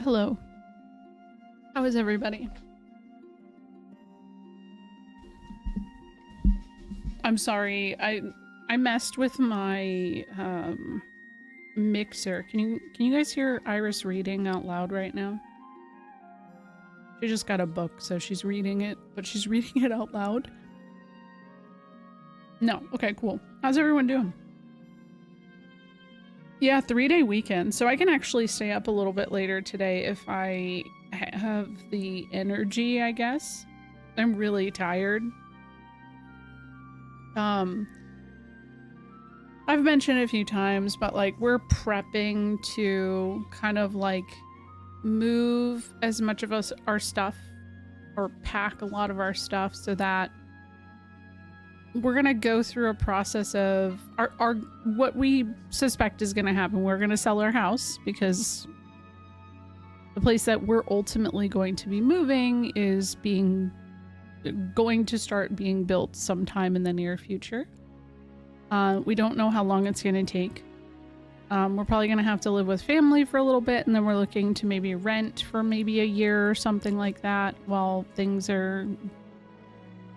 Hello. How is everybody? I'm sorry. I messed with my mixer. Can you guys hear Iris reading out loud right now? She just got a book, so she's reading it, but she's reading it out loud. No. Okay, cool. How's everyone doing? Yeah, 3-day weekend. So I can actually stay up a little bit later today if I have the energy, I guess. I'm really tired. I've mentioned it a few times, but like we're prepping to kind of like move as much of our stuff or pack a lot of our stuff so that we're gonna go through a process of our what we suspect is gonna happen. We're gonna sell our house because the place that we're ultimately going to be moving is going to start being built sometime in the near future. We don't know how long it's gonna take. We're probably gonna have to live with family for a little bit, and then we're looking to maybe rent for maybe a year or something like that while things are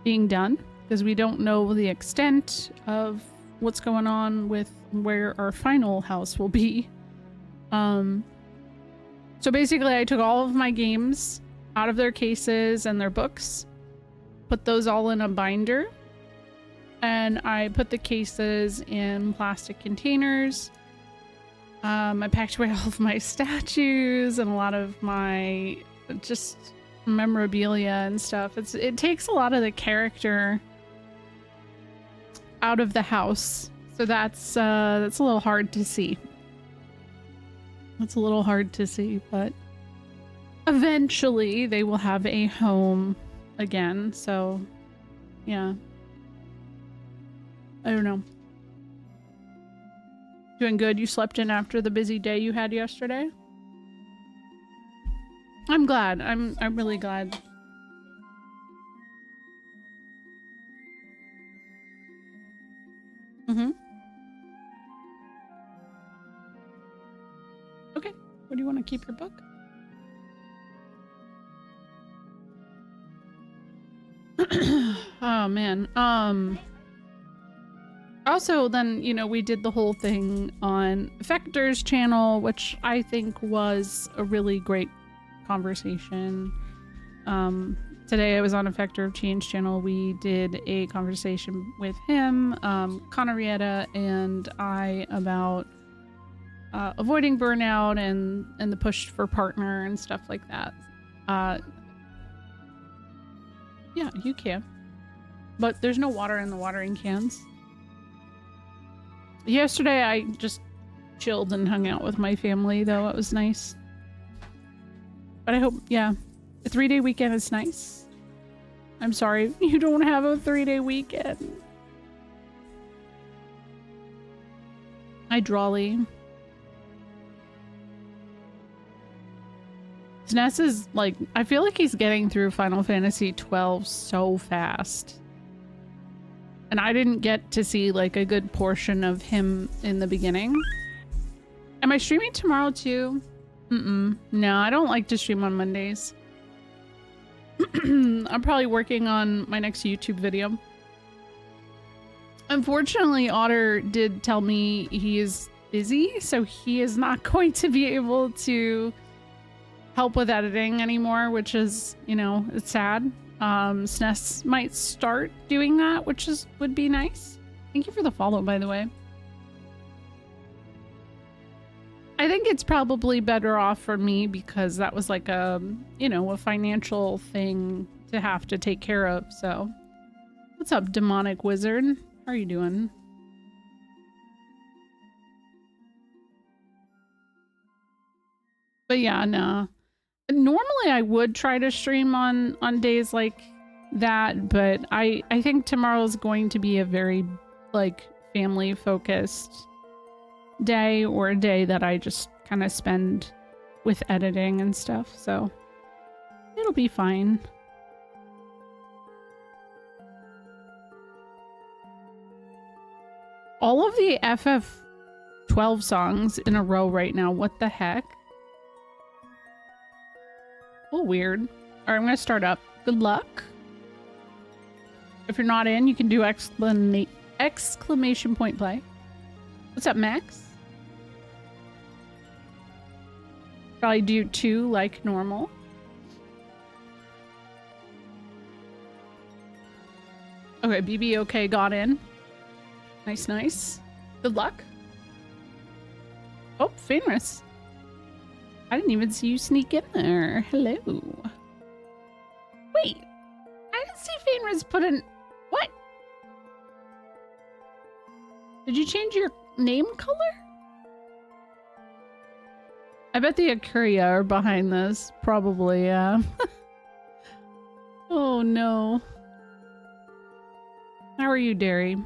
being done. Because we don't know the extent of what's going on with where our final house will be. So basically I took all of my games out of their cases and their books, put those all in a binder, and I put the cases in plastic containers. I packed away all of my statues and a lot of my just memorabilia and stuff. It takes a lot of the character out of the house, so that's a little hard to see. That's a little hard to see, but eventually they will have a home again. So yeah, I don't know. Doing good. You slept in after the busy day you had yesterday? I'm glad. I'm really glad. Mm-hmm. Okay. Where do you want to keep your book? Oh man. Also then, you know, we did the whole thing on Effector's channel, which I think was a really great conversation. Today I was on Effector of Change channel. We did a conversation with him, Conorietta, and I about avoiding burnout and the push for partner and stuff like that. Yeah, you can. But there's no water in the watering cans. Yesterday I just chilled and hung out with my family, though. It was nice. But I hope, yeah, a 3-day weekend is nice. I'm sorry you don't have a 3-day weekend. Hi, Drawley. Ness is like, I feel like he's getting through Final Fantasy 12 so fast. And I didn't get to see like a good portion of him in the beginning. Am I streaming tomorrow too? No, I don't like to stream on Mondays. I'm probably working on my next YouTube video. Unfortunately, Otter did tell me he is busy, so he is not going to be able to help with editing anymore, which is, you know, it's sad. SNES might start doing that, which would be nice. Thank you for the follow, by the way. I think it's probably better off for me because that was like a, you know, a financial thing to have to take care of. So what's up, demonic wizard? How are you doing? But yeah, no. Normally I would try to stream on days like that, but I think tomorrow is going to be a very like family focused day, or a day that I just kind of spend with editing and stuff, so it'll be fine. All of the FF12 songs in a row right now, what the heck? little weird. All right, I'm gonna start up. Good luck. If you're not in, you can do exclamation point play. What's up, Max? Probably do 2 like normal. Okay, BB got in. Nice, nice. Good luck. Oh, Fenris. I didn't even see you sneak in there. Hello. Wait. I didn't see Fenris put in... What? Did you change your name color? I bet the Akuria are behind this. Probably, yeah. Oh, no. How are you, Derry?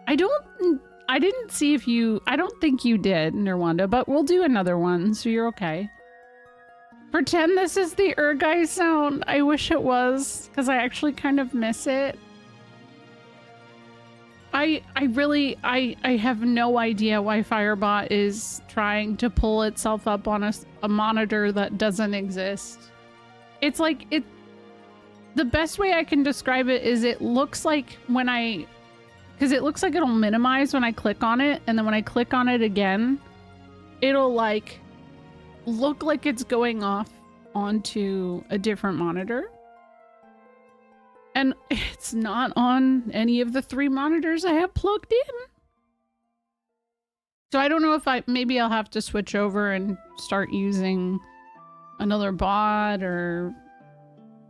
I didn't see if you... I don't think you did, Nirwanda, but we'll do another one, so you're okay. Pretend this is the Urgai sound. I wish it was, because I actually kind of miss it. I have no idea why Firebot is trying to pull itself up on a monitor that doesn't exist. It's like, the best way I can describe it is it looks like when because it looks like it'll minimize when I click on it, and then when I click on it again, it'll like look like it's going off onto a different monitor. And it's not on any of the 3 monitors I have plugged in. So I don't know if maybe I'll have to switch over and start using another bot, or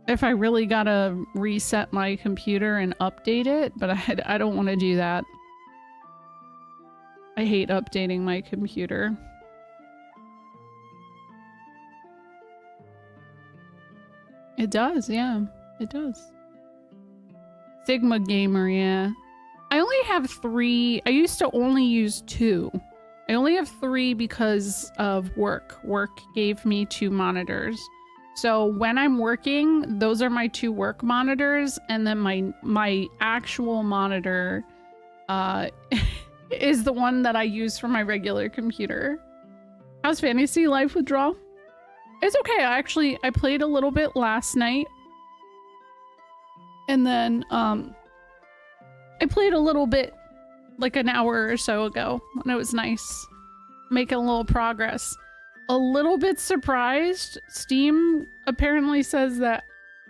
if I really gotta reset my computer and update it, but I don't want to do that. I hate updating my computer. It does, yeah, it does. Sigma Gamer, yeah. I only have 3. I used to only use 2. I only have 3 because of work. Work gave me 2 monitors. So when I'm working, those are my 2 work monitors, and then my actual monitor is the one that I use for my regular computer. How's Fantasy Life Withdrawal? It's okay. I played a little bit last night. And then, I played a little bit like an hour or so ago, and it was nice. Making a little progress. A little bit surprised. Steam apparently says that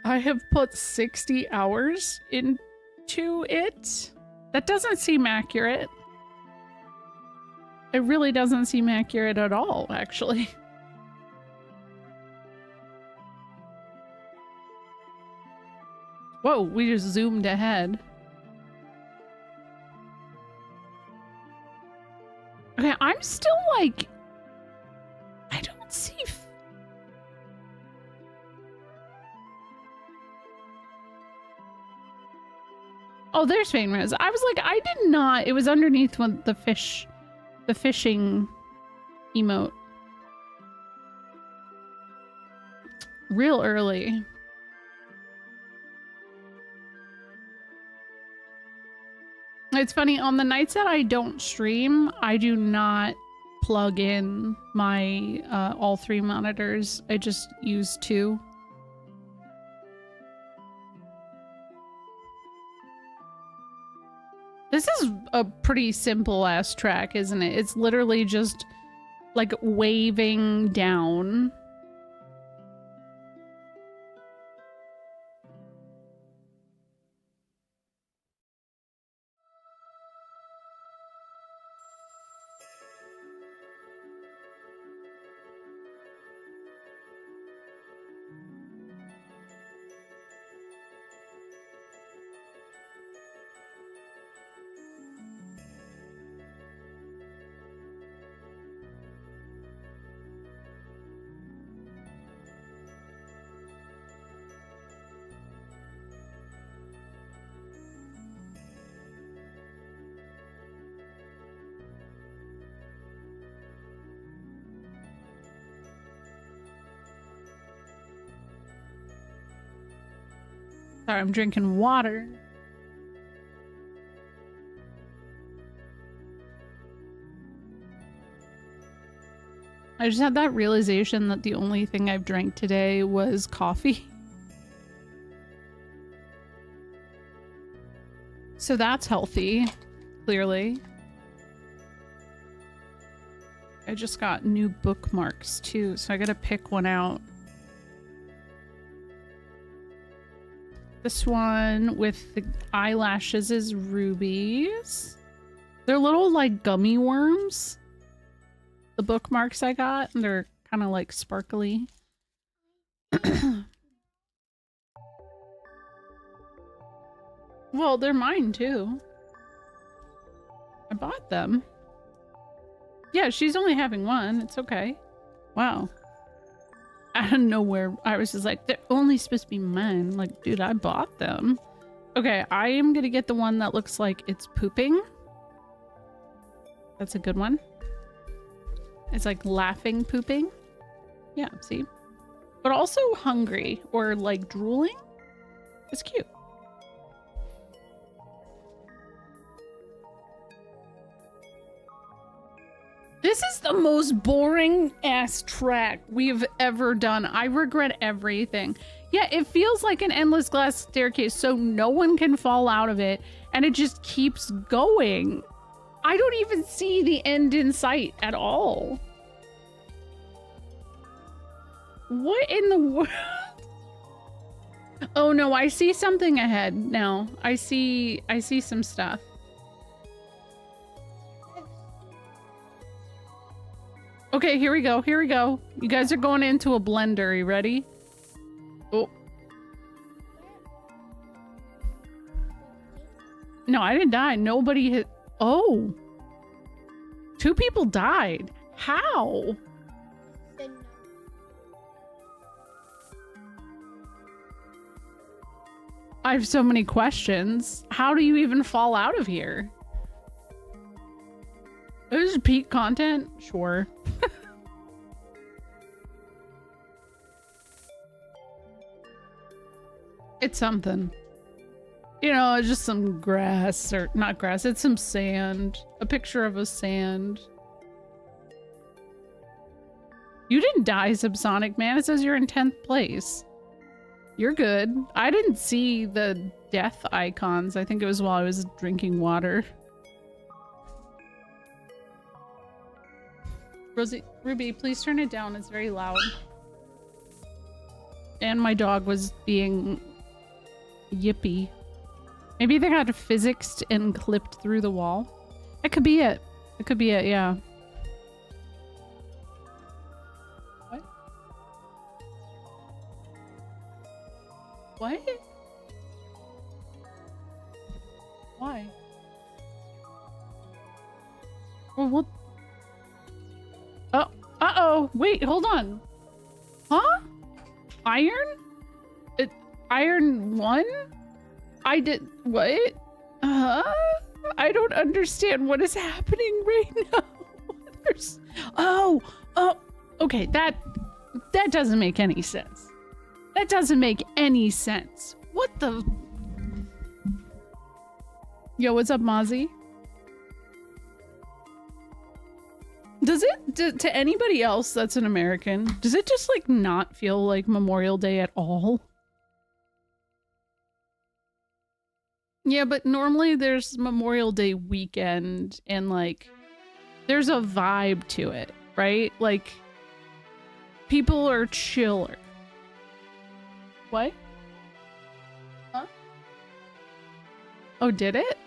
I have put 60 hours into it. That doesn't seem accurate. It really doesn't seem accurate at all, actually. Whoa, we just zoomed ahead. Okay, I'm still like... I don't see... Oh, there's Fainrez. I was like, I did not... It was underneath one, the fishing emote. Real early. It's funny, on the nights that I don't stream, I do not plug in my all 3 monitors. I just use 2. This is a pretty simple ass track, isn't it? It's literally just like waving down. Sorry, I'm drinking water. I just had that realization that the only thing I've drank today was coffee. So that's healthy, clearly. I just got new bookmarks too, so I gotta pick one out. This one with the eyelashes is rubies. They're little like gummy worms. The bookmarks I got, and they're kind of like sparkly. Well, they're mine too. I bought them. Yeah, she's only having one. It's okay. Wow. Out of nowhere, I was just like, they're only supposed to be mine. Like, dude, I bought them. Okay, I am gonna get the one that looks like it's pooping. That's a good one. It's like laughing pooping. Yeah, see? But also hungry or like drooling. It's cute. This is the most boring ass track we've ever done. I regret everything. Yeah, it feels like an endless glass staircase so no one can fall out of it and it just keeps going. I don't even see the end in sight at all. What in the world? Oh no, I see something ahead now. I see some stuff. Okay, here we go. Here we go. You guys are going into a blender. Are you ready? Oh. No, I didn't die. Nobody hit. Oh. 2 people died. How? I have so many questions. How do you even fall out of here? This is peak content? Sure. It's something. You know, it's just some grass, or not grass, it's some sand. A picture of a sand. You didn't die, Subsonic Man. It says you're in 10th place. You're good. I didn't see the death icons. I think it was while I was drinking water. Ruby, please turn it down. It's very loud. And my dog was being yippy. Maybe they got physicsed and clipped through the wall. That could be it. It could be it, yeah. What? What? Why? Well, what? Oh, uh-oh. Wait, hold on. Huh? Iron? Iron 1? I did... What? I don't understand what is happening right now. There's... Oh! Okay, that doesn't make any sense. That doesn't make any sense. What the... Yo, what's up, Mozzie? Does it, to anybody else that's an American, does it just like not feel like Memorial Day at all? Yeah, but normally there's Memorial Day weekend and like there's a vibe to it, right? Like people are chiller. What? Huh? Oh, did it?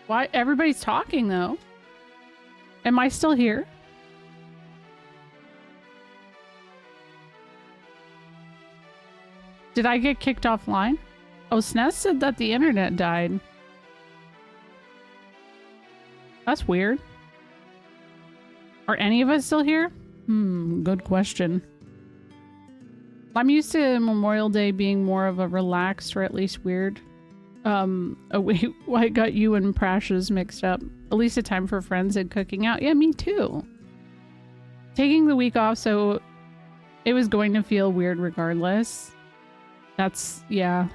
Why? Everybody's talking though. Am I still here? Did I get kicked offline? Oh, SNES said that the internet died. That's weird. Are any of us still here? Good question. I'm used to Memorial Day being more of a relaxed or at least weird. Oh wait, I got you and Prash's mixed up. At least a time for friends and cooking out. Yeah, me too. Taking the week off, so it was going to feel weird regardless. That's, yeah.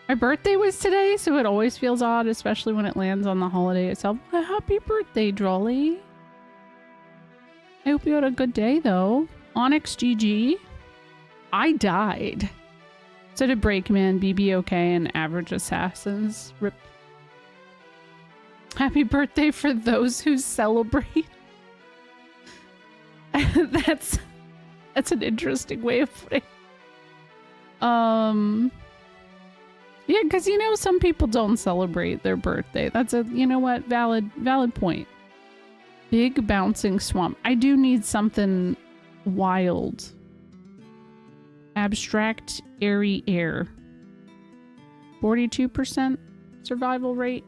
My birthday was today, so it always feels odd, especially when it lands on the holiday itself. Happy birthday, Jolly. I hope you had a good day, though. Onyx GG. I died. So did Breakman, BBOK, and Average Assassins. Rip. Happy birthday for those who celebrate. That's an interesting way of putting. Yeah, because you know some people don't celebrate their birthday. That's a, you know what, valid point. Big bouncing swamp. I do need something wild. Abstract airy air. 42% survival rate.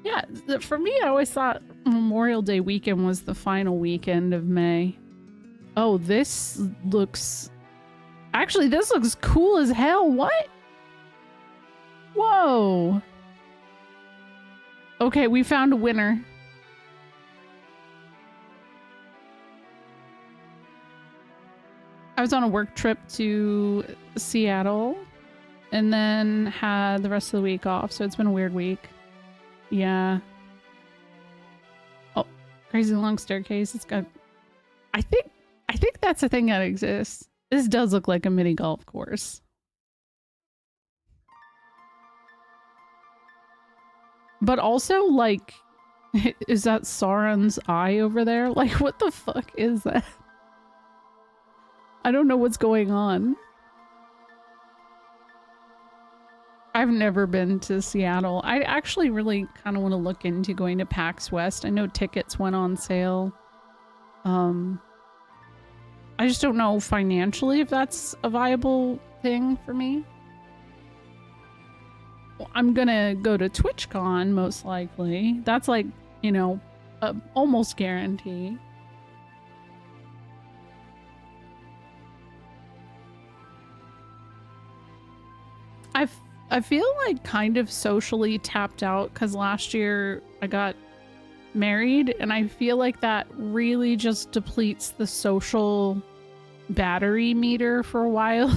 Yeah, for me, I always thought Memorial Day weekend was the final weekend of May. Oh, this looks... Actually, this looks cool as hell. What? Whoa. Okay, we found a winner. I was on a work trip to Seattle and then had the rest of the week off, so it's been a weird week. Yeah. Oh, crazy long staircase. It's got... I think that's a thing that exists. This does look like a mini golf course. But also, like, is that Sauron's eye over there? Like, what the fuck is that? I don't know what's going on. I've never been to Seattle. I actually really kind of want to look into going to PAX West. I know tickets went on sale. I just don't know financially if that's a viable thing for me. Well, I'm gonna go to TwitchCon most likely. That's like, you know, almost guarantee. I feel like kind of socially tapped out because last year I got married and I feel like that really just depletes the social battery meter for a while.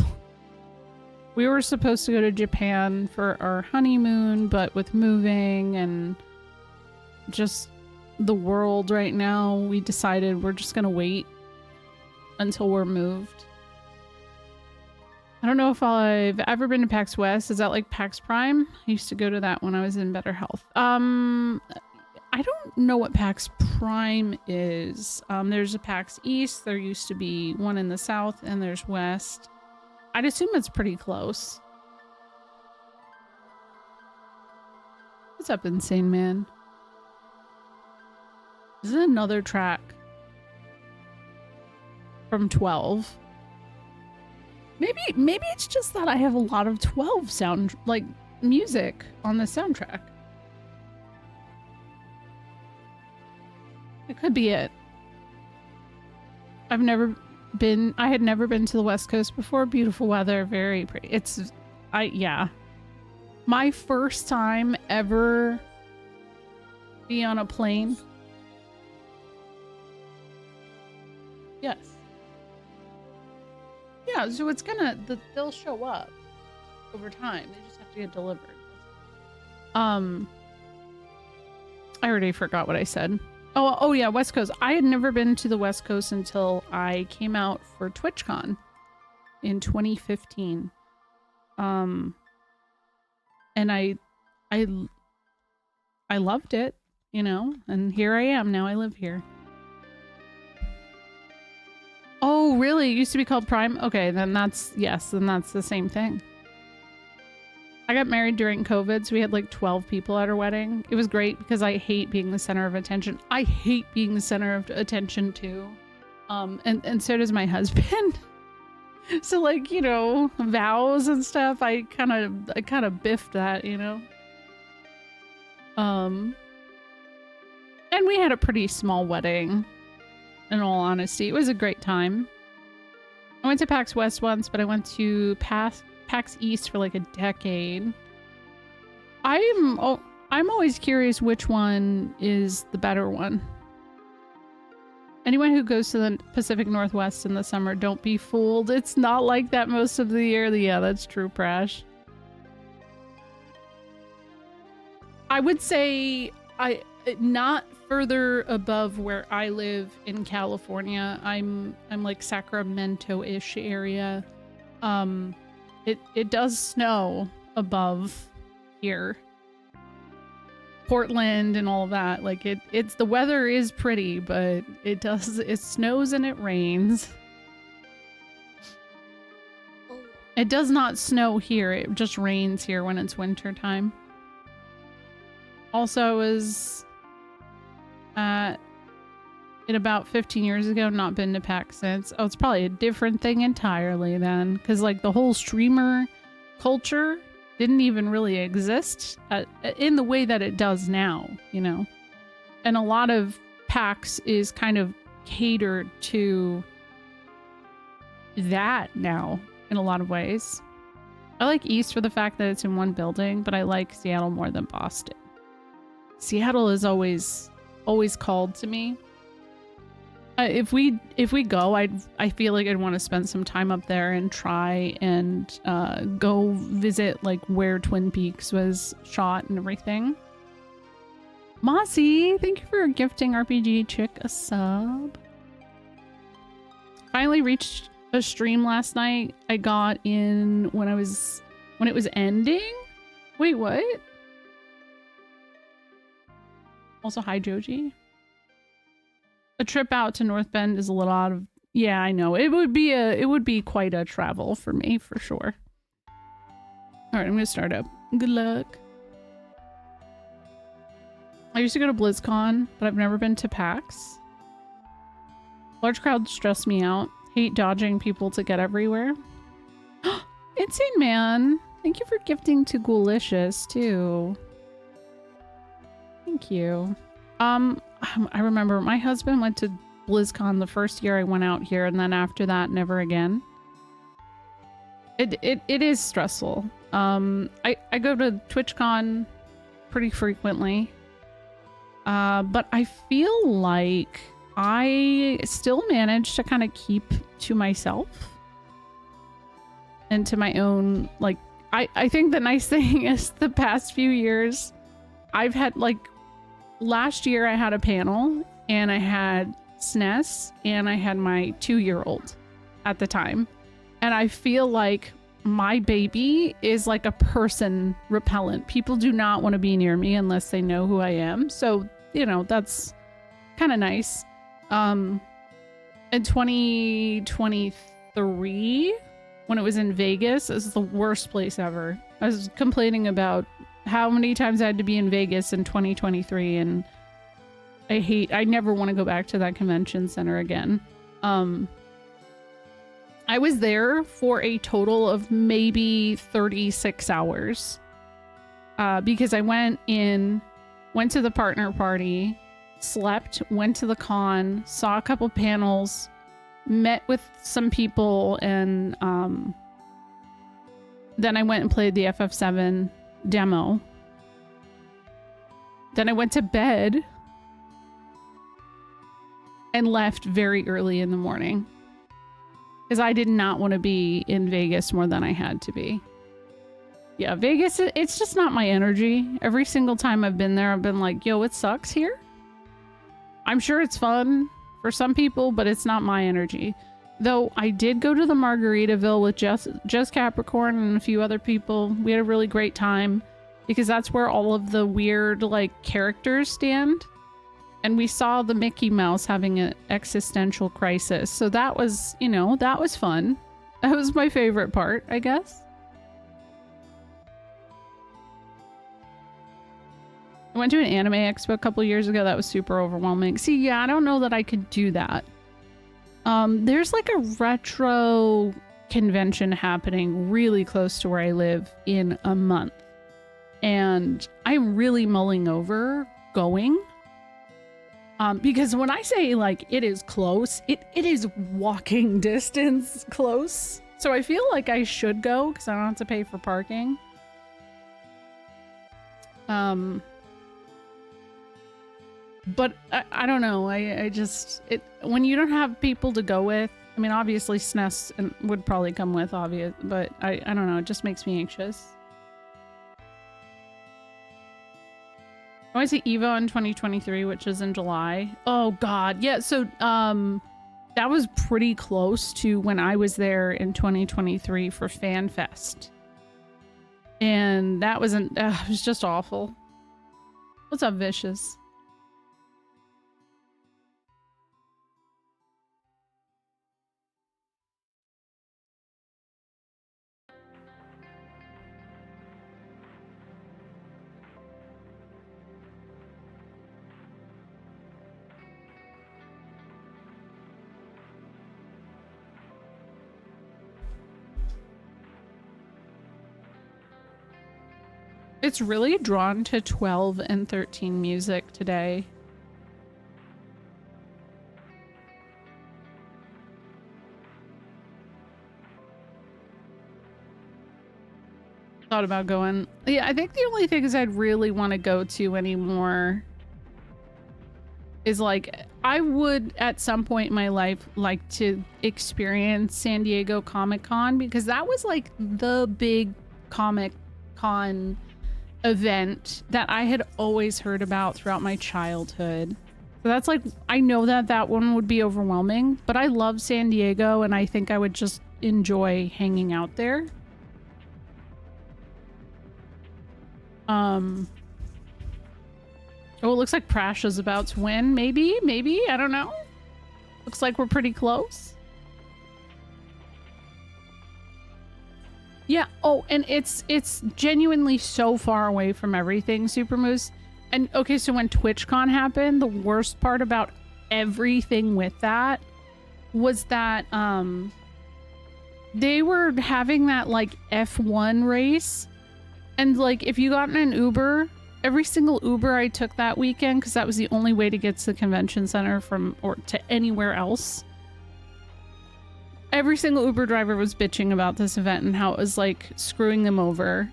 We were supposed to go to Japan for our honeymoon, but with moving and just the world right now, we decided we're just gonna wait until we're moved. I don't know if I've ever been to PAX West. Is that like PAX Prime? I used to go to that when I was in better health. I don't know what PAX Prime is. There's a PAX East. There used to be one in the South, and there's West. I'd assume it's pretty close. What's up, Insane Man? This is another track from 12. Maybe it's just that I have a lot of 12 sound, like, music on the soundtrack. It could be it. I had never been to the West Coast before. Beautiful weather, very pretty. Yeah. My first time ever be on a plane. Yes. Yeah, so it's they'll show up over time. They just have to get delivered. I already forgot what I said. Oh yeah, West Coast. I had never been to the West Coast until I came out for TwitchCon in 2015. And I loved it, you know, and here I am now. I live here. Oh, really? It used to be called Prime? Okay, then that's the same thing. I got married during COVID, so we had like 12 people at our wedding. It was great because I hate being the center of attention. I hate being the center of attention too. And so does my husband. So like, you know, vows and stuff, I kind of biffed that, you know. And we had a pretty small wedding. In all honesty, it was a great time. I went to PAX West once, but I went to PAX East for like a decade. I'm always curious which one is the better one. Anyone who goes to the Pacific Northwest in the summer, don't be fooled. It's not like that most of the year. Yeah, that's true, Prash. I would say not further above where I live in California. I'm like Sacramento-ish area. It does snow above here. Portland and all of that. Like it's the weather is pretty, but it snows and it rains. It does not snow here. It just rains here when it's winter time. Also, I was in about 15 years ago, not been to PAX since. Oh, it's probably a different thing entirely then, because like the whole streamer culture didn't even really exist in the way that it does now, you know? And a lot of PAX is kind of catered to that now in a lot of ways. I like East for the fact that it's in one building, but I like Seattle more than Boston. Seattle is always called to me. If we go, I feel like I'd want to spend some time up there and try and go visit like where Twin Peaks was shot and everything. Mossy, thank you for gifting RPG Chick a sub. Finally reached a stream last night. I got in when it was ending. Wait, what? Also, hi Joji. A trip out to North Bend is a little out of... Yeah, I know. It would be quite a travel for me, for sure. Alright, I'm gonna start up. Good luck. I used to go to BlizzCon, but I've never been to PAX. Large crowds stress me out. Hate dodging people to get everywhere. Insane Man! Thank you for gifting to Ghoulicious, too. Thank you. I remember my husband went to BlizzCon the first year I went out here, and then after that, never again. It is stressful. I go to TwitchCon pretty frequently, but I feel like I still manage to kind of keep to myself and to my own, like, I think the nice thing is the past few years I've had, like, last year I had a panel and I had SNES and I had my 2-year-old at the time. And I feel like my baby is like a person repellent. People do not want to be near me unless they know who I am. So, you know, that's kind of nice. In 2023, when it was in Vegas, it was the worst place ever. I was complaining about how many times I had to be in Vegas in 2023, and I never want to go back to that convention center again. I was there for a total of maybe 36 hours. Because I went to the partner party, slept, went to the con, saw a couple panels, met with some people, and then I went and played the FF7 demo. Then I went to bed and left very early in the morning because I did not want to be in Vegas more than I had to be. Yeah, Vegas, it's just not my energy. Every single time I've been there, I've been like, yo, it sucks here. I'm sure it's fun for some people, but it's not my energy. Though I did go to the Margaritaville with Just Capricorn and a few other people. We had a really great time because that's where all of the weird, like, characters stand. And we saw the Mickey Mouse having an existential crisis. So that was, you know, that was fun. That was my favorite part, I guess. I went to an anime expo a couple years ago. That was super overwhelming. See, yeah, I don't know that I could do that. There's like a retro convention happening really close to where I live in a month. And I'm really mulling over going. Because when I say like it is close, it is walking distance close. So I feel like I should go because I don't have to pay for parking. But I don't know. I just, when you don't have people to go with, I mean, obviously SNES would probably come with, obvious, but I don't know. It just makes me anxious. I went to Evo in 2023, which is in July. Oh God, yeah. So that was pretty close to when I was there in 2023 for FanFest, and that wasn't. It was just awful. What's up, Vicious? It's really drawn to 12 and 13 music today. Thought about going. Yeah, I think the only things I'd really want to go to anymore is like, I would at some point in my life like to experience San Diego Comic-Con, because that was like the big Comic-Con event that I had always heard about throughout my childhood. So that's like, I know that that one would be overwhelming, but I love San Diego and I think I would just enjoy hanging out there. Oh, it looks like Prash is about to win. Maybe, I don't know. Looks like we're pretty close. Yeah. Oh, and it's genuinely so far away from everything, Super Moose. And okay, so when TwitchCon happened, the worst part about everything with that was that they were having that like F1 race, and like if you got in an Uber, every single Uber I took that weekend, because that was the only way to get to the convention center from or to anywhere else, every single Uber driver was bitching about this event and how it was like screwing them over.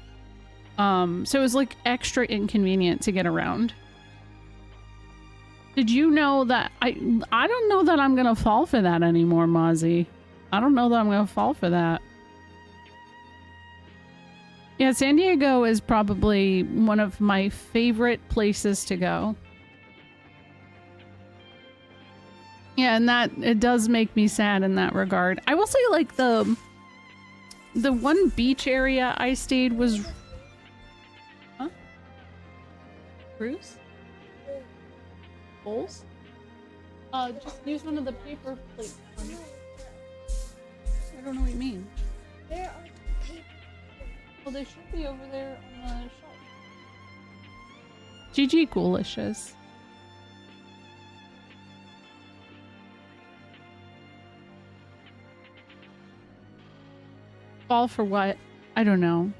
So it was like extra inconvenient to get around. Did you know that I don't know that I'm gonna fall for that anymore, Mozzie. I don't know that I'm gonna fall for that. Yeah, San Diego is probably one of my favorite places to go. Yeah, and that it does make me sad in that regard. I will say, like, the one beach area I stayed was... Huh? Bruce? Bowls? Just use one of the paper plates for me. I don't know what you mean. There are paper. Well, they should be over there on the shelf. GG Ghoulishes. Fall for what? I don't know.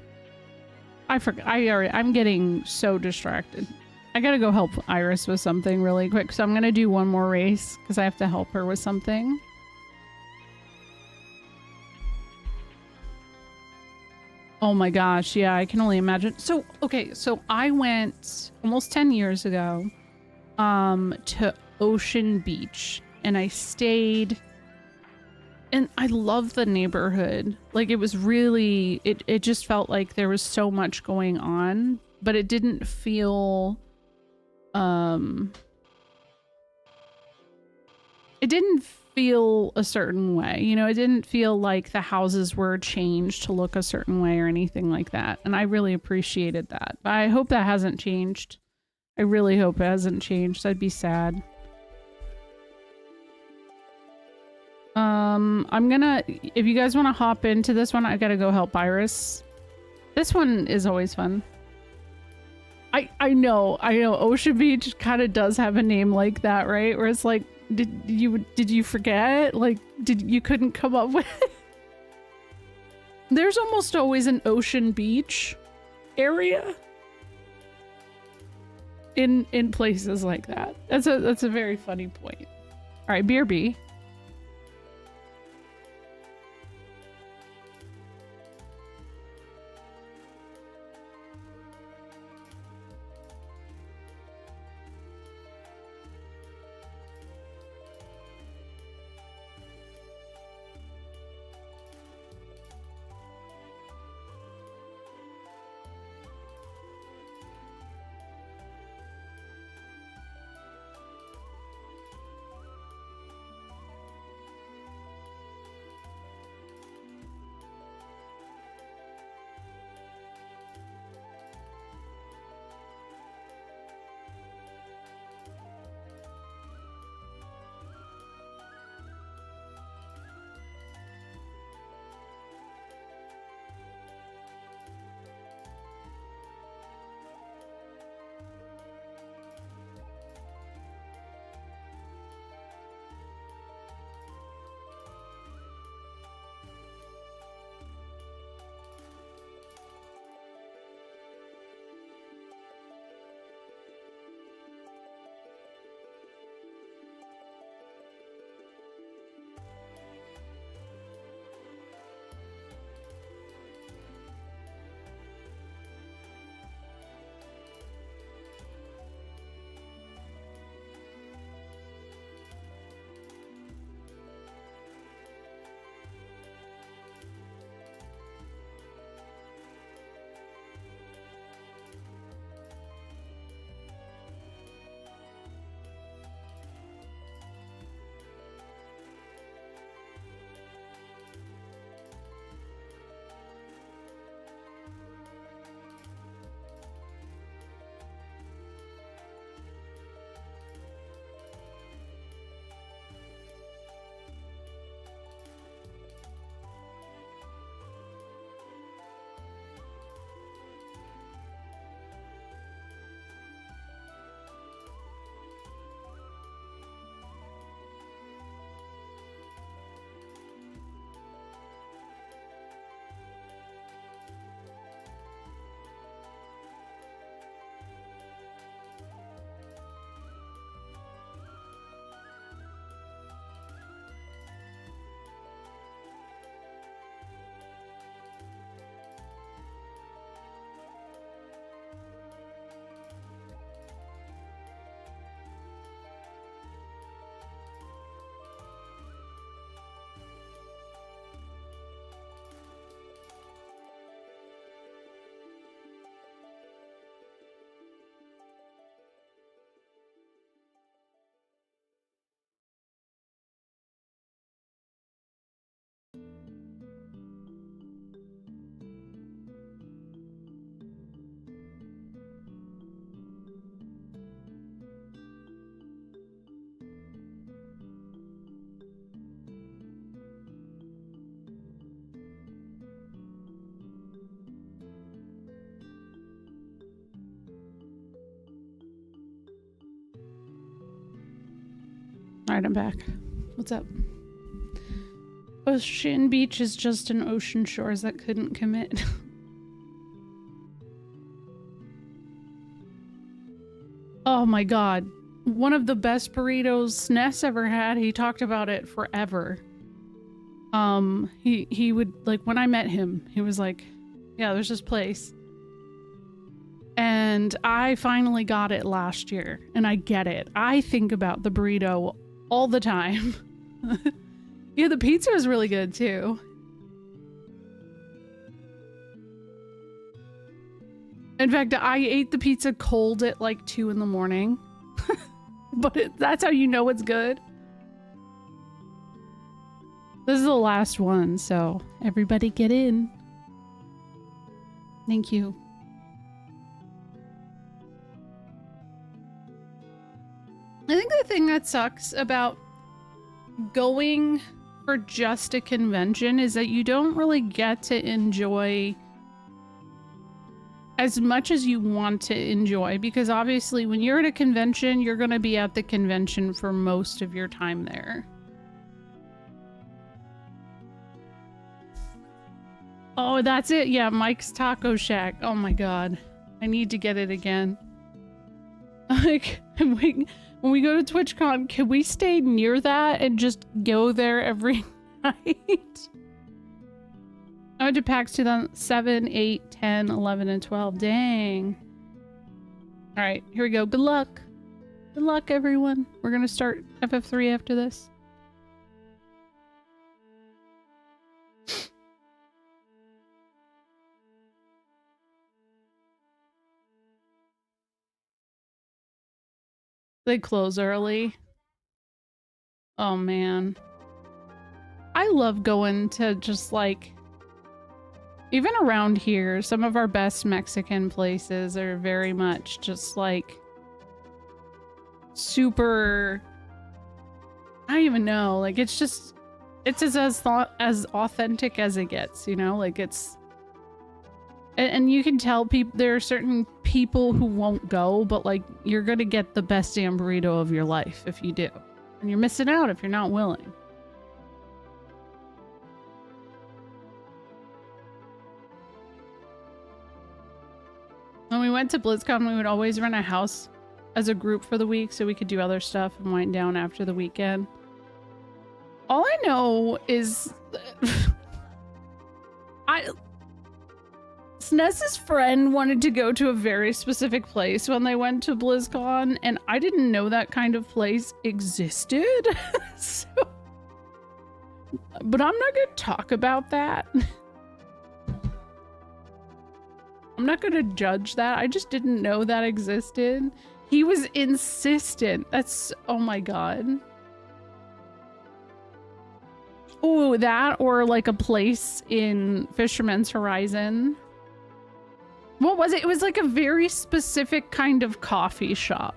I forgot. I'm getting so distracted. I gotta go help Iris with something really quick, so I'm gonna do one more race because I have to help her with something. Oh my gosh, yeah, I can only imagine. So, okay, so I went almost 10 years ago to Ocean Beach, and I stayed, and I love the neighborhood. Like, it was really, it just felt like there was so much going on, but it didn't feel it didn't feel a certain way, you know. It didn't feel like the houses were changed to look a certain way or anything like that, and I really appreciated that. But I hope that hasn't changed. I really hope it hasn't changed. I'd be sad. I'm gonna, if you guys want to hop into this one, I gotta go help Iris. This one is always fun. I know Ocean Beach kind of does have a name like that, right? Where it's like, did you forget? Like, you couldn't come up with There's almost always an Ocean Beach area in places like that. That's a very funny point. All right, BRB. Alright, I'm back. What's up? Ocean Beach is just an ocean shores that couldn't commit. Oh my god. One of the best burritos Ness ever had. He talked about it forever. He would, like, when I met him, he was like, yeah, there's this place. And I finally got it last year, and I get it. I think about the burrito all the time. Yeah, the pizza is really good too. In fact, I ate the pizza cold at like 2 in the morning. But that's how you know it's good. This is the last one, so everybody get in. Thank you. I think the thing that sucks about going for just a convention is that you don't really get to enjoy as much as you want to enjoy, because obviously when you're at a convention, you're going to be at the convention for most of your time there. Oh, that's it. Yeah, Mike's Taco Shack. Oh my god. I need to get it again. Like, when we go to TwitchCon, can we stay near that and just go there every night? I went to PAX 2007, 8, 10, 11, and 12. Dang. Alright, here we go. Good luck. Good luck, everyone. We're gonna start FF3 after this. They close early. Oh, man. I love going to just, like... Even around here, some of our best Mexican places are very much just, like... super... I don't even know. Like, it's just... It's as authentic as it gets, you know? Like, it's... And you can tell people, there are certain people who won't go, but like, you're gonna get the best damn burrito of your life if you do. And you're missing out if you're not willing. When we went to BlizzCon, we would always rent a house as a group for the week so we could do other stuff and wind down after the weekend. All I know is... Snez's friend wanted to go to a very specific place when they went to BlizzCon, and I didn't know that kind of place existed. So, but I'm not going to talk about that. I'm not going to judge that. I just didn't know that existed. He was insistent. That's... Oh my god. Oh, that or like a place in Fisherman's Horizon. What was it? It was like a very specific kind of coffee shop,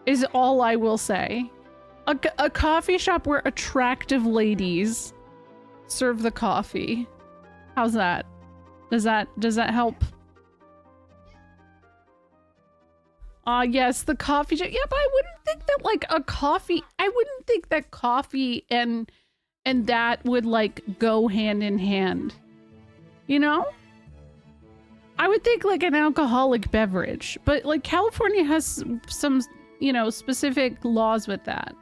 is all I will say. A coffee shop where attractive ladies serve the coffee. How's that? Does that help? Yes, the coffee shop. Yeah, but I wouldn't think that like a coffee, I wouldn't think that coffee and that would like go hand in hand. You know? I would think like an alcoholic beverage, but like California has some, you know, specific laws with that.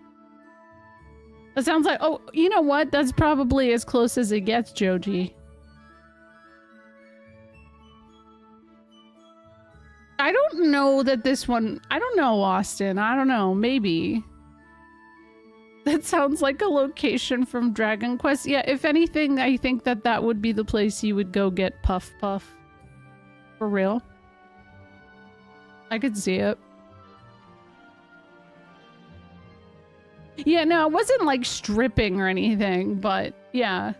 That sounds like, oh, you know what? That's probably as close as it gets, Joji. I don't know that this one, I don't know, Austin. I don't know, maybe. That sounds like a location from Dragon Quest. Yeah, if anything, I think that that would be the place you would go get Puff Puff. For real. I could see it. Yeah, no, it wasn't like stripping or anything, but yeah.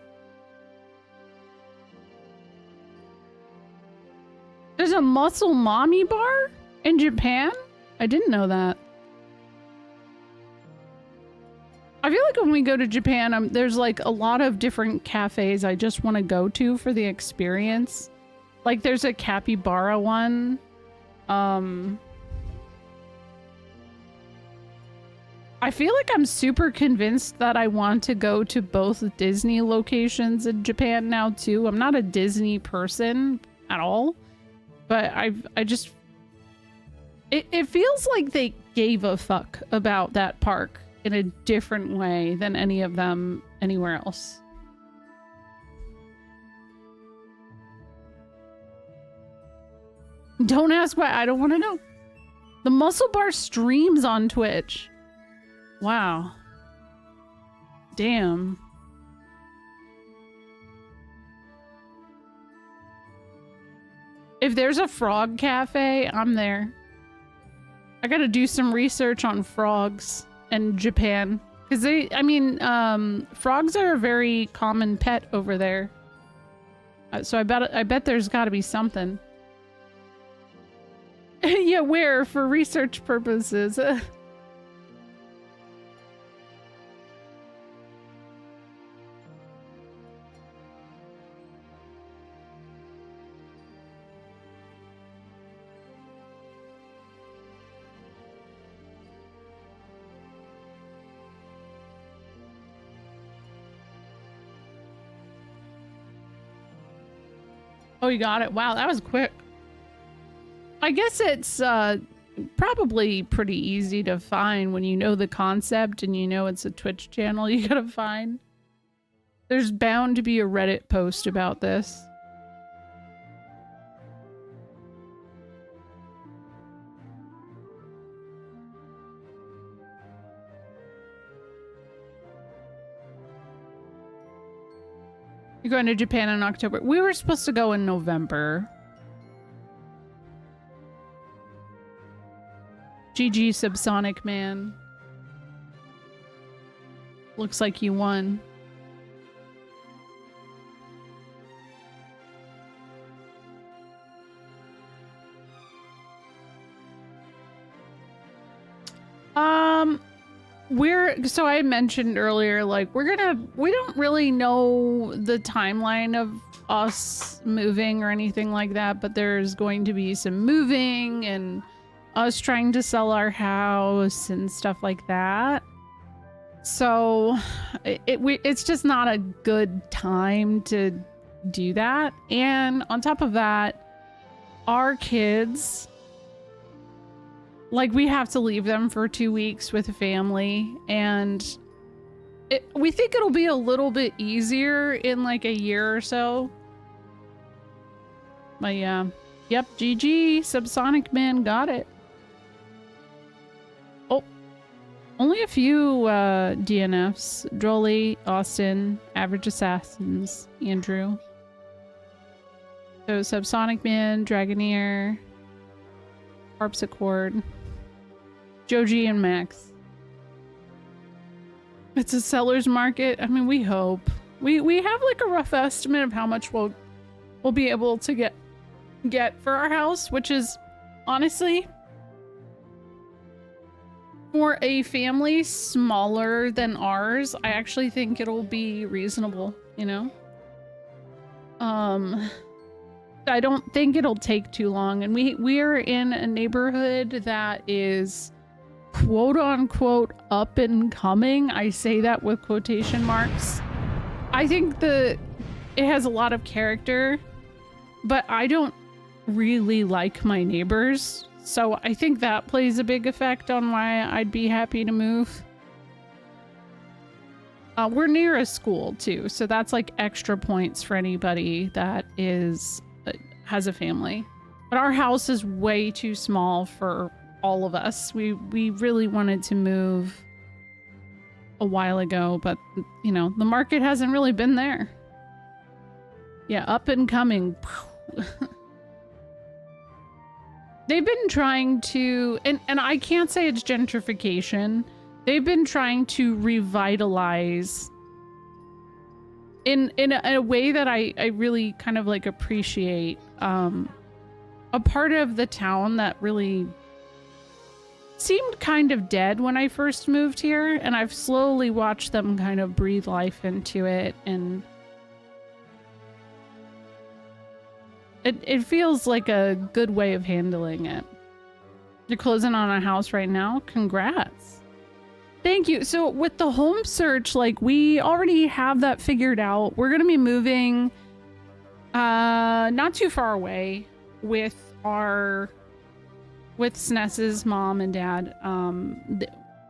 There's a muscle mommy bar in Japan? I didn't know that. I feel like when we go to Japan, there's like a lot of different cafes I just want to go to for the experience. Like there's a capybara one. I I feel like I'm super convinced that I want to go to both Disney locations in Japan now too. I'm not a Disney person at all, but it feels like they gave a fuck about that park in a different way than any of them anywhere else. Don't ask why. I don't want to know. The Muscle Bar streams on Twitch. Wow. Damn. If there's a frog cafe, I'm there. I gotta do some research on frogs in Japan. Because frogs are a very common pet over there. So I bet there's gotta be something. Yeah, where? For research purposes. Oh, you got it. Wow, that was quick. I guess it's probably pretty easy to find when you know the concept and you know it's a Twitch channel you gotta find. There's bound to be a Reddit post about this. You're going to Japan in October. We were supposed to go in November. GG Subsonic Man. Looks like you won. So I mentioned earlier, like, we don't really know the timeline of us moving or anything like that, but there's going to be some moving and us trying to sell our house and stuff like that. So it's just not a good time to do that. And on top of that, our kids, like, we have to leave them for 2 weeks with a family, and we think it'll be a little bit easier in like a year or so. But yeah. Yep, GG Subsonic Man got it. Oh, only a few DNFs. Drolly, Austin, Average Assassins, Andrew. So Subsonic Man, Dragoneer, Harpsichord, Joji, and Max. It's a seller's market. I mean, we hope. We have like a rough estimate of how much we'll be able to get for our house, which is honestly, for a family smaller than ours, I actually think it'll be reasonable, you know? I don't think it'll take too long, and we are in a neighborhood that is quote unquote up and coming. I say that with quotation marks. I think it has a lot of character, but I don't really like my neighbors, so I think that plays a big effect on why I'd be happy to move. We're near a school too, so that's like extra points for anybody that has a family. But our house is way too small for all of us. We really wanted to move a while ago, but you know, the market hasn't really been there. Yeah, up and coming. They've been trying to, and I can't say it's gentrification. They've been trying to revitalize in a way that I really kind of like appreciate. A part of the town that really seemed kind of dead when I first moved here, and I've slowly watched them kind of breathe life into it, and it feels like a good way of handling it. You're closing on a house right now? Congrats. Thank you. So with the home search, like we already have that figured out. We're gonna be moving not too far away with SNES's mom and dad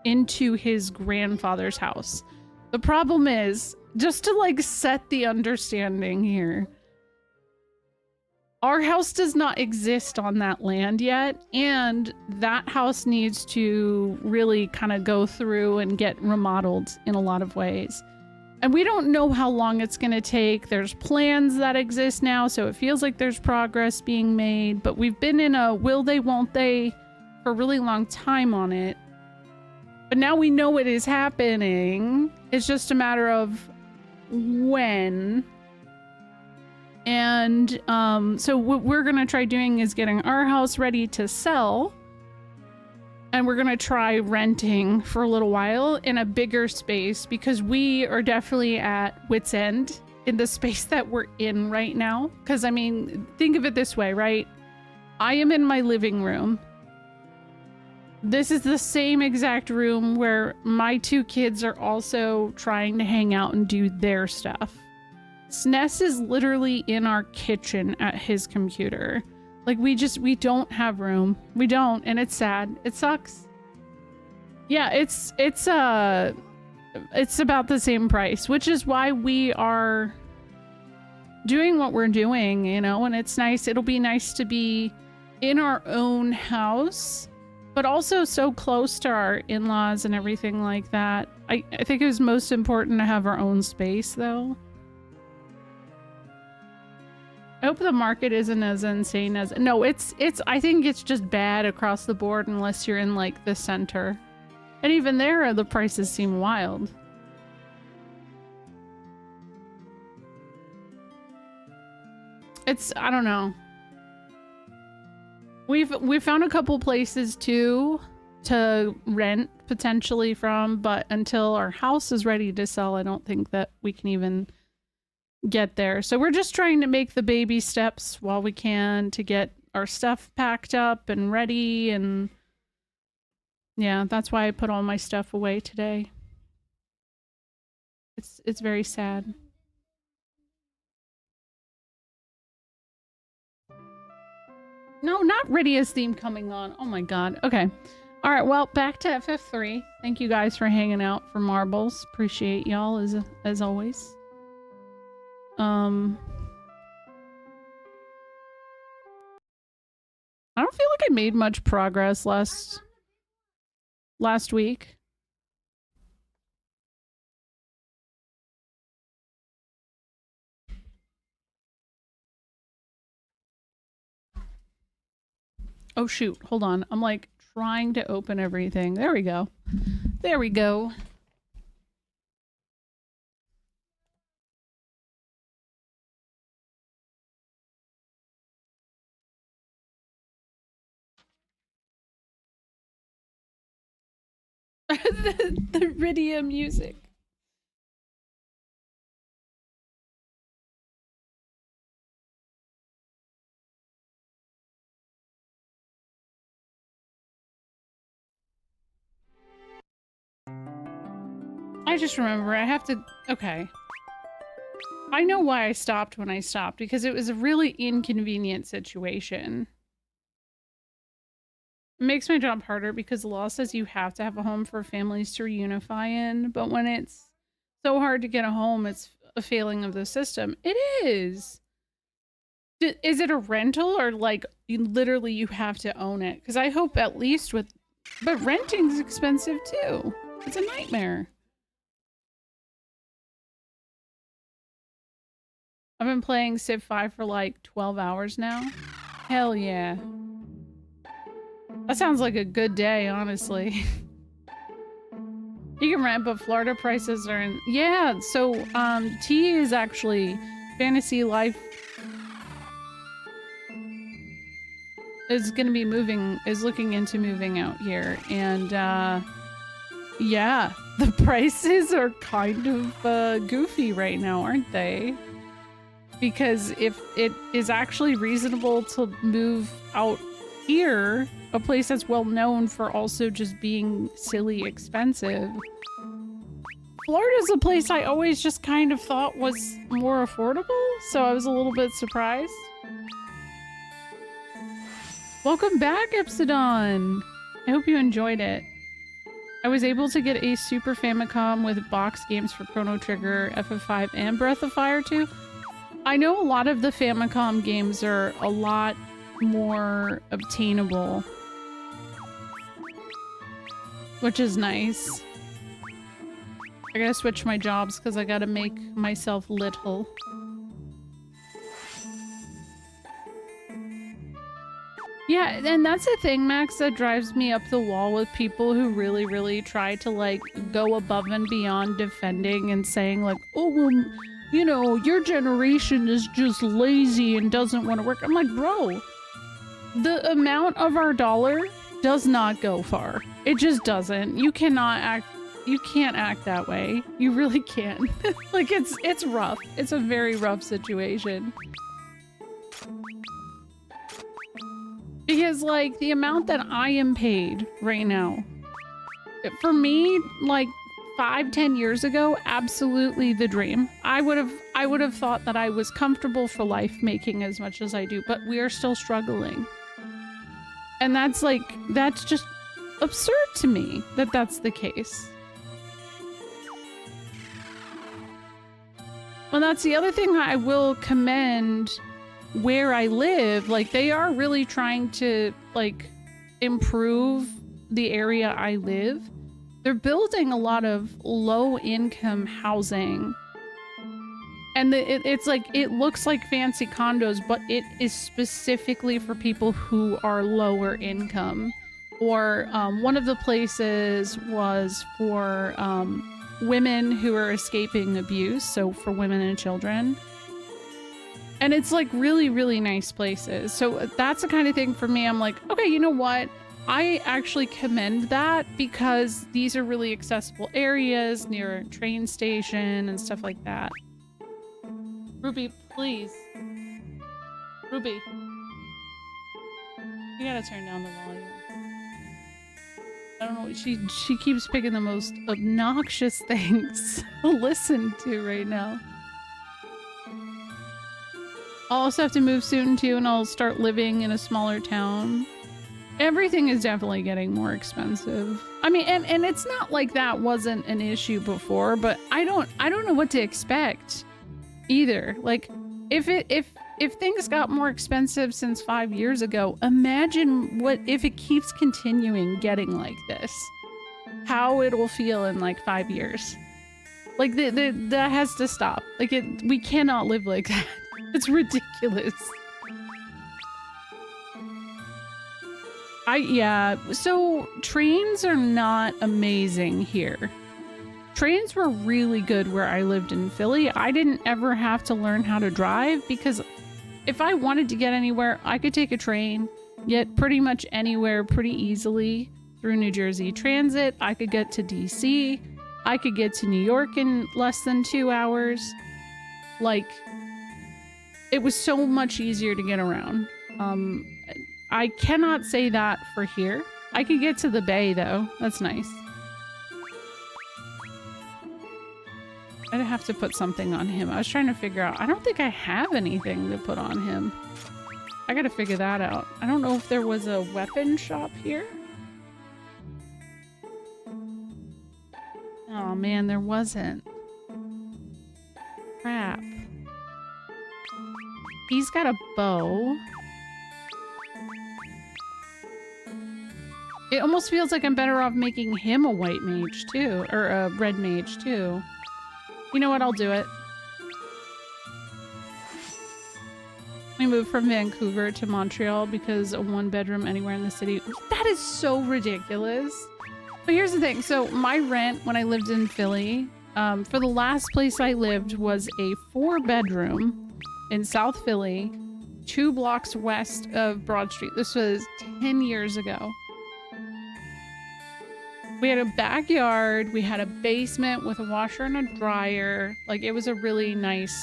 into his grandfather's house. The problem is, just to like set the understanding here, our house does not exist on that land yet, and that house needs to really kind of go through and get remodeled in a lot of ways. And we don't know how long it's going to take. There's plans that exist now, so it feels like there's progress being made, but we've been in a will they, won't they for a really long time on it. But now we know it is happening. It's just a matter of when. And so what we're going to try doing is getting our house ready to sell. And we're going to try renting for a little while in a bigger space, because we are definitely at wit's end in the space that we're in right now. Because, I mean, think of it this way, right? I am in my living room. This is the same exact room where my two kids are also trying to hang out and do their stuff. SNES is literally in our kitchen at his computer. Like, we don't have room. We don't, and it's sad. It sucks. Yeah, it's about the same price, which is why we are doing what we're doing, you know, and it's nice. It'll be nice to be in our own house, but also so close to our in-laws and everything like that. I think it was most important to have our own space, though. I hope the market isn't as insane as... No, it's I think it's just bad across the board unless you're in, like, the center. And even there, the prices seem wild. I don't know. We've found a couple places, too, to rent, potentially, from, but until our house is ready to sell, I don't think that we can even get there. So we're just trying to make the baby steps while we can to get our stuff packed up and ready, and yeah, that's why I put all my stuff away today. It's very sad. No, not Rydia's theme coming on. Oh my god. Okay. All right, well, back to FF3. Thank you guys for hanging out for marbles. Appreciate y'all as always. I don't feel like I made much progress last week. Oh shoot, hold on. I'm like trying to open everything. There we go. There we go. the Rydia music. I just remember I have to... Okay. I know why I stopped when I stopped, because it was a really inconvenient situation. It makes my job harder because the law says you have to have a home for families to reunify in, but when it's so hard to get a home, it's a failing of the system. It is. Is it a rental, or like literally you have to own it? Because I hope at least with... But renting's expensive too. It's a nightmare. I've been playing Civ 5 for like 12 hours now. Hell yeah. That sounds like a good day, honestly. You can rent, but Florida prices are in... Yeah, so T is actually... Fantasy Life is gonna be moving... Is looking into moving out here. And yeah, the prices are kind of goofy right now, aren't they? Because if it is actually reasonable to move out here, a place that's well known for also just being silly expensive. Florida's a place I always just kind of thought was more affordable, so I was a little bit surprised. Welcome back, Epsidon! I hope you enjoyed it. I was able to get a Super Famicom with box games for Chrono Trigger, FF5, and Breath of Fire 2. I know a lot of the Famicom games are a lot more obtainable, which is nice. I gotta switch my jobs because I gotta make myself little. Yeah, and that's the thing, Max, that drives me up the wall with people who really, really try to, like, go above and beyond defending and saying, like, oh, well, you know, your generation is just lazy and doesn't want to work. I'm like, bro, the amount of our dollar does not go far. It just doesn't. You can't act that way. You really can't. Like, it's rough. It's a very rough situation. Because, like, the amount that I am paid right now, for me, like, 5-10 years ago, absolutely the dream. I would have thought that I was comfortable for life making as much as I do, but we are still struggling. And that's just absurd to me that that's the case. Well, that's the other thing I will commend where I live. Like, they are really trying to, like, improve the area I live. They're building a lot of low-income housing. And it's like, it looks like fancy condos, but it is specifically for people who are lower income. Or one of the places was for women who are escaping abuse, so for women and children. And it's like really, really nice places. So that's the kind of thing for me. I'm like, okay, you know what? I actually commend that because these are really accessible areas near a train station and stuff like that. Ruby, please. Ruby. You gotta turn down the volume. I don't know, she keeps picking the most obnoxious things to listen to right now. I'll also have to move soon too, and I'll start living in a smaller town. Everything is definitely getting more expensive. I mean, and it's not like that wasn't an issue before, but I don't know what to expect either. Like, if things got more expensive since 5 years ago, imagine what if it keeps continuing getting like this. How it'll feel in like 5 years. Like that has to stop. Like we cannot live like that. It's ridiculous. Yeah, so trains are not amazing here. Trains were really good where I lived in Philly. I didn't ever have to learn how to drive because if I wanted to get anywhere, I could take a train, get pretty much anywhere pretty easily through New Jersey Transit. I could get to DC. I could get to New York in less than 2 hours. Like, it was so much easier to get around. I cannot say that for here. I could get to the Bay though. That's nice. I'd have to put something on him. I was trying to figure out. I don't think I have anything to put on him. I gotta figure that out. I don't know if there was a weapon shop here. Oh man, there wasn't. Crap. He's got a bow. It almost feels like I'm better off making him a white mage too, or a red mage too. You know what? I'll do it. We moved from Vancouver to Montreal because a 1-bedroom anywhere in the city. That is so ridiculous. But here's the thing. So my rent when I lived in Philly, for the last place I lived was a 4-bedroom in South Philly, 2 blocks west of Broad Street. This was 10 years ago. We had a backyard, we had a basement with a washer and a dryer. Like, it was a really nice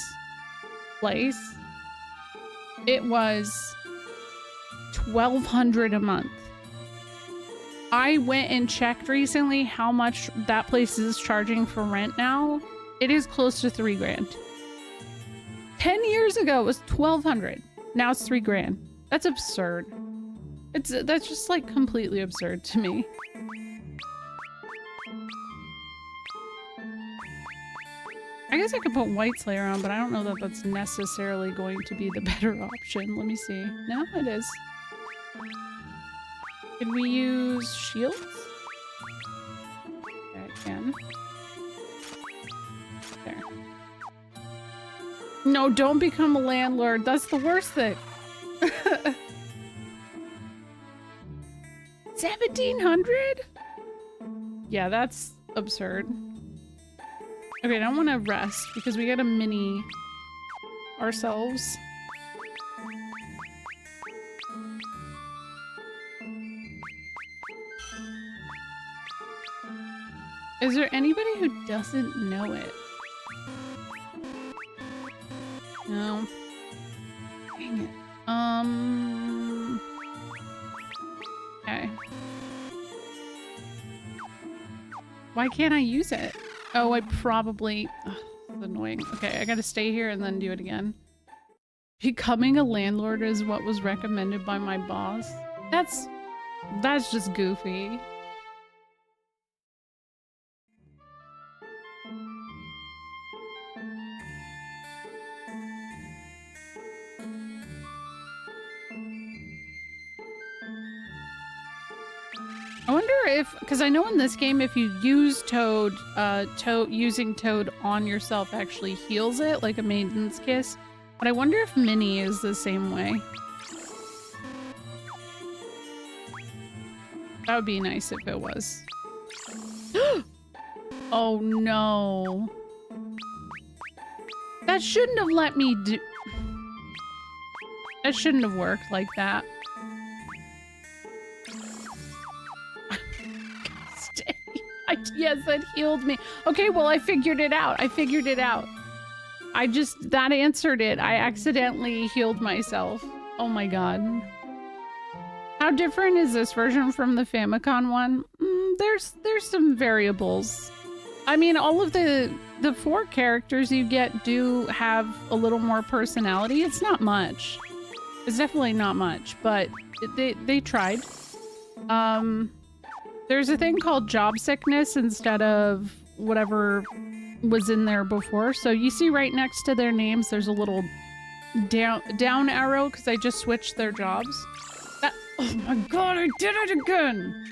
place. It was $1,200 a month. I went and checked recently how much that place is charging for rent now. It is close to 3 grand. 10 years ago it was 1,200. Now it's 3 grand. That's absurd. That's just like completely absurd to me. I guess I could put White Slayer on, but I don't know that that's necessarily going to be the better option. Let me see. No, it is. Can we use shields? Yeah, I can. There. No, don't become a landlord. That's the worst thing. 1,700? Yeah, that's absurd. Okay, I don't want to rest because we got a mini ourselves. Is there anybody who doesn't know it? No. Dang it. Okay. Why can't I use it? Oh, I probably... Ugh, that's annoying. Okay, I gotta stay here and then do it again. Becoming a landlord is what was recommended by my boss. That's just goofy. I wonder if, because I know in this game, if you use Toad, using Toad on yourself actually heals it, like a Maiden's Kiss. But I wonder if Minnie is the same way. That would be nice if it was. Oh no. That shouldn't have let me do... That shouldn't have worked like that. Yes, that healed me. Okay, well, I figured it out. That answered it. I accidentally healed myself. Oh my god. How different is this version from the Famicom one? There's some variables. I mean, all of the 4 characters you get do have a little more personality. It's not much. It's definitely not much, but they tried. There's a thing called job sickness instead of whatever was in there before. So you see right next to their names, there's a little down arrow because I just switched their jobs. Oh my god, I did it again!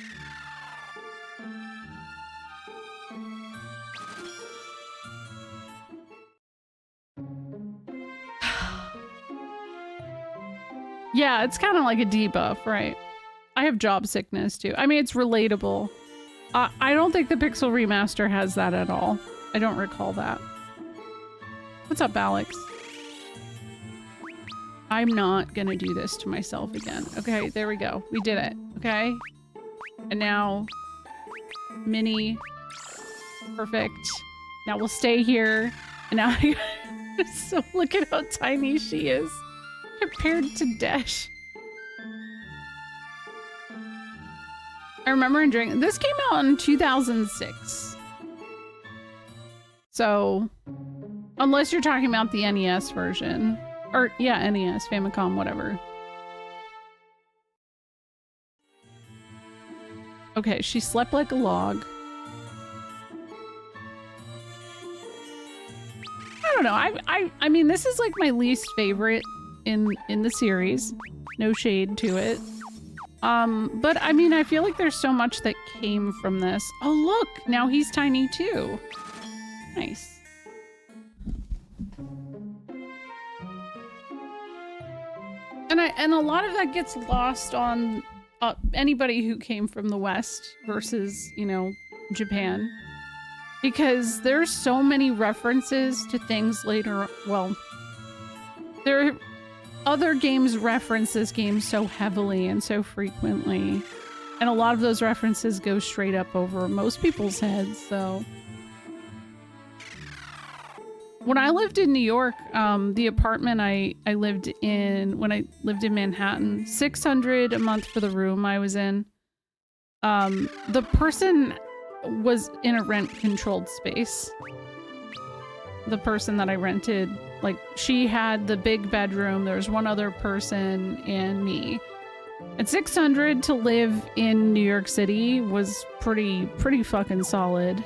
Yeah, it's kind of like a debuff, right? I have job sickness too. I mean, it's relatable. I don't think the Pixel Remaster has that at all. I don't recall that. What's up, Alex? I'm not gonna do this to myself again. Okay, there we go. We did it. Okay. And now... Minnie. Perfect. Now we'll stay here. And now so look at how tiny she is compared to Desch. I remember enjoying this came out in 2006. So, unless you're talking about the NES version. Or, yeah, NES, Famicom, whatever. Okay, she slept like a log. I don't know. I mean, this is like my least favorite in the series. No shade to it. But I mean, I feel like there's so much that came from this. Oh, look! Now he's tiny too. Nice. And a lot of that gets lost on anybody who came from the West versus, you know, Japan. Because there's so many references to things later. Well, other games reference this game so heavily and so frequently. And a lot of those references go straight up over most people's heads, so... When I lived in New York, the apartment I lived in, when I lived in Manhattan, $600 a month for the room I was in. The person was in a rent-controlled space. The person that I rented, like, she had the big bedroom, there was one other person and me. At 600 to live in New York City was pretty fucking solid.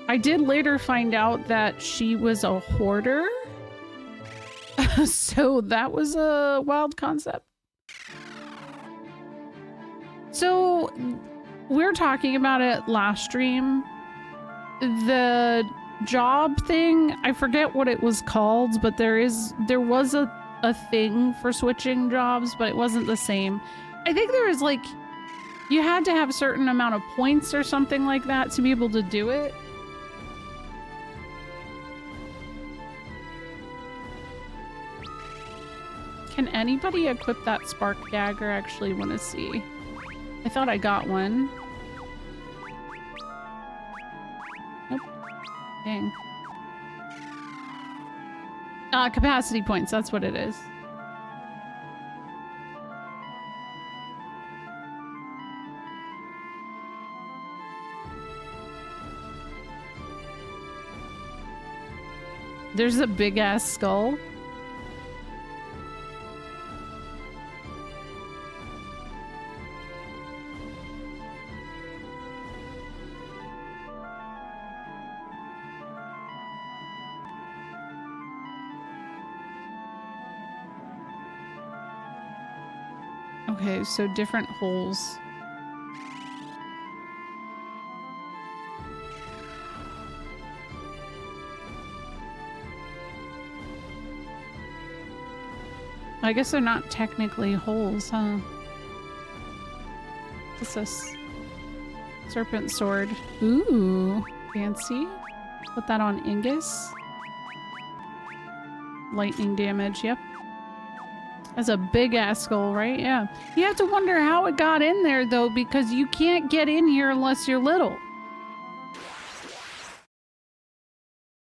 I did later find out that she was a hoarder. So that was a wild concept. So we were talking about it last stream. The job thing, I forget what it was called, but there was a thing for switching jobs, but it wasn't the same. I think there was like, you had to have a certain amount of points or something like that to be able to do it. Can anybody equip that spark dagger? I actually want to see. I thought I got one. Nope. Dang. Capacity points, that's what it is. There's a big ass skull. Okay, so different holes. I guess they're not technically holes, huh? What's this? Serpent sword. Ooh, fancy. Put that on Ingus. Lightning damage, yep. That's a big ass skull, right? Yeah. You have to wonder how it got in there though, because you can't get in here unless you're little.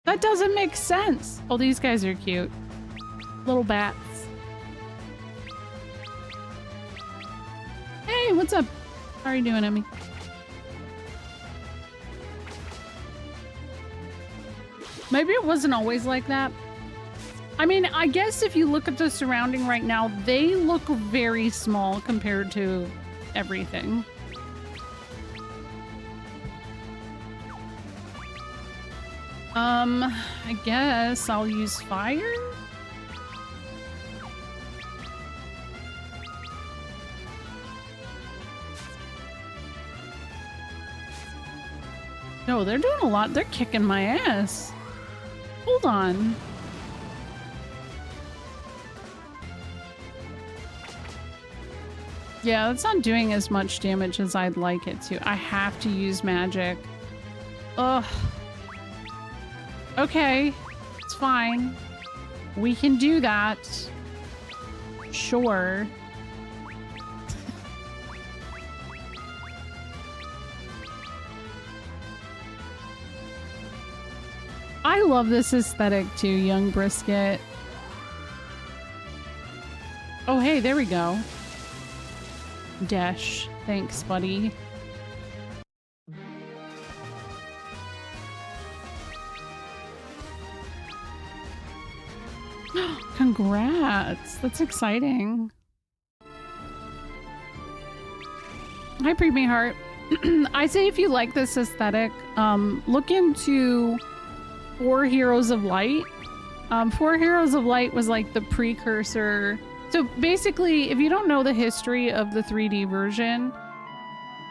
That doesn't make sense. Oh, these guys are cute. Little bats. Hey, what's up? How are you doing, Emmy? Maybe it wasn't always like that. I mean, I guess if you look at the surrounding right now, they look very small compared to everything. I guess I'll use fire? No, they're doing a lot. They're kicking my ass. Hold on. Yeah, it's not doing as much damage as I'd like it to. I have to use magic. Ugh. Okay, it's fine. We can do that. Sure. I love this aesthetic too, young brisket. Oh, hey, there we go. Desch. Thanks, buddy. Congrats. That's exciting. Hi, Preemie Heart. I say if you like this aesthetic, look into 4 Heroes of Light. 4 Heroes of Light was like the precursor. So basically, if you don't know the history of the 3D version,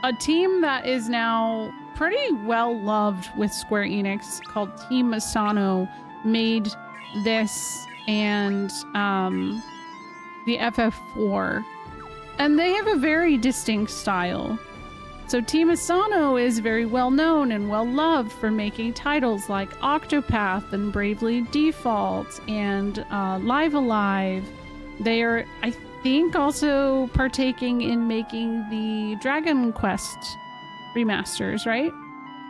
a team that is now pretty well loved with Square Enix called Team Asano made this and the FF4. And they have a very distinct style. So Team Asano is very well known and well loved for making titles like Octopath and Bravely Default and Live Alive. They are, I think, also partaking in making the Dragon Quest remasters, right?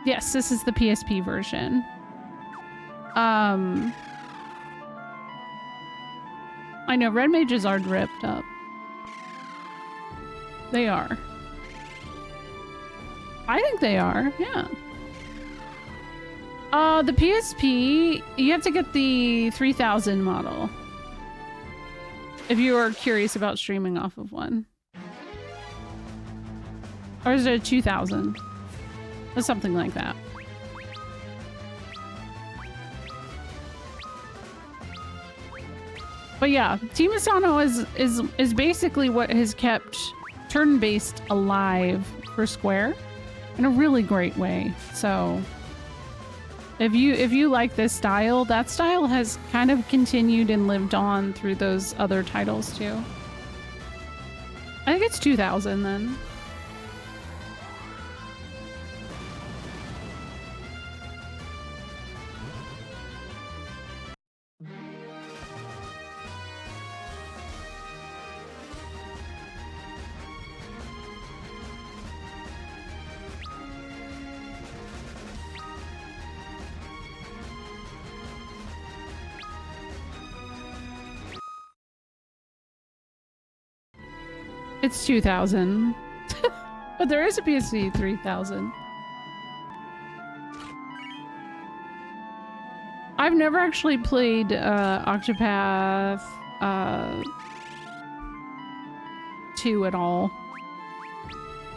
Yes, this is the PSP version. I know, Red Mages are ripped up. They are. I think they are, yeah. The PSP, you have to get the 3000 model. If you are curious about streaming off of one. Or is it a 2000? Or something like that. But yeah, Team Asano is basically what has kept turn-based alive for Square in a really great way. So if you like this style, that style has kind of continued and lived on through those other titles too. I think it's 2000 then. It's 2000. But there is a PSP 3000. I've never actually played Octopath 2 at all.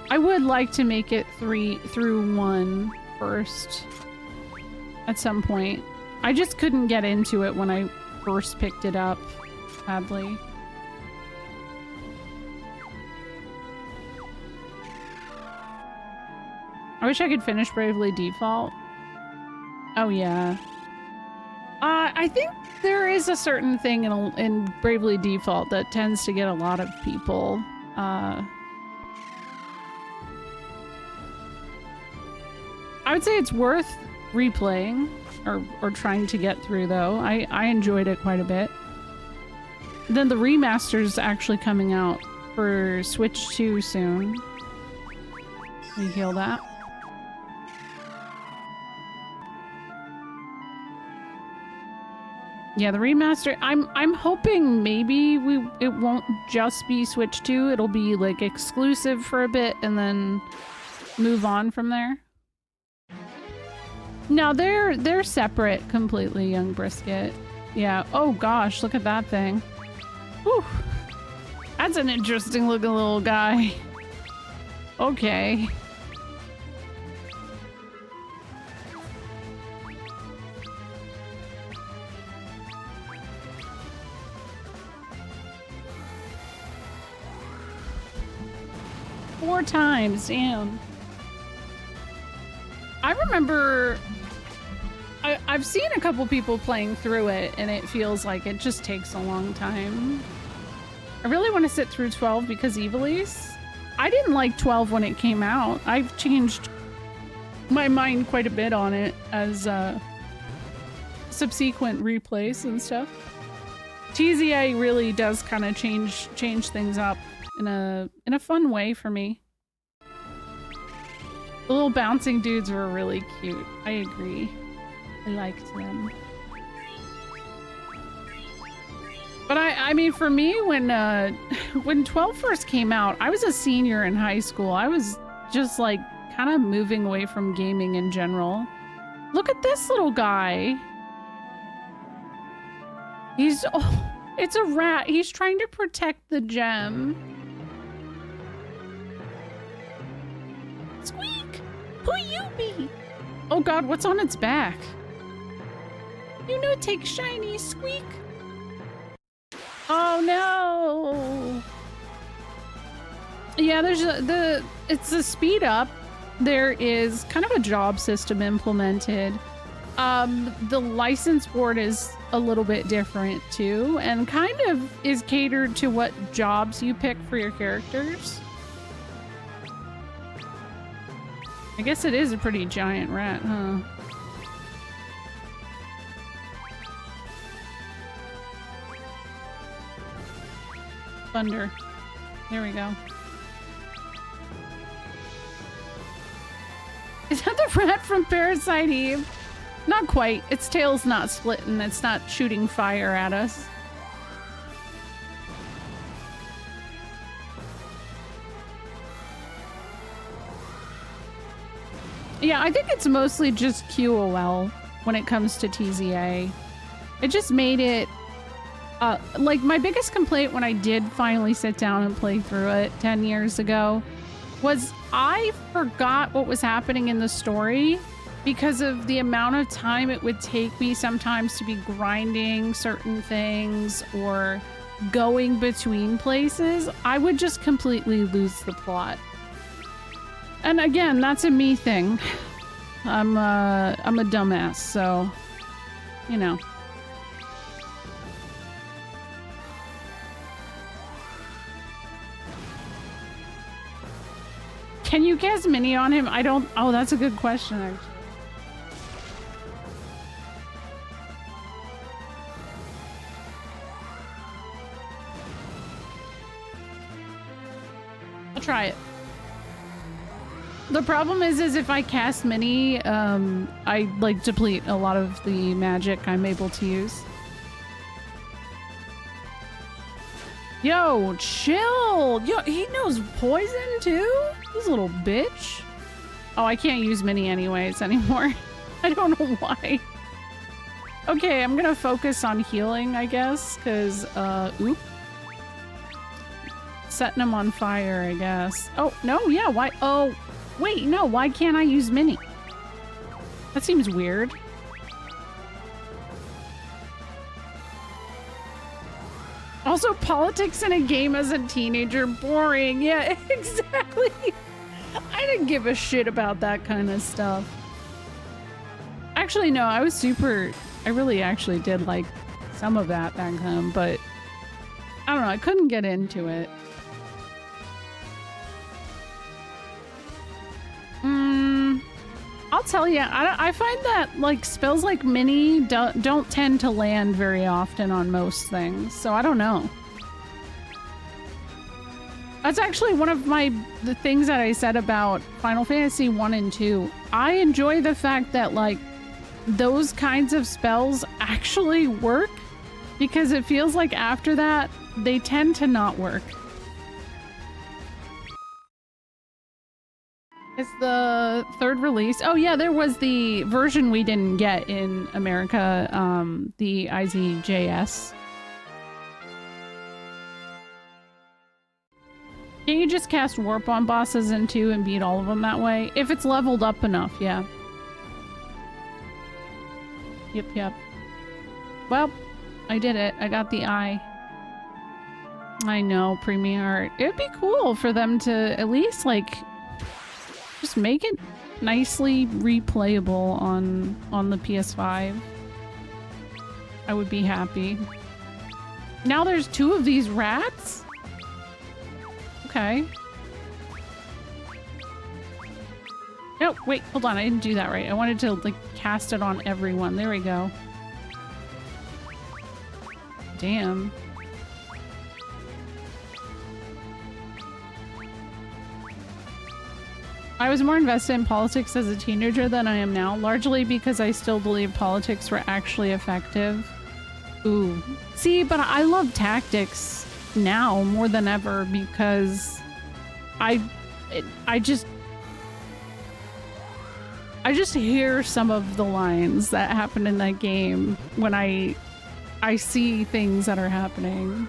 I would like to make it 3 through 1 first at some point. I just couldn't get into it when I first picked it up, sadly. I wish I could finish Bravely Default. Oh yeah. I think there is a certain thing in Bravely Default that tends to get a lot of people. I would say it's worth replaying or trying to get through though. I enjoyed it quite a bit. Then the remaster's actually coming out for Switch 2 soon. We heal that. Yeah, the remaster. I'm hoping maybe it won't just be Switch 2. It'll be like exclusive for a bit and then move on from there. No, they're separate completely, Young Brisket. Yeah. Oh gosh, look at that thing. Whew. That's an interesting looking little guy. Okay. Four times, damn. I remember I've seen a couple people playing through it and it feels like it just takes a long time. I really want to sit through 12 because Evilise. I didn't like 12 when it came out. I've changed my mind quite a bit on it as subsequent replays and stuff. TZA really does kind of change things up in a fun way for me. The little bouncing dudes were really cute. I agree. I liked them. But I mean, for me, when 12 first came out, I was a senior in high school. I was just like kind of moving away from gaming in general. Look at this little guy. It's a rat. He's trying to protect the gem. Squeak! Who you be? Oh god, what's on its back? You know, take shiny, Squeak. Oh no! Yeah, it's a speed up. There is kind of a job system implemented. The license board is a little bit different too, and kind of is catered to what jobs you pick for your characters. I guess it is a pretty giant rat, huh? Thunder. There we go. Is that the rat from Parasite Eve? Not quite. Its tail's not split and it's not shooting fire at us. Yeah, I think it's mostly just QOL when it comes to TZA. It just made it... like, my biggest complaint when I did finally sit down and play through it 10 years ago was I forgot what was happening in the story because of the amount of time it would take me sometimes to be grinding certain things or going between places. I would just completely lose the plot. And again, that's a me thing. I'm a dumbass, so, you know. Can you guess mini on him? I don't... Oh, that's a good question, actually. I'll try it. The problem is if I cast mini, I, like, deplete a lot of the magic I'm able to use. Yo, chill! Yo, he knows poison, too? This little bitch. Oh, I can't use mini anyways anymore. I don't know why. Okay, I'm gonna focus on healing, I guess, because, oop. Setting him on fire, I guess. Oh, no, yeah, why? Oh, wait, no, why can't I use mini? That seems weird. Also, politics in a game as a teenager, boring. Yeah, exactly. I didn't give a shit about that kind of stuff. Actually, no, I really actually did like some of that back then, but I don't know, I couldn't get into it. I'll tell you, I find that like spells like mini don't tend to land very often on most things, so I don't know. That's actually one of the things that I said about Final Fantasy 1 and 2. I enjoy the fact that like those kinds of spells actually work because it feels like after that they tend to not work. It's the third release. Oh yeah, there was the version we didn't get in America, the IZJS. Can't you just cast warp on bosses in 2 and beat all of them that way? If it's leveled up enough, yeah. Yep. Well, I did it. I got the eye. I know, premium art. It'd be cool for them to at least, like, just make it nicely replayable on the PS5. I would be happy. Now there's 2 of these rats? Okay. No, wait, hold on. I didn't do that right. I wanted to, like, cast it on everyone. There we go. Damn. I was more invested in politics as a teenager than I am now, largely because I still believe politics were actually effective. Ooh. See, but I love tactics now more than ever because I just hear some of the lines that happen in that game when I see things that are happening.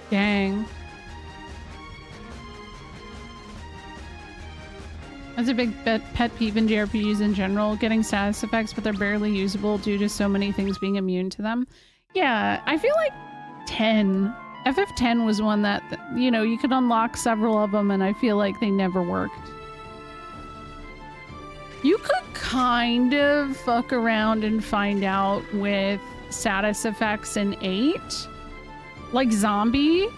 Dang. That's a big pet peeve in JRPGs in general, getting status effects, but they're barely usable due to so many things being immune to them. Yeah, I feel like 10. FF10 was one that, you know, you could unlock several of them, and I feel like they never worked. You could kind of fuck around and find out with status effects in 8. Like zombie.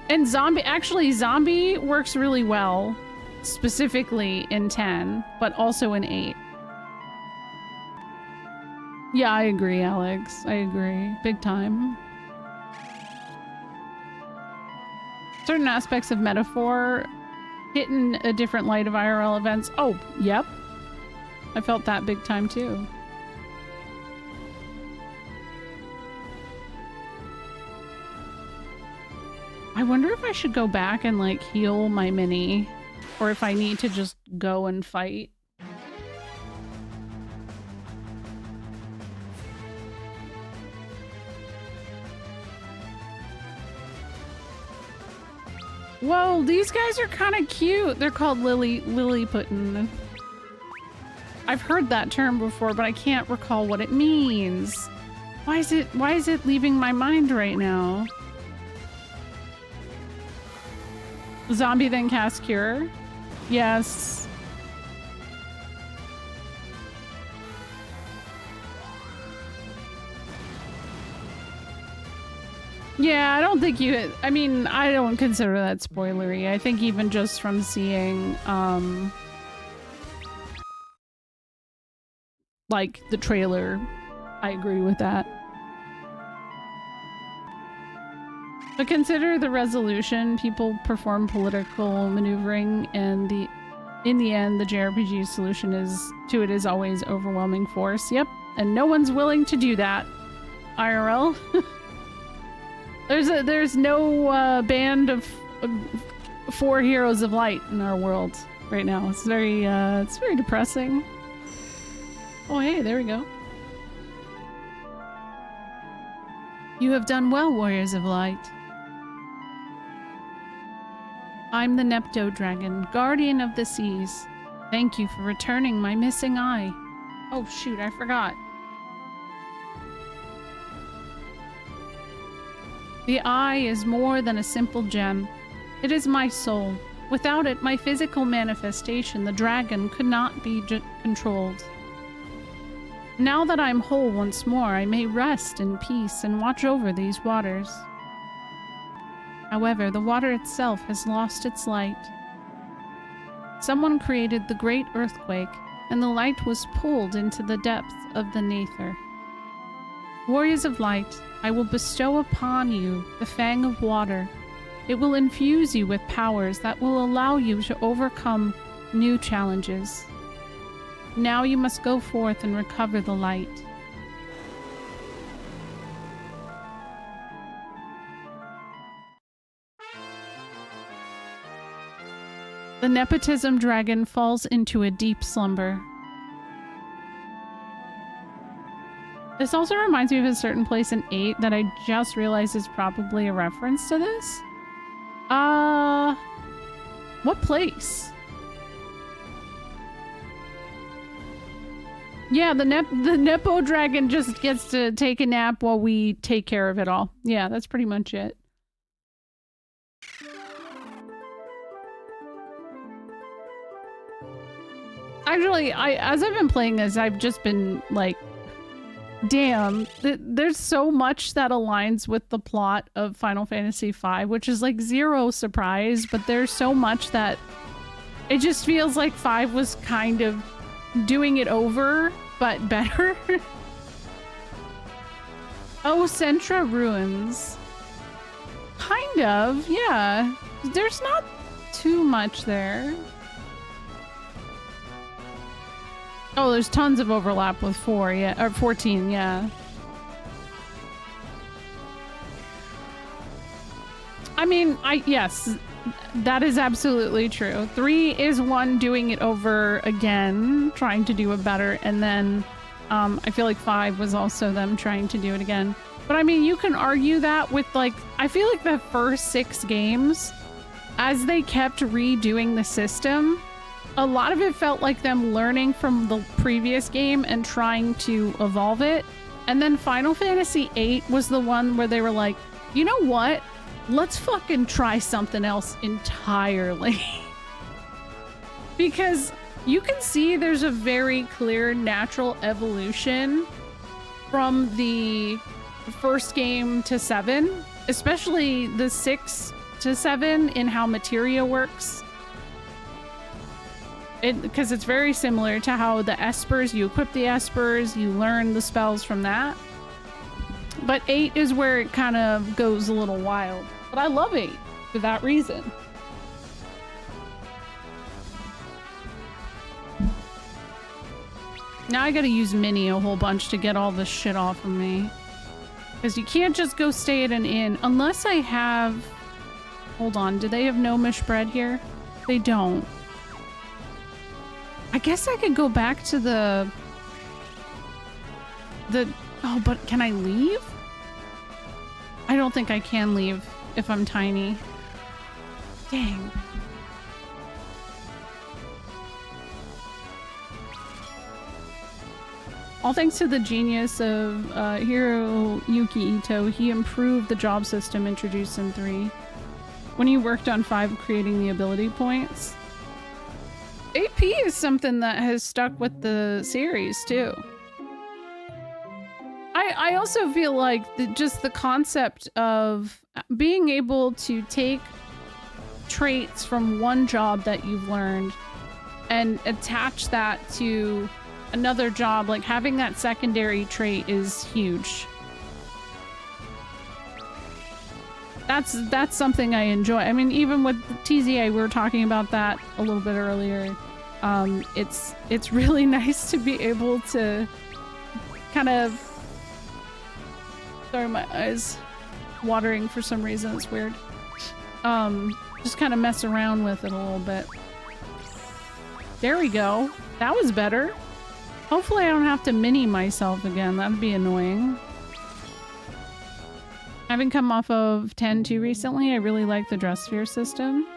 And zombie works really well. Specifically in 10, but also in 8. Yeah, I agree, Alex. I agree. Big time. Certain aspects of metaphor hit in a different light of IRL events. Oh, yep. I felt that big time too. I wonder if I should go back and like heal my mini, or if I need to just go and fight. Whoa, these guys are kind of cute. They're called Lilliputian. I've heard that term before, but I can't recall what it means. Why is it leaving my mind right now? Zombie then cast cure? Yes. Yeah, I don't think you... I mean, I don't consider that spoilery. I think even just from seeing, like, the trailer, I agree with that. But consider the resolution. People perform political maneuvering, and in the end, the JRPG solution is always overwhelming force. Yep, and no one's willing to do that. IRL. There's no band of 4 heroes of light in our world right now. It's very depressing. Oh hey, there we go. You have done well, warriors of light. I'm the Nepto Dragon, guardian of the seas. Thank you for returning my missing eye. Oh shoot, I forgot. The eye is more than a simple gem. It is my soul. Without it, my physical manifestation, the dragon, could not be controlled. Now that I'm whole once more, I may rest in peace and watch over these waters. However, the water itself has lost its light. Someone created the great earthquake, and the light was pulled into the depths of the Nether. Warriors of light, I will bestow upon you the Fang of Water. It will infuse you with powers that will allow you to overcome new challenges. Now you must go forth and recover the light. The nepotism dragon falls into a deep slumber. This also reminds me of a certain place in 8 that I just realized is probably a reference to this. What place? Yeah, the Nepo dragon just gets to take a nap while we take care of it all. Yeah, that's pretty much it. Actually, as I've been playing this, I've just been like, damn, there's so much that aligns with the plot of Final Fantasy V, which is like zero surprise, but there's so much that it just feels like 5 was kind of doing it over, but better. Oh, Centra Ruins. Kind of, yeah. There's not too much there. Oh, there's tons of overlap with 4, yeah, or 14, yeah. I mean, yes, that is absolutely true. 3 is one doing it over again, trying to do it better, and then I feel like 5 was also them trying to do it again. But I mean, you can argue that with like, I feel like the first 6 games, as they kept redoing the system, a lot of it felt like them learning from the previous game and trying to evolve it. And then Final Fantasy VIII was the one where they were like, you know what? Let's fucking try something else entirely. Because you can see there's a very clear natural evolution from the first game to 7, especially the 6 to 7 in how materia works. Because it's very similar to how the Espers, you equip the Espers, you learn the spells from that. But 8 is where it kind of goes a little wild. But I love 8 for that reason. Now I gotta use Mini a whole bunch to get all this shit off of me. Because you can't just go stay at an inn unless I have Hold on, do they have gnomish bread here? They don't. I guess I could go back to the... Oh, but can I leave? I don't think I can leave if I'm tiny. Dang. All thanks to the genius of Hiroyuki Ito, he improved the job system introduced in 3. When he worked on 5, creating the ability points. AP is something that has stuck with the series too. I also feel like just the concept of being able to take traits from one job that you've learned and attach that to another job, like having that secondary trait is huge. That's something I enjoy. I mean, even with TZA, we were talking about that a little bit earlier. It's really nice to be able to kind of... Sorry, my eyes watering for some reason. It's weird. Just kind of mess around with it a little bit. There we go. That was better. Hopefully I don't have to mini myself again. That'd be annoying. Having come off of 10-2 recently, I really like the dress sphere system.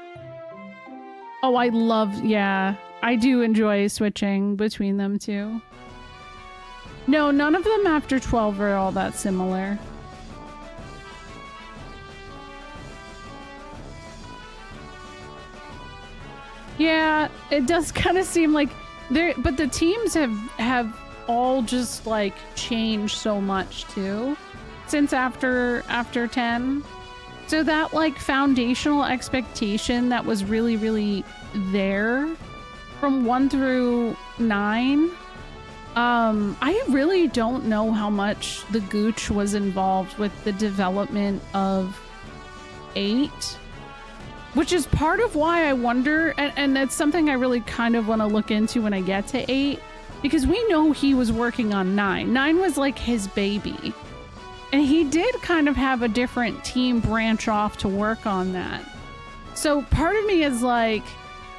Oh, I love... Yeah, I do enjoy switching between them too. No, none of them after 12 are all that similar. Yeah, it does kind of seem like there, but the teams have all just like changed so much too since after 10. So that like foundational expectation that was really there from 1 through 9. I really don't know how much the Gooch was involved with the development of 8, which is part of why I wonder, and that's something I really kind of want to look into when I get to 8, because we know he was working on 9. 9 was like his baby, and he did kind of have a different team branch off to work on that. So part of me is like,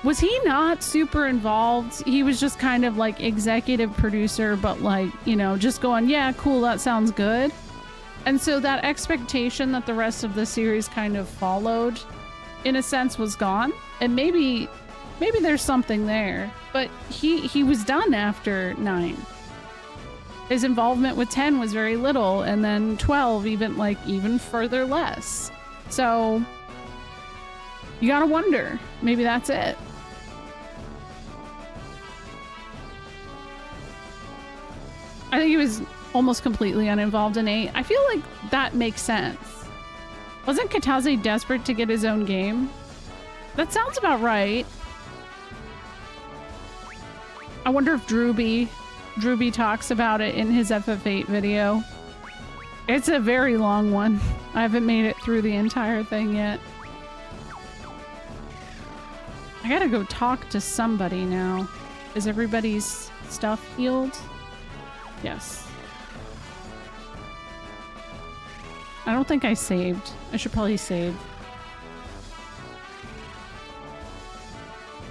was he not super involved? He was just kind of like executive producer, but like, you know, just going, yeah, cool, that sounds good. And so that expectation that the rest of the series kind of followed, in a sense, was gone. And maybe there's something there, but he was done after 9. His involvement with 10 was very little, and then 12 even further less. So you gotta wonder, maybe that's it. I think he was almost completely uninvolved in 8. I feel like that makes sense. Wasn't Kataze desperate to get his own game? That sounds about right. I wonder if Drewby talks about it in his FF8 video. It's a very long one. I haven't made it through the entire thing yet. I gotta go talk to somebody now. Is everybody's stuff healed? Yes. I don't think I saved. I should probably save.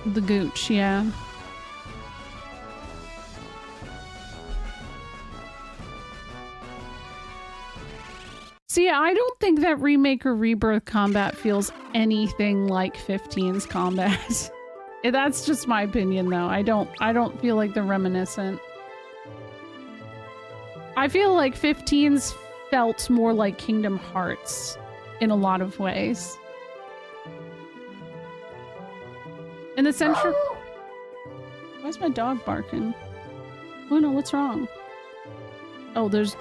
The Gooch, yeah. See, I don't think that Remake or Rebirth combat feels anything like 15's combat. That's just my opinion though. I don't feel like they're reminiscent. I feel like 15's felt more like Kingdom Hearts in a lot of ways. In the center... Why's my dog barking? Luna, what's wrong? Oh, there's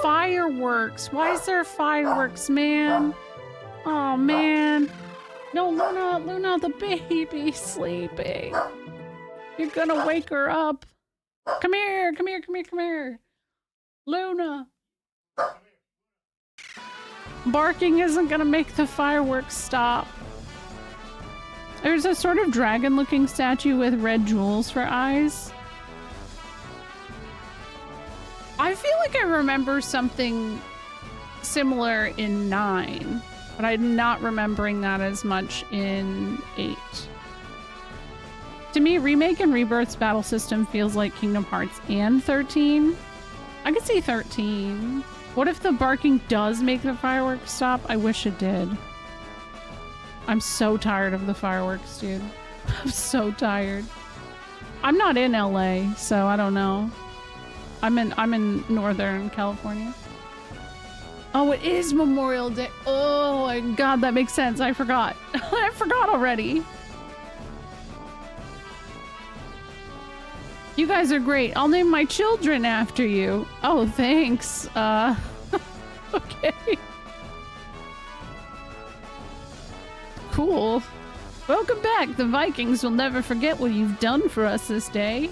fireworks. Why is there fireworks, man? Oh, man. No, Luna, the baby's sleeping. You're gonna wake her up. Come here. Luna. Barking isn't gonna make the fireworks stop. There's a sort of dragon-looking statue with red jewels for eyes. I feel like I remember something similar in 9. But I'm not remembering that as much in 8. To me, Remake and Rebirth's battle system feels like Kingdom Hearts and 13. I could say 13. What if the barking does make the fireworks stop? I wish it did. I'm so tired of the fireworks, dude. I'm so tired. I'm not in LA, so I don't know. I'm in Northern California. Oh, it is Memorial Day. Oh my god, that makes sense. I forgot. I forgot already. You guys are great. I'll name my children after you. Oh, thanks. Okay. Cool. Welcome back. The Vikings will never forget what you've done for us this day.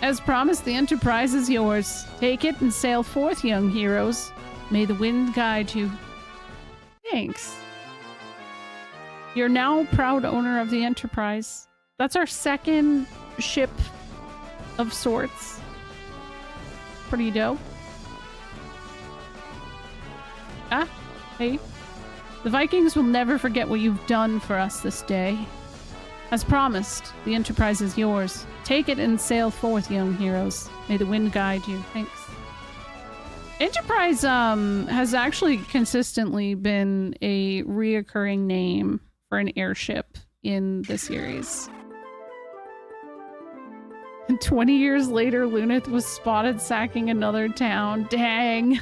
As promised, the Enterprise is yours. Take it and sail forth, young heroes. May the wind guide you. Thanks. You're now proud owner of the Enterprise. That's our second ship of sorts. Pretty dope. Ah, hey. The Vikings will never forget what you've done for us this day. As promised, the Enterprise is yours. Take it and sail forth, young heroes. May the wind guide you. Thanks. Enterprise has actually consistently been a reoccurring name for an airship in the series. And 20 years later, Lunith was spotted sacking another town. Dang.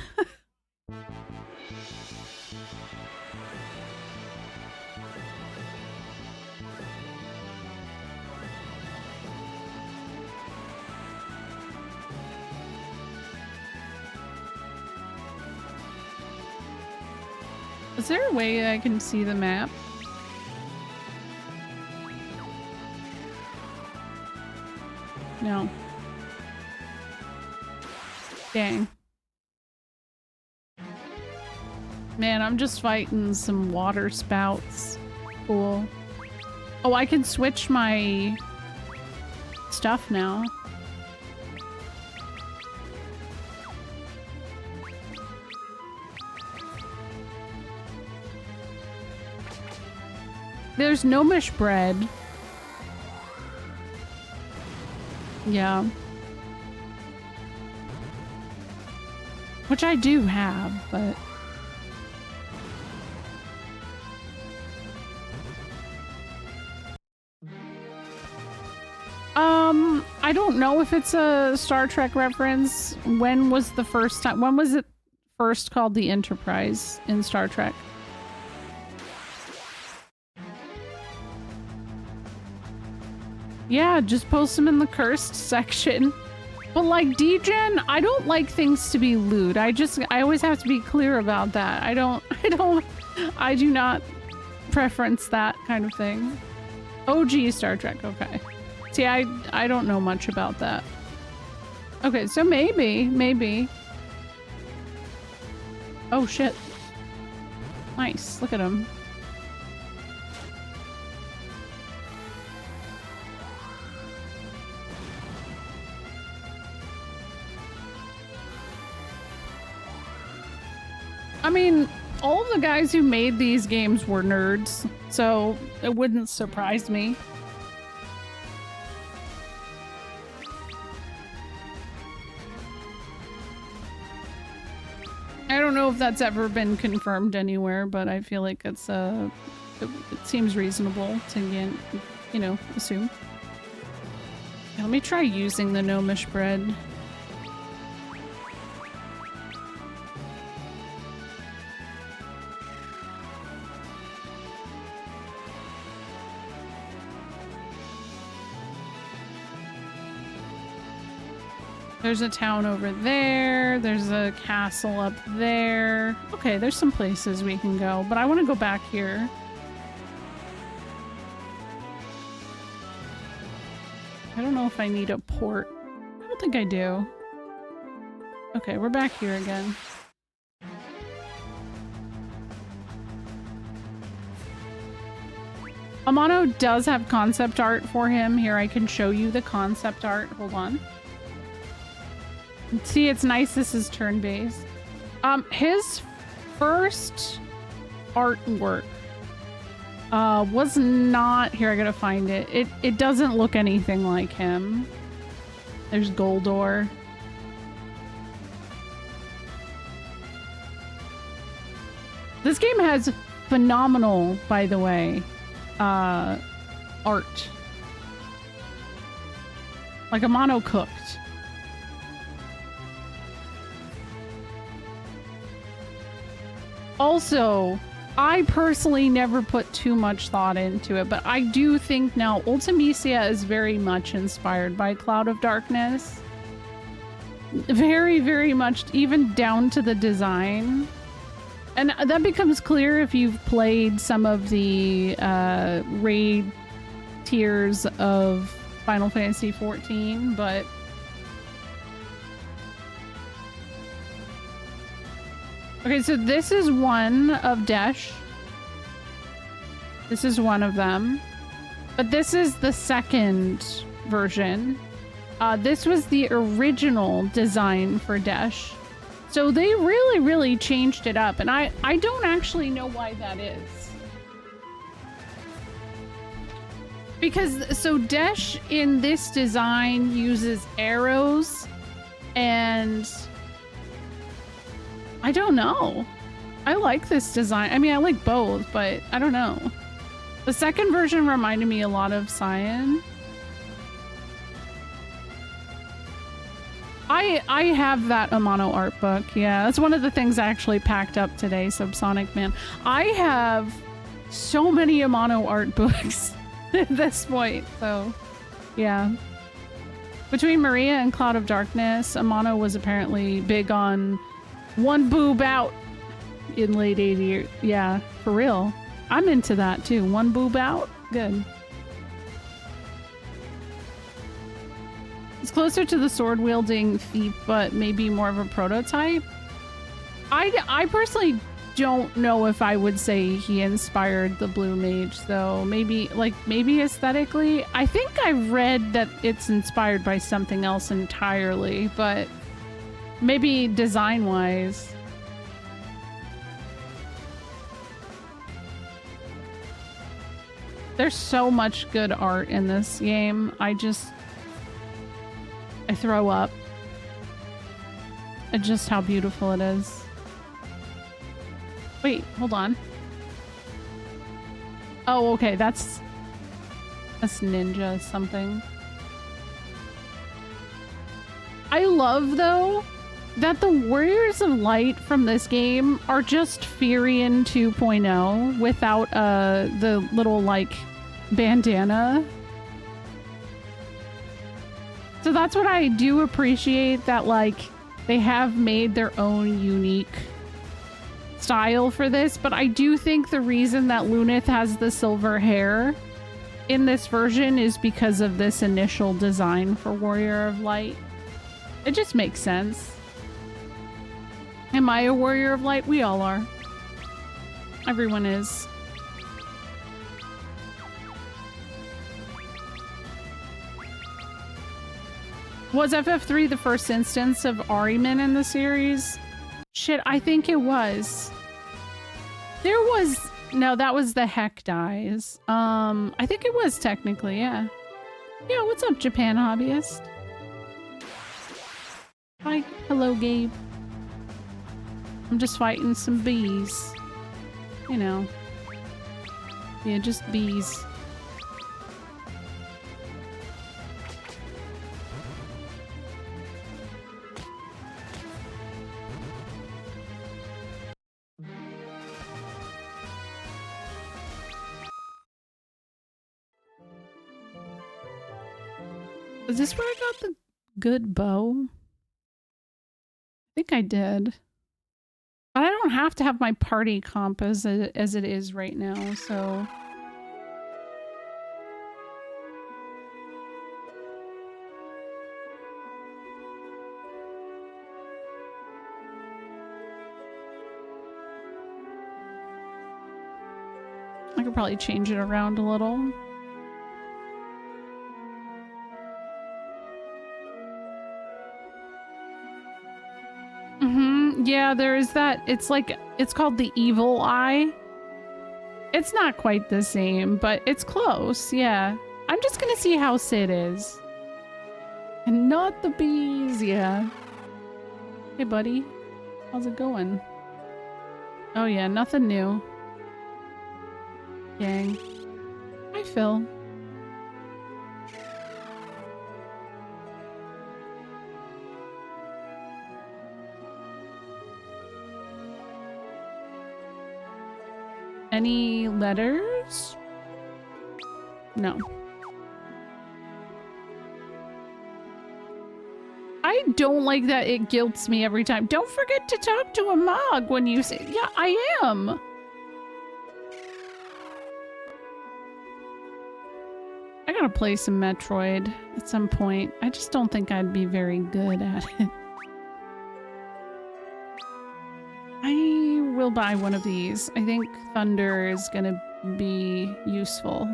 Is there a way I can see the map? No. Dang. Man, I'm just fighting some water spouts. Cool. Oh, I can switch my stuff now. There's gnomish bread. Yeah. Which I do have, but... I don't know if it's a Star Trek reference. When was the first time? When was it first called the Enterprise in Star Trek? Yeah, just post them in the cursed section. But like Degen, I don't like things to be lewd. I always have to be clear about that. I do not preference that kind of thing. OG Star Trek, okay. See, I don't know much about that. Okay, so maybe. Oh shit. Nice, look at him. I mean, all of the guys who made these games were nerds, so it wouldn't surprise me. I don't know if that's ever been confirmed anywhere, but I feel like it seems reasonable to, you know, assume. Let me try using the gnomish bread. There's a town over there. There's a castle up there. Okay, there's some places we can go, but I want to go back here. I don't know if I need a port. I don't think I do. Okay, we're back here again. Amano does have concept art for him. Here, I can show you the concept art. Hold on. See, it's nice this is turn-based. His first artwork was not here. I gotta find it. It doesn't look anything like him. There's Goldor. This game has phenomenal, by the way, art. Like Amano cooked. Also, I personally never put too much thought into it, but I do think now Ultimisia is very much inspired by Cloud of Darkness. Very, very much, even down to the design. And that becomes clear if you've played some of the raid tiers of Final Fantasy XIV, but okay, so this is one of Desch. This is one of them. But this is the second version. This was the original design for Desch. So they really, really changed it up. And I don't actually know why that is. Because, so Desch in this design uses arrows and I don't know. I like this design. I mean, I like both, but I don't know. The second version reminded me a lot of Cyan. I have that Amano art book. Yeah, that's one of the things I actually packed up today, Subsonic Man. I have so many Amano art books at this point, so yeah. Between Maria and Cloud of Darkness, Amano was apparently big on one boob out in late 80s. Yeah, for real. I'm into that too. One boob out? Good. It's closer to the sword-wielding thief, but maybe more of a prototype. I personally don't know if I would say he inspired the Blue Mage, though. Maybe aesthetically. I think I read that it's inspired by something else entirely, but maybe design-wise. There's so much good art in this game. I throw up at just how beautiful it is. Wait, hold on. Oh, okay, that's ninja something. I love, though, that the Warriors of Light from this game are just Furion 2.0 without the little, like, bandana. So that's what I do appreciate, that, like, they have made their own unique style for this, but I do think the reason that Lunith has the silver hair in this version is because of this initial design for Warrior of Light. It just makes sense. Am I a Warrior of Light? We all are. Everyone is. Was FF3 the first instance of Ahriman in the series? Shit, I think it was. There was... No, that was the Heck Dies. I think it was technically, yeah. Yeah, what's up, Japan hobbyist? Hi. Hello, Gabe. I'm just fighting some bees. You know. Yeah, just bees. Is this where I got the good bow? I think I did. But I don't have to have my party comp as it is right now, so... I could probably change it around a little. Yeah, there is that. It's like, it's called the Evil Eye. It's not quite the same, but it's close, yeah. I'm just gonna see how Sid is. And not the bees, yeah. Hey, buddy. How's it going? Oh, yeah, nothing new. Dang. Hi, Phil. Any letters? No. I don't like that it guilts me every time. Don't forget to talk to a mug when you say, yeah, I am. I gotta play some Metroid at some point. I just don't think I'd be very good at it. I will buy one of these. I think Thunder is gonna be useful.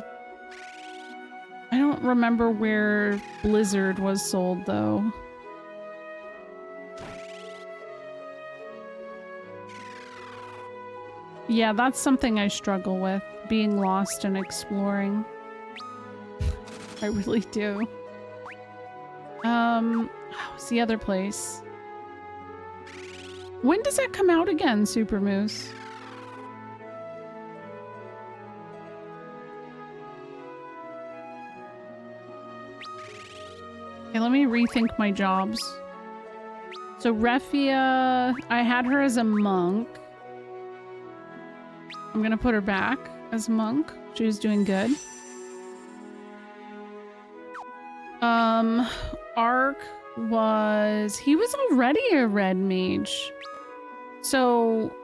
I don't remember where Blizzard was sold though. Yeah, that's something I struggle with, being lost and exploring. I really do. What's the other place? When does that come out again, Super Moose? Okay, let me rethink my jobs. So Refia, I had her as a monk. I'm gonna put her back as a monk. She was doing good. Ark was... He was already a red mage. So...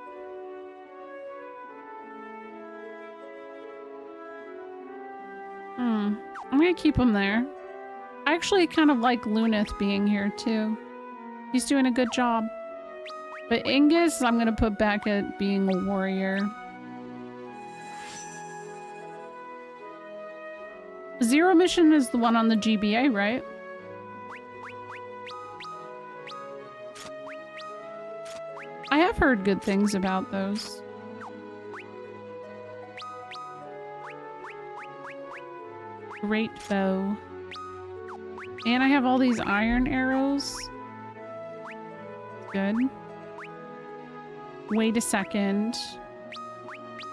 I'm gonna keep him there. I actually kind of like Lunith being here too. He's doing a good job. But Ingus, I'm gonna put back at being a warrior. Zero Mission is the one on the GBA, right? I have heard good things about those. Great bow. And I have all these iron arrows. Good. Wait a second.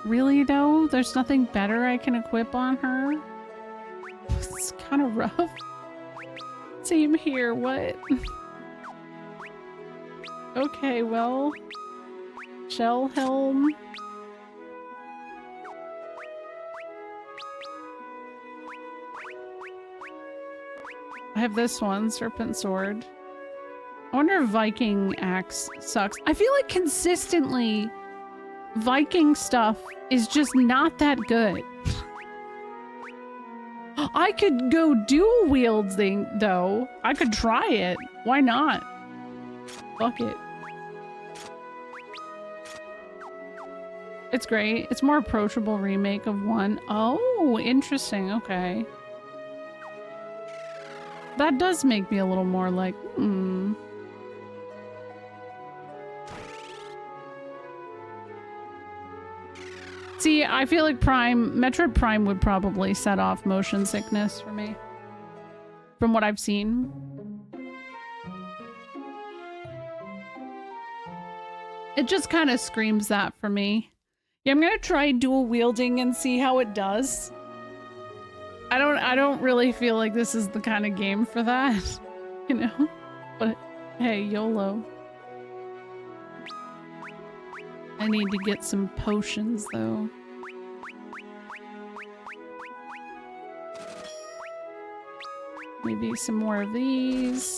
Really though? There's nothing better I can equip on her? It's kind of rough. Same here, what? Okay, well... Shell Helm. I have this one, Serpent Sword. I wonder if Viking Axe sucks. I feel like consistently Viking stuff is just not that good. I could go dual wielding though. I could try it. Why not? Fuck it. It's great. It's more approachable remake of one. Oh, interesting. Okay. That does make me a little more like, See, I feel like Metroid Prime would probably set off motion sickness for me. From what I've seen. It just kind of screams that for me. Yeah, I'm gonna try dual wielding and see how it does. I don't really feel like this is the kind of game for that, you know? But hey, YOLO. I need to get some potions though. Maybe some more of these.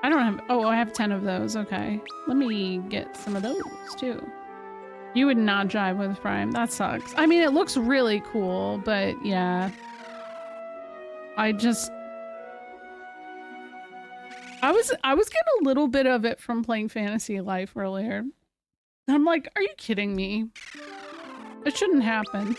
I don't have, oh, I have 10 of those, okay. Let me get some of those too. You would not jive with Prime, that sucks. I mean, it looks really cool, but yeah. I was getting a little bit of it from playing Fantasy Life earlier. I'm like, are you kidding me? It shouldn't happen.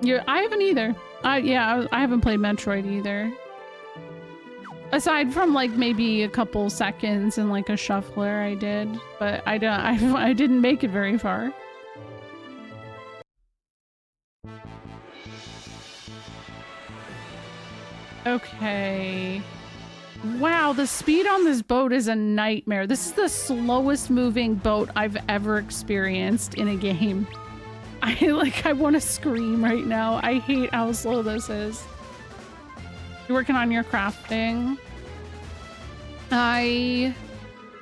Yeah, I haven't either. Yeah, I haven't played Metroid either. Aside from like maybe a couple seconds and like a shuffler I did, but I didn't make it very far. Okay. Wow, the speed on this boat is a nightmare. This is the slowest moving boat I've ever experienced in a game. I want to scream right now. I hate how slow this is. You're working on your crafting. I'm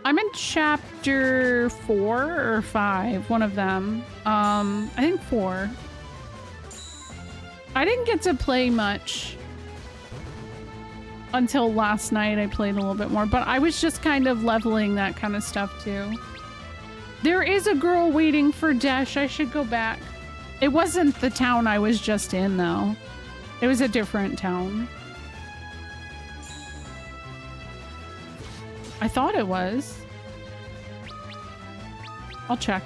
in chapter 4 or 5, one of them. I think 4. I didn't get to play much until last night. I played a little bit more, but I was just kind of leveling that kind of stuff too. There is a girl waiting for Desch. I should go back. It wasn't the town I was just in though. It was a different town. I thought it was. I'll check.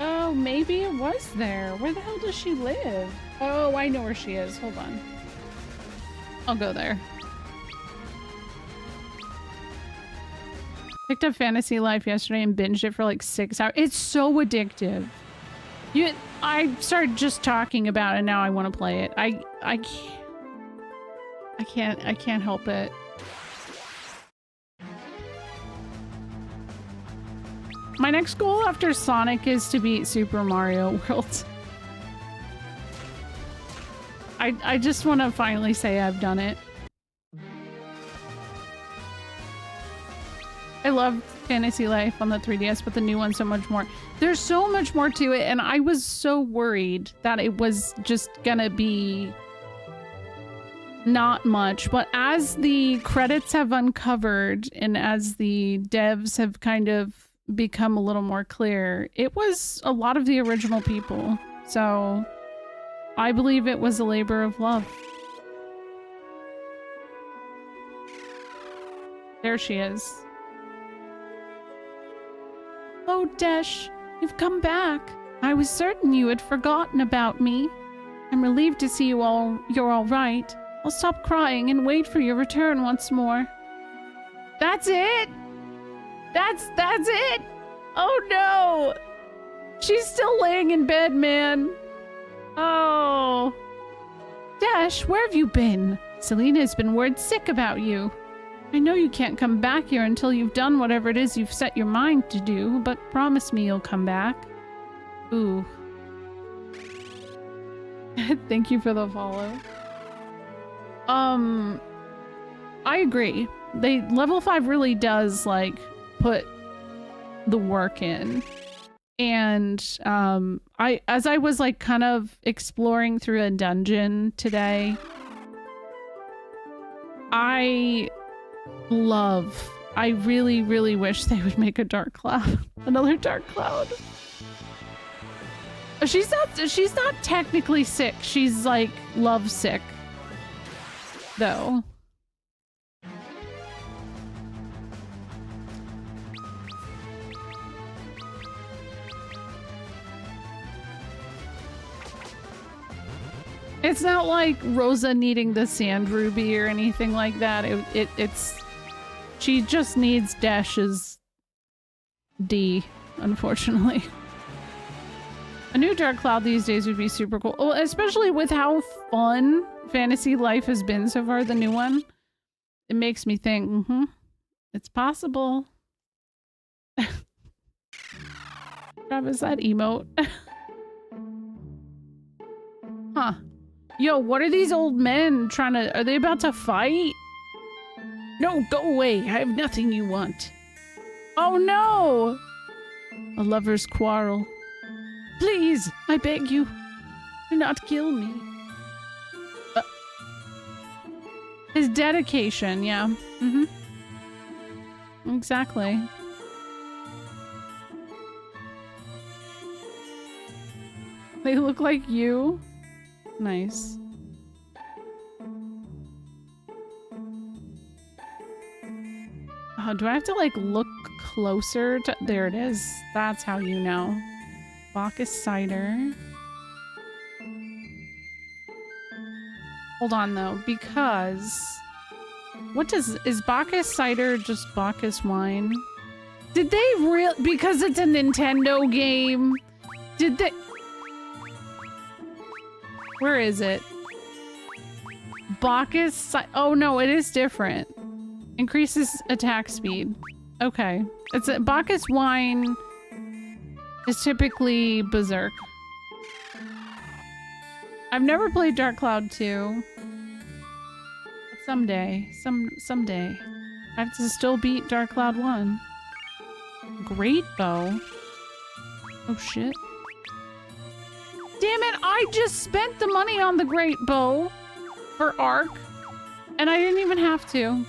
Oh, maybe it was there. Where the hell does she live? Oh, I know where she is. Hold on. I'll go there. Picked up Fantasy Life yesterday and binged it for like 6 hours. It's so addictive. I started just talking about it and now I want to play it. I can't help it. My next goal after Sonic is to beat Super Mario World. I just want to finally say I've done it. I love Fantasy Life on the 3DS, but the new one so much more. There's so much more to it, and I was so worried that it was just gonna be not much. But as the credits have uncovered and as the devs have kind of become a little more clear, it was a lot of the original people. So I believe it was a labor of love. There she is. Oh, Desch, you've come back. I was certain you had forgotten about me. I'm relieved to see you're all right. I'll stop crying and wait for your return once more. That's it? That's it? Oh no! She's still laying in bed, man. Oh. Desch, where have you been? Selena's been word sick about you. I know you can't come back here until you've done whatever it is you've set your mind to do, but promise me you'll come back. Ooh. Thank you for the follow. I agree. Level 5 really does, like, put the work in. And, as I was, like, kind of exploring through a dungeon today, I really, really wish they would make a Dark Cloud. Another Dark Cloud. She's not technically sick. She's like love sick. Though. It's not like Rosa needing the sand ruby or anything like that. It's she just needs Desch's D, unfortunately. A new Dark Cloud these days would be super cool. Well, especially with how fun Fantasy Life has been so far, the new one. It makes me think, it's possible. Travis, that emote. Huh. Yo, what are these old men trying to... Are they about to fight? No, go away. I have nothing you want. Oh no! A lover's quarrel. Please, I beg you. Do not kill me. His dedication, yeah. Exactly. They look like you. Nice. Oh, do I have to like look closer to... There it is. That's how you know. Bacchus cider. Hold on though, because... What does... Is Bacchus cider just Bacchus wine? Did they because it's a Nintendo game? Did they... Where is it? Bacchus... Oh no, it is different. Increases attack speed. Okay. It's a Bacchus wine is typically Berserk. I've never played Dark Cloud 2. But someday. Someday. I have to still beat Dark Cloud 1. Great bow. Oh shit. Damn it, I just spent the money on the great bow for Arc. And I didn't even have to.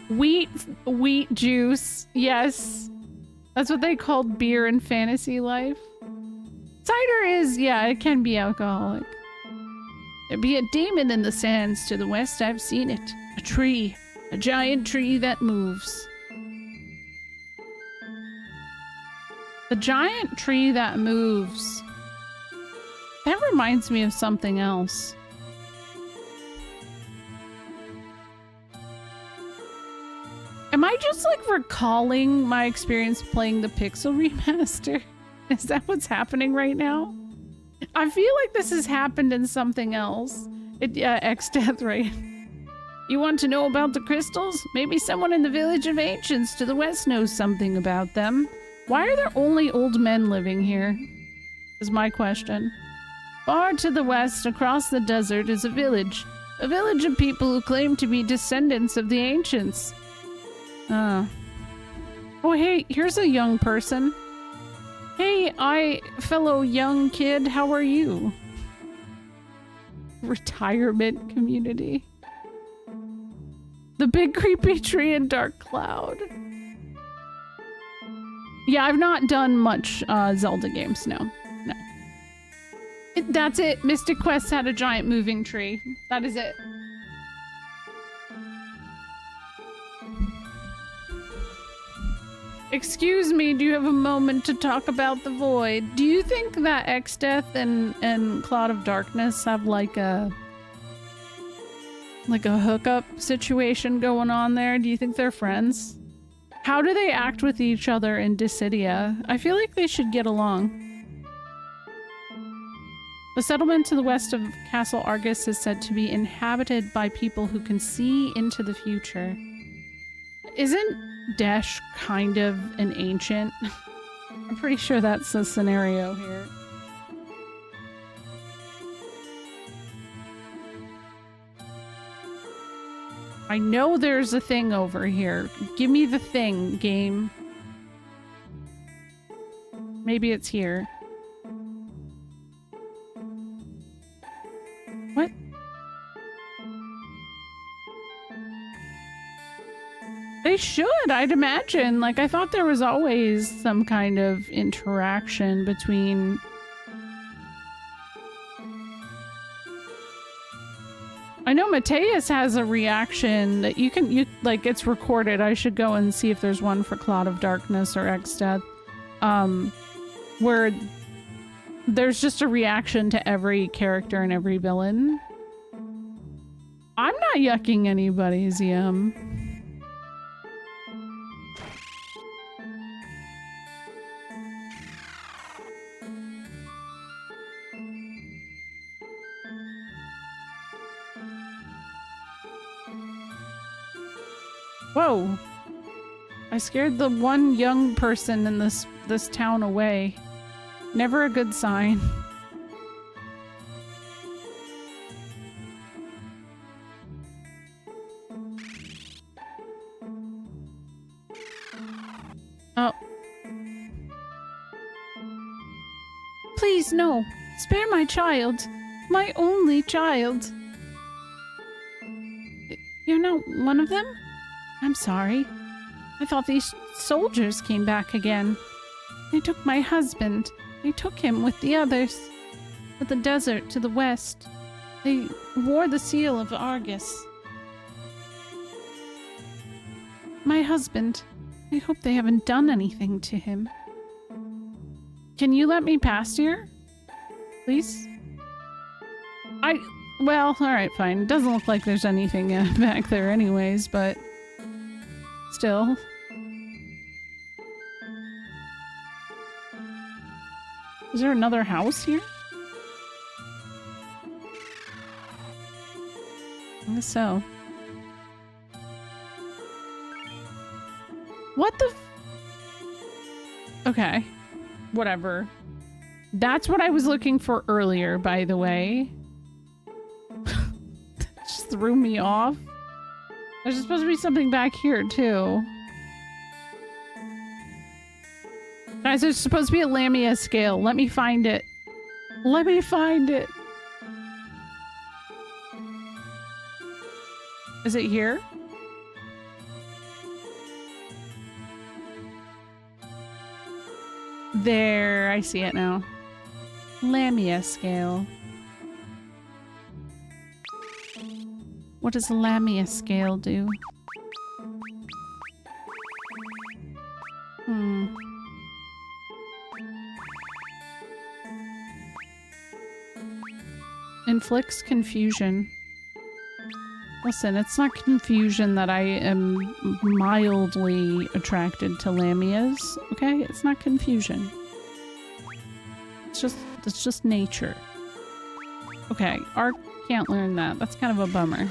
Wheat juice. Yes. That's what they called beer in fantasy life. Cider is, yeah, it can be alcoholic. There be a demon in the sands to the west, I've seen it. A tree. A giant tree that moves. The giant tree that moves. That reminds me of something else. Am I just like recalling my experience playing the Pixel remaster? Is that what's happening right now? I feel like this has happened in something else. X-Death, right? You want to know about the crystals? Maybe someone in the village of ancients to the west knows something about them. Why are there only old men living here? Is my question. Far to the west, across the desert, is a village. A village of people who claim to be descendants of the ancients. Oh, hey, here's a young person. Hey, fellow young kid, how are you? Retirement community. The big creepy tree in Dark Cloud. Yeah, I've not done much Zelda games, no. That's it. Mystic Quest had a giant moving tree. That is it. Excuse me, do you have a moment to talk about the void? Do you think that X-Death and Cloud of Darkness have like a hookup situation going on there? Do you think they're friends? How do they act with each other in Dissidia? I feel like they should get along. The settlement to the west of Castle Argus is said to be inhabited by people who can see into the future. Isn't Desch kind of an ancient? I'm pretty sure that's the scenario here. I know there's a thing over here. Give me the thing, game. Maybe it's here. What? They should, I'd imagine. Like, I thought there was always some kind of interaction between... I know Mateus has a reaction that like, it's recorded. I should go and see if there's one for Cloud of Darkness or X-Death. Where there's just a reaction to every character and every villain. I'm not yucking anybody's yum. Whoa! I scared the one young person in this town away. Never a good sign. Oh. Please, no. Spare my child. My only child. You're not one of them? I'm sorry. I thought these soldiers came back again. They took my husband. They took him with the others to the desert to the west. They wore the seal of Argus. My husband. I hope they haven't done anything to him. Can you let me pass here? Please? Well, alright, fine. It doesn't look like there's anything back there anyways, but... Still. Is there another house here? I guess so. What the Okay. Whatever. That's what I was looking for earlier, by the way. Just threw me off. There's supposed to be something back here, too. Guys, there's supposed to be a Lamia scale. Let me find it. Let me find it. Is it here? There, I see it now. Lamia scale. What does a Lamia scale do? Inflicts confusion. Listen, it's not confusion that I am mildly attracted to Lamias, okay? It's not confusion. It's just nature. Okay, Ark can't learn that. That's kind of a bummer.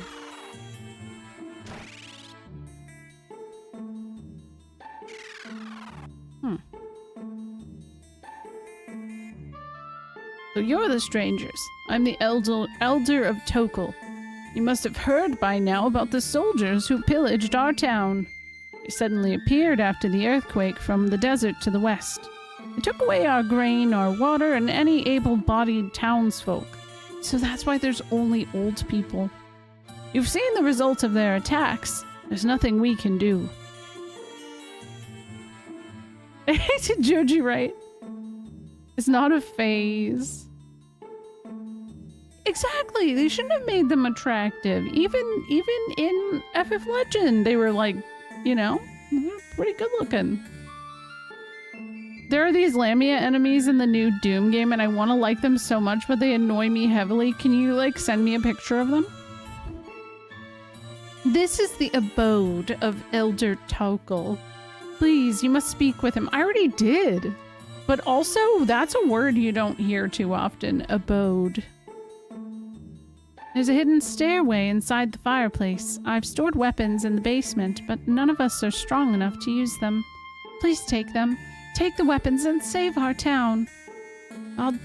So you're the strangers. I'm the elder of Tokul. You must have heard by now about the soldiers who pillaged our town. They suddenly appeared after the earthquake from the desert to the west. They took away our grain, our water, and any able-bodied townsfolk. So that's why there's only old people. You've seen the result of their attacks. There's nothing we can do. Did Joji right? It's not a phase. Exactly. They shouldn't have made them attractive. Even in FF Legend, they were like, you know, pretty good looking. There are these Lamia enemies in the new Doom game, and I want to like them so much, but they annoy me heavily. Can you, like, send me a picture of them? This is the abode of Elder Tokul. Please, you must speak with him. I already did. But also, that's a word you don't hear too often. Abode. There's a hidden stairway inside the fireplace. I've stored weapons in the basement, but none of us are strong enough to use them. Please take them. Take the weapons and save our town. I'll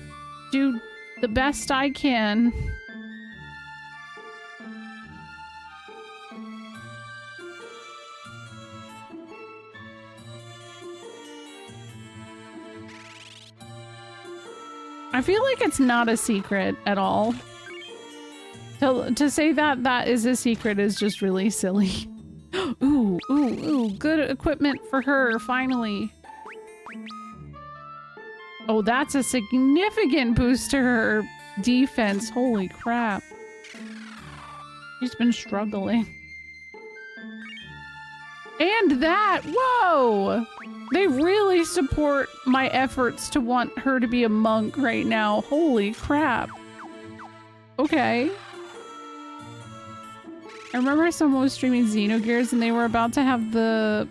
do the best I can. I feel like it's not a secret at all. To say that that is a secret is just really silly. Ooh, good equipment for her, finally. Oh, that's a significant boost to her defense. Holy crap. She's been struggling. And that, whoa! They really support my efforts to want her to be a monk right now. Holy crap. Okay. I remember someone was streaming Xenogears and they were about to have the...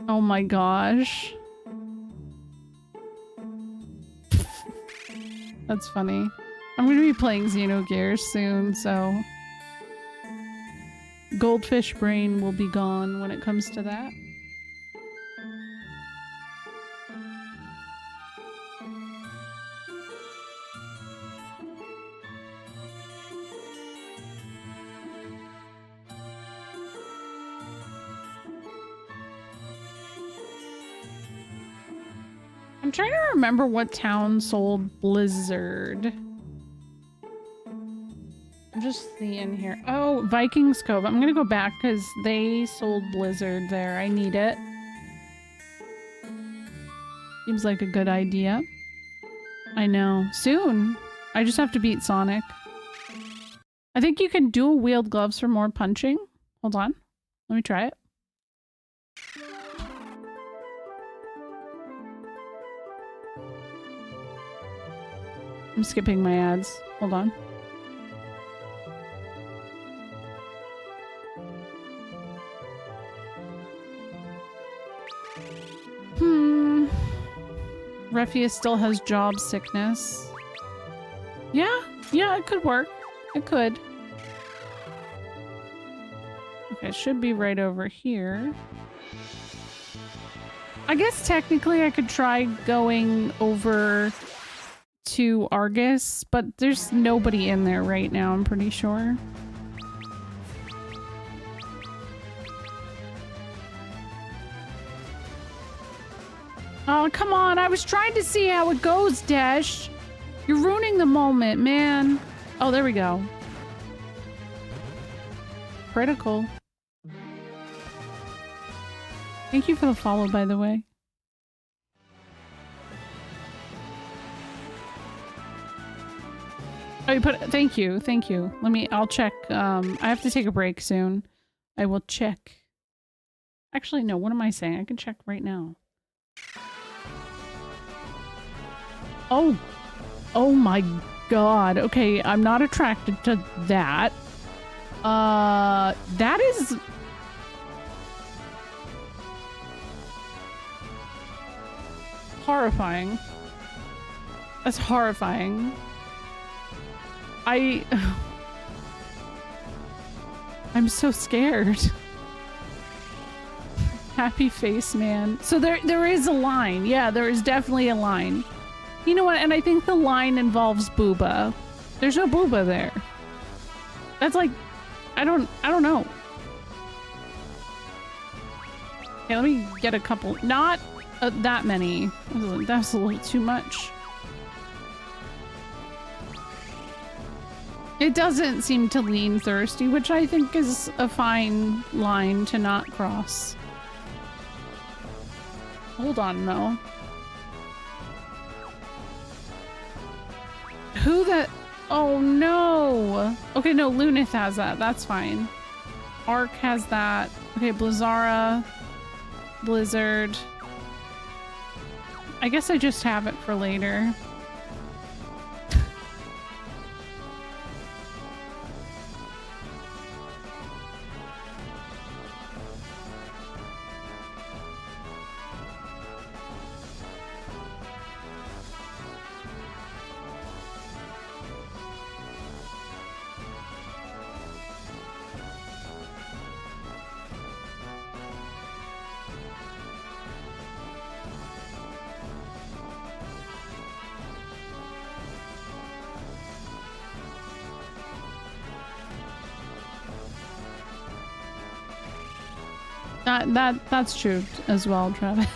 Oh my gosh. That's funny. I'm going to be playing Xenogears soon, so... Goldfish brain will be gone when it comes to that. I'm trying to remember what town sold Blizzard. I'm just seeing here. Oh, Vikings Cove. I'm gonna go back because they sold Blizzard there. I need it. Seems like a good idea. I know. Soon. I just have to beat Sonic. I think you can dual wield gloves for more punching. Hold on. Let me try it. I'm skipping my ads. Hold on. Refia still has job sickness. Yeah, it could work. It could. Okay, it should be right over here. I guess technically I could try going over to Argus, but there's nobody in there right now, I'm pretty sure. Oh, come on. I was trying to see how it goes, Desch. You're ruining the moment, man. Oh, there we go. Critical. Thank you for the follow, by the way. Oh, you put it. Thank you. Thank you. I'll check. I have to take a break soon. I will check. Actually, no. What am I saying? I can check right now. Oh. Oh my god. Okay, I'm not attracted to that. That is... horrifying. That's horrifying. I'm so scared. Happy face, man. So there is a line. Yeah, there is definitely a line. You know what? And I think the line involves booba. There's no booba there. That's like, I don't know. Okay, let me get a couple. Not that many. That's a little too much. It doesn't seem to lean thirsty, which I think is a fine line to not cross. Hold on, though. Who that? Oh no! Okay, no, Lunith has that. That's fine. Ark has that. Okay, Blizzara. Blizzard. I guess I just have it for later. That's true as well, Travis.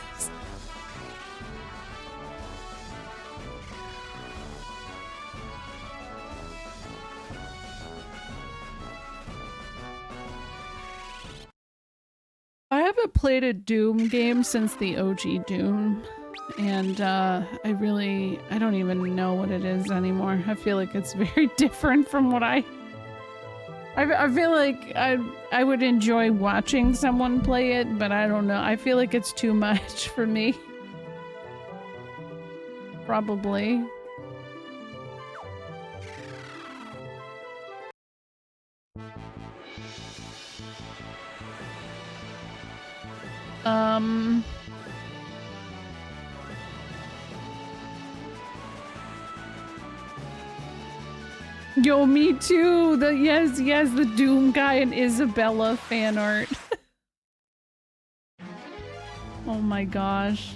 I haven't played a Doom game since the OG Doom, and I don't even know what it is anymore. I feel like it's very different from what I feel like I would enjoy watching someone play it, but I don't know. I feel like it's too much for me. Probably. Yo, me too. Yes, the Doom guy and Isabella fan art. Oh my gosh.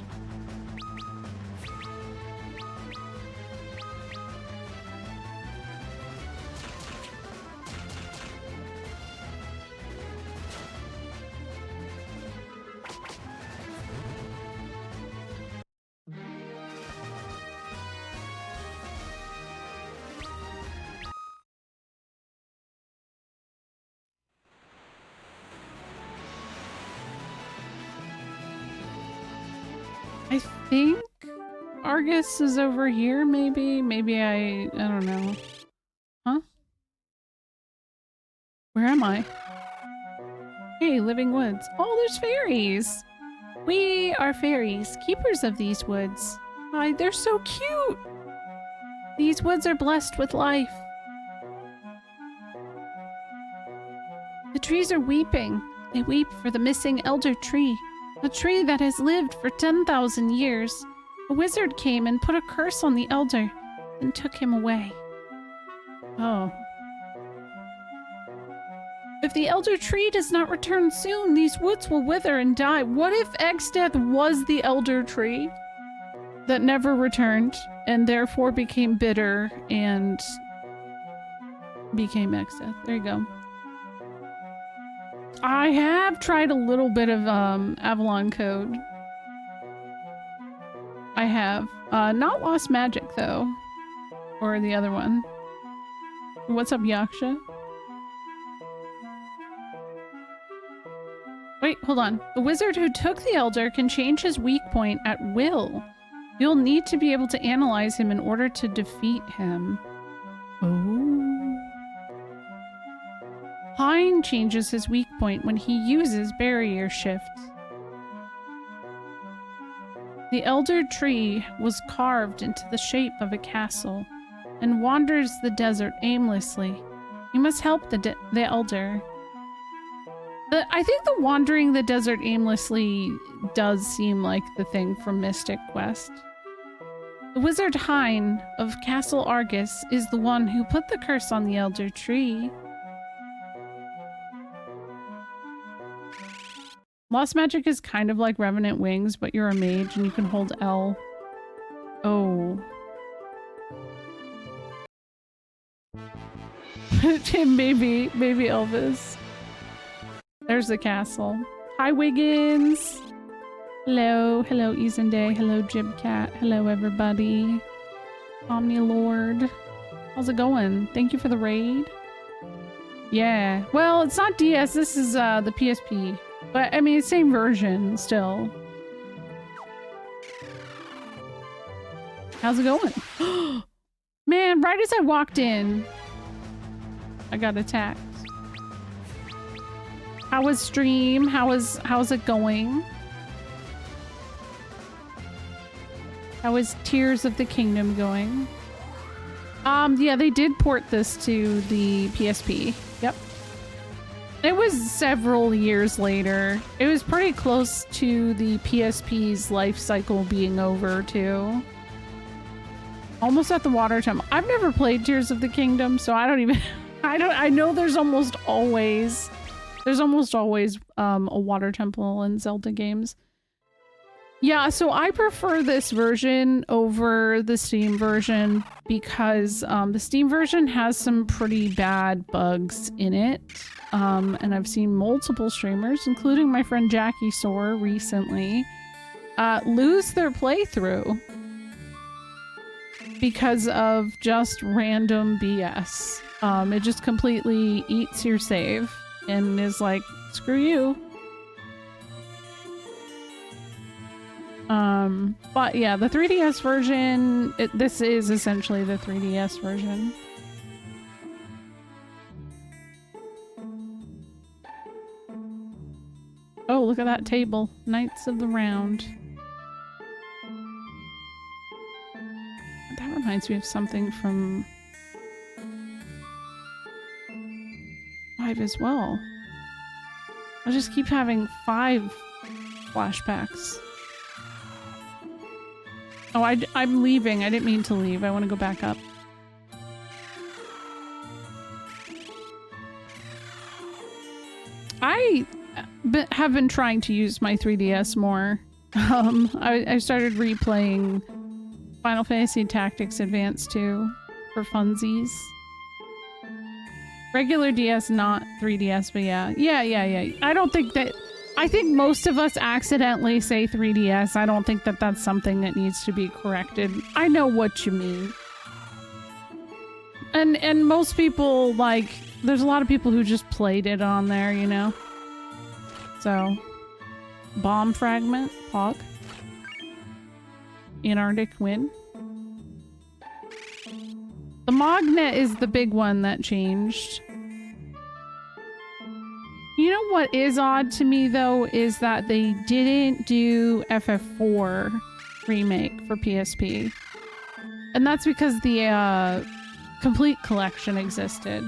I think Argus is over here, maybe? Maybe I don't know. Huh? Where am I? Hey, living woods. Oh, there's fairies! We are fairies, keepers of these woods. Hi, they're so cute! These woods are blessed with life. The trees are weeping. They weep for the missing elder tree. A tree that has lived for 10,000 years. A wizard came and put a curse on the elder and took him away. Oh. If the elder tree does not return soon, these woods will wither and die. What if Exdeath was the elder tree that never returned and therefore became bitter and became Exdeath? There you go. I have tried a little bit of Avalon Code. I have. Not Lost Magic though. Or the other one. What's up, Yaksha? Wait, hold on. The wizard who took the elder can change his weak point at will. You'll need to be able to analyze him in order to defeat him. Oh. Hein changes his weak point when he uses barrier shift. The elder tree was carved into the shape of a castle and wanders the desert aimlessly. You must help the elder. I think the wandering the desert aimlessly does seem like the thing from Mystic Quest. The wizard Hein of Castle Argus is the one who put the curse on the elder tree. Lost Magic is kind of like Revenant Wings, but you're a mage and you can hold L. Oh. maybe Elvis. There's the castle. Hi, Wiggins. Hello. Hello, Easenday. Hello, Jibcat. Hello, everybody. Omnilord. How's it going? Thank you for the raid. Yeah. Well, it's not DS. This is the PSP. But, I mean, same version still. How's it going? Man, right as I walked in, I got attacked. How was stream? How's it going? How is Tears of the Kingdom going? Yeah, they did port this to the PSP. Yep. It was several years later. It was pretty close to the PSP's life cycle being over too. Almost at the water temple. I've never played Tears of the Kingdom, so I don't even I know there's almost always a water temple in Zelda games. Yeah, so I prefer this version over the Steam version because the Steam version has some pretty bad bugs in it. And I've seen multiple streamers, including my friend Jackie Soar recently, lose their playthrough because of just random BS. It just completely eats your save and is like, screw you. But yeah, the 3DS version, this is essentially the 3DS version. Oh, look at that table. Knights of the Round. That reminds me of something from 5 as well. I'll just keep having 5 flashbacks. Oh, I'm leaving. I didn't mean to leave. I want to go back up. I have been trying to use my 3DS more. I started replaying Final Fantasy Tactics Advance 2 for funsies. Regular DS, not 3DS, but yeah. Yeah. I don't think that... I think most of us accidentally say 3DS. I don't think that that's something that needs to be corrected. I know what you mean. And most people, like... There's a lot of people who just played it on there, you know? So... Bomb fragment? Pog? Antarctic wind. The Magnet is the big one that changed. You know what is odd to me, though, is that they didn't do FF4 remake for PSP. And that's because the complete collection existed.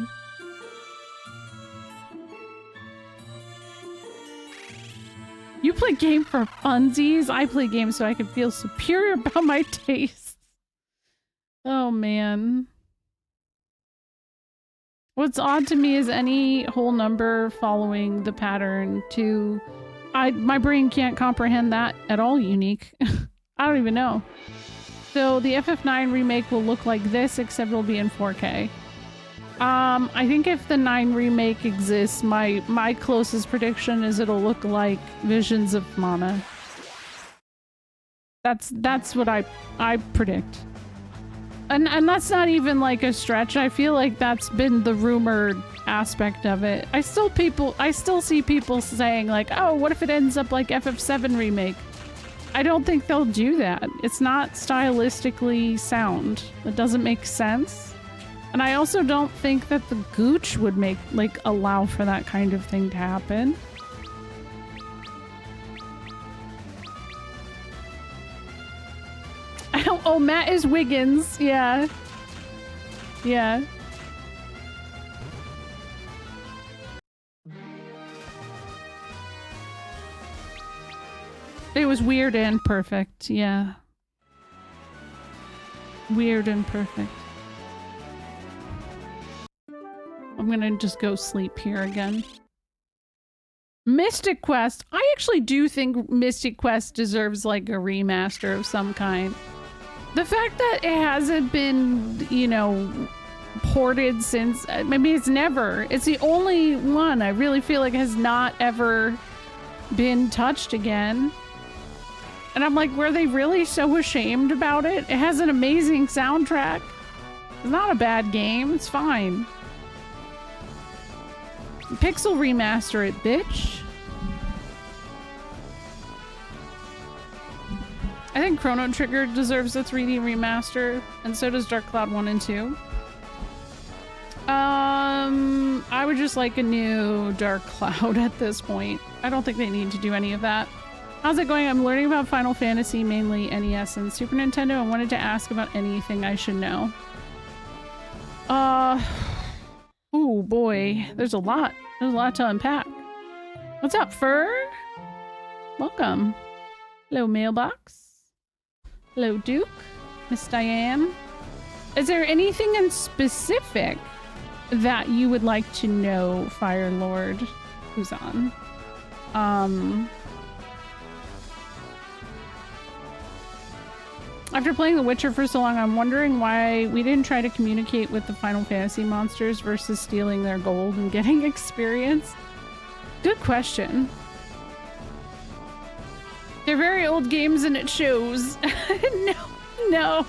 You play game for funsies? I play games so I can feel superior about my tastes. Oh, man. What's odd to me is any whole number following the pattern to... my brain can't comprehend that at all, Unique. I don't even know. So the FF9 remake will look like this, except it'll be in 4K. I think if the 9 remake exists, my closest prediction is it'll look like Visions of Mana. That's what I predict. And that's not even like a stretch. I feel like that's been the rumored aspect of it. I still see people saying like, oh, what if it ends up like FF7 remake? I don't think they'll do that. It's not stylistically sound. It doesn't make sense. And I also don't think that the Gooch would allow for that kind of thing to happen. Oh, Matt is Wiggins. Yeah. Yeah. It was weird and perfect. Yeah. Weird and perfect. I'm gonna just go sleep here again. Mystic Quest. I actually do think Mystic Quest deserves like a remaster of some kind. The fact that it hasn't been, you know, ported since, maybe it's never. It's the only one I really feel like has not ever been touched again. And I'm like, were they really so ashamed about it? It has an amazing soundtrack. It's not a bad game. It's fine. Pixel remaster it, bitch. I think Chrono Trigger deserves a 3D remaster, and so does Dark Cloud 1 and 2. I would just like a new Dark Cloud at this point. I don't think they need to do any of that. How's it going? I'm learning about Final Fantasy, mainly NES and Super Nintendo, and wanted to ask about anything I should know. Oh boy, there's a lot. There's a lot to unpack. What's up, Fur? Welcome. Hello, Mailbox. Hello, Duke. Miss Diane. Is there anything in specific that you would like to know, Fire Lord? Who's on? After playing The Witcher for so long, I'm wondering why we didn't try to communicate with the Final Fantasy monsters versus stealing their gold and getting experience. Good question. They're very old games and it shows. No.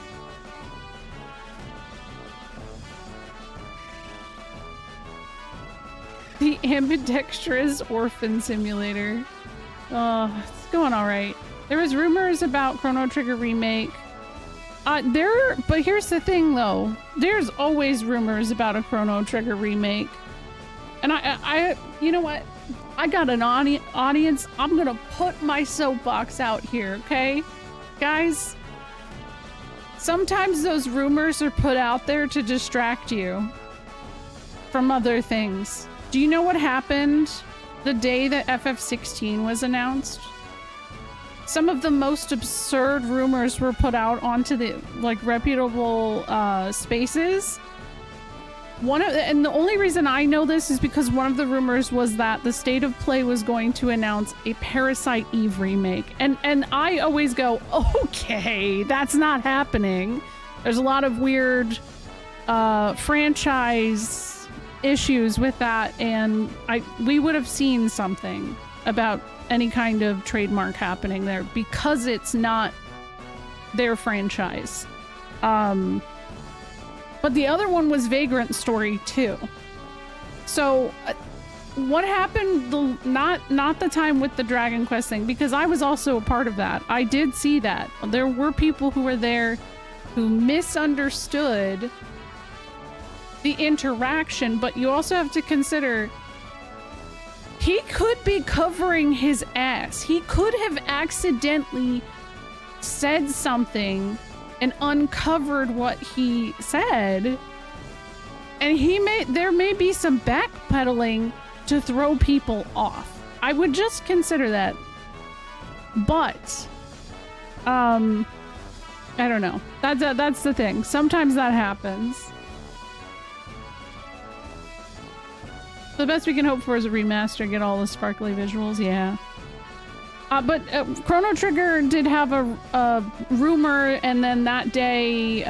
The ambidextrous orphan simulator. Oh, it's going all right. There was rumors about Chrono Trigger remake. But here's the thing though. There's always rumors about a Chrono Trigger remake. And I you know what? I got an audience. I'm gonna put my soapbox out here, okay? Guys, sometimes those rumors are put out there to distract you from other things. Do you know what happened the day that FF16 was announced? Some of the most absurd rumors were put out onto the reputable spaces. And the only reason I know this is because one of the rumors was that the State of Play was going to announce a Parasite Eve remake. And I always go, okay, that's not happening. There's a lot of weird franchise issues with that, and we would have seen something about any kind of trademark happening there because it's not their franchise. But the other one was Vagrant Story too. So what happened not the time with the Dragon Quest thing, because I was also a part of that. I did see that. There were people who were there who misunderstood the interaction, but you also have to consider he could be covering his ass. He could have accidentally said something and uncovered what he said, and there may be some backpedaling to throw people off. I would just consider that. But I don't know. That's the thing. Sometimes that happens. The best we can hope for is a remaster, get all the sparkly visuals, yeah. But Chrono Trigger did have a rumor, and then that day,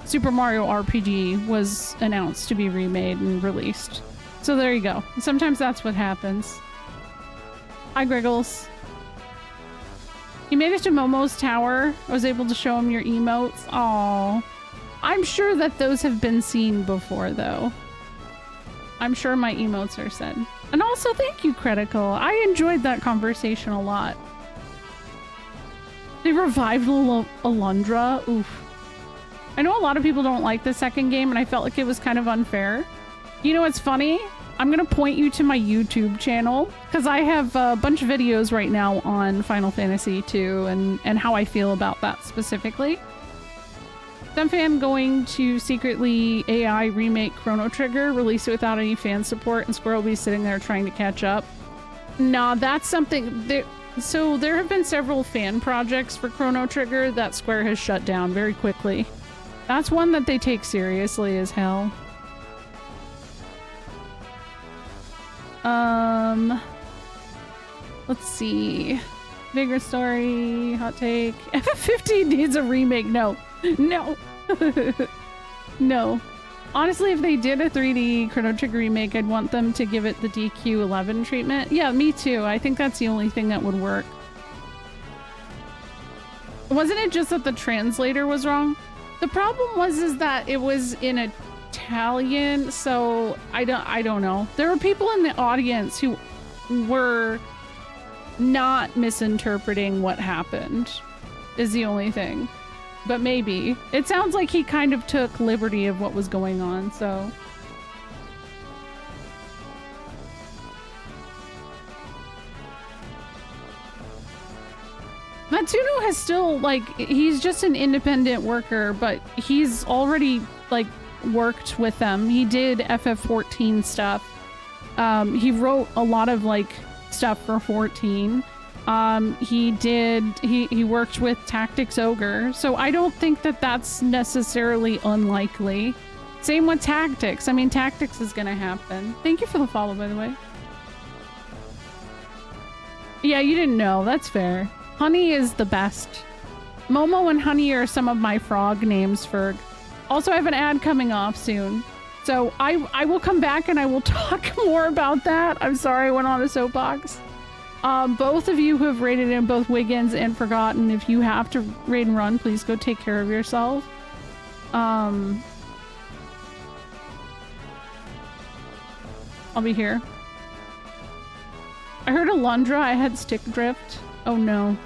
Super Mario RPG was announced to be remade and released. So there you go. Sometimes that's what happens. Hi, Griggles. You made it to Momo's tower. I was able to show him your emotes. Aww. I'm sure that those have been seen before, though. I'm sure my emotes are said. And also, thank you, Critical. I enjoyed that conversation a lot. They revived Alundra. Oof. I know a lot of people don't like the second game, and I felt like it was kind of unfair. You know what's funny? I'm gonna point you to my YouTube channel, because I have a bunch of videos right now on Final Fantasy II and how I feel about that specifically. Some fan going to secretly AI remake Chrono Trigger, release it without any fan support, and Square will be sitting there trying to catch up. Nah, that's something... So there have been several fan projects for Chrono Trigger that Square has shut down very quickly. That's one that they take seriously as hell. Let's see. Bigger story, hot take. FF15 needs a remake. No. No. No. Honestly, if they did a 3D Chrono Trigger remake, I'd want them to give it the DQ11 treatment. Yeah, me too. I think that's the only thing that would work. Wasn't it just that the translator was wrong? The problem is that it was in Italian, so I don't know. There were people in the audience who were not misinterpreting what happened, is the only thing. But maybe. It sounds like he kind of took liberty of what was going on, so... Matsuno has still, like, he's just an independent worker, but he's already, like, worked with them. He did FF14 stuff. He wrote a lot of, like, stuff for 14. He worked with Tactics Ogre, so I don't think that that's necessarily unlikely. Same with Tactics. I mean, Tactics is gonna happen. Thank you for the follow, by the way. Yeah, you didn't know. That's fair. Honey is the best. Momo and Honey are some of my frog names for... Also, I have an ad coming off soon. So I will come back and I will talk more about that. I'm sorry I went on a soapbox. Both of you who have rated in both Wiggins and Forgotten, if you have to raid and run, please go take care of yourself. I'll be here. I heard Alundra. I had stick drift. Oh no.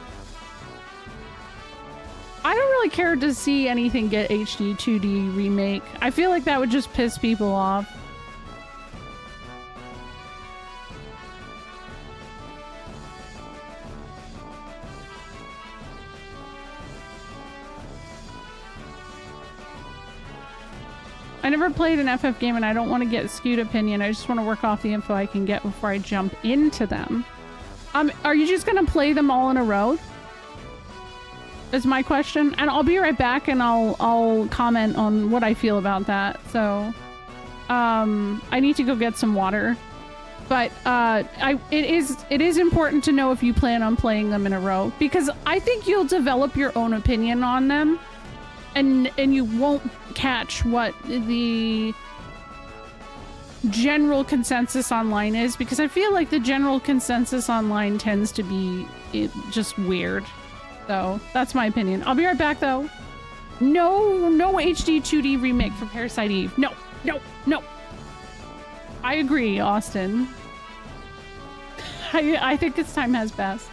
I don't really care to see anything get HD 2D remake. I feel like that would just piss people off. I never played an FF game and I don't want to get a skewed opinion. I just want to work off the info I can get before I jump into them. Are you just going to play them all in a row? Is my question. And I'll be right back and I'll comment on what I feel about that. So, I need to go get some water. But it is important to know if you plan on playing them in a row, because I think you'll develop your own opinion on them. And you won't catch what the general consensus online is, because I feel like the general consensus online tends to be just weird. So that's my opinion. I'll be right back though. No HD 2D remake for Parasite Eve. No. I agree, Austin. I think this time has passed.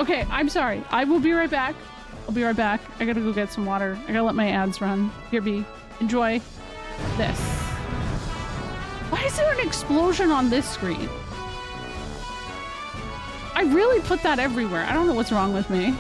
Okay, I'm sorry. I will be right back. I'll be right back. I gotta go get some water. I gotta let my ads run. Here, B. Enjoy this. Why is there an explosion on this screen? I really put that everywhere. I don't know what's wrong with me.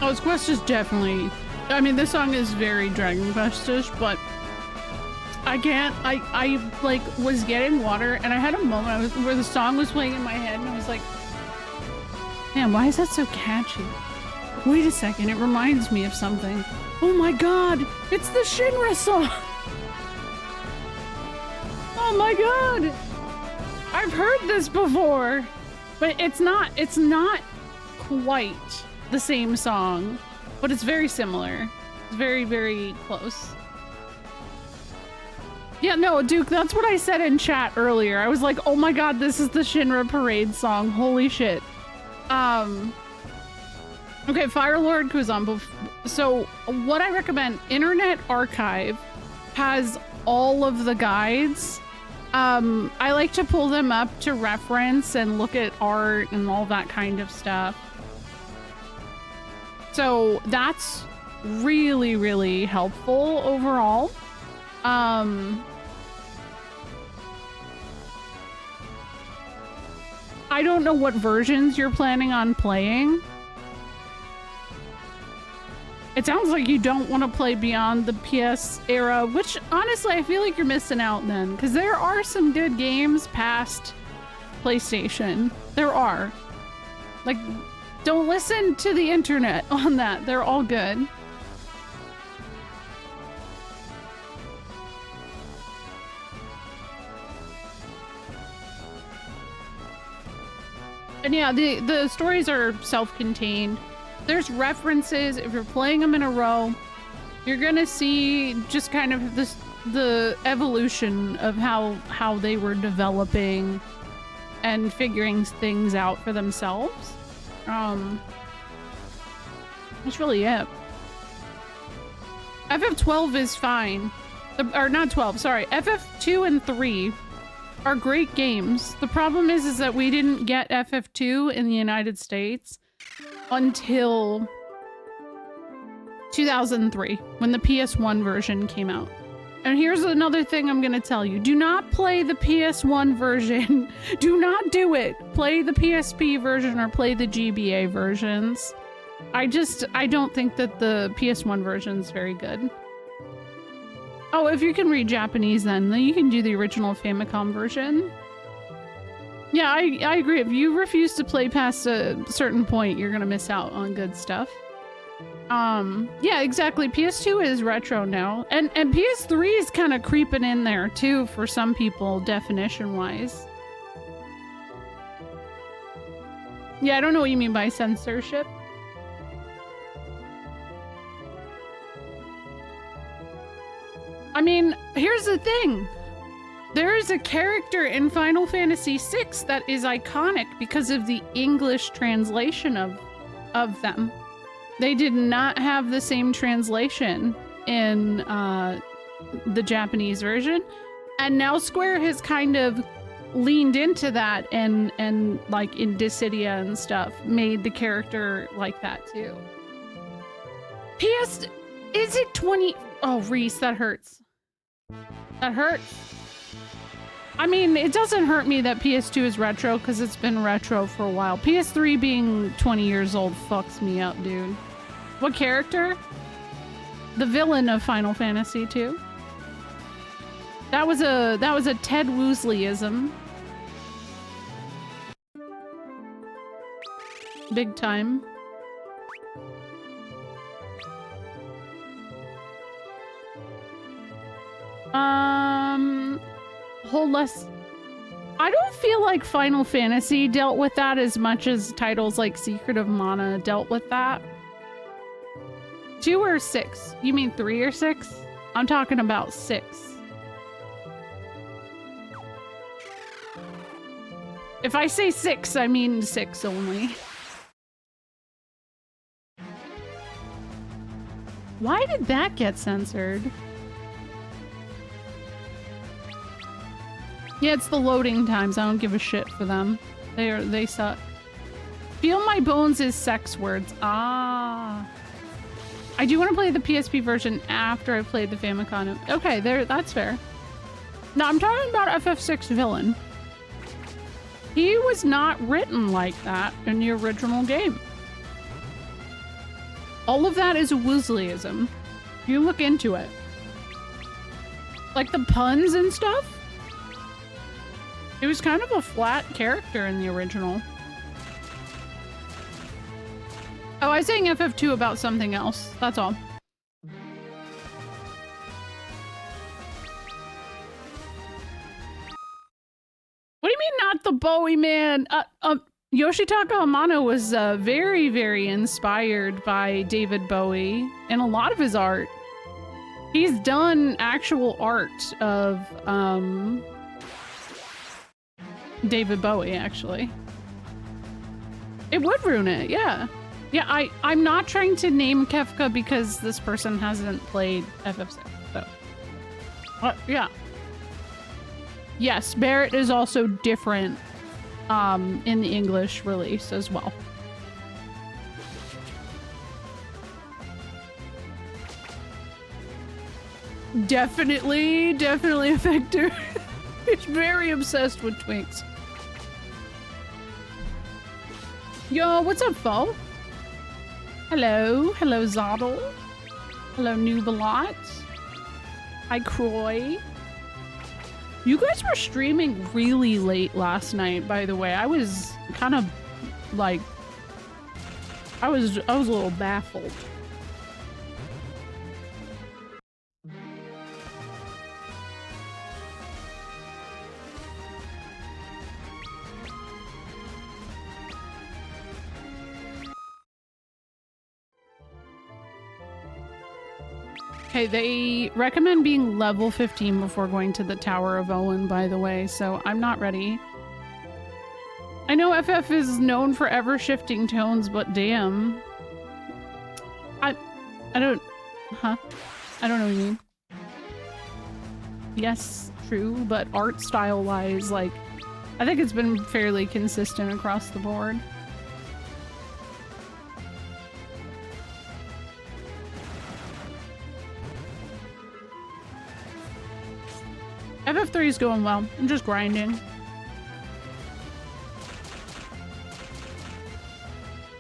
Oh, Quest is definitely... I mean, this song is very Dragon Quest-ish, but I can't... I like, was getting water, and I had a moment where the song was playing in my head, and I was like, man, why is that so catchy? Wait a second, it reminds me of something. Oh my god, it's the Shinra song! Oh my god! I've heard this before! But it's not quite the same song, but it's very similar. It's very, very close. Yeah, no, Duke, that's what I said in chat earlier. I was like, oh my god, this is the Shinra Parade song. Holy shit. Okay, Firelord Kuzan. So what I recommend, Internet Archive has all of the guides. I like to pull them up to reference and look at art and all that kind of stuff. So that's really, really helpful overall. I don't know what versions you're planning on playing. It sounds like you don't want to play beyond the PS era, which honestly I feel like you're missing out then, because there are some good games past PlayStation. There are. Like, don't listen to the internet on that. They're all good. And yeah, the stories are self-contained. there's references. If you're playing them in a row, you're gonna see just kind of the evolution of how they were developing and figuring things out for themselves. That's really it. FF12 is fine. Or not 12, sorry. FF2 and 3 are great games. The problem is that we didn't get FF2 in the United States until 2003, when the PS1 version came out. And here's another thing I'm gonna tell you. Do not play the PS1 version. Do not do it. Play the PSP version or play the GBA versions. I don't think that the PS1 version is very good. Oh, if you can read Japanese then you can do the original Famicom version. Yeah, I agree. If you refuse to play past a certain point, you're gonna miss out on good stuff. Yeah, exactly. PS2 is retro now. And PS3 is kind of creeping in there too for some people, definition-wise. Yeah, I don't know what you mean by censorship. I mean, here's the thing. There is a character in Final Fantasy VI that is iconic because of the English translation of them. They did not have the same translation in the Japanese version. And now Square has kind of leaned into that and like in Dissidia and stuff, made the character like that too. Is it 20? Oh, Reese, that hurts. That hurts. I mean, it doesn't hurt me that PS2 is retro because it's been retro for a while. PS3 being 20 years old fucks me up, dude. What character? The villain of Final Fantasy 2. That was a Ted Woosleyism. Big time. Whole less. I don't feel like Final Fantasy dealt with that as much as titles like Secret of Mana dealt with that. 2 or 6? You mean 3 or 6? I'm talking about 6. If I say 6, I mean 6 only. Why did that get censored? Yeah, it's the loading times. I don't give a shit for them. They suck. Feel My Bones is sex words. Ah. I do want to play the PSP version after I played the Famicom. Okay, that's fair. No, I'm talking about FF6 villain. He was not written like that in the original game. All of that is a Woosleyism. You look into it. Like the puns and stuff. It was kind of a flat character in the original. Oh, I was saying FF2 about something else. That's all. What do you mean not the Bowie man? Yoshitaka Amano was very, very inspired by David Bowie in a lot of his art. He's done actual art of David Bowie, actually. It would ruin it, yeah. Yeah, I'm not trying to name Kefka because this person hasn't played FF6, so. Yeah. Yes, Barrett is also different in the English release as well. Definitely a Victor. He's very obsessed with twinks. Yo, what's up, Fo? Hello. Hello, Zoddle. Hello, Nubalot. Hi, Croy. You guys were streaming really late last night, by the way. I was kind of like... I was a little baffled. Okay, they recommend being level 15 before going to the Tower of Owen, by the way, so I'm not ready. I know FF is known for ever shifting tones, but damn. I don't, I don't know what you mean. Yes, true, but art style wise, like, I think it's been fairly consistent across the board. FF3 is going well. I'm just grinding.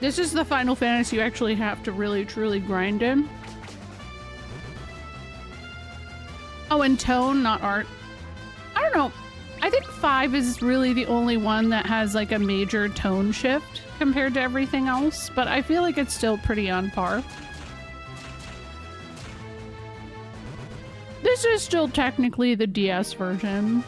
This is the Final Fantasy you actually have to really truly grind in. Oh, and tone, not art. I don't know. I think 5 is really the only one that has like a major tone shift compared to everything else, but I feel like it's still pretty on par. This is still technically the DS version.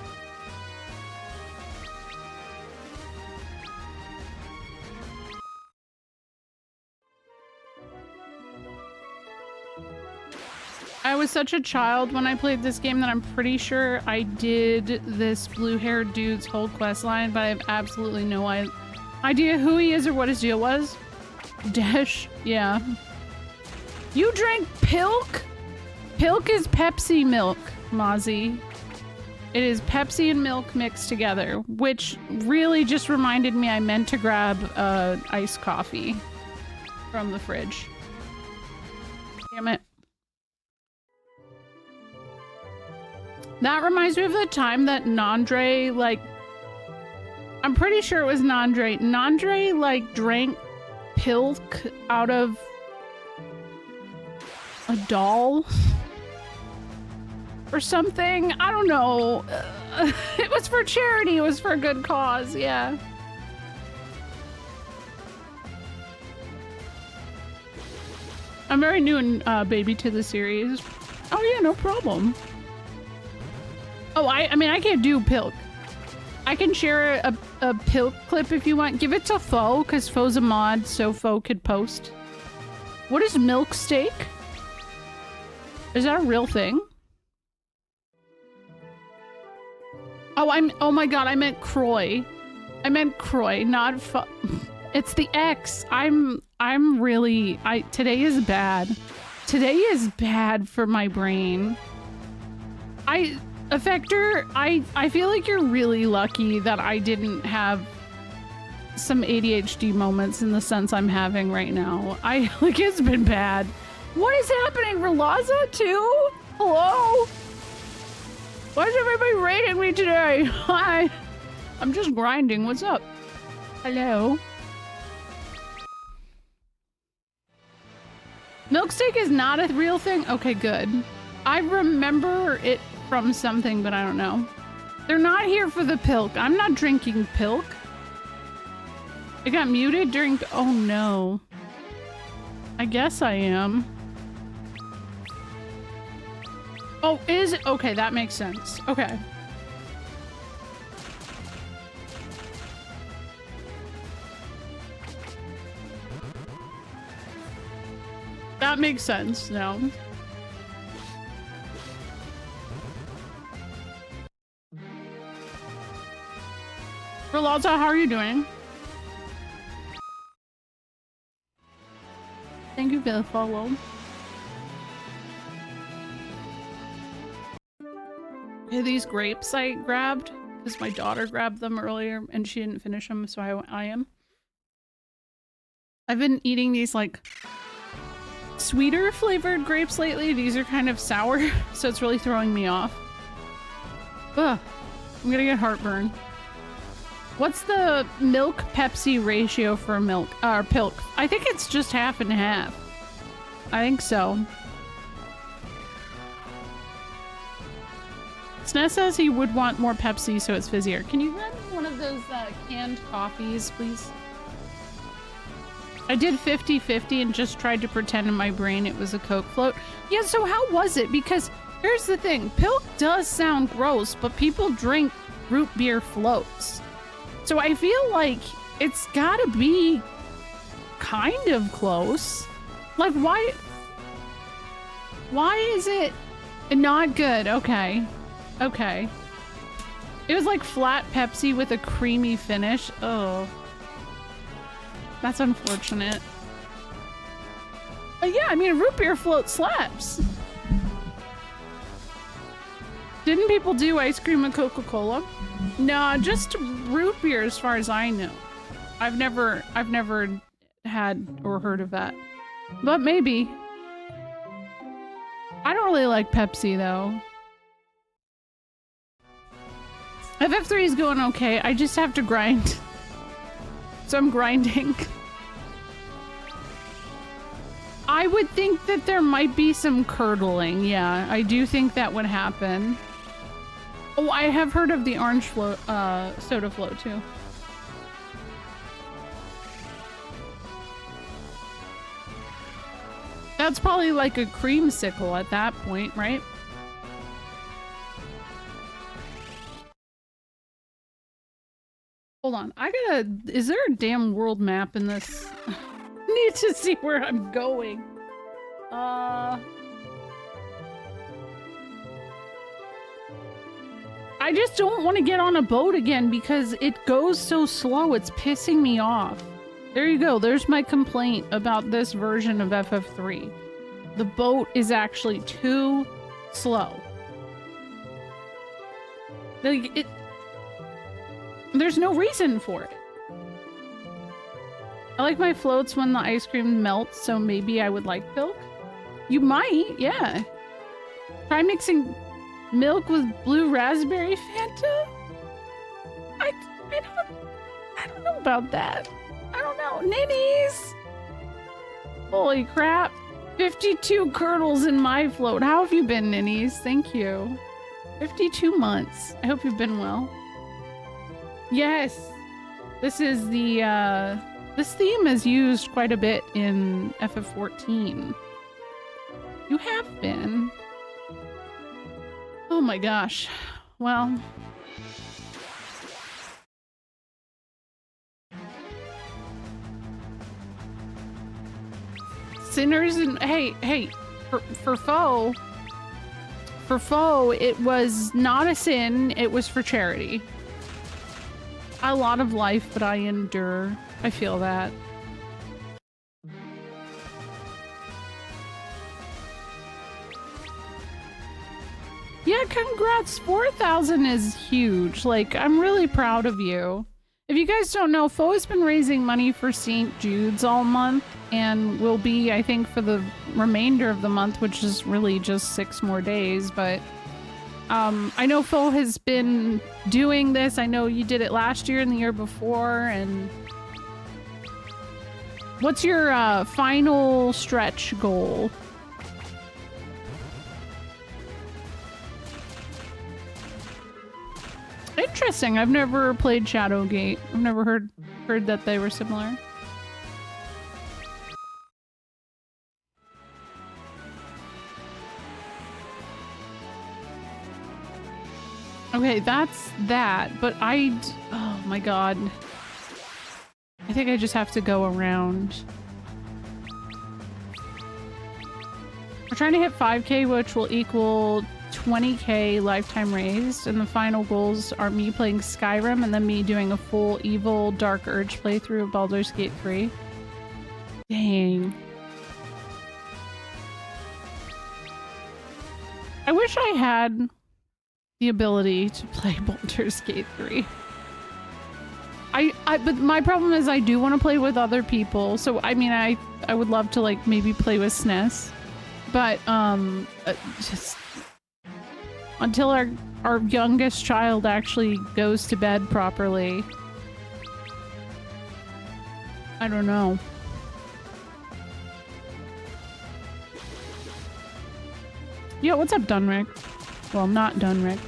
I was such a child when I played this game that I'm pretty sure I did this blue-haired dude's whole quest line, but I have absolutely no idea who he is or what his deal was. Desch, yeah. You drank Pilk? Pilk is Pepsi milk, Mozzie. It is Pepsi and milk mixed together, which really just reminded me I meant to grab iced coffee from the fridge. Damn it. That reminds me of the time that Nandre, like, I'm pretty sure it was Nandre. Nandre, like, drank Pilk out of a doll or something. I don't know. It was for charity. It was for a good cause. Yeah. I'm very new and baby to the series. Oh yeah, no problem. Oh, I mean, I can't do Pilk. I can share a Pilk clip if you want. Give it to Foe, because Foe's a mod, so Foe could post. What is milk steak? Is that a real thing? Oh, oh my god, I meant Croy. I meant Croy, not Foe. It's the X. I'm really, today is bad. Today is bad for my brain. Effector, I feel like you're really lucky that I didn't have some ADHD moments in the sense I'm having right now. Like, it's been bad. What is happening? Relaza too? Hello? Why is everybody rating me today? Hi. I'm just grinding. What's up? Hello? Milksteak is not a real thing? Okay, good. I remember it from something, but I don't know. They're not here for the Pilk. I'm not drinking Pilk. It got muted during... Oh no. I guess I am. Oh, is it? Okay, that makes sense. Okay. That makes sense now. Rolata, how are you doing? Thank you for the follow. Okay, these grapes I grabbed because my daughter grabbed them earlier and she didn't finish them, so I am. I've been eating these like sweeter flavored grapes lately. These are kind of sour, so it's really throwing me off. Ugh, I'm gonna get heartburn. What's the milk Pepsi ratio for milk or Pilk? I think it's just half and half. I think so. Snez says he would want more Pepsi so it's fizzier. Can you run one of those canned coffees, please? I did 50-50 and just tried to pretend in my brain it was a Coke float. Yeah, so how was it? Because here's the thing. Pilk does sound gross, but people drink root beer floats. So I feel like it's gotta be kind of close. Like, Why is it not good? Okay. Okay. It was like flat Pepsi with a creamy finish. Oh. That's unfortunate. But yeah, I mean, a root beer float slaps. Didn't people do ice cream and Coca-Cola? No, just root beer as far as I know. I've never had or heard of that. But maybe. I don't really like Pepsi though. FF3 is going okay. I just have to grind. So I'm grinding. I would think that there might be some curdling. Yeah, I do think that would happen. Oh, I have heard of the orange float, soda float too. That's probably like a creamsicle at that point, right? Hold on, is there a damn world map in this? I need to see where I'm going. I just don't want to get on a boat again because it goes so slow. It's pissing me off. There you go. There's my complaint about this version of FF3. The boat is actually too slow. Like, there's no reason for it. I like my floats when the ice cream melts, so maybe I would like milk. You might, yeah. Try mixing milk with blue raspberry Fanta? I don't know about that. I don't know. Ninnies! Holy crap. 52 kernels in my float. How have you been, Ninnies? Thank you. 52 months. I hope you've been well. Yes. This is the, this theme is used quite a bit in FF14. You have been. Oh my gosh. Well. Sinners and hey, for foe, it was not a sin, it was for charity. A lot of life, but I endure. I feel that. Yeah, congrats. 4,000 is huge. Like, I'm really proud of you. If you guys don't know, Foe has been raising money for St. Jude's all month and will be, I think, for the remainder of the month, which is really just 6 more days. But I know Foe has been doing this. I know you did it last year and the year before. And what's your final stretch goal? Interesting. I've never played Shadowgate. I've never heard that they were similar. Okay, that's that, but oh my god. I think I just have to go around. We're trying to hit 5k, which will equal 20k lifetime raised, and the final goals are me playing Skyrim and then me doing a full Evil Dark Urge playthrough of Baldur's Gate 3. Dang. I wish I had the ability to play Baldur's Gate 3. But my problem is I do want to play with other people, so I mean I would love to like maybe play with SNES, but just until our youngest child actually goes to bed properly. I don't know. Yo, what's up, Dunrick? Well, not Dunrick.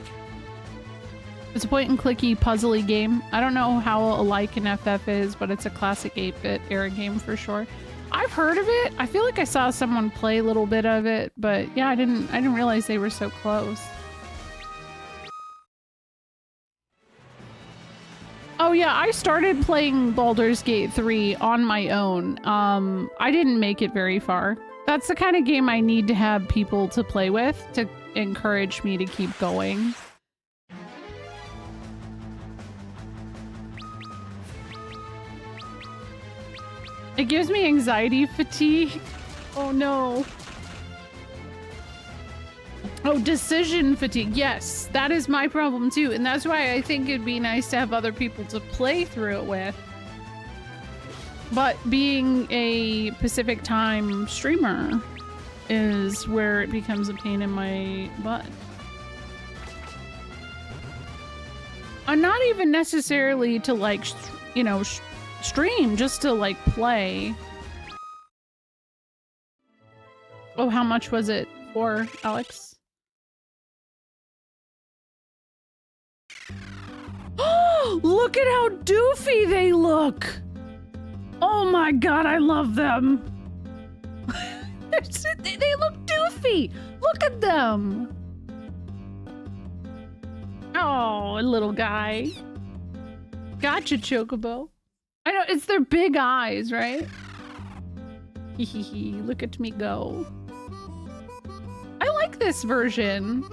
It's a point-and-clicky puzzly game. I don't know how alike an FF is, but it's a classic 8-bit era game for sure. I've heard of it. I feel like I saw someone play a little bit of it, but yeah, I didn't realize they were so close. Oh yeah, I started playing Baldur's Gate 3 on my own. I didn't make it very far. That's the kind of game I need to have people to play with to encourage me to keep going. It gives me anxiety fatigue. Oh no. Oh, decision fatigue. Yes, that is my problem too. And that's why I think it'd be nice to have other people to play through it with. But being a Pacific time streamer is where it becomes a pain in my butt. I'm not even necessarily to like, you know, stream, just to like play. Oh, how much was it for, Alex? Oh, look at how doofy they look! Oh my god, I love them! They look doofy! Look at them! Oh, little guy. Gotcha, Chocobo. I know, it's their big eyes, right? Hehehe, look at me go. I like this version.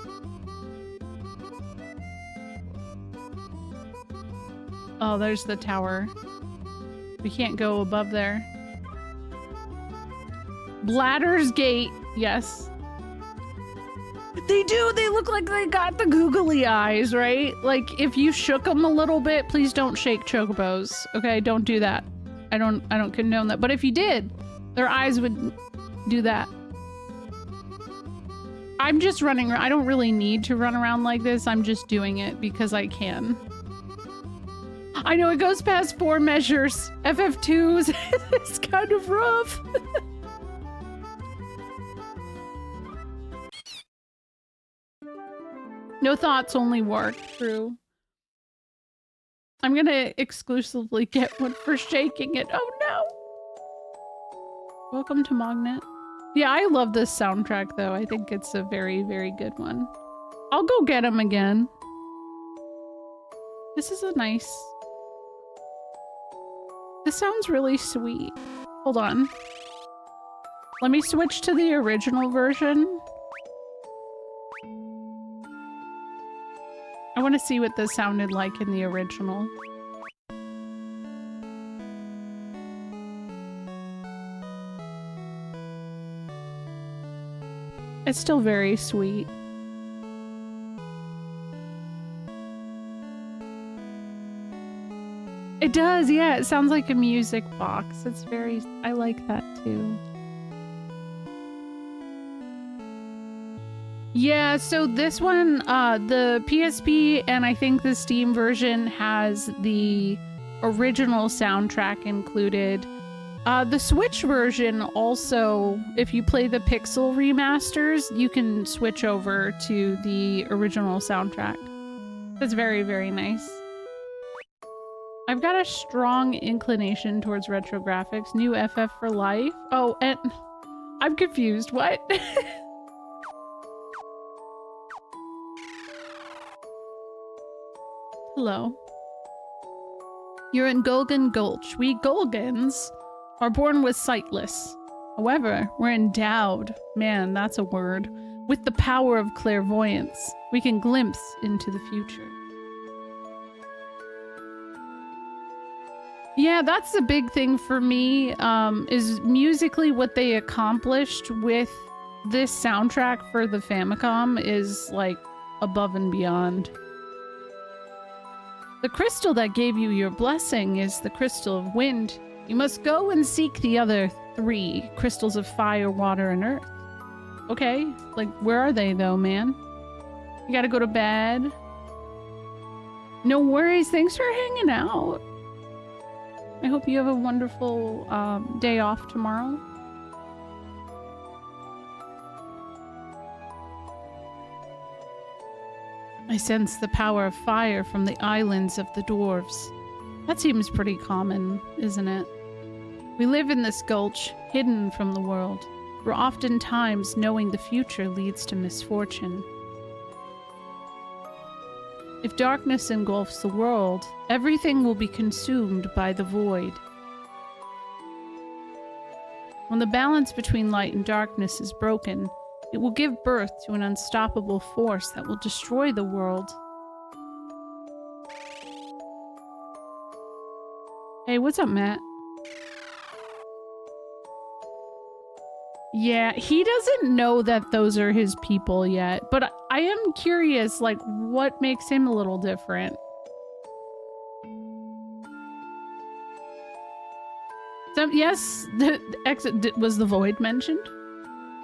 Oh, there's the tower. We can't go above there. Bladder's Gate, yes. They do, they look like they got the googly eyes, right? Like, if you shook them a little bit, please don't shake chocobos, okay? Don't do that. I don't condone that. But if you did, their eyes would do that. I'm just running around. I don't really need to run around like this. I'm just doing it because I can. I know it goes past 4 measures. FF2s is kind of rough. No thoughts, only work. True. I'm gonna exclusively get one for shaking it. Oh no! Welcome to Magnet. Yeah, I love this soundtrack though. I think it's a very, very good one. I'll go get him again. This is a nice... This sounds really sweet. Hold on. Let me switch to the original version. I want to see what this sounded like in the original. It's still very sweet. It does, yeah. It sounds like a music box. It's very... I like that too. Yeah, so this one, the PSP and I think the Steam version has the original soundtrack included. The Switch version also, if you play the Pixel remasters, you can switch over to the original soundtrack. That's very, very nice. I've got a strong inclination towards retro graphics. New FF for life. Oh, and I'm confused. What? Hello. You're in Golgan Gulch. We Golgans are born with sightless. However, we're endowed, man, that's a word, with the power of clairvoyance. We can glimpse into the future. Yeah, that's the big thing for me, is musically what they accomplished with this soundtrack for the Famicom is like above and beyond. The crystal that gave you your blessing is the crystal of wind. You must go and seek the other 3 crystals of fire, water, and earth. Okay, like where are they though, man? You gotta go to bed. No worries, thanks for hanging out. I hope you have a wonderful day off tomorrow. I sense the power of fire from the islands of the dwarves. That seems pretty common, isn't it? We live in this gulch, hidden from the world, where oftentimes knowing the future leads to misfortune. If darkness engulfs the world, everything will be consumed by the void. When the balance between light and darkness is broken, it will give birth to an unstoppable force that will destroy the world. Hey, what's up, Matt? Yeah, he doesn't know that those are his people yet, but I am curious, like, what makes him a little different? So, yes, was the void mentioned?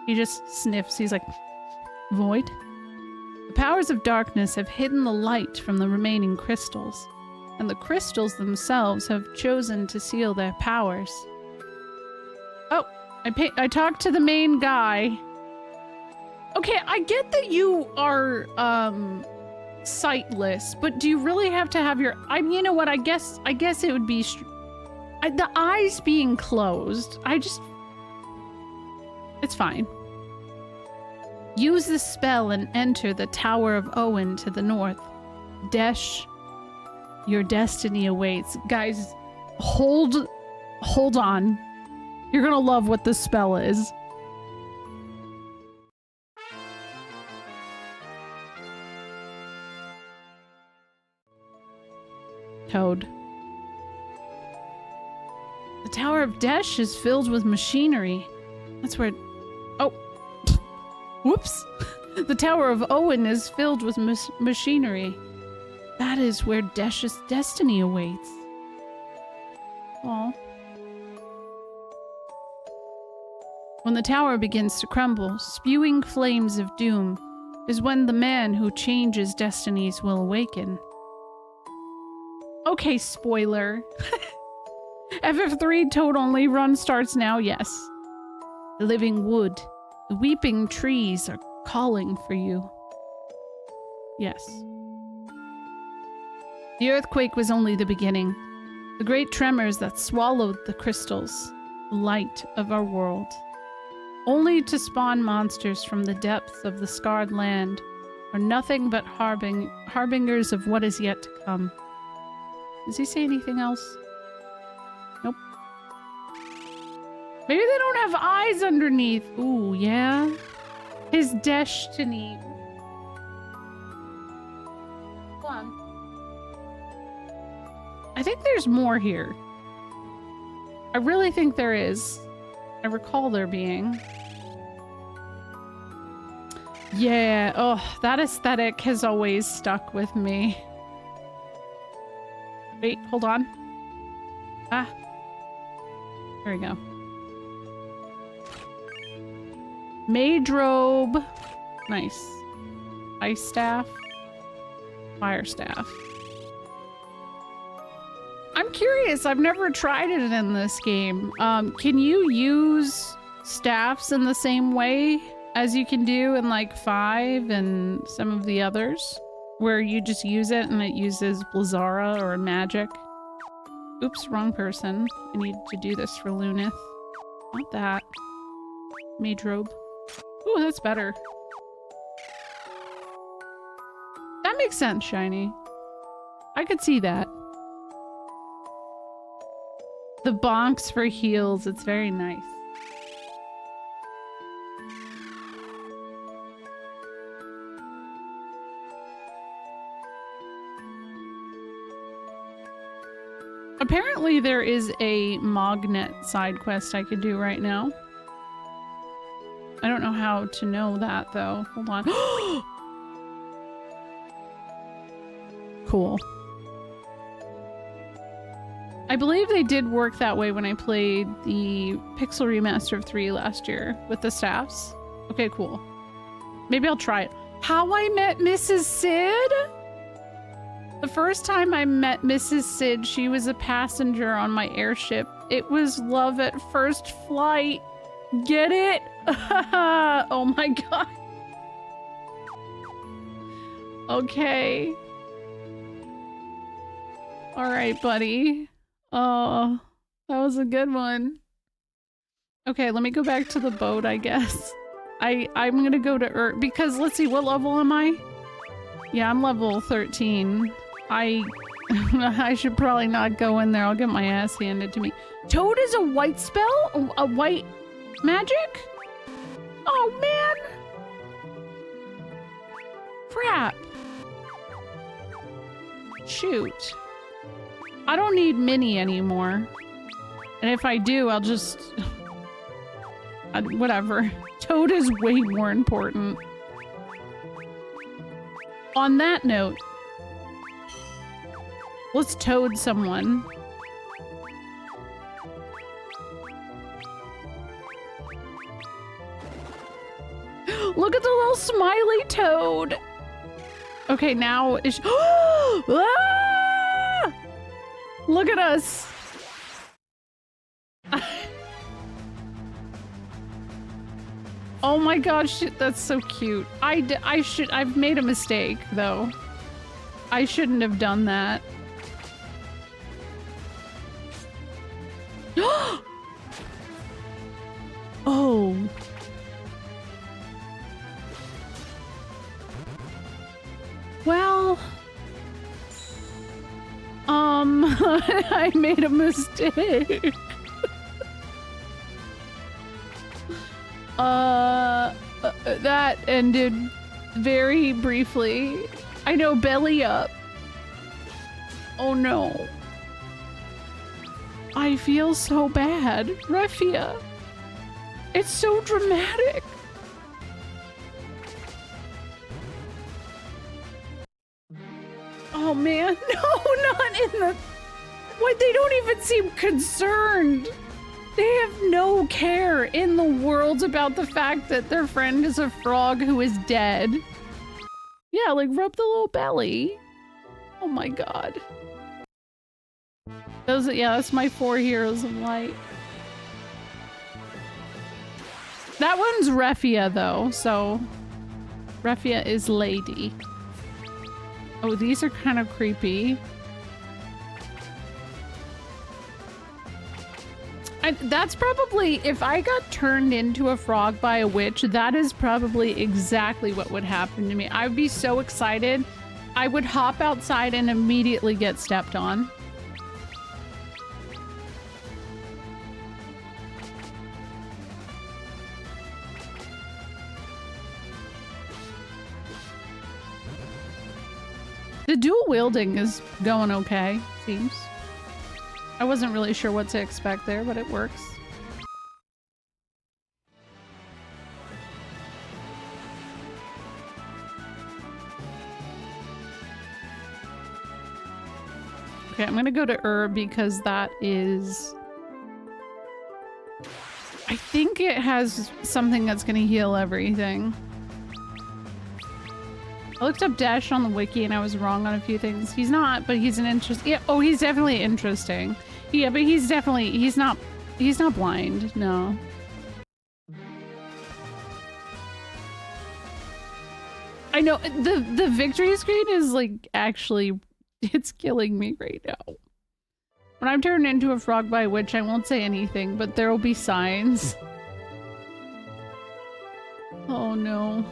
He just sniffs. He's like, void? The powers of darkness have hidden the light from the remaining crystals, and the crystals themselves have chosen to seal their powers. Oh, I talked to the main guy. Okay, I get that you are, sightless, but do you really have to have your... you know what, I guess it would be... the eyes being closed, it's fine. Use the spell and enter the Tower of Owen to the north. Desch, your destiny awaits. Guys, hold on. You're gonna love what this spell is. Toad. The Tower of Desch is filled with machinery. That's where... Oh. Whoops. The Tower of Owen is filled with machinery. That is where Desch's destiny awaits. Aw. When the tower begins to crumble, spewing flames of doom, is when the man who changes destinies will awaken. Okay, spoiler. FF3 Toad Only run starts now, yes. The living wood, the weeping trees are calling for you. Yes. The earthquake was only the beginning. The great tremors that swallowed the crystals, the light of our world. Only to spawn monsters from the depths of the scarred land are nothing but harbingers of what is yet to come. Does he say anything else? Nope. Maybe they don't have eyes underneath. Ooh, yeah. His destiny. Go on. I think there's more here. I really think there is. I recall there being. Yeah, oh, that aesthetic has always stuck with me. Wait, hold on. Ah. There we go. Mage robe. Nice. Ice staff. Fire staff. I'm curious. I've never tried it in this game. Can you use staffs in the same way as you can do in like 5 and some of the others? Where you just use it and it uses Blizzara or magic? Oops, wrong person. I need to do this for Lunith. Not that. Mage robe. Ooh, that's better. That makes sense, Shiny. I could see that. The bonks for heals, it's very nice. Apparently there is a Mognet side quest I could do right now. I don't know how to know that though. Hold on. Cool. I believe they did work that way when I played the Pixel Remaster of 3 last year with the staffs. Okay, cool. Maybe I'll try it. How I Met Mrs. Sid? The first time I met Mrs. Sid, she was a passenger on my airship. It was love at first flight. Get it? Oh my god. Okay. Alright, buddy. Oh, that was a good one. Okay, let me go back to the boat, I guess. I'm gonna go to Earth because let's see, what level am I? Yeah, I'm level 13. I should probably not go in there. I'll get my ass handed to me. Toad is a white spell? A white Magic? Oh, man. Crap. Shoot. I don't need Minnie anymore. And if I do, I'll just... whatever. Toad is way more important. On that note, let's Toad someone. Look at the little smiley Toad. Okay, now is ah! Look at us. Oh my gosh, that's so cute. I've made a mistake though. I shouldn't have done that. Oh. Well, I made a mistake. That ended very briefly. I know, belly up. Oh no. I feel so bad. Refia. It's so dramatic. Oh man, no, not in the... What, they don't even seem concerned. They have no care in the world about the fact that their friend is a frog who is dead. Yeah, like rub the little belly. Oh my god. Yeah, that's my 4 heroes of light. That one's Refia though, so Refia is lady. Oh, these are kind of creepy. That's probably, if I got turned into a frog by a witch, that is probably exactly what would happen to me. I'd be so excited. I would hop outside and immediately get stepped on. The dual wielding is going okay, seems. I wasn't really sure what to expect there, but it works. Okay, I'm gonna go to herb because that is... I think it has something that's gonna heal everything. I looked up Desch on the wiki and I was wrong on a few things. He's not, but he's an interesting... Yeah, oh, he's definitely interesting. Yeah, but he's definitely... He's not blind, no. I know, the victory screen is like, actually, it's killing me right now. When I'm turned into a frog by a witch, I won't say anything, but there will be signs. Oh no.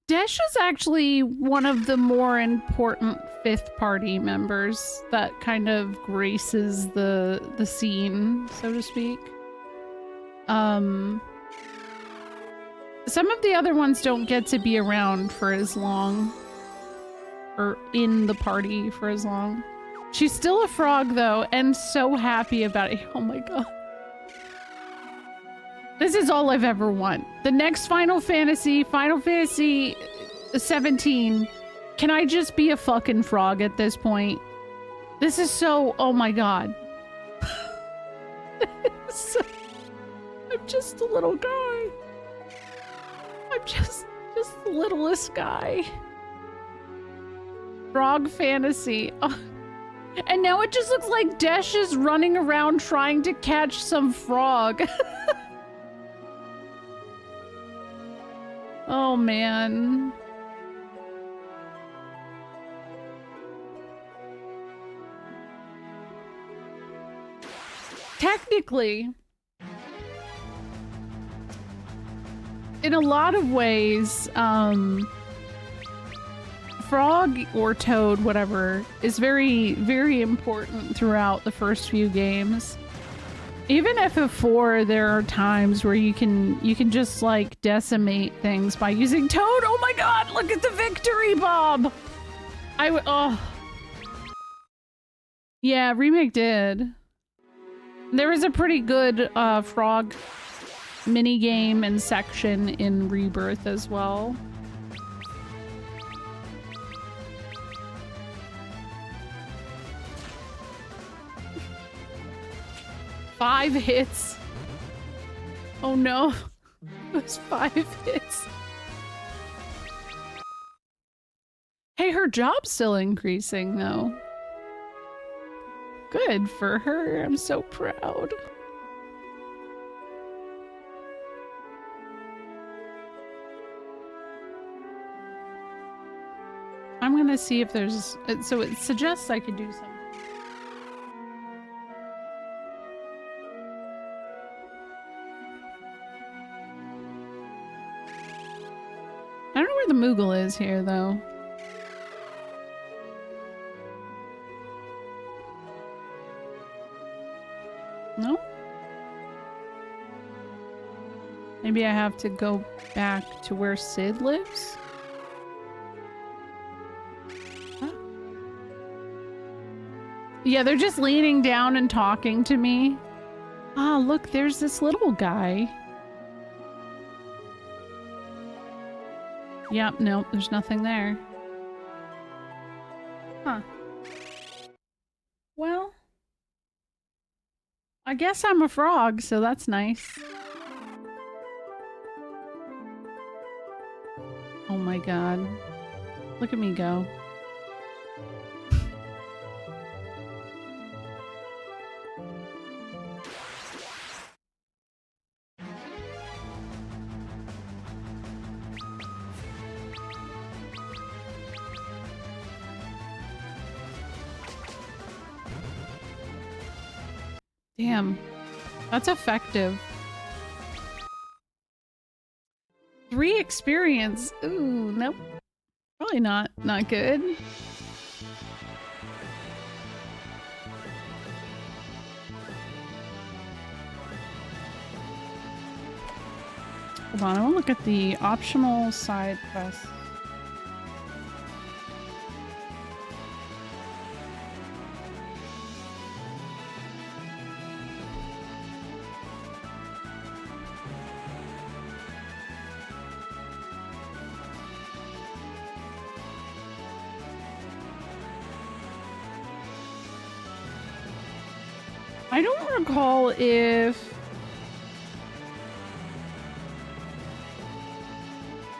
Desch is actually one of the more important 5th party members that kind of graces the scene, so to speak. Some of the other ones don't get to be around for as long, or in the party for as long. She's still a frog though, and so happy about it. Oh my god. This is all I've ever wanted. The next Final Fantasy 17. Can I just be a fucking frog at this point? This is so... Oh my god. I'm just a little guy. I'm just the littlest guy. Frog fantasy. Oh. And now it just looks like Desch is running around trying to catch some frog. Oh man. Technically, in a lot of ways, frog or toad, whatever, is very, very important throughout the first few games. Even FF4, there are times where you can just like decimate things by using Toad. Oh my god, look at the victory, Bob! Oh. Yeah, Remake did. There was a pretty good frog minigame and section in Rebirth as well. Five hits. Oh no. It was 5 hits. Hey, her job's still increasing though. Good for her. I'm so proud. I'm gonna see if there's... So it suggests I could do something. I don't know where the Moogle is here, though. No? Maybe I have to go back to where Sid lives? Huh? Yeah, they're just leaning down and talking to me. Ah, look, there's this little guy. Yep, nope, there's nothing there. Huh. Well, I guess I'm a frog, so that's nice. Oh my god. Look at me go. Damn. That's effective. 3 experience. Ooh, nope. Probably not good. Hold on, I want to look at the optional side quests. I don't recall if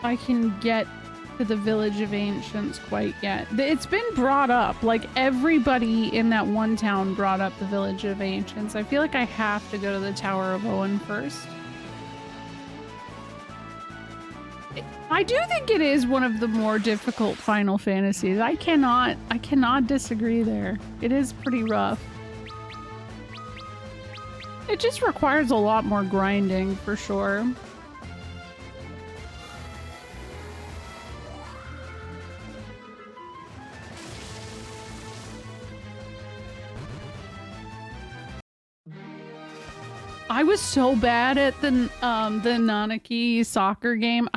I can get to the Village of Ancients quite yet. It's been brought up, like everybody in that one town brought up the Village of Ancients. I feel like I have to go to the Tower of Owen first. I do think it is one of the more difficult Final Fantasies. I cannot disagree there. It is pretty rough. It just requires a lot more grinding, for sure. I was so bad at the Nanaki soccer game.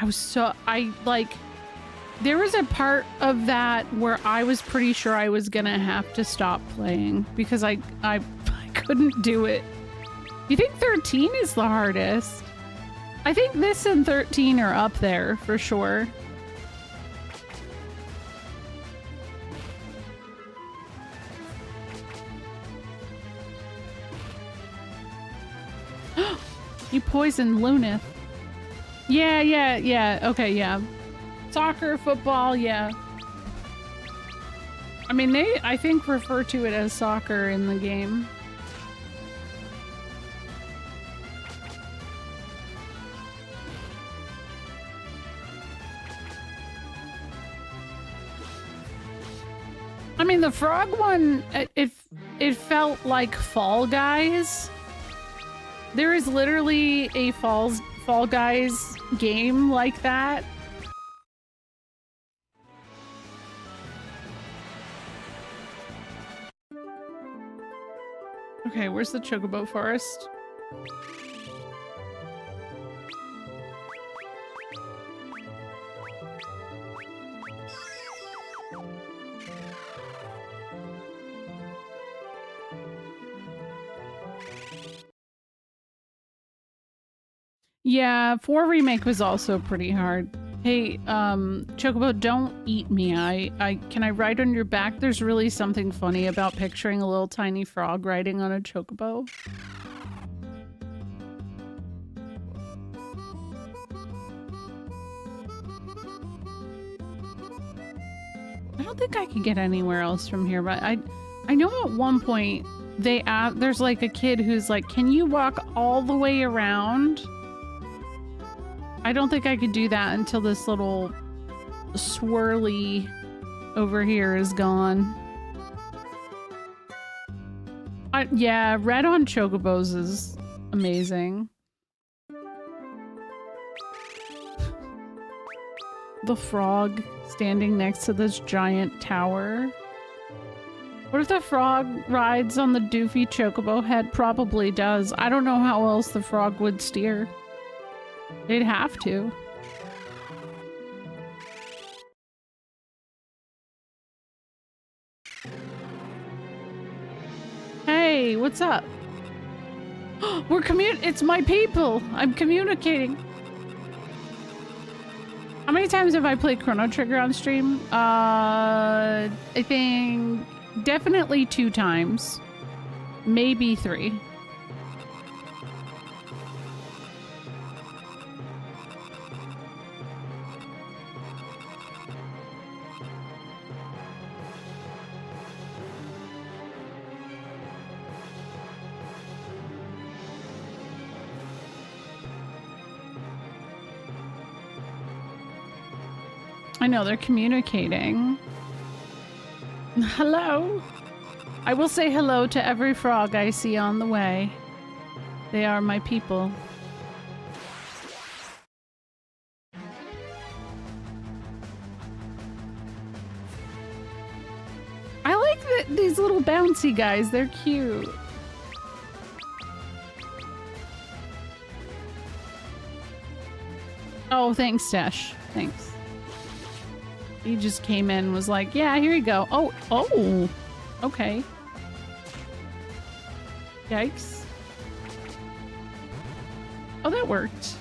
There was a part of that where I was pretty sure I was gonna have to stop playing because I couldn't do it. You think 13 is the hardest? I think this and 13 are up there for sure. You poisoned Lunith. Yeah. Okay, yeah. Soccer, football, yeah. I mean, they, I think, refer to it as soccer in the game. I mean, the frog one, it felt like Fall Guys. There is literally a Fall Guys game like that. Okay, where's the chocobo forest? Yeah, 4 remake was also pretty hard. Hey, Chocobo, don't eat me. Can I ride on your back? There's really something funny about picturing a little tiny frog riding on a Chocobo. I don't think I can get anywhere else from here, but I know at one point there's like a kid who's like, "Can you walk all the way around?" I don't think I could do that until this little swirly over here is gone. Yeah, red on chocobos is amazing. The frog standing next to this giant tower. What if the frog rides on the doofy chocobo head? Probably does. I don't know how else the frog would steer. They'd have to. Hey, what's up? It's my people. I'm communicating. How many times have I played Chrono Trigger on stream? I think definitely 2 times. Maybe 3. I know, they're communicating. Hello. I will say hello to every frog I see on the way. They are my people. I like these little bouncy guys. They're cute. Oh, thanks, Desch. Thanks. He just came in and was like, yeah, here you go. Oh, okay. Yikes. Oh, that worked.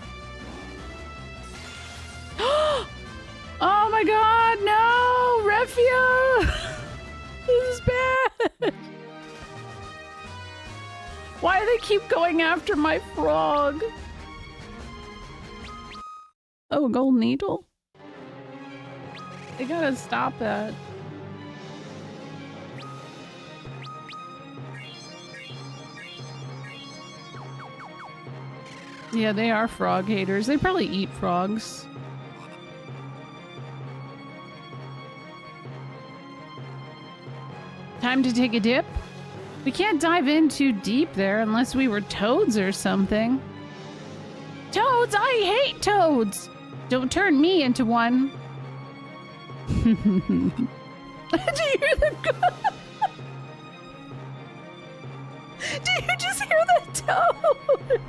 Oh my god, no! Refia! This is bad! Why do they keep going after my frog? Oh, a gold needle? They gotta stop that. Yeah, they are frog haters. They probably eat frogs. Time to take a dip? We can't dive in too deep there unless we were toads or something. Toads! I hate toads! Don't turn me into one. Do you hear the Do you just hear the toad?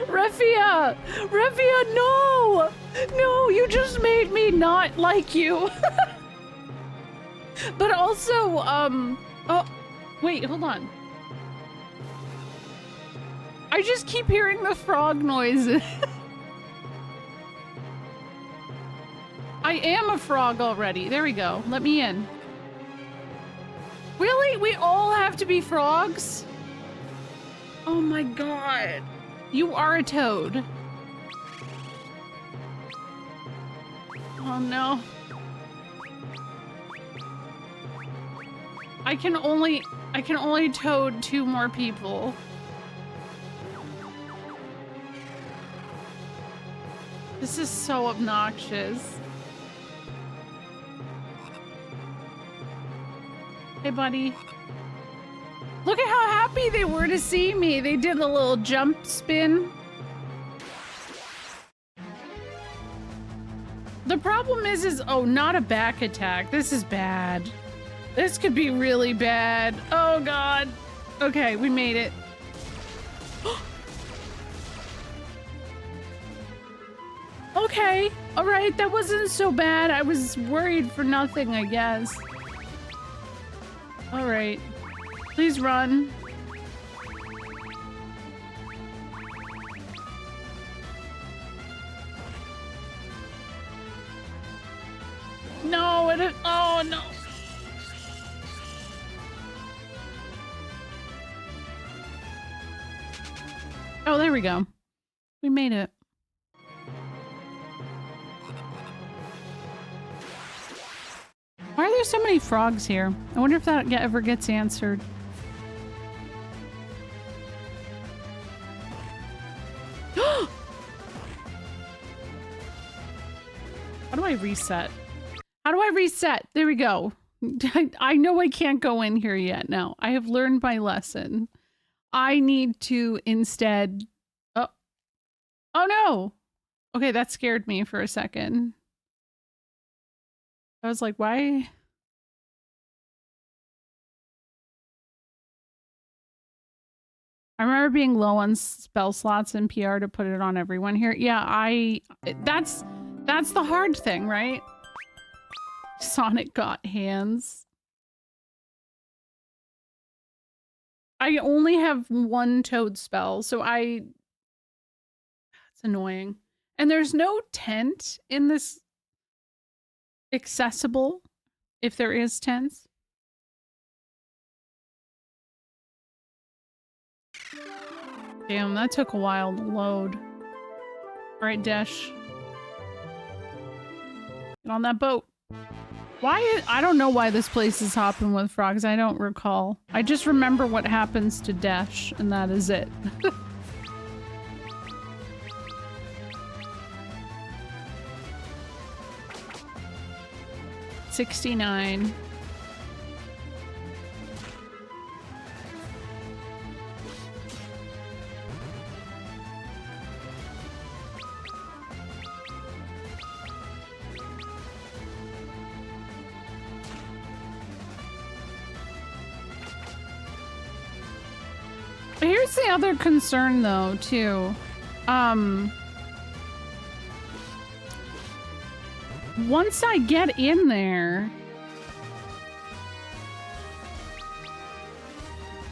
Refia! Refia, no! No, you just made me not like you. But also, oh, wait, hold on. I just keep hearing the frog noises. I am a frog already. There we go. Let me in. Really? We all have to be frogs? Oh my god. You are a toad. Oh no. I can only toad 2 more people. This is so obnoxious. Hey, buddy. Look at how happy they were to see me. They did a little jump spin. The problem is oh, not a back attack. This is bad. This could be really bad. Oh god. Okay, we made it. Okay. All right, that wasn't so bad. I was worried for nothing, I guess. All right. Please run. No, it, oh no. Oh, there we go. We made it. Why are there so many frogs here? I wonder if that ever gets answered. How do I reset? How do I reset? There we go. I know I can't go in here yet now. I have learned my lesson. I need to instead... Oh. Oh no! Okay, that scared me for a second. I was like, why? I remember being low on spell slots in PR to put it on everyone here. Yeah, that's the hard thing, right? Sonic got hands. I only have one toad spell, so it's annoying. And there's no tent in this accessible, if there is tents. Damn, that took a while to load. All right, Desch. Get on that boat. Why? I don't know why this place is hopping with frogs. I don't recall. I just remember what happens to Desch, and that is it. 69. Here's the other concern though, too. Once I get in there,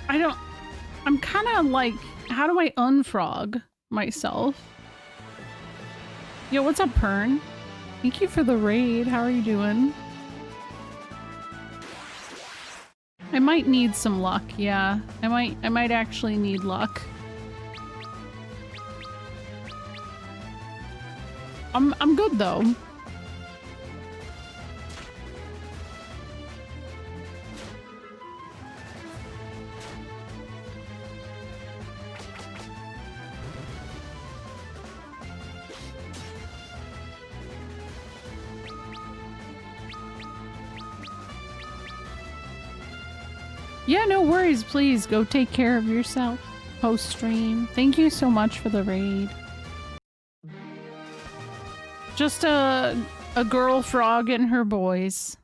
I'm kind of like, how do I unfrog myself? Yo, what's up, Pern? Thank you for the raid. How are you doing? I might need some luck, yeah. I might actually need luck. I'm good though. Yeah, no worries. Please go take care of yourself post stream. Thank you so much for the raid. Just a girl frog and her boys.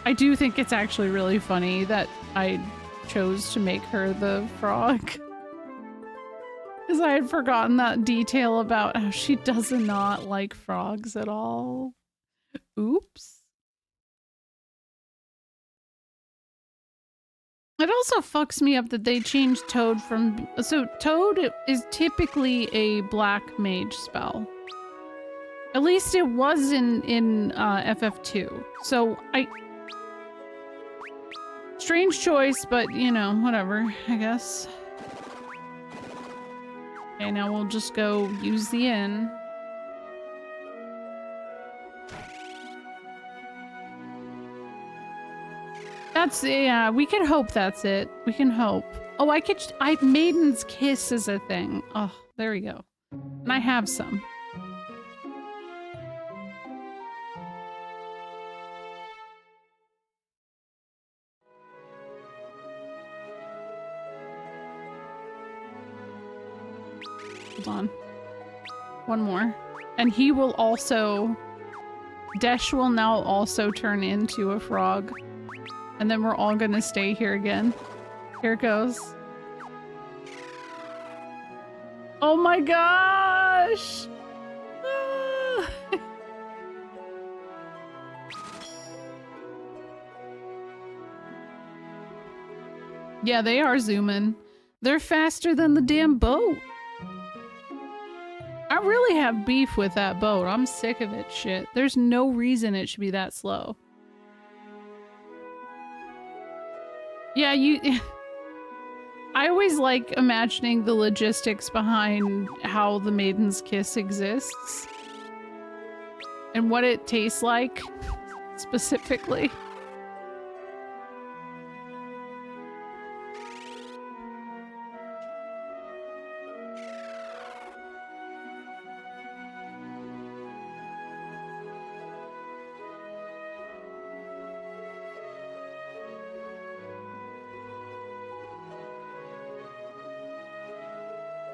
I do think it's actually really funny that I chose to make her the frog. Because I had forgotten that detail about how she does not like frogs at all. Oops. It also fucks me up that they changed Toad from... So Toad is typically a black mage spell. At least it was in FF2. So strange choice, but you know, whatever, I guess. Okay, now we'll just go use the inn. That's, yeah, we can hope that's it. We can hope. Oh, Maiden's Kiss is a thing. Oh, there we go. And I have some. Hold on. One more. And he will also Desch will now also turn into a frog. And then we're all gonna stay here again. Here it goes. Oh my gosh! Ah. Yeah, they are zooming. They're faster than the damn boat. I really have beef with that boat. I'm sick of it shit. There's no reason it should be that slow. Yeah, I always like imagining the logistics behind how the Maiden's Kiss exists. And what it tastes like, specifically.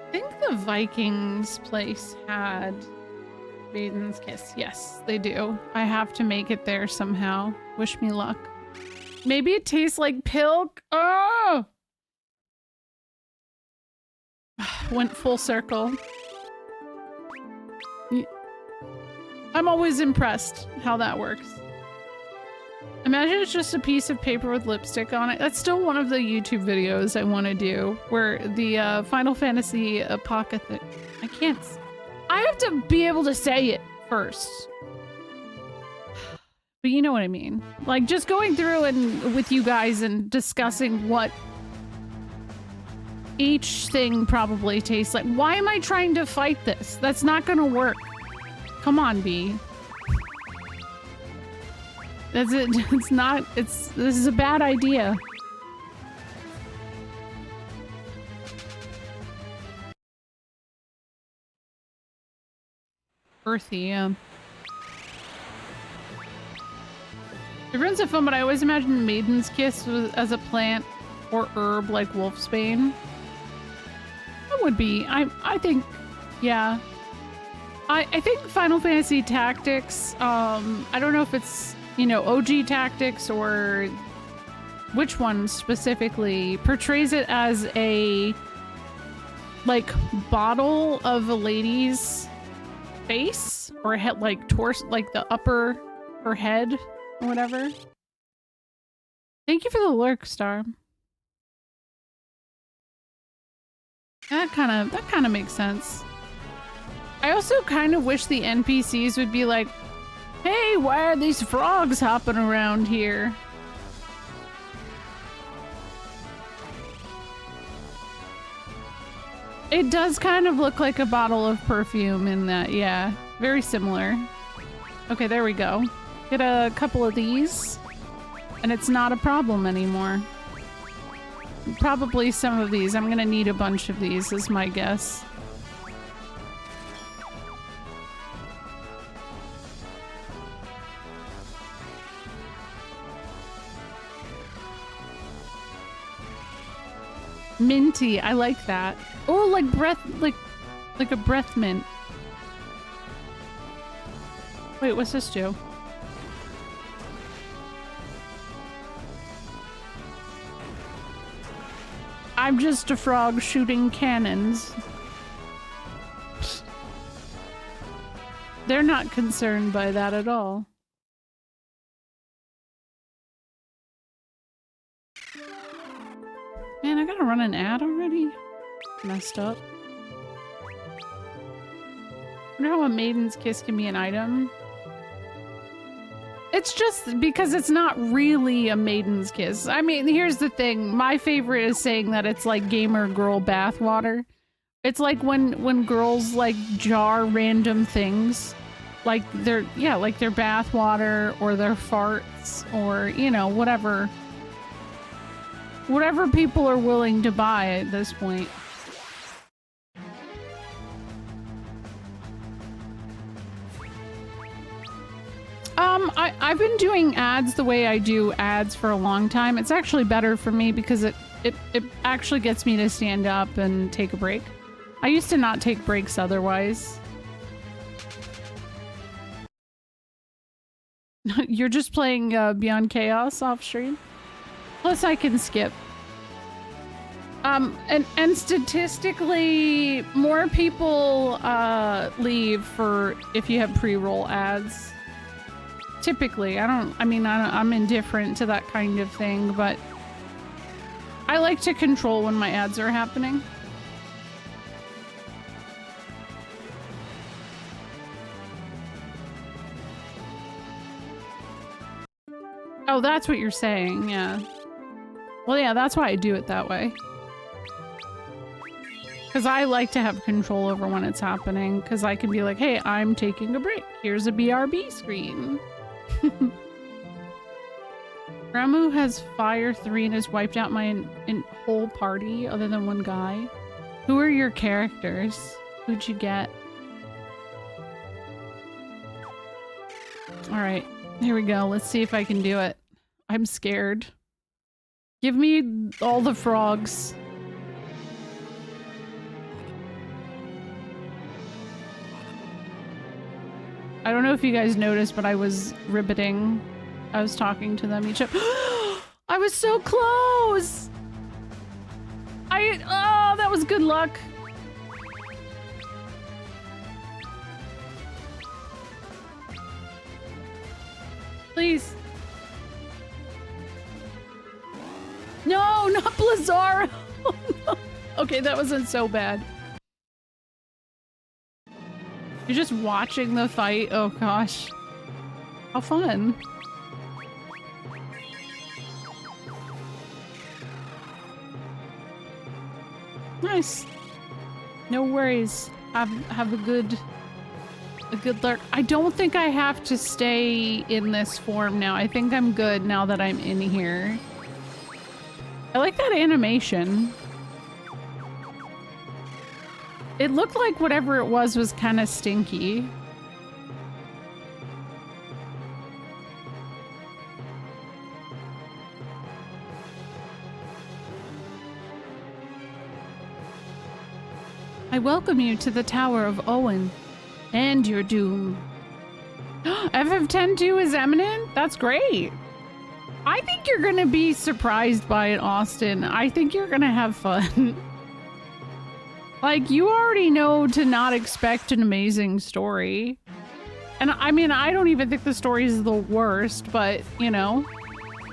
I think the Vikings place had Maiden's Kiss. Yes, they do. I have to make it there somehow. Wish me luck. Maybe it tastes like pilk. Oh! Went full circle. I'm always impressed how that works. Imagine it's just a piece of paper with lipstick on it. That's still one of the YouTube videos I want to do, where the Final Fantasy Apocalypse. I have to be able to say it first. But you know what I mean. Like, just going through and with you guys and discussing what each thing probably tastes like. Why am I trying to fight this? That's not gonna work. Come on, B. That's it. It's not. This is a bad idea. Earthy, yeah. Everyone's a fun, but I always imagine Maiden's Kiss as a plant or herb like wolfsbane. That would be. I think, yeah. I think Final Fantasy Tactics. I don't know if it's, you know, OG Tactics or which one specifically portrays it as a like bottle of a lady's face or head, like torso, like the upper her head or whatever. Thank you for the lurk, Star. That kind of makes sense. I also kind of wish the NPCs would be like, hey, why are these frogs hopping around here? It does kind of look like a bottle of perfume in that, yeah. Very similar. Okay, there we go. Get a couple of these, and it's not a problem anymore. Probably some of these. I'm gonna need a bunch of these, is my guess. Minty, I like that. Oh, like breath, like a breath mint. Wait, what's this do? I'm just a frog shooting cannons. They're not concerned by that at all. Man, I gotta run an ad already? Messed up. I wonder how a Maiden's Kiss can be an item. It's just because it's not really a Maiden's Kiss. I mean, here's the thing. My favorite is saying that it's like gamer girl bathwater. It's like when girls like jar random things. Like their, yeah, like their bathwater or their farts or, you know, whatever. Whatever people are willing to buy at this point. I've been doing ads the way I do ads for a long time. It's actually better for me because it actually gets me to stand up and take a break. I used to not take breaks otherwise. You're just playing Beyond Chaos off stream? Plus I can skip. And statistically, more people leave for if you have pre-roll ads. Typically, I'm indifferent to that kind of thing, but I like to control when my ads are happening. Oh, that's what you're saying, yeah. Well, yeah, that's why I do it that way. Because I like to have control over when it's happening, because I can be like, hey, I'm taking a break. Here's a BRB screen. Ramu has Fire 3 and has wiped out my whole party other than one guy. Who are your characters? Who'd you get? Alright, here we go. Let's see if I can do it. I'm scared. Give me all the frogs. I don't know if you guys noticed, but I was ribbiting. I was talking to them each other. I was so close! Oh, that was good luck. Please. No, not Blizzard. Oh, no. Okay, that wasn't so bad. You're just watching the fight? Oh gosh. How fun. Nice. No worries. Have a good lurk. I don't think I have to stay in this form now. I think I'm good now that I'm in here. I like that animation. It looked like whatever it was kind of stinky. I welcome you to the Tower of Owen and your doom. FF102 is imminent? That's great. I think you're gonna be surprised by it, Austin. I think you're gonna have fun. Like, you already know to not expect an amazing story. And I mean, I don't even think the story is the worst, but, you know,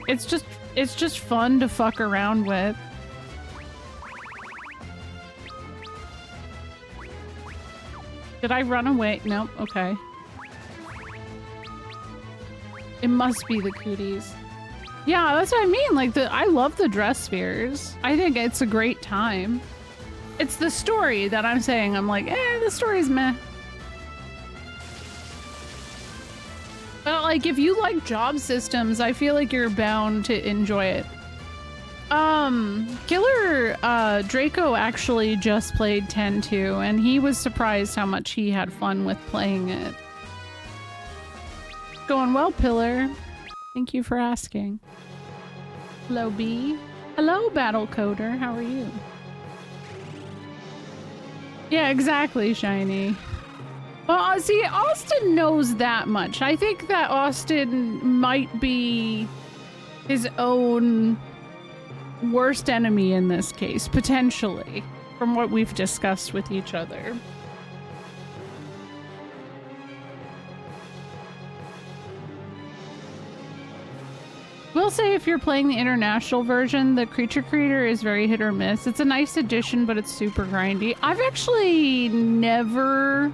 it's just fun to fuck around with. Did I run away? Nope, okay. It must be the cooties. Yeah, that's what I mean. Like, I love the dress spheres. I think it's a great time. It's the story that I'm saying. I'm like, the story's meh. But like, if you like job systems, I feel like you're bound to enjoy it. Killer Draco actually just played 10-2, and he was surprised how much he had fun with playing it. Going well, Pillar. Thank you for asking. Hello, B. Hello, Battle Coder. How are you? Yeah, exactly, Shiny. Well, see, Austin knows that much. I think that Austin might be his own worst enemy in this case, potentially, from what we've discussed with each other. Will say if you're playing the international version, the creature creator is very hit or miss. It's a nice addition, but it's super grindy. I've actually never...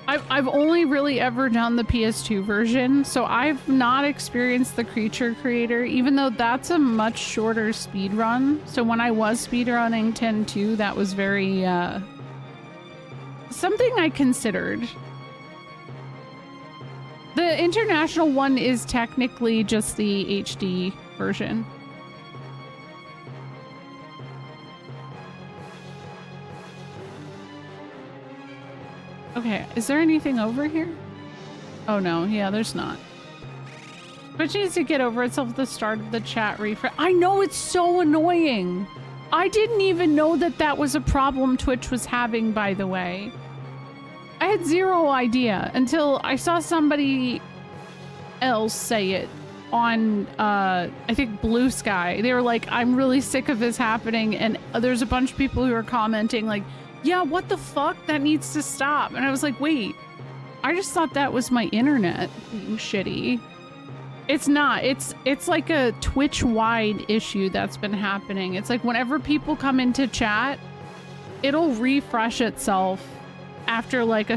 I've only really ever done the PS2 version, so I've not experienced the creature creator, even though that's a much shorter speed run. So when I was speedrunning 10-2, that was very, something I considered. The international one is technically just the HD version. Okay, is there anything over here? Oh no, yeah, there's not. Twitch needs to get over itself at the start of the chat refresh. I know, it's so annoying. I didn't even know that that was a problem Twitch was having, by the way. I had zero idea until I saw somebody else say it on, I think Blue Sky. They were like, I'm really sick of this happening. And there's a bunch of people who are commenting like, yeah, what the fuck? That needs to stop. And I was like, wait, I just thought that was my internet being shitty. It's not. It's like a Twitch-wide issue that's been happening. It's like whenever people come into chat, it'll refresh itself after like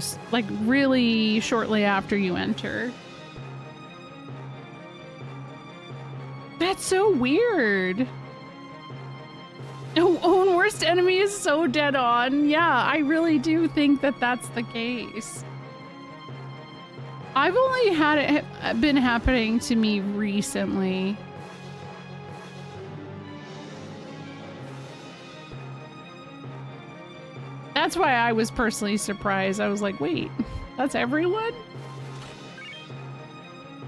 really shortly after you enter. That's so weird. Own worst enemy is so dead on. Yeah, I really do think that that's the case. I've only had it been happening to me recently. That's why I was personally surprised. I was like, wait, that's everyone?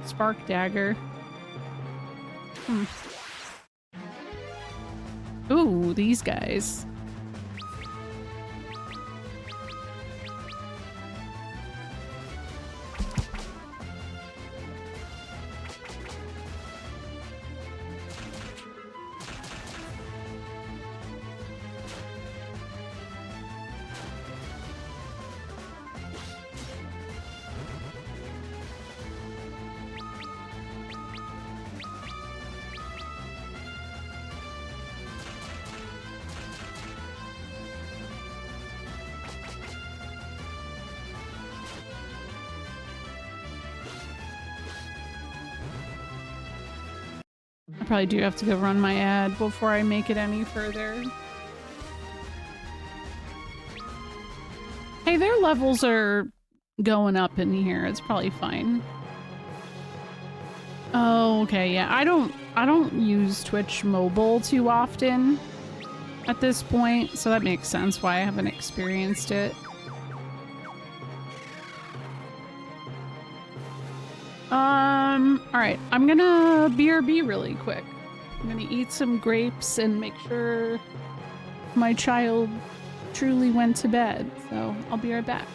Spark dagger. Ooh, these guys. I probably do have to go run my ad before I make it any further. Hey, their levels are going up in here. It's probably fine. Oh, okay, yeah. I don't use Twitch mobile too often at this point, so that makes sense why I haven't experienced it. Alright, I'm gonna BRB really quick. I'm gonna eat some grapes and make sure my child truly went to bed, so I'll be right back.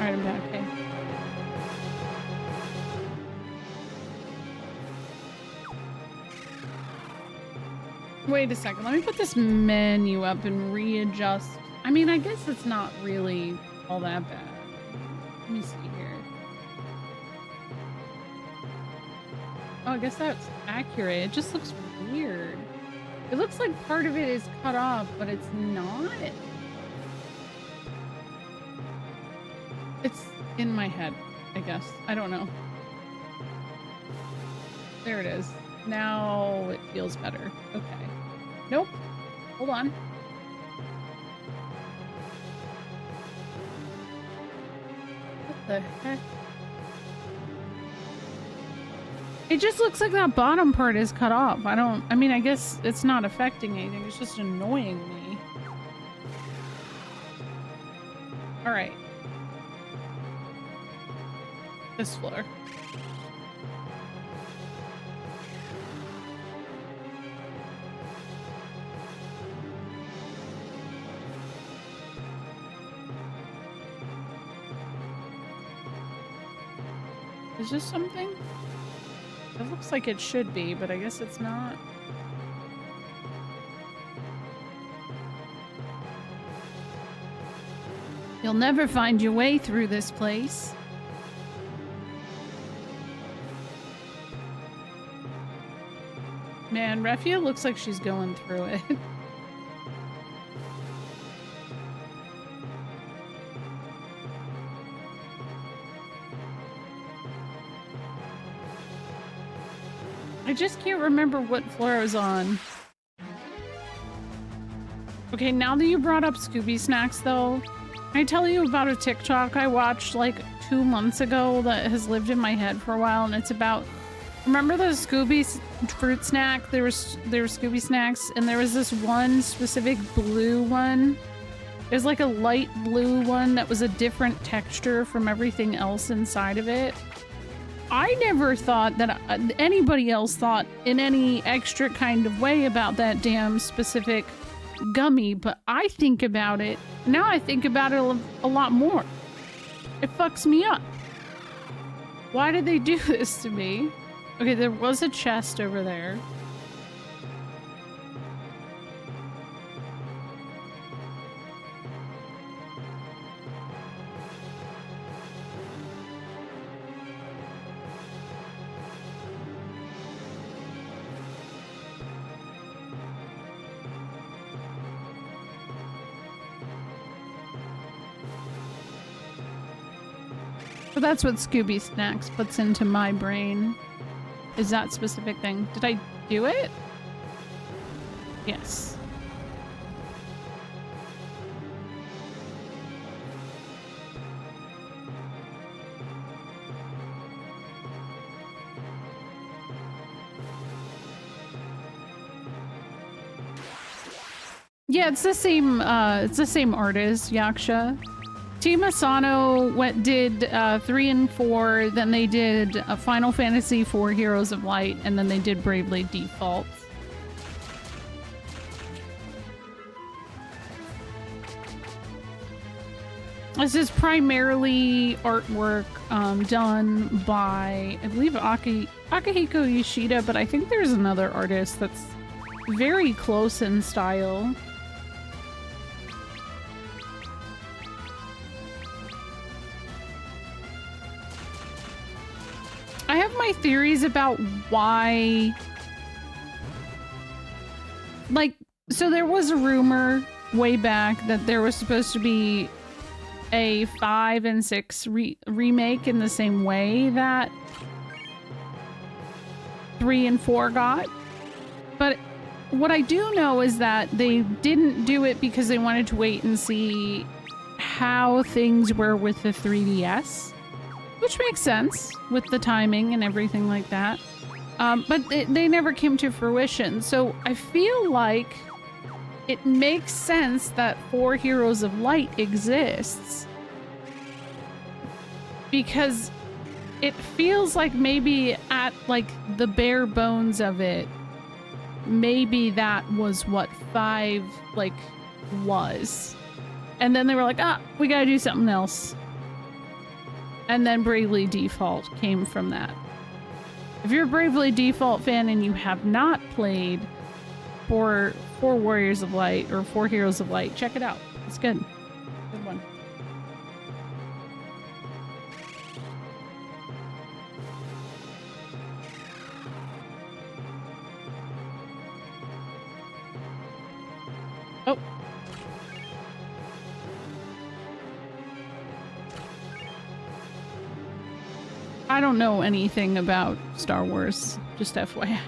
Alright, I'm back. Okay. Wait a second. Let me put this menu up and readjust. I mean, I guess it's not really all that bad. Let me see here. Oh, I guess that's accurate. It just looks weird. It looks like part of it is cut off, but it's not. It's in my head, I guess. I don't know. There it is. Now it feels better. Okay. Nope. Hold on. What the heck? It just looks like that bottom part is cut off. I mean, I guess it's not affecting anything. It's just annoying me. All right. This floor. Is this something? It looks like it should be, but I guess it's not. You'll never find your way through this place. Man, Refia looks like she's going through it. I just can't remember what floor I was on. Okay, now that you brought up Scooby Snacks, though, can I tell you about a TikTok I watched like 2 months ago that has lived in my head for a while, and it's about... Remember the Scooby fruit snack? There were Scooby Snacks, and there was this one specific blue one. It was like a light blue one that was a different texture from everything else inside of it. I never thought that anybody else thought in any extra kind of way about that damn specific gummy, but I think about it. Now I think about it a lot more. It fucks me up. Why did they do this to me? Okay, there was a chest over there. So that's what Scooby Snacks puts into my brain. Is that specific thing. Did I do it? Yes. Yeah, it's the same artist, Yaksha. Team Asano did 3 and 4, then they did Final Fantasy IV Heroes of Light, and then they did Bravely Default. This is primarily artwork done by, I believe, Akihiko Yoshida, but I think there's another artist that's very close in style. I have my theories about why... Like, so there was a rumor way back that there was supposed to be a 5 and 6 remake in the same way that 3 and 4 got. But what I do know is that they didn't do it because they wanted to wait and see how things were with the 3DS. Which makes sense with the timing and everything like that. But they never came to fruition. So I feel like it makes sense that 4 Heroes of Light exists. Because it feels like maybe at like the bare bones of it, maybe that was what 5 like was. And then they were like, ah, we gotta do something else. And then Bravely Default came from that. If you're a Bravely Default fan and you have not played four Warriors of Light or 4 Heroes of Light, check it out. It's good. Good one. Oh. I don't know anything about Star Wars, just FYI.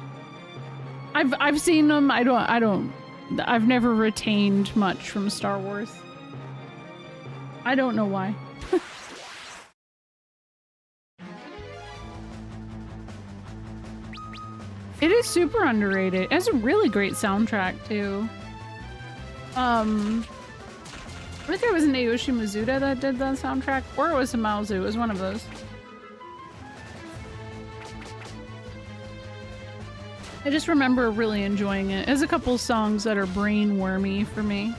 I've seen them. I've never retained much from Star Wars. I don't know why. It is super underrated. It has a really great soundtrack too. I think it was Naoshi Mizuta that did that soundtrack, or it was Maozu. It was one of those. I just remember really enjoying it. There's a couple songs that are brain wormy for me.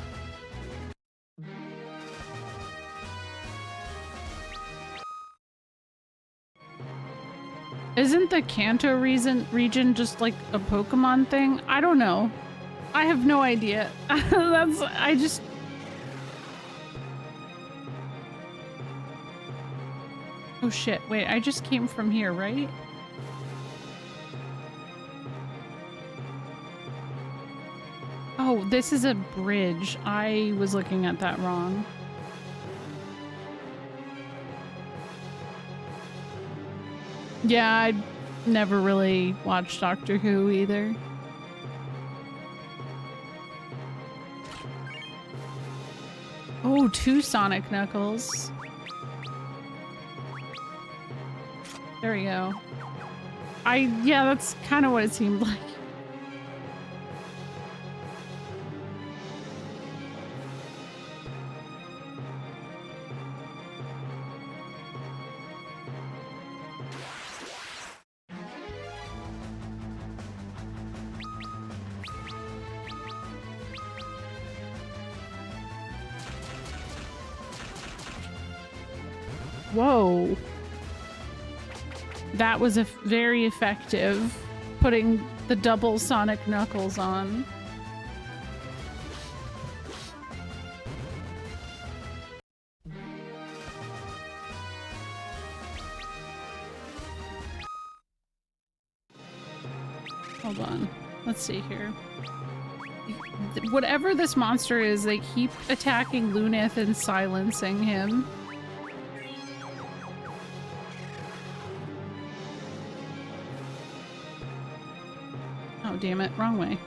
Isn't the Kanto region just like a Pokemon thing? I don't know. I have no idea. I just... Oh shit, wait, I just came from here, right? Oh, this is a bridge. I was looking at that wrong. Yeah, I never really watched Doctor Who either. Oh, 2 Sonic Knuckles. There we go. Yeah, that's kind of what it seemed like. Whoa. That was very effective, putting the double Sonic Knuckles on. Hold on. Let's see here. Whatever this monster is, they keep attacking Lunith and silencing him. Oh, damn it. Wrong way.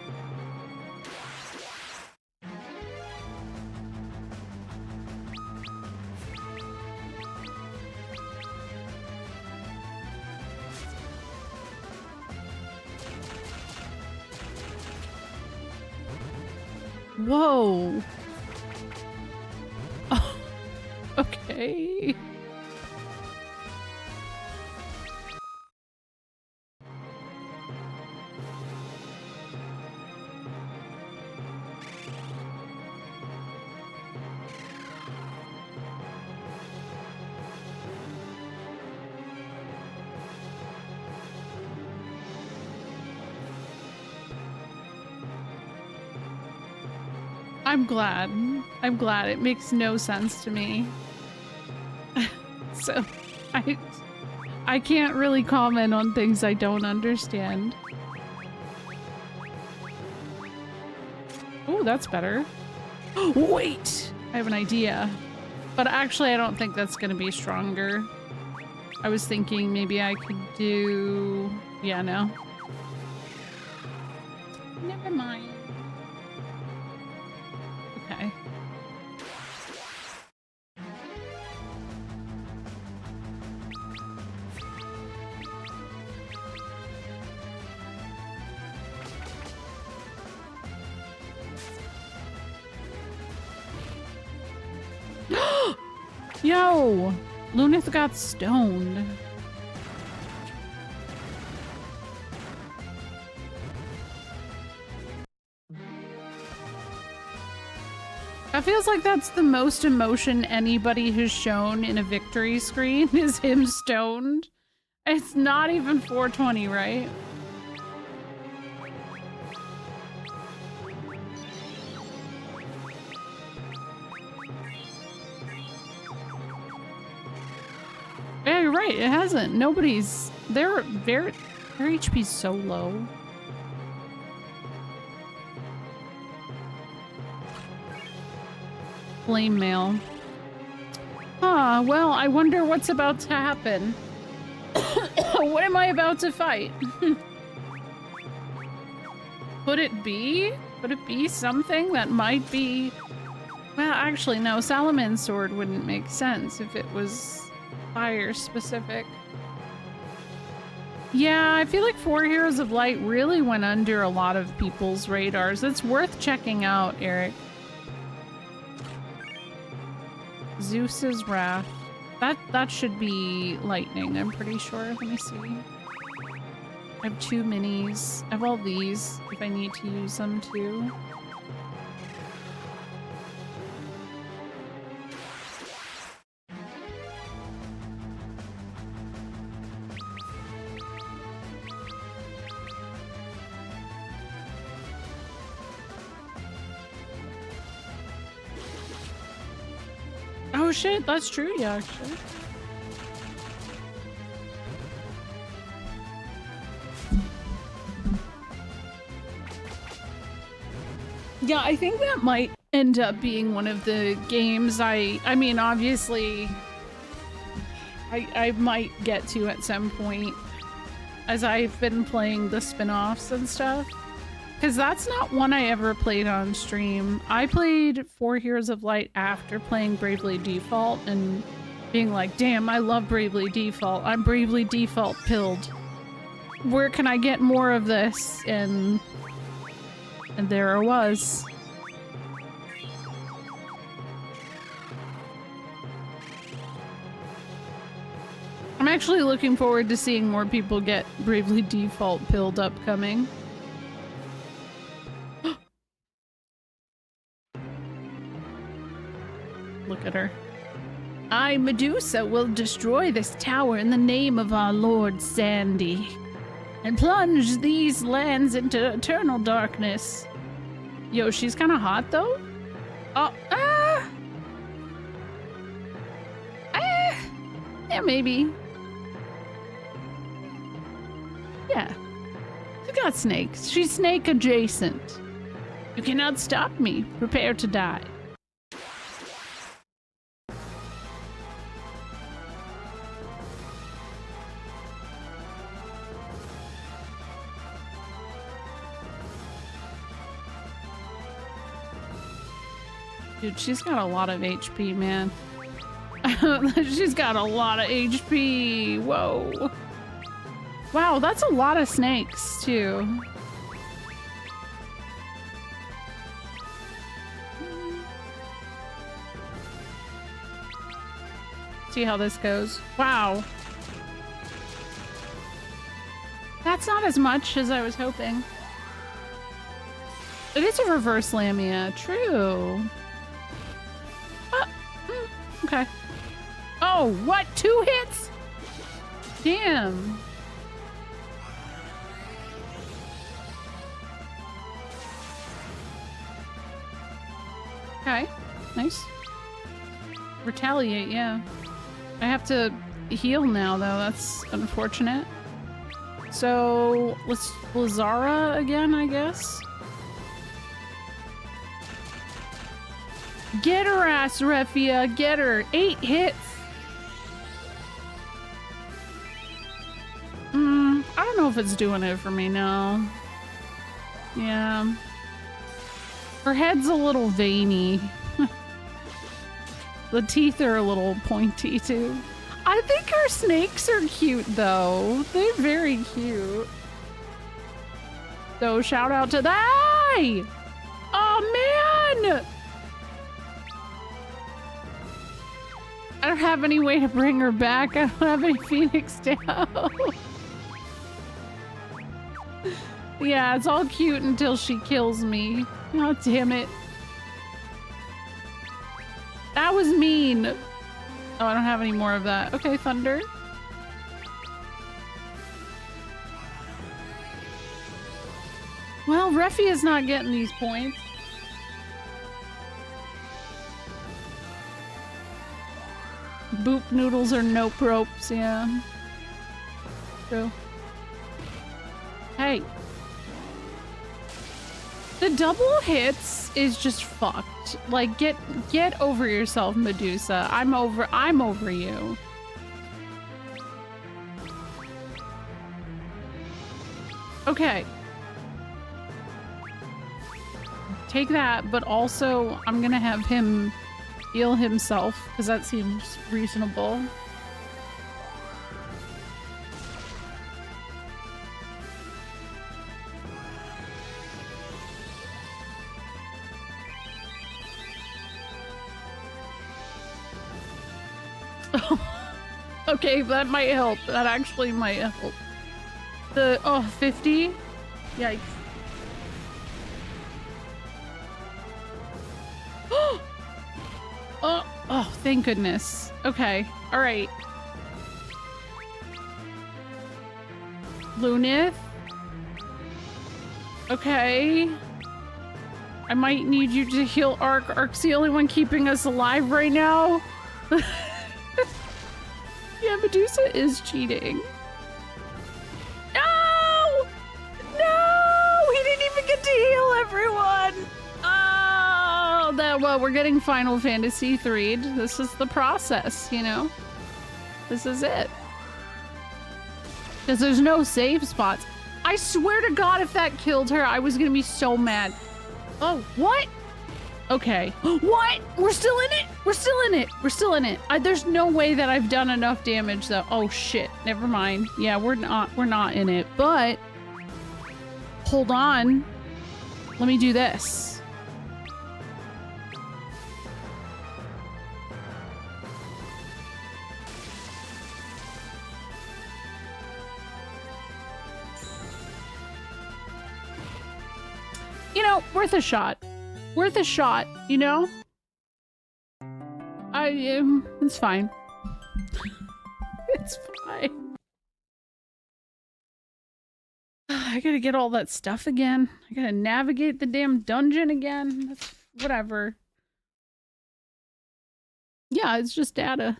Whoa. Oh, okay. I'm glad. I'm glad. It makes no sense to me. So, I can't really comment on things I don't understand. Oh, that's better. Wait! I have an idea. But actually, I don't think that's gonna be stronger. I was thinking maybe I could do... Yeah, no. Never mind. Okay. Yo! Lunith got stoned. That feels like that's the most emotion anybody has shown in a victory screen is him stoned. It's not even 420, right? Yeah, you're right. It hasn't. Nobody's... Their HP's so low. Flame mail. Ah, well, I wonder what's about to happen. What am I about to fight? Could it be? Could it be something that might be... Well, actually, no. Salaman's sword wouldn't make sense if it was fire specific. Yeah, I feel like 4 Heroes of Light really went under a lot of people's radars. It's worth checking out, Eric. Zeus's Wrath. That should be lightning, I'm pretty sure. Let me see. I have 2 minis. I have all these if I need to use them too. Oh shit, that's true, yeah, actually. Yeah, I think that might end up being one of the games I mean, obviously, I might get to at some point as I've been playing the spin-offs and stuff. Because that's not one I ever played on stream. I played 4 Heroes of Light after playing Bravely Default and being like, damn, I love Bravely Default. I'm Bravely Default pilled. Where can I get more of this? And there I was. I'm actually looking forward to seeing more people get Bravely Default pilled upcoming. Look at her. I, Medusa, will destroy this tower in the name of our Lord Sandy and plunge these lands into eternal darkness. Yo, she's kind of hot, though. Oh, yeah, maybe. Yeah. She got snakes. She's snake adjacent. You cannot stop me. Prepare to die. Dude, she's got a lot of HP, man. She's got a lot of HP. Whoa. Wow, that's a lot of snakes, too. See how this goes. Wow. That's not as much as I was hoping. It is a reverse Lamia. True. Okay. Oh, what? 2 hits? Damn. Okay. Nice. Retaliate, yeah. I have to heal now, though. That's unfortunate. So, let's Lazara again, I guess. Get her ass, Refia. Get her. 8 hits. I don't know if it's doing it for me now. Yeah. Her head's a little veiny. The teeth are a little pointy, too. I think her snakes are cute, though. They're very cute. So, shout out to that. Oh, man! I don't have any way to bring her back. I don't have any Phoenix down. Yeah, it's all cute until she kills me. Oh, damn it. that was mean. Oh, I don't have any more of that. Okay, thunder. Well, Reffy is not getting these points. Boop noodles are nope ropes, yeah. True. Hey. The double hits is just fucked. Like, get over yourself, Medusa. I'm over you. Okay. Take that, but also I'm gonna have him heal himself, because that seems reasonable. Okay, that might help. That actually might help. The, oh, 50? Yikes. Oh, thank goodness. Okay, all right. Lunith. Okay. I might need you to heal Ark. Ark's the only one keeping us alive right now. Yeah, Medusa is cheating. No! No! He didn't even get to heal everyone! Oh, well, we're getting Final Fantasy 3'd. This is the process, you know? This is it. Because there's no save spots. I swear to God, if that killed her, I was gonna be so mad. Oh, what? Okay. What? We're still in it? We're still in it. We're still in it. There's no way that I've done enough damage though. Oh shit. Never mind. Yeah, we're not in it, but hold on. Let me do this. You know, worth a shot. Worth a shot, you know? It's fine. It's fine. I gotta get all that stuff again. I gotta navigate the damn dungeon again. That's whatever. Yeah, it's just data.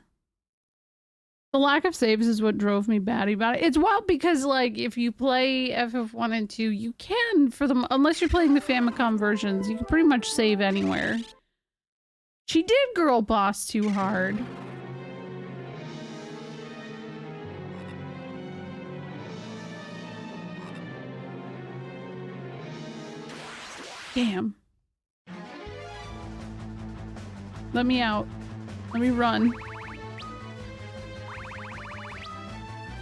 The lack of saves is what drove me batty about it. It's wild because, like, if you play FF1 and 2, you can, for them, unless you're playing the Famicom versions, you can pretty much save anywhere. She did girl boss too hard. Damn. Let me out. Let me run.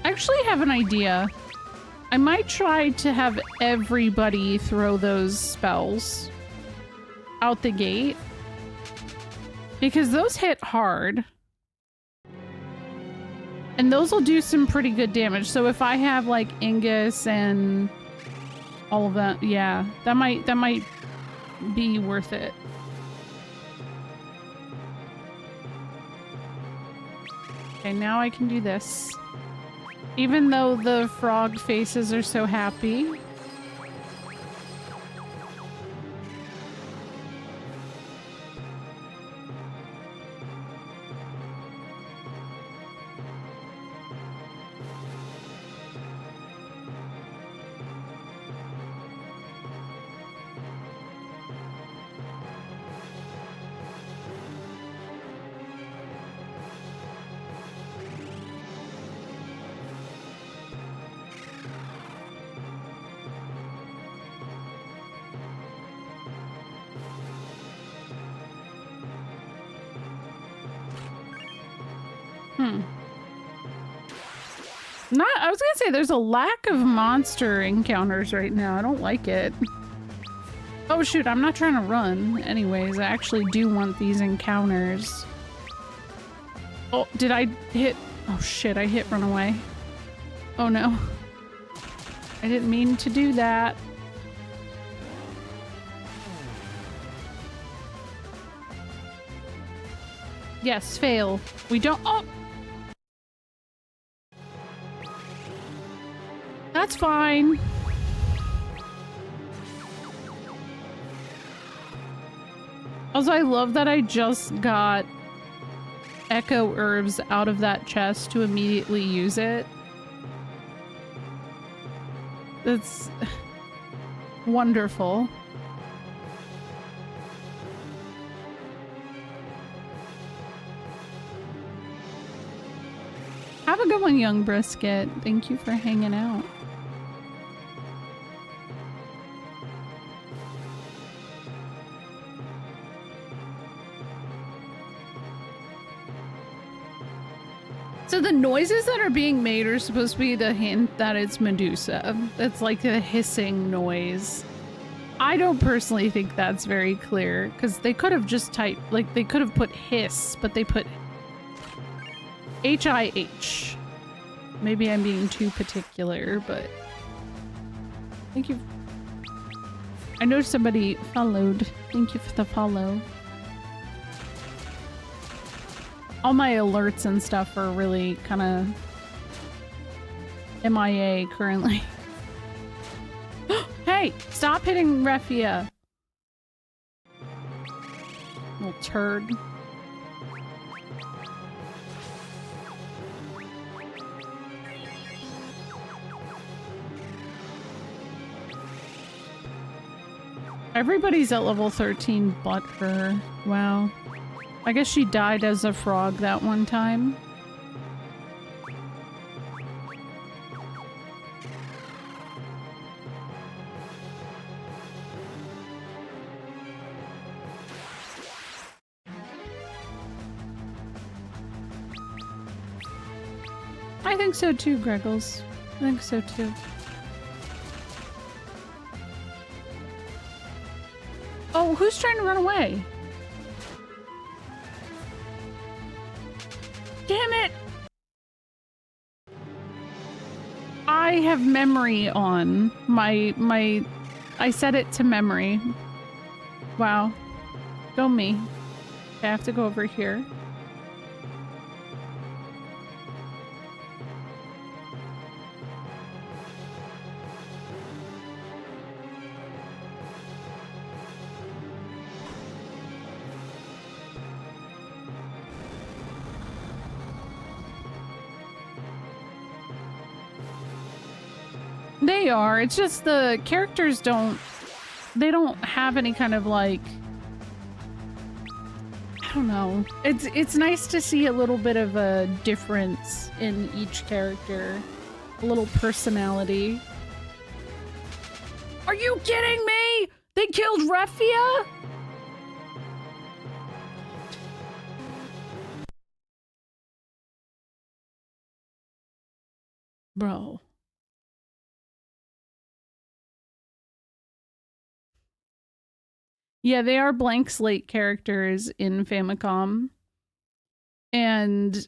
I actually have an idea. I might try to have everybody throw those spells out the gate. Because those hit hard. And those will do some pretty good damage. So if I have like Ingus and all of that, yeah, that might be worth it. Okay, now I can do this. Even though the frog faces are so happy. I was gonna say there's a lack of monster encounters right now. I don't like it. Oh shoot, I'm not trying to run. Anyways, I actually do want these encounters. Oh, did I hit? Oh shit, I hit run away. Oh no. I didn't mean to do that. Yes, fail. We don't. Oh! That's fine. Also, I love that I just got echo herbs out of that chest to immediately use it. That's wonderful. Have a good one, young brisket. Thank you for hanging out. So the noises that are being made are supposed to be the hint that it's Medusa. It's like a hissing noise. I don't personally think that's very clear because they could have just typed, like they could have put hiss, but they put H-I-H. Maybe I'm being too particular, but thank you. I know somebody followed. Thank you for the follow. All my alerts and stuff are really kind of MIA currently. Hey, stop hitting Refia. Little turd. Everybody's at level 13 but her. Wow. I guess she died as a frog that one time. I think so too, Greggles. I think so too. Oh, who's trying to run away? Damn it! I have memory on. I set it to memory. Wow. Go me. I have to go over here. They are. It's just the characters they don't have any kind of like, I don't know. It's nice to see a little bit of a difference in each character. A little personality. Are you kidding me? They killed Refia? Bro. Yeah, they are blank slate characters in Famicom. And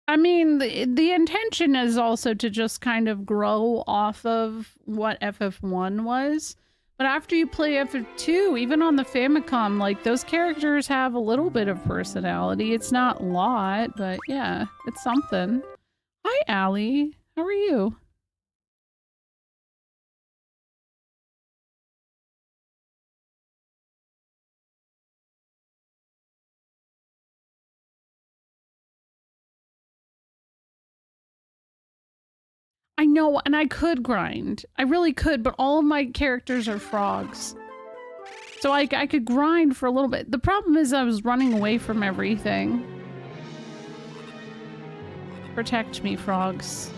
I mean, the intention is also to just kind of grow off of what FF1 was. But after you play FF2, even on the Famicom, like, those characters have a little bit of personality. It's not a lot, but yeah, it's something. Hi, Allie. How are you? I know, and I could grind. I really could, but all of my characters are frogs. So I could grind for a little bit. The problem is I was running away from everything. Protect me, frogs.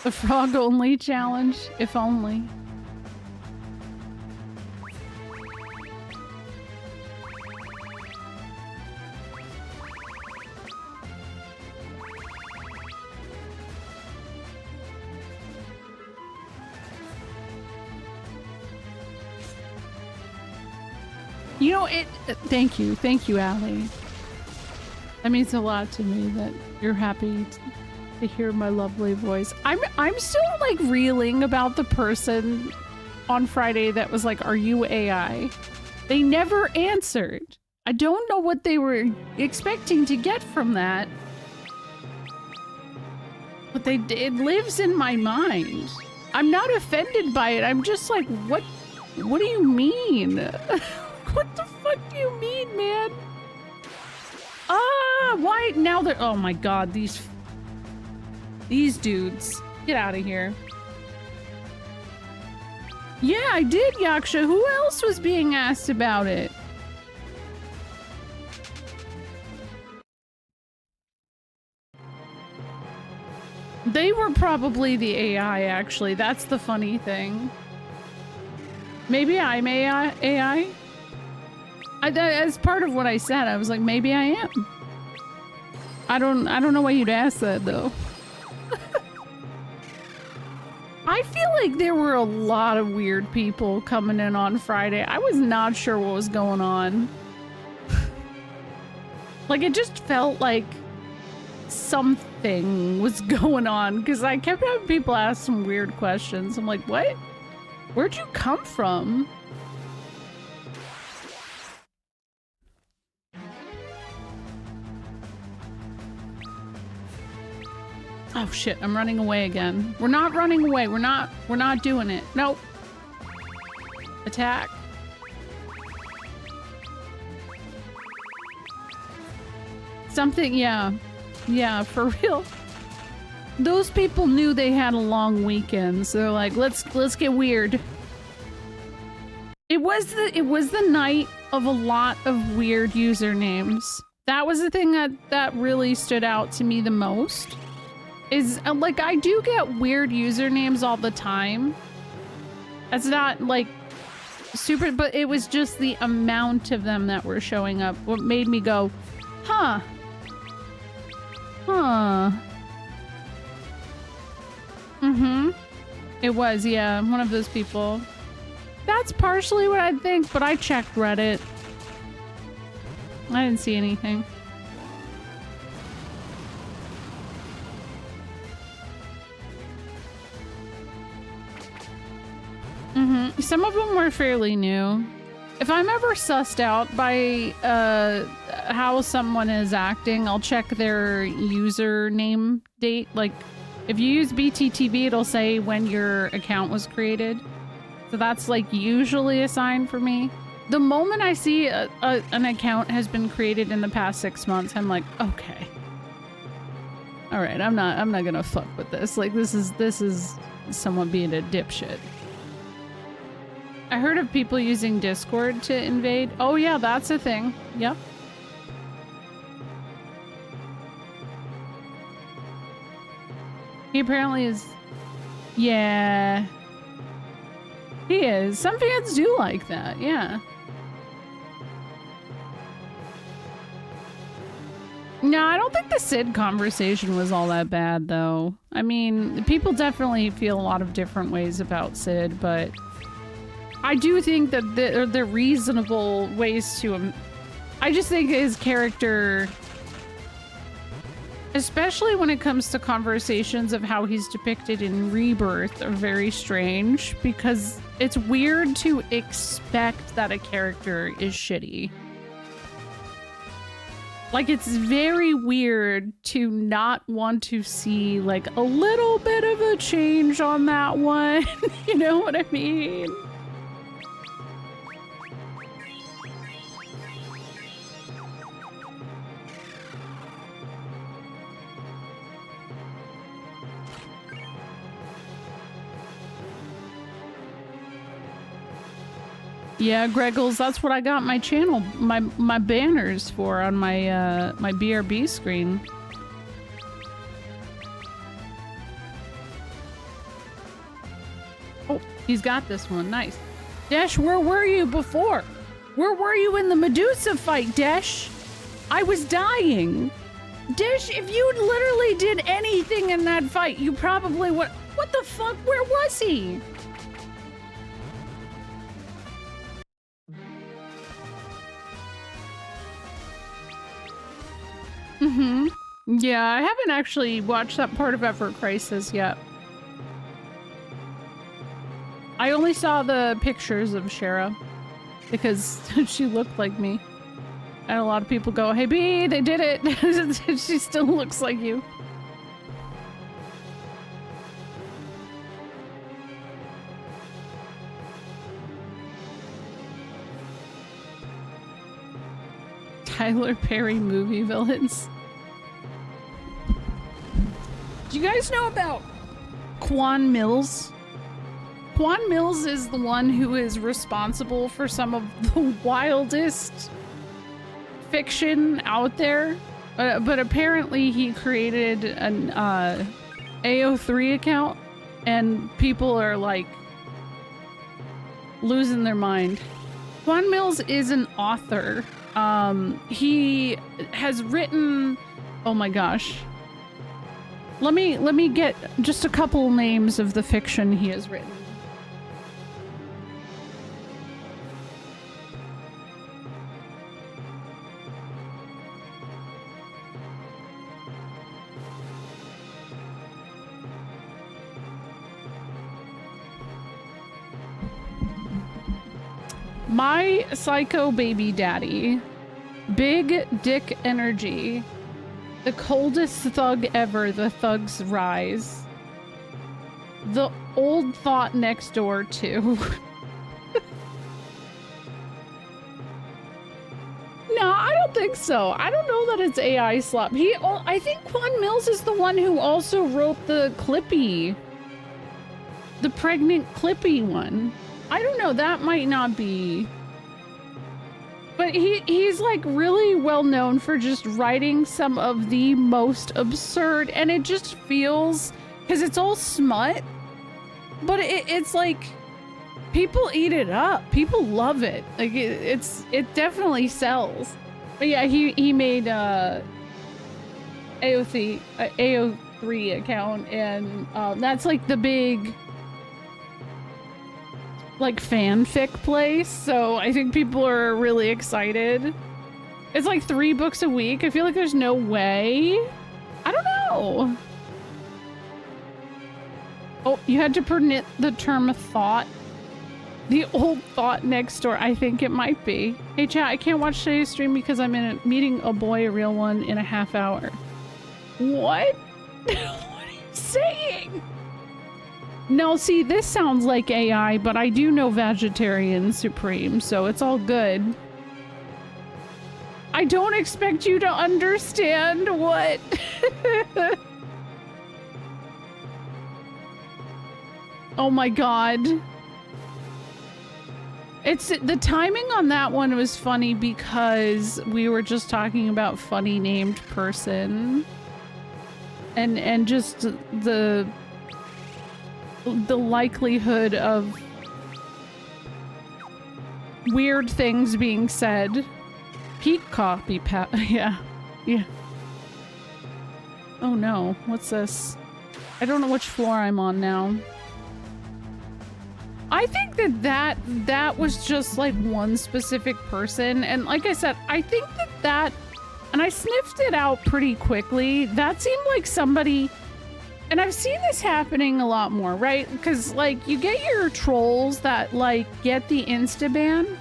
The frog only challenge, if only. You know, thank you, Allie. That means a lot to me that you're happy to hear my lovely voice. I'm still like reeling about the person on Friday that was like, "Are you AI?" They never answered. I don't know what they were expecting to get from that. But it lives in my mind. I'm not offended by it. I'm just like, what do you mean? What the fuck do you mean, man? Ah, why now they're, oh my god, these dudes. Get out of here. Yeah, I did, Yaksha. Who else was being asked about it? They were probably the AI, actually. That's the funny thing. Maybe I'm AI? As part of what I said, I was like, maybe I am. I don't know why you'd ask that, though. I feel like there were a lot of weird people coming in on Friday. I was not sure what was going on. Like, it just felt like something was going on, because I kept having people ask some weird questions. I'm like, what? Where'd you come from? Oh shit, I'm running away again. We're not running away. We're not doing it. Nope. Attack. Something, yeah. Yeah, for real. Those people knew they had a long weekend, so they're like, let's get weird. It was the night of a lot of weird usernames. That was the thing that really stood out to me the most. Is like, I do get weird usernames all the time. It's not like super, but it was just the amount of them that were showing up what made me go, huh. Huh. Mm-hmm. It was, yeah, one of those people. That's partially what I think, but I checked Reddit. I didn't see anything. Mm-hmm. Some of them were fairly new. If I'm ever sussed out by how someone is acting, I'll check their username date. Like, if you use BTTV, it'll say when your account was created. So that's like usually a sign for me. The moment I see an account has been created in the past 6 months, I'm like, okay. All right, I'm not gonna fuck with this. Like, this is someone being a dipshit. I heard of people using Discord to invade. Oh yeah, that's a thing. Yep. He apparently is... Yeah. He is. Some fans do like that, yeah. No, I don't think the Sid conversation was all that bad, though. I mean, people definitely feel a lot of different ways about Sid, but... I do think that they're reasonable ways to... I just think his character... Especially when it comes to conversations of how he's depicted in Rebirth are very strange, because it's weird to expect that a character is shitty. Like, it's very weird to not want to see, like, a little bit of a change on that one. You know what I mean? Yeah, Greggles, that's what I got my channel, my banners for on my my BRB screen. Oh, he's got this one. Nice. Desch, where were you before? Where were you in the Medusa fight, Desch? I was dying. Desch, if you literally did anything in that fight, you probably would... What the fuck? Where was he? Mm-hmm. Yeah, I haven't actually watched that part of Effort Crisis yet. I only saw the pictures of Shara because she looked like me. And a lot of people go, hey B, they did it. She still looks like you. Tyler Perry movie villains. Do you guys know about Quan Mills? Quan Mills is the one who is responsible for some of the wildest fiction out there. But apparently he created an AO3 account and people are like losing their mind. Quan Mills is an author. He has written, oh my gosh. Let me get just a couple names of the fiction he has written. My Psycho Baby Daddy, Big Dick Energy, The Coldest Thug Ever, The Thug's Rise, The Old Thought Next Door 2. No, I don't think so. I don't know that it's AI slop. I think Quan Mills is the one who also wrote the Clippy. The pregnant Clippy one. I don't know, that might not be. But he's like really well known for just writing some of the most absurd, and it just feels, because it's all smut, but it's like people eat it up. People love it. Like it definitely sells. But yeah, he made AO3 account, and that's like the big like fanfic place, so I think people are really excited. It's like 3 books a week. I feel like there's no way. I don't know. Oh, you had to permit the term thought. The old thought next door. I think it might be. Hey chat, I can't watch today's stream because I'm meeting a boy, a real one, in a half hour. What? What are you saying? No, see, this sounds like AI, but I do know Vegetarian Supreme, so it's all good. I don't expect you to understand what... Oh my god. The timing on that one was funny because we were just talking about funny named person. And just the likelihood of weird things being said. Peak copy yeah. Oh no, what's this? I don't know which floor I'm on now. I think that was just like one specific person, and like I said, I think that and I sniffed it out pretty quickly. That seemed like somebody. And I've seen this happening a lot more, right? Because, like, you get your trolls that, like, get the insta-ban.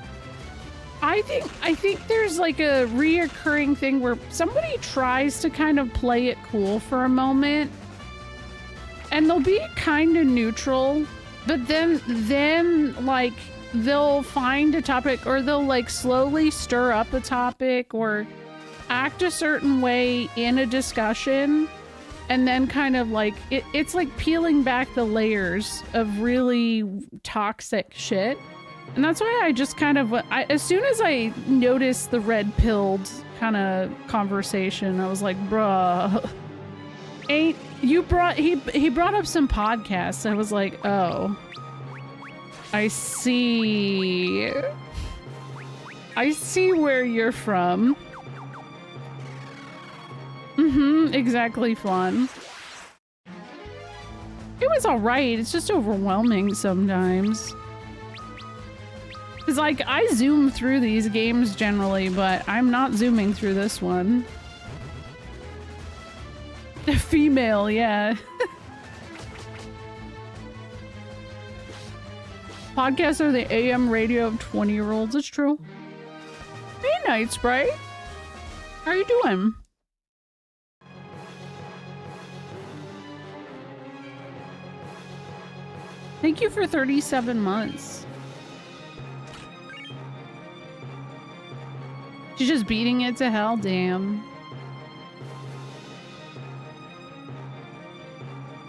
I think there's, like, a reoccurring thing where somebody tries to kind of play it cool for a moment. And they'll be kind of neutral. But then, like, they'll find a topic, or they'll, like, slowly stir up a topic, or act a certain way in a discussion. And then kind of like, it's like peeling back the layers of really toxic shit. And that's why I just kind of, as soon as I noticed the red-pilled kind of conversation, I was like, bruh, he brought up some podcasts. I was like, oh, I see where you're from. Exactly, Flan. It was alright, it's just overwhelming sometimes. Cause like, I zoom through these games generally, but I'm not zooming through this one. Female, yeah. Podcasts are the AM radio of 20-year-olds. It's true. Hey, Night Sprite. How are you doing? Thank you for 37 months. She's just beating it to hell, damn.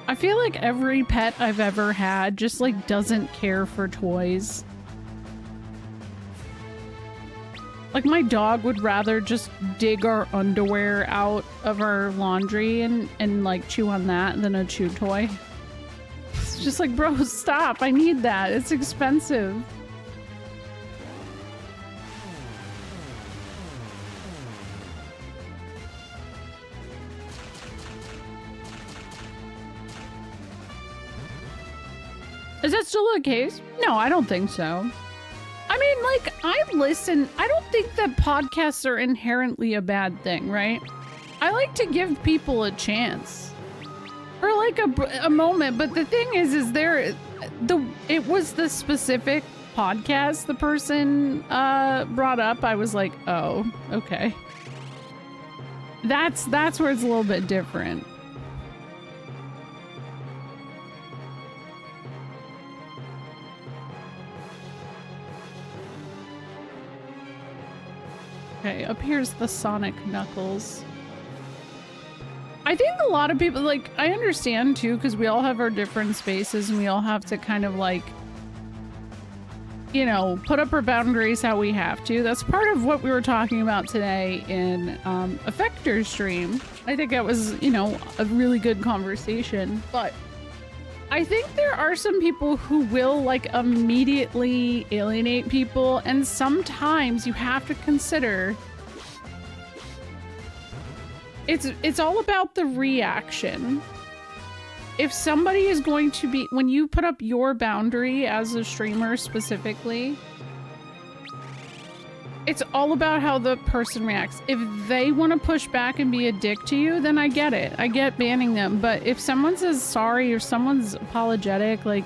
I feel like every pet I've ever had just like doesn't care for toys. Like my dog would rather just dig our underwear out of our laundry and like chew on that than a chew toy. It's just like, bro, stop. I need that. It's expensive. Is that still the case? No, I don't think so. I mean, like, I listen. I don't think that podcasts are inherently a bad thing, right? I like to give people a chance. For like a moment, but the thing is it was the specific podcast the person brought up. I was like, oh, okay. That's where it's a little bit different. Okay, up here's the Sonic Knuckles. I think a lot of people, like, I understand too, because we all have our different spaces and we all have to kind of like, you know, put up our boundaries how we have to. That's part of what we were talking about today in Effector's stream. I think that was, you know, a really good conversation. But I think there are some people who will like immediately alienate people, and sometimes you have to consider it's all about the reaction. If somebody is going to be, when you put up your boundary as a streamer specifically, it's all about how the person reacts. If they want to push back and be a dick to you, then I get it. I get banning them. But if someone says sorry or someone's apologetic, like,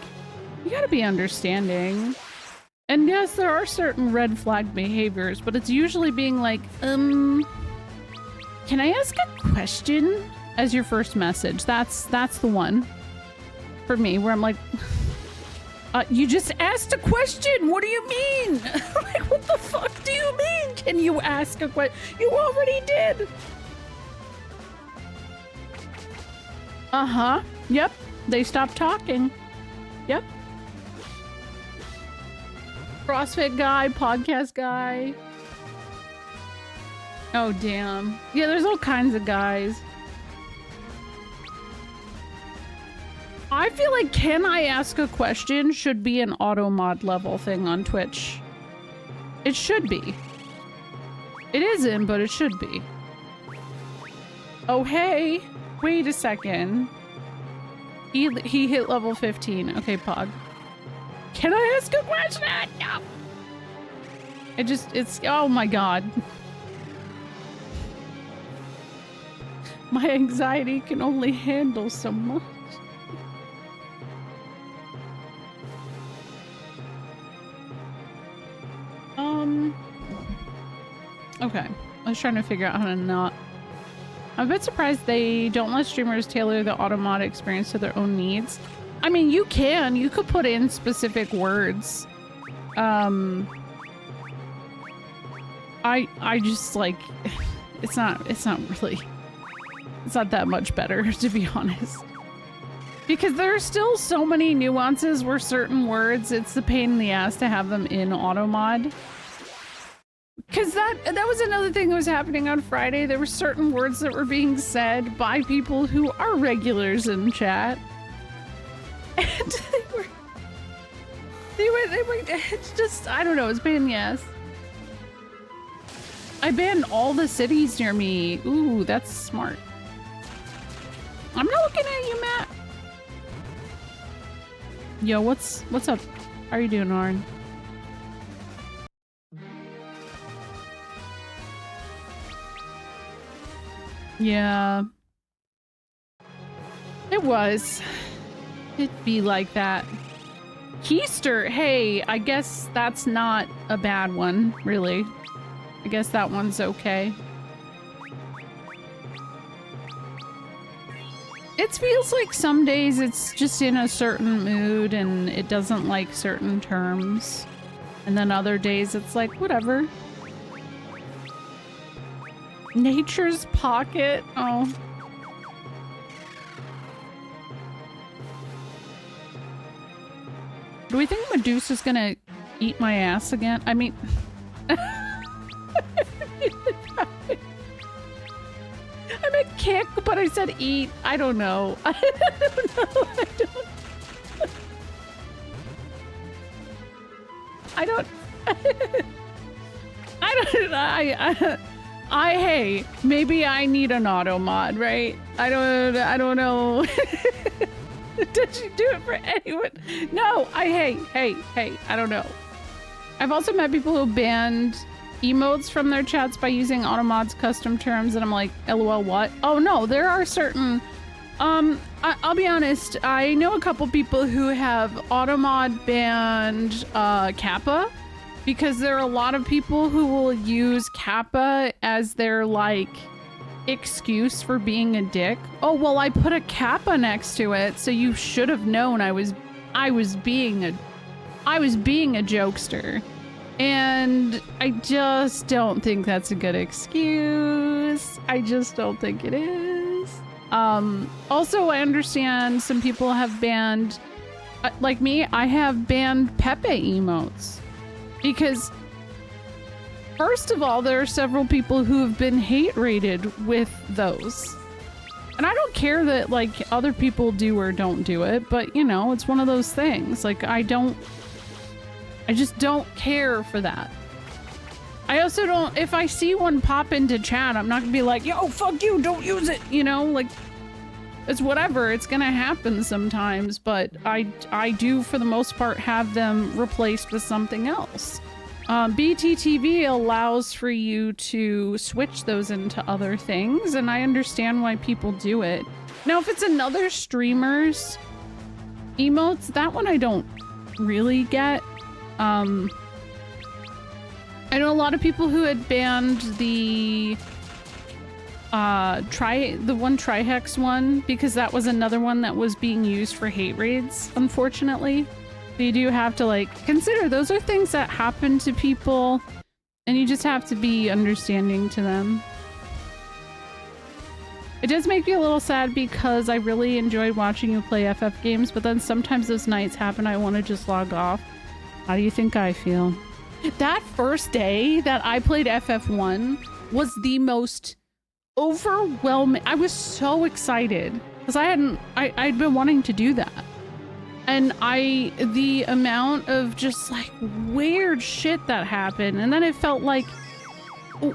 you gotta be understanding. And yes, there are certain red flag behaviors, but it's usually being like, can I ask a question as your first message? That's the one for me where I'm like, you just asked a question. What do you mean? Like, what the fuck do you mean? Can you ask a question? You already did. Uh-huh. Yep. They stopped talking. Yep. CrossFit guy, podcast guy. Oh, damn. Yeah, there's all kinds of guys. I feel like can I ask a question should be an auto mod level thing on Twitch. It should be. It isn't, but it should be. Oh, hey. Wait a second. He hit level 15. Okay, Pog. Can I ask a question? No. It's, oh my god. My anxiety can only handle so much. Okay. I was trying to figure out how to not. I'm a bit surprised they don't let streamers tailor the automod experience to their own needs. I mean, you can. You could put in specific words. I just like it's not that much better, to be honest. Because there are still so many nuances where certain words, it's the pain in the ass to have them in automod. Because that was another thing that was happening on Friday. There were certain words that were being said by people who are regulars in chat. And they were, it's just, I don't know, it's a pain in the ass. I banned all the cities near me. Ooh, that's smart. I'm not looking at you, Matt. Yo, what's up? How are you doing, Arn? Yeah. It was. It'd be like that. Keister, hey, I guess that's not a bad one, really. I guess that one's okay. It feels like some days it's just in a certain mood and it doesn't like certain terms. And then other days it's like, whatever. Nature's Pocket? Oh. Do we think Medusa's gonna eat my ass again? I mean... I meant kick, but I said eat. I don't know. I don't know. Hey, maybe I need an auto mod, right? I don't know. Did you do it for anyone? No, hey, I don't know. I've also met people who banned emotes from their chats by using Automod's custom terms, and I'm like, LOL, what? Oh no, there are certain, I'll be honest, I know a couple people who have Automod banned Kappa, because there are a lot of people who will use Kappa as their, like, excuse for being a dick. Oh, well, I put a Kappa next to it, so you should have known I was being a jokester. And I just don't think that's a good excuse. I just don't think it is. Also, I understand some people have banned, like me, I have banned Pepe emotes. Because, first of all, there are several people who have been hate rated with those. And I don't care that, like, other people do or don't do it, but, you know, it's one of those things. Like, I just don't care for that. I also don't, if I see one pop into chat, I'm not gonna be like, yo, fuck you, don't use it, you know, like, it's whatever, it's gonna happen sometimes, but I do, for the most part, have them replaced with something else. BTTV allows for you to switch those into other things, and I understand why people do it. Now, if it's another streamer's emotes, that one I don't really get. I know a lot of people who had banned the Trihex one, because that was another one that was being used for hate raids, unfortunately. So you do have to, like, consider those are things that happen to people, and you just have to be understanding to them. It does make me a little sad because I really enjoyed watching you play FF games, but then sometimes those nights happen I want to just log off. How do you think I feel? That first day that I played FF1 was the most overwhelming. I was so excited because I'd been wanting to do that. And the amount of just like weird shit that happened. And then it felt like,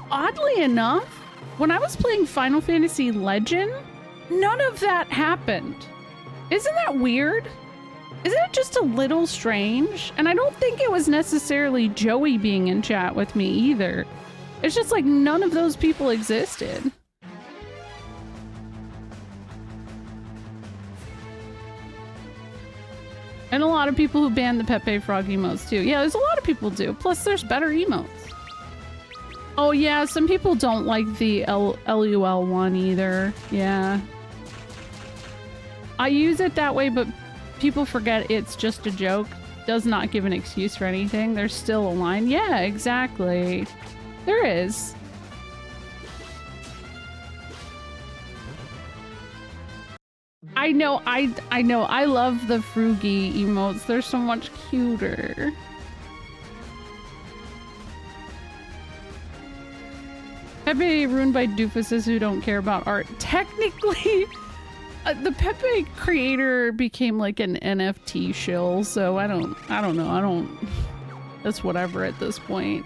oddly enough, when I was playing Final Fantasy Legend, none of that happened. Isn't that weird? Isn't it just a little strange? And I don't think it was necessarily Joey being in chat with me either. It's just like none of those people existed. And a lot of people who banned the Pepe Frog emotes too. Yeah, there's a lot of people do. Plus there's better emotes. Oh yeah, some people don't like the LUL one either. Yeah. I use it that way, but people forget it's just a joke. Does not give an excuse for anything. There's still a line. Yeah, exactly. There is. I know. I love the Frugy emotes. They're so much cuter. Pepe ruined by doofuses who don't care about art. Technically, the Pepe creator became like an NFT shill, so I don't know. That's whatever at this point.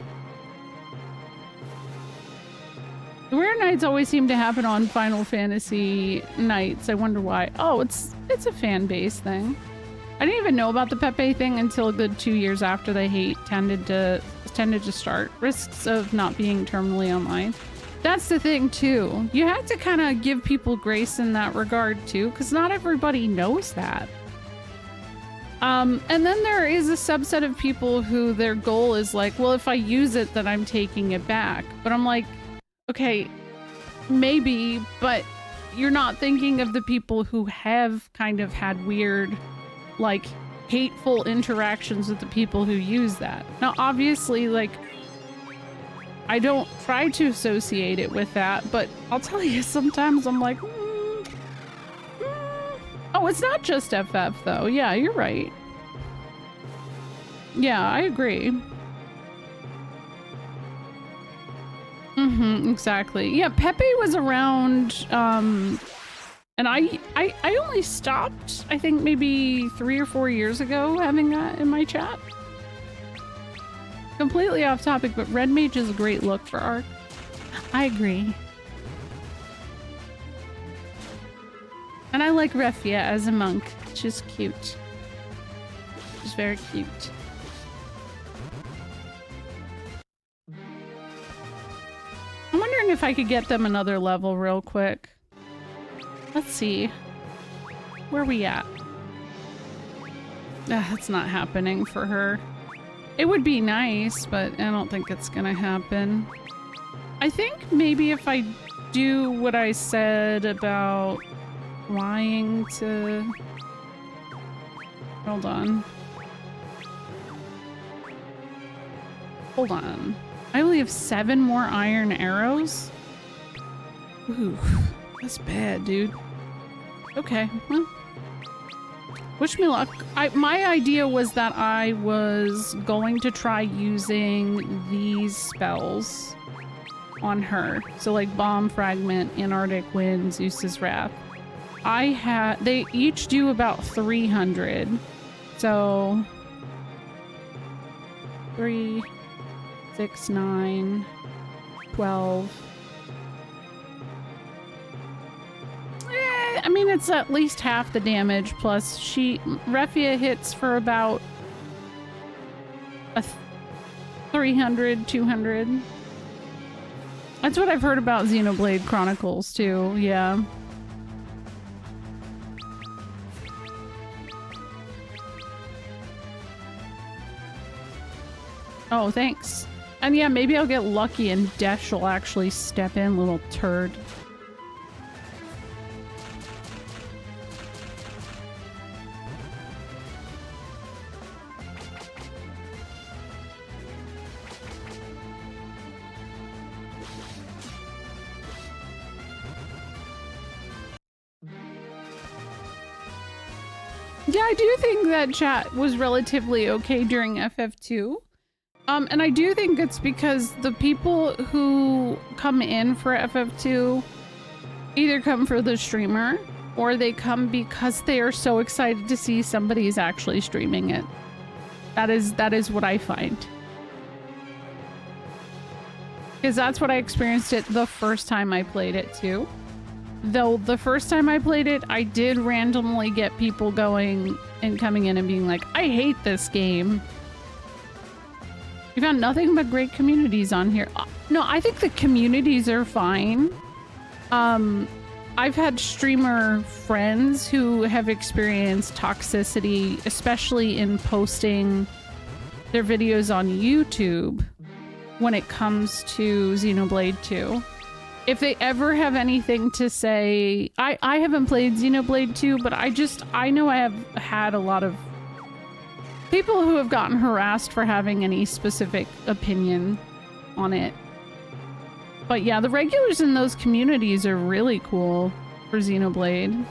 The weird nights always seem to happen on Final Fantasy nights. I wonder why. Oh, it's a fan base thing. I didn't even know about the Pepe thing until a good 2 years after the hate tended to start. Risks of not being terminally online. That's the thing too. You have to kind of give people grace in that regard too, because not everybody knows that. And then there is a subset of people who their goal is like, well, if I use it, then I'm taking it back. But I'm like, okay, maybe, but you're not thinking of the people who have kind of had weird, like, hateful interactions with the people who use that. Now, obviously, like, I don't try to associate it with that, but I'll tell you, sometimes I'm like, Oh, it's not just FF, though. Yeah, you're right. Yeah, I agree. Exactly. Yeah, Pepe was around, and I only stopped, I think, maybe 3 or 4 years ago having that in my chat. Completely off topic, but Red Mage is a great look for Arc. I agree. And I like Refia as a monk. She's cute. She's very cute. I'm wondering if I could get them another level real quick. Let's see. Where are we at? That's not happening for her. It would be nice, but I don't think it's gonna happen. I think maybe if I do what I said about trying to... Hold on. Hold on. I only have 7 more iron arrows? Ooh, that's bad, dude. Okay, well. Wish me luck. My idea was that I was going to try using these spells on her. So like Bomb Fragment, Antarctic Wind, Zeus's Wrath. They each do about 300. So 3, 6, 9, 12. I mean, it's at least half the damage, plus Refia hits for about 300, 200. That's what I've heard about Xenoblade Chronicles too, yeah. Oh, thanks. And yeah, maybe I'll get lucky and Desch will actually step in, little turd. Yeah, I do think that chat was relatively okay during FF2. And I do think it's because the people who come in for FF2 either come for the streamer or they come because they are so excited to see somebody's actually streaming it. That is what I find. Because that's what I experienced it the first time I played it too. Though the first time I played it, I did randomly get people going and coming in and being like, I hate this game. We found nothing but great communities on here. No, I think the communities are fine. I've had streamer friends who have experienced toxicity, especially in posting their videos on YouTube when it comes to Xenoblade 2. If they ever have anything to say, I haven't played Xenoblade 2, but I know I have had a lot of people who have gotten harassed for having any specific opinion on it. But yeah, the regulars in those communities are really cool for Xenoblade.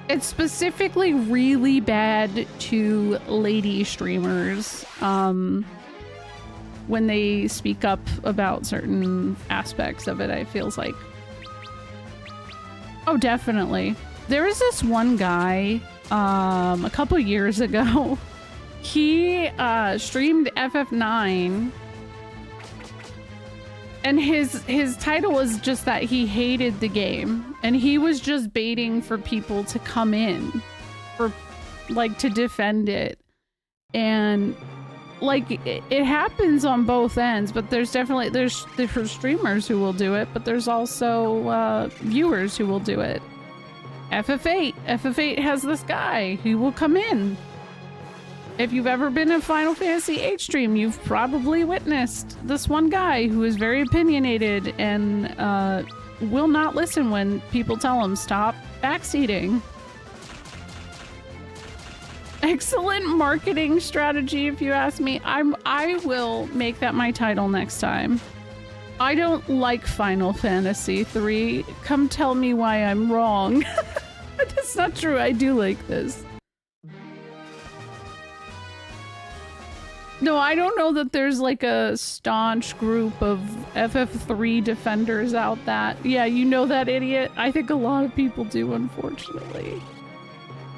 It's specifically really bad to lady streamers when they speak up about certain aspects of it, it feels like. Oh, definitely. There was this one guy a couple years ago. He streamed FF9 and his title was just that he hated the game and he was just baiting for people to come in for like to defend it. And like it happens on both ends, but there's different streamers who will do it, but there's also viewers who will do it. FF8. FF8 has this guy who will come in. If you've ever been in Final Fantasy VIII stream, you've probably witnessed this one guy who is very opinionated and will not listen when people tell him stop backseating. Excellent marketing strategy, if you ask me. I will make that my title next time. I don't like Final Fantasy III. Come tell me why I'm wrong. That's not true. I do like this. No, I don't know that there's like a staunch group of FF3 defenders out that. Yeah, you know that idiot? I think a lot of people do, unfortunately.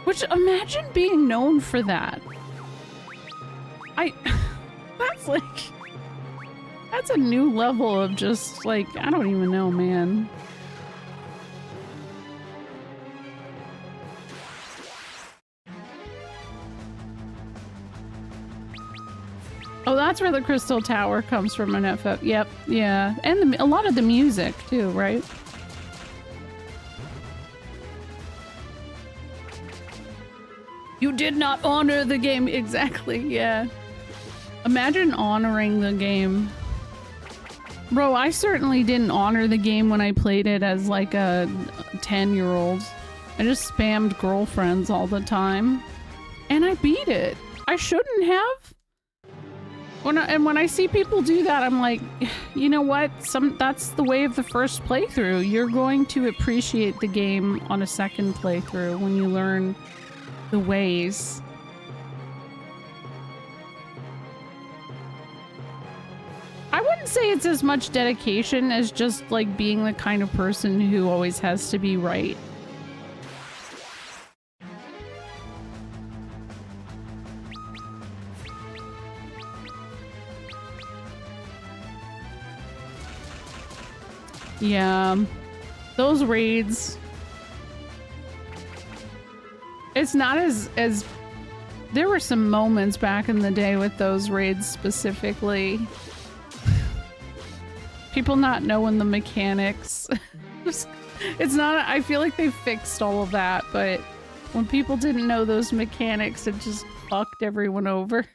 Which, imagine being known for that. That's like... That's a new level of just, like, I don't even know, man. Oh, that's where the Crystal Tower comes from in FF. Yep, yeah. And a lot of the music, too, right? You did not honor the game. Exactly, yeah. Imagine honoring the game. Bro, I certainly didn't honor the game when I played it as like a 10-year-old. I just spammed girlfriends all the time. And I beat it. I shouldn't have. When I see people do that, I'm like, you know what? That's the way of the first playthrough. You're going to appreciate the game on a second playthrough when you learn the ways. I wouldn't say it's as much dedication as just like being the kind of person who always has to be right. Yeah, those raids. It's not as there were some moments back in the day with those raids specifically. People not knowing the mechanics. It's not, I feel like they fixed all of that, but when people didn't know those mechanics, it just fucked everyone over.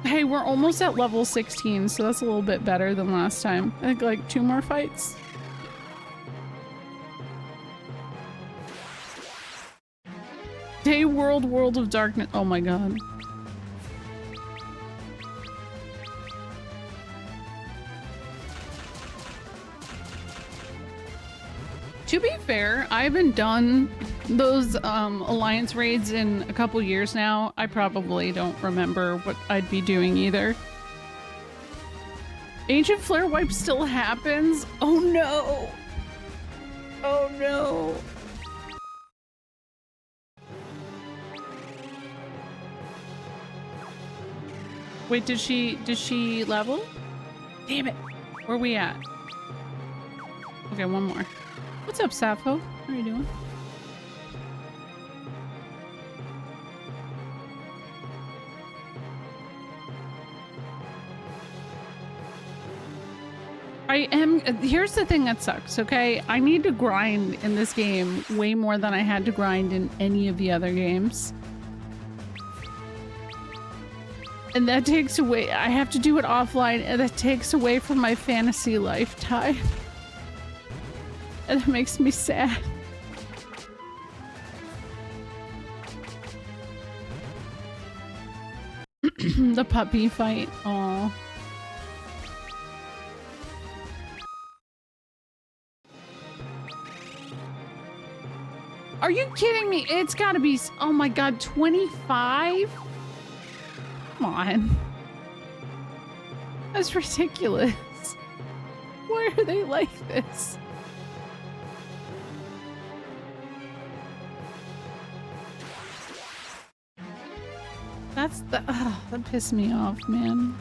Hey, we're almost at level 16, so that's a little bit better than last time. I think like 2 more fights. Day World of Darkness. Oh my god. To be fair, I haven't done those Alliance raids in a couple years now. I probably don't remember what I'd be doing either. Ancient Flare Wipe still happens? Oh no! Oh no! Wait, did she level? Damn it! Where are we at? Okay, one more. What's up, Sappho? How are you doing? Here's the thing that sucks, okay? I need to grind in this game way more than I had to grind in any of the other games. And that takes away, I have to do it offline, and that takes away from my fantasy lifetime. And it makes me sad. The puppy fight, aww. Are you kidding me? It's gotta be, oh my god, 25? Come on. That's ridiculous. Why are they like this? That's the, that pissed me off, man.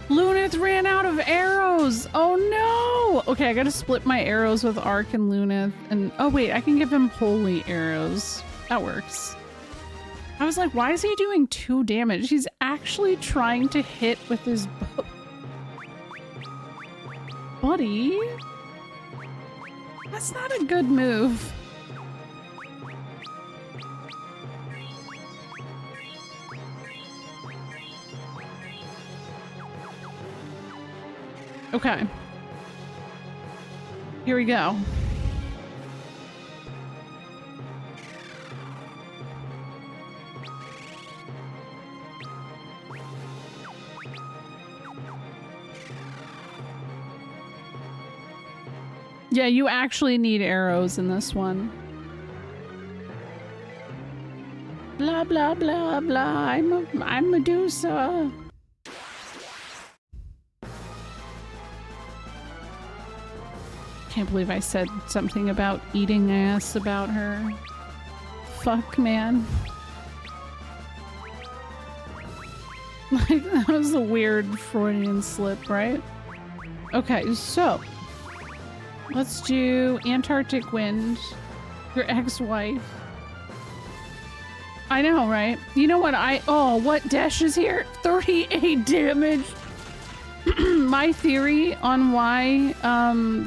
Luna Lunith ran out of arrows. Oh no. Okay, I gotta split my arrows with Arc and Lunith. And oh wait, I can give him holy arrows. That works. I was like, why is he doing 2 damage? He's actually trying to hit with his bow. Buddy? That's not a good move. Okay. Here we go. Yeah, you actually need arrows in this one. Blah, blah, blah, blah. I'm Medusa. Can't believe I said something about eating ass about her. Fuck, man. Like, that was a weird Freudian slip, right? Okay, so let's do Antarctic Wind, your ex-wife. I know, right? You know what what Desch is here? 38 damage. My theory on why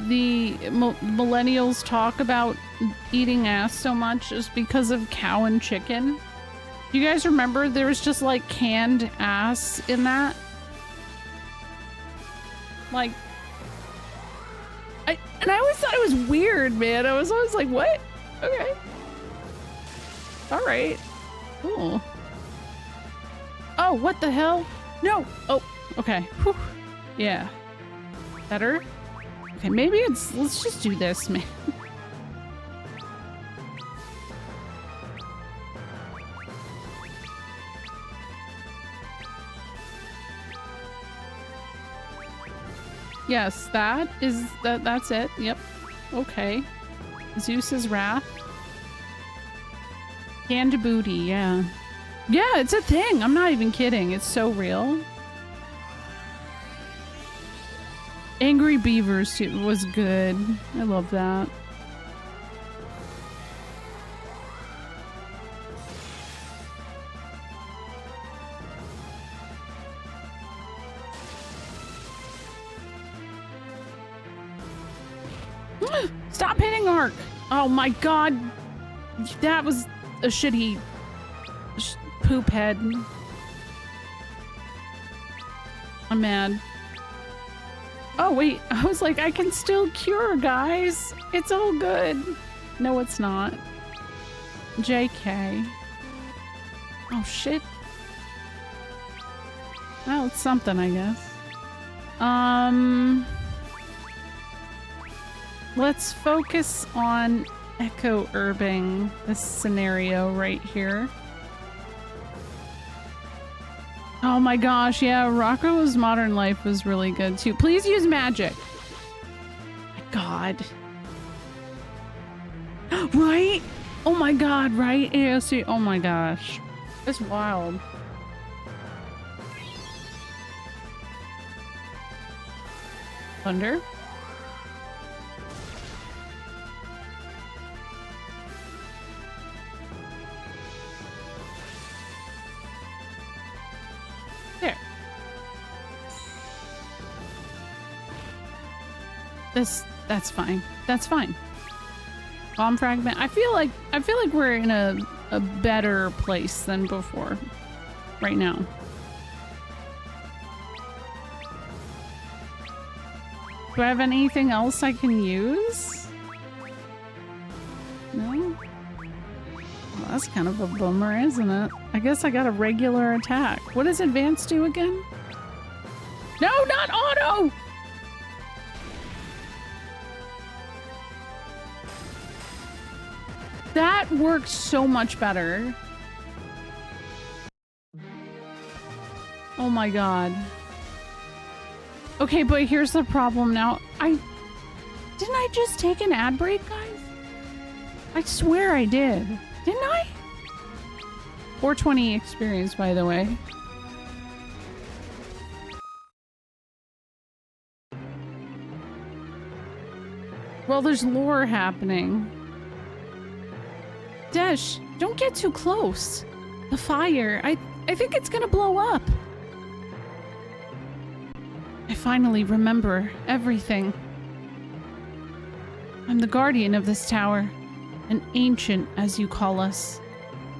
the millennials talk about eating ass so much is because of cow and chicken. You guys remember there was just like canned ass in that? Like, and I always thought it was weird, man. I was always like, what? Okay. All right. Cool. Oh, what the hell? No. Oh, okay. Whew. Yeah. Better? Okay, maybe let's just do this, man. Yes, that's it. Yep. Okay. Zeus's wrath. Canned booty, yeah. Yeah, it's a thing. I'm not even kidding. It's so real. Angry Beavers too was good. I love that. Stop hitting Arc! Oh my god! That was a shitty poop head. I'm mad. Oh wait, I was like, I can still cure, guys. It's all good. No, it's not. JK. Oh shit. Well, it's something, I guess. Let's focus on echo-herbing this scenario right here. Oh my gosh, yeah, Rocco's Modern Life was really good too. Please use magic. My god. Right? Oh my god, right? AOC. Oh my gosh. That's wild. Thunder? There. That's fine. That's fine. Bomb fragment. I feel like we're in a better place than before right now. Do I have anything else I can use? No? Well, that's kind of a bummer, isn't it? I guess I got a regular attack. What does advance do again? No, not auto! That works so much better. Oh my god. Okay, but here's the problem now. Didn't I just take an ad break, guys? I swear I did. Didn't I? 420 experience, by the way. Well, there's lore happening. Desch, don't get too close. The fire, I think it's gonna blow up. I finally remember everything. I'm the guardian of this tower. An ancient, as you call us.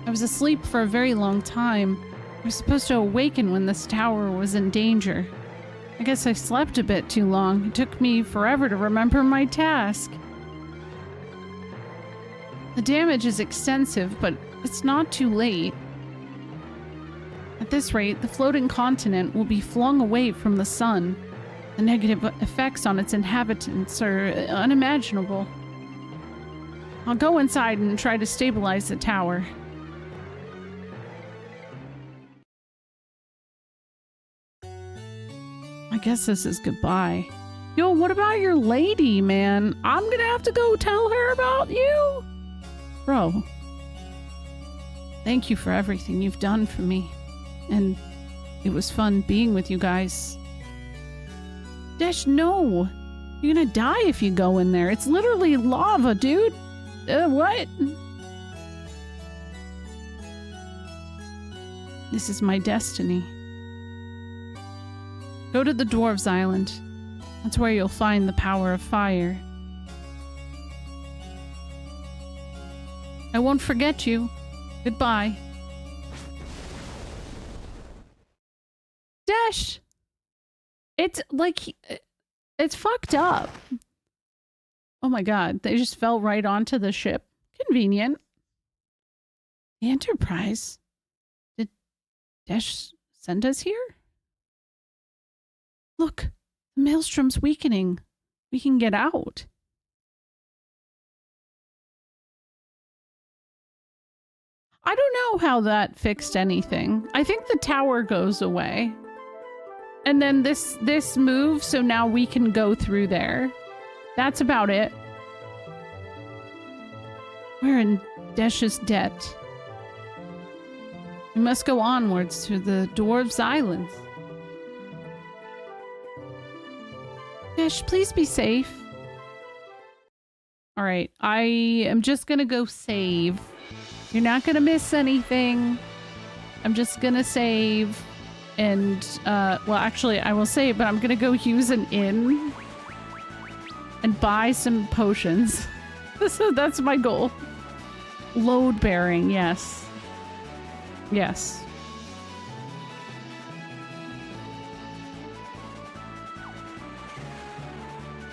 I was asleep for a very long time. I was supposed to awaken when this tower was in danger. I guess I slept a bit too long. It took me forever to remember my task. The damage is extensive, but it's not too late. At this rate, the floating continent will be flung away from the sun. The negative effects on its inhabitants are unimaginable. I'll go inside and try to stabilize the tower. I guess this is goodbye. Yo, what about your lady, man? I'm gonna have to go tell her about you? Bro. Thank you for everything you've done for me. And it was fun being with you guys. Desch, no! You're gonna die if you go in there. It's literally lava, dude! What? This is my destiny. Go to the Dwarves Island. That's where you'll find the power of fire. I won't forget you. Goodbye. Desch! It's like... It's fucked up. Oh my god, they just fell right onto the ship. Convenient. The Enterprise? Did Desch send us here? Look, the maelstrom's weakening. We can get out. I don't know how that fixed anything. I think the tower goes away. And then this moves, so now we can go through there. That's about it. We're in Desch's debt. We must go onwards to the Dwarves Islands. Desch, please be safe. Alright, I am just gonna go save. You're not gonna miss anything. I'm just gonna save. And, well, actually, I will save, but I'm gonna go use an inn. And buy some potions. So that's my goal. Load bearing, yes. Yes.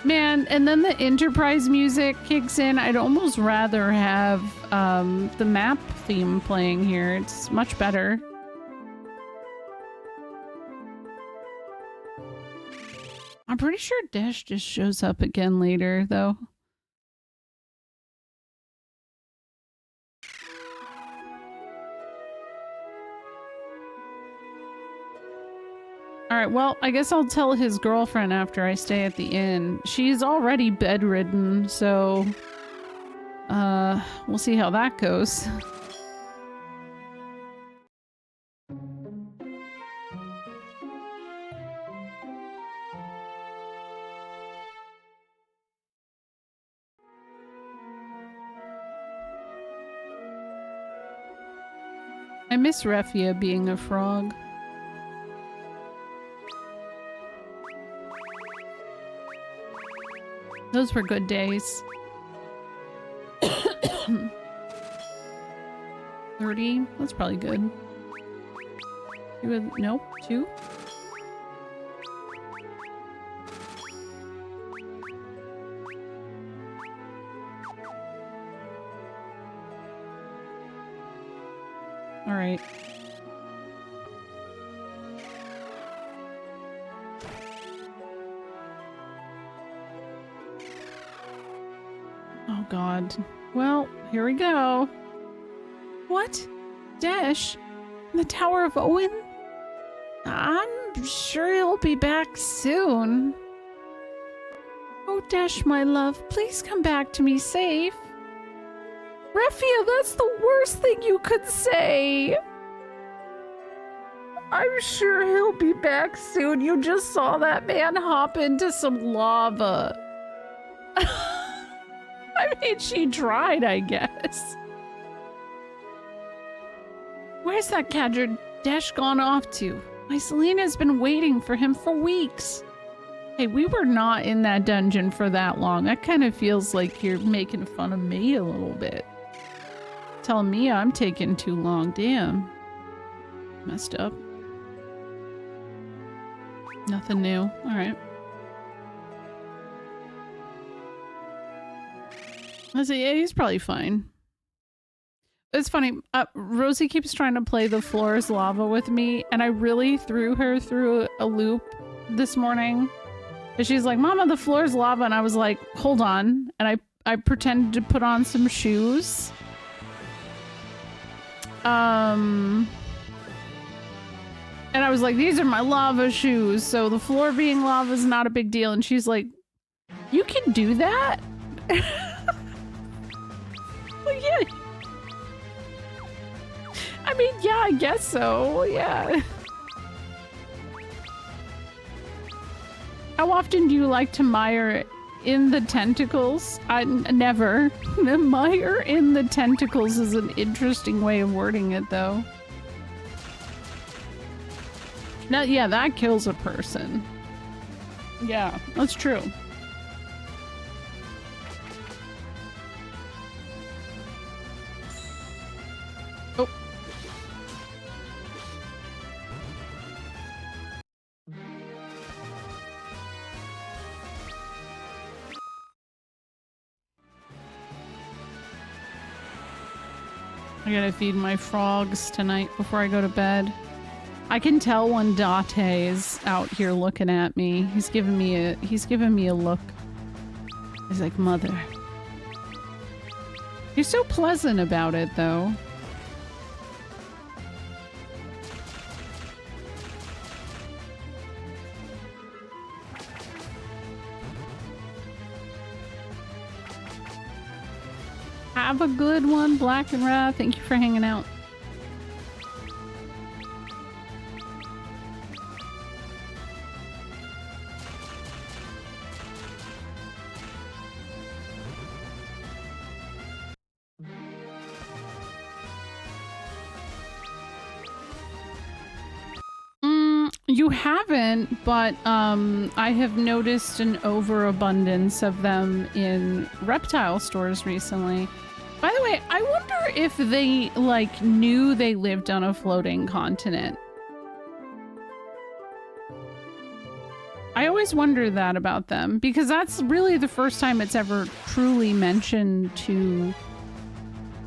Man, and then the Enterprise music kicks in. I'd almost rather have the map theme playing here. It's much better. I'm pretty sure Desch just shows up again later, though. Alright, well, I guess I'll tell his girlfriend after I stay at the inn. She's already bedridden, so... we'll see how that goes. I miss Refia being a frog. Those were good days. 30? That's probably good. Nope, 2? Alright. Oh god. Well, here we go. What? Desch? The Tower of Owen? I'm sure he'll be back soon. Oh, Desch, my love, please come back to me safe. Refia, that's the worst thing you could say. I'm sure he'll be back soon. You just saw that man hop into some lava. I mean, she tried, I guess. Where's that cadger Desch gone off to? My Selena's been waiting for him for weeks. Hey, we were not in that dungeon for that long. That kind of feels like you're making fun of me a little bit. Telling me I'm taking too long. Damn. Messed up. Nothing new. Alright. I say, yeah, he's probably fine. It's funny. Rosie keeps trying to play the floor is lava with me, and I really threw her through a loop this morning. And she's like, Mama, the floor is lava. And I was like, hold on. And I pretended to put on some shoes. And I was like, these are my lava shoes. So the floor being lava is not a big deal. And she's like, you can do that? Well, yeah. I mean, yeah, I guess so. Yeah. How often do you like to mire in the tentacles? Never. Mire in the tentacles is an interesting way of wording it, though. No, yeah, that kills a person. Yeah, that's true. Oh. I gotta feed my frogs tonight before I go to bed. I can tell when Date is out here looking at me. He's giving me a look. He's like, Mother. You're so pleasant about it, though. Have a good one, Black and Red. Thank you for hanging out. You haven't, but I have noticed an overabundance of them in reptile stores recently. By the way, I wonder if they, like, knew they lived on a floating continent. I always wonder that about them, because that's really the first time it's ever truly mentioned to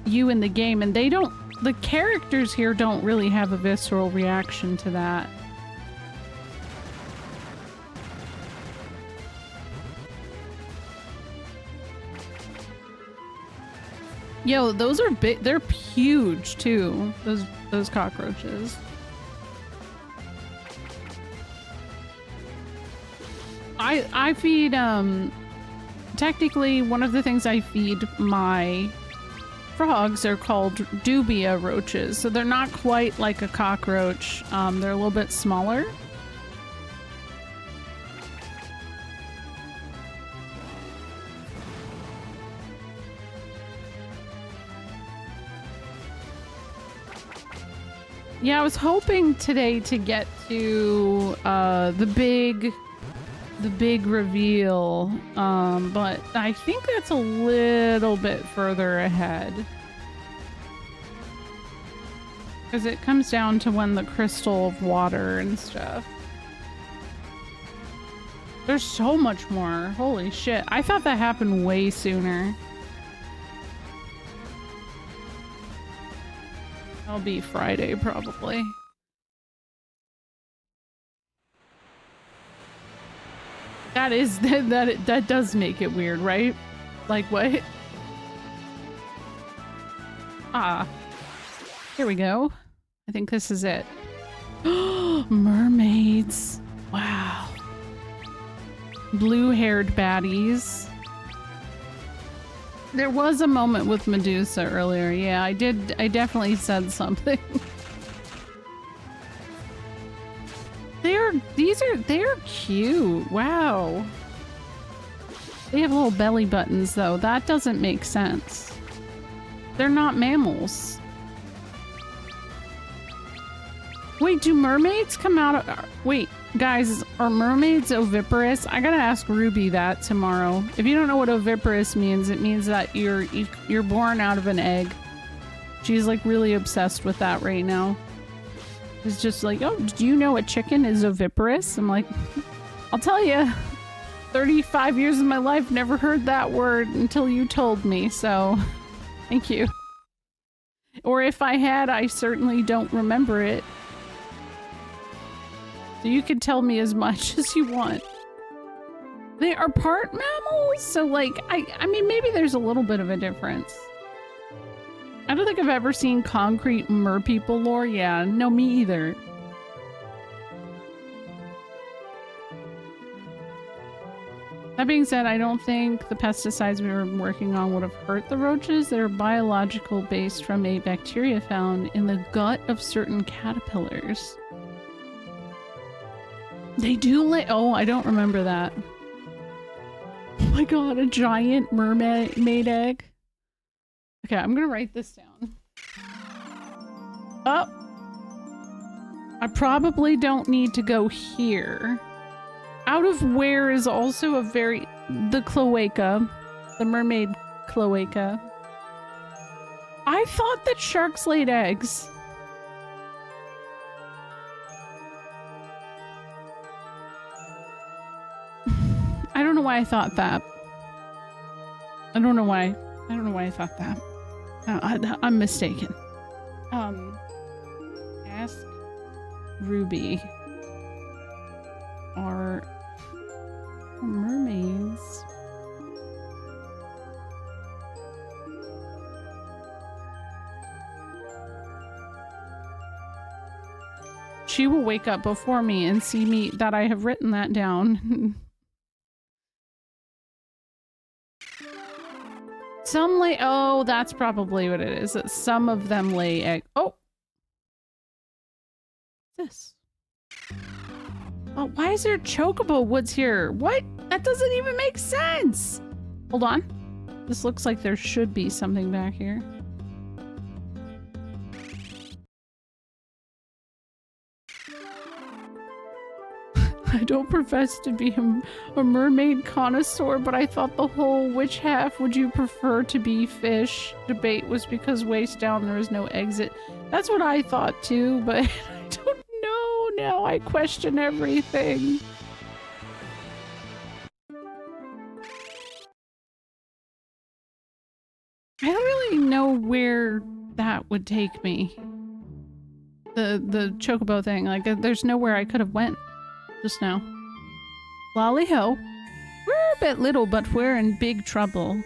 you in the game, and they don't, the characters here don't really have a visceral reaction to that. Yo, those are big. They're huge too. Those cockroaches. I feed technically one of the things I feed my frogs are called dubia roaches. So they're not quite like a cockroach. They're a little bit smaller. Yeah, I was hoping today to get to the big reveal, but I think that's a little bit further ahead. Because it comes down to when the crystal of water and stuff. There's so much more. Holy shit. I thought that happened way sooner. I'll be Friday, probably. That does make it weird, right? Like, what? Ah. Here we go. I think this is it. Mermaids. Wow. Blue-haired baddies. There was a moment with Medusa earlier. Yeah, I definitely said something. They're cute. Wow. They have little belly buttons, though. That doesn't make sense. They're not mammals. Wait, do mermaids come out of... Wait, guys, are mermaids oviparous? I gotta ask Ruby that tomorrow. If you don't know what oviparous means, it means that you're born out of an egg. She's like really obsessed with that right now. It's just like, oh, do you know a chicken is oviparous? I'm like, I'll tell you. 35 years of my life, never heard that word until you told me, so thank you. Or if I had, I certainly don't remember it. So you can tell me as much as you want. They are part mammals, so like, I mean, maybe there's a little bit of a difference. I don't think I've ever seen concrete merpeople lore. Yeah, no, me either. That being said, I don't think the pesticides we were working on would have hurt the roaches. They're biological based from a bacteria found in the gut of certain caterpillars. They do lay- oh, I don't remember that. Oh my god, a giant mermaid egg. Okay, I'm gonna write this down. Oh! I probably don't need to go here. Out of where is also a very... the cloaca. The mermaid cloaca. I thought that sharks laid eggs. I don't know why I thought that. I don't know why. I don't know why I thought that. I'm mistaken. Ask Ruby. Are mermaids she will wake up before me and see me that I have written that down. Some lay... oh, that's probably what it is. That some of them lay egg... oh! What's this? Oh, why is there chocobo woods here? What? That doesn't even make sense! Hold on. This looks like there should be something back here. I don't profess to be a mermaid connoisseur, but I thought the whole which half would you prefer to be fish debate was because waist down there is no exit. That's what I thought too, but I don't know now. I question everything. I don't really know where that would take me. The chocobo thing, like there's nowhere I could have went just now. Lolly ho. We're a bit little, but we're in big trouble.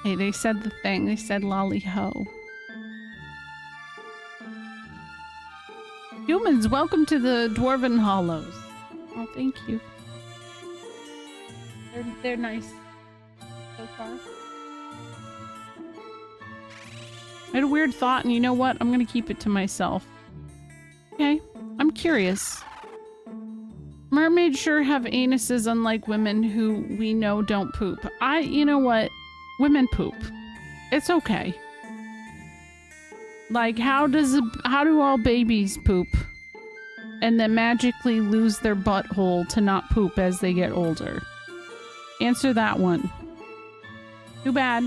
Hey, they said the thing. They said lolly ho. Humans, welcome to the Dwarven Hollows. Oh, thank you. They're nice so far. I had a weird thought, and you know what? I'm gonna keep it to myself. Okay, I'm curious. Mermaids sure have anuses, unlike women who we know don't poop. You know what? Women poop. It's okay. Like, how do all babies poop? And then magically lose their butthole to not poop as they get older? Answer that one. Too bad.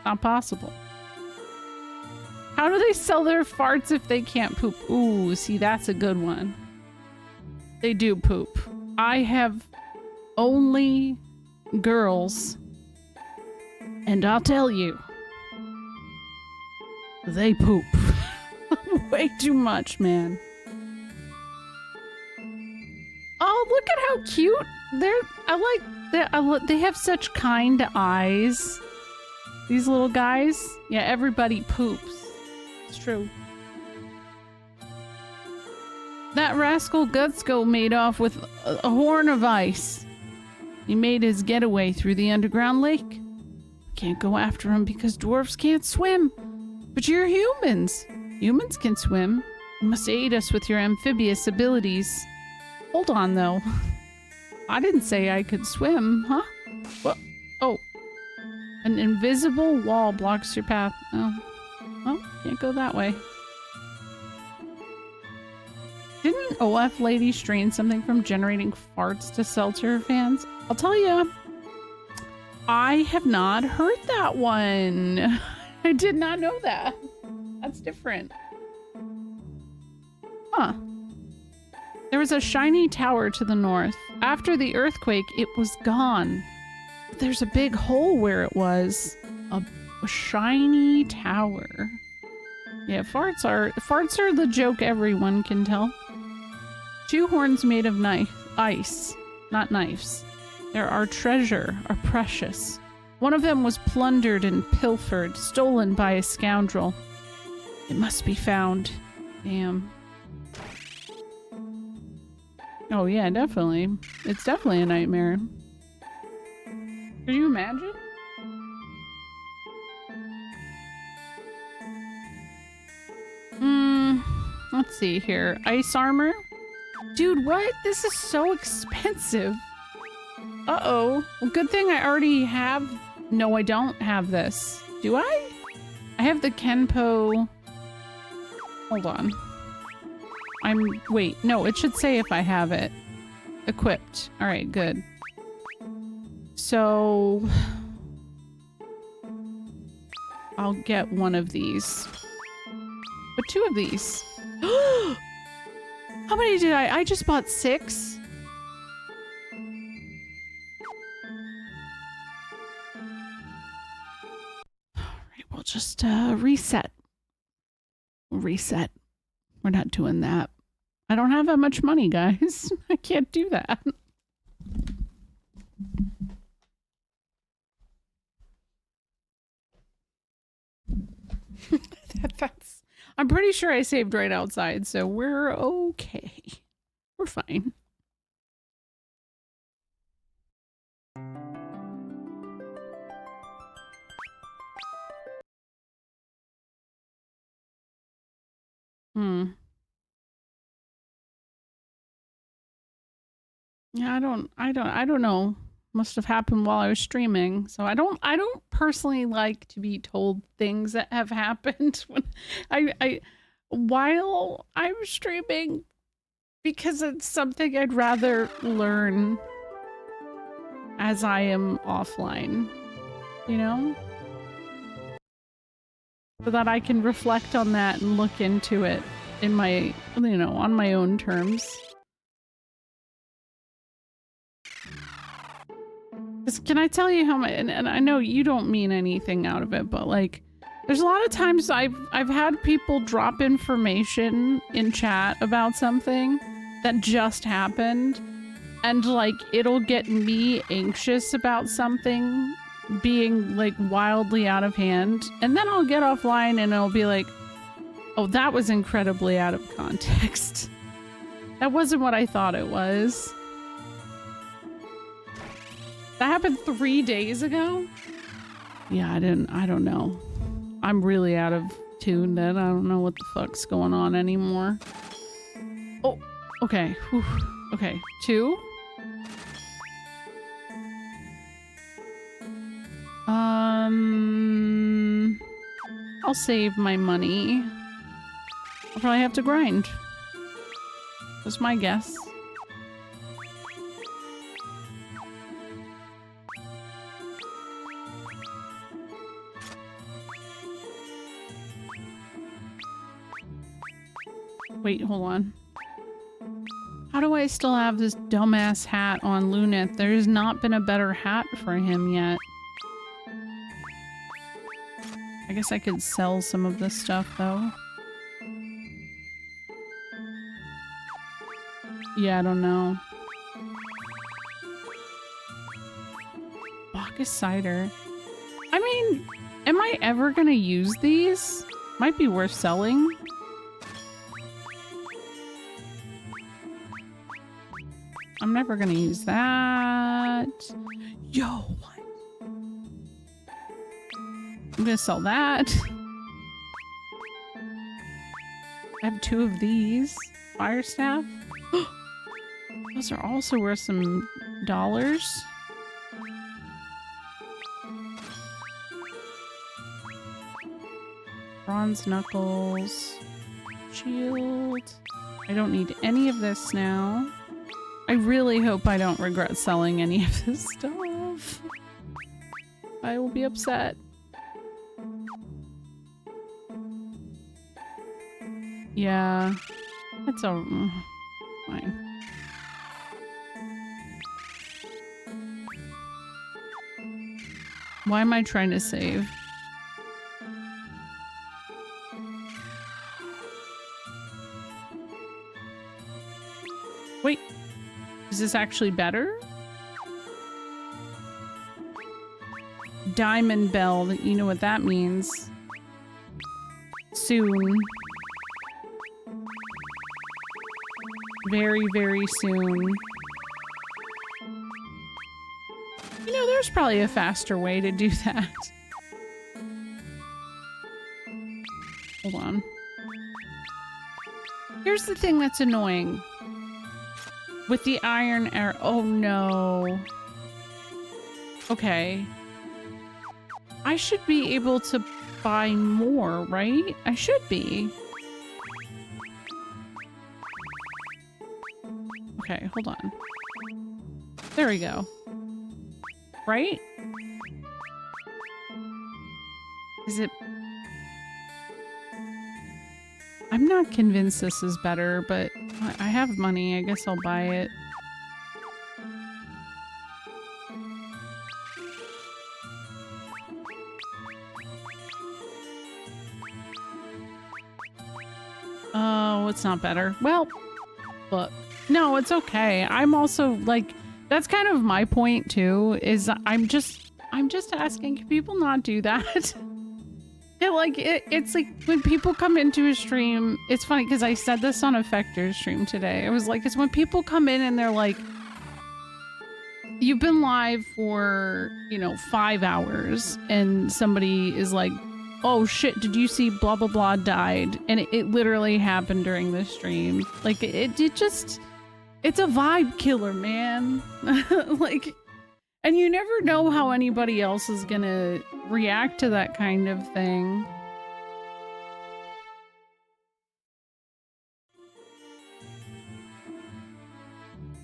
Not possible. How do they sell their farts if they can't poop? Ooh, see, that's a good one. They do poop. I have only girls, and I'll tell you, they poop. Way too much, man. Oh, look at how cute they have such kind eyes. These little guys. Yeah, everybody poops. It's true. That rascal Gutsko made off with a horn of ice. He made his getaway through the underground lake. Can't go after him because dwarves can't swim. But you're humans. Humans can swim. You must aid us with your amphibious abilities. Hold on, though. I didn't say I could swim, huh? What? Oh. An invisible wall blocks your path. Oh. Well, can't go that way. Didn't OF lady strain something from generating farts to sell to her fans? I'll tell you, I have not heard that one. I did not know that. That's different. Huh. There was a shiny tower to the north. After the earthquake, it was gone. But there's a big hole where it was. A shiny tower. Yeah, farts are the joke everyone can tell. 2 horns made of ice, not knives. They're our treasure, our precious. One of them was plundered and pilfered, stolen by a scoundrel. It must be found. Damn. Oh yeah, definitely. It's definitely a nightmare. Could you imagine? Let's see here. Ice armor? Dude, what? This is so expensive. Uh-oh. Well, good thing I already have... No, I don't have this. Do I? I have the Kenpo... Hold on. Wait, no, it should say if I have it. Equipped. Alright, good. So... I'll get one of these. But 2 of these. How many did I just bought 6? Alright, we'll just reset. Reset. We're not doing that. I don't have that much money, guys. I can't do that. That's... I'm pretty sure I saved right outside, so we're okay. We're fine. Yeah, I don't know. Must have happened while I was streaming. So I don't personally like to be told things that have happened when while I'm streaming, because it's something I'd rather learn as I am offline, you know? So that I can reflect on that and look into it in my, you know, on my own terms. Can I tell you how my, and I know you don't mean anything out of it, but like, there's a lot of times I've had people drop information in chat about something that just happened, and like, it'll get me anxious about something being like wildly out of hand, and then I'll get offline and it'll be like, oh, that was incredibly out of context. That wasn't what I thought it was. That happened 3 days ago? Yeah, I don't know. I'm really out of tune then. I don't know what the fuck's going on anymore. Oh, okay. Whew. Okay, 2. I'll save my money. I'll probably have to grind. That's my guess. Wait, hold on. How do I still have this dumbass hat on Lunith? There's not been a better hat for him yet. I guess I could sell some of this stuff, though. Yeah, I don't know. Bacchus cider. I mean, am I ever gonna use these? Might be worth selling. I'm never gonna use that. Yo, what? I'm gonna sell that. I have 2 of these. Fire staff. Those are also worth some dollars. Bronze knuckles. Shield. I don't need any of this now. I really hope I don't regret selling any of this stuff. I will be upset. Yeah. That's all fine. Why am I trying to save? Wait, is this actually better? Diamond Bell, you know what that means. Soon. Very, very soon. You know, there's probably a faster way to do that. Hold on. Here's the thing that's annoying. With the iron arrow. Oh no. Okay. I should be able to buy more, right? I should be. Okay, hold on. There we go. Right? Is it... I'm not convinced this is better, but I have money. I guess I'll buy it. Oh, it's not better. Well, look. No, it's okay. I'm also like, that's kind of my point too, is I'm just asking, can people not do that? It's like when people come into a stream, it's funny because I said this on a Effector's stream today. It was like, it's when people come in and they're like, you've been live for, you know, 5 hours and somebody is like, oh shit, did you see blah blah blah died? And it literally happened during the stream. Like it just, it's a vibe killer, man. Like, and you never know how anybody else is gonna react to that kind of thing.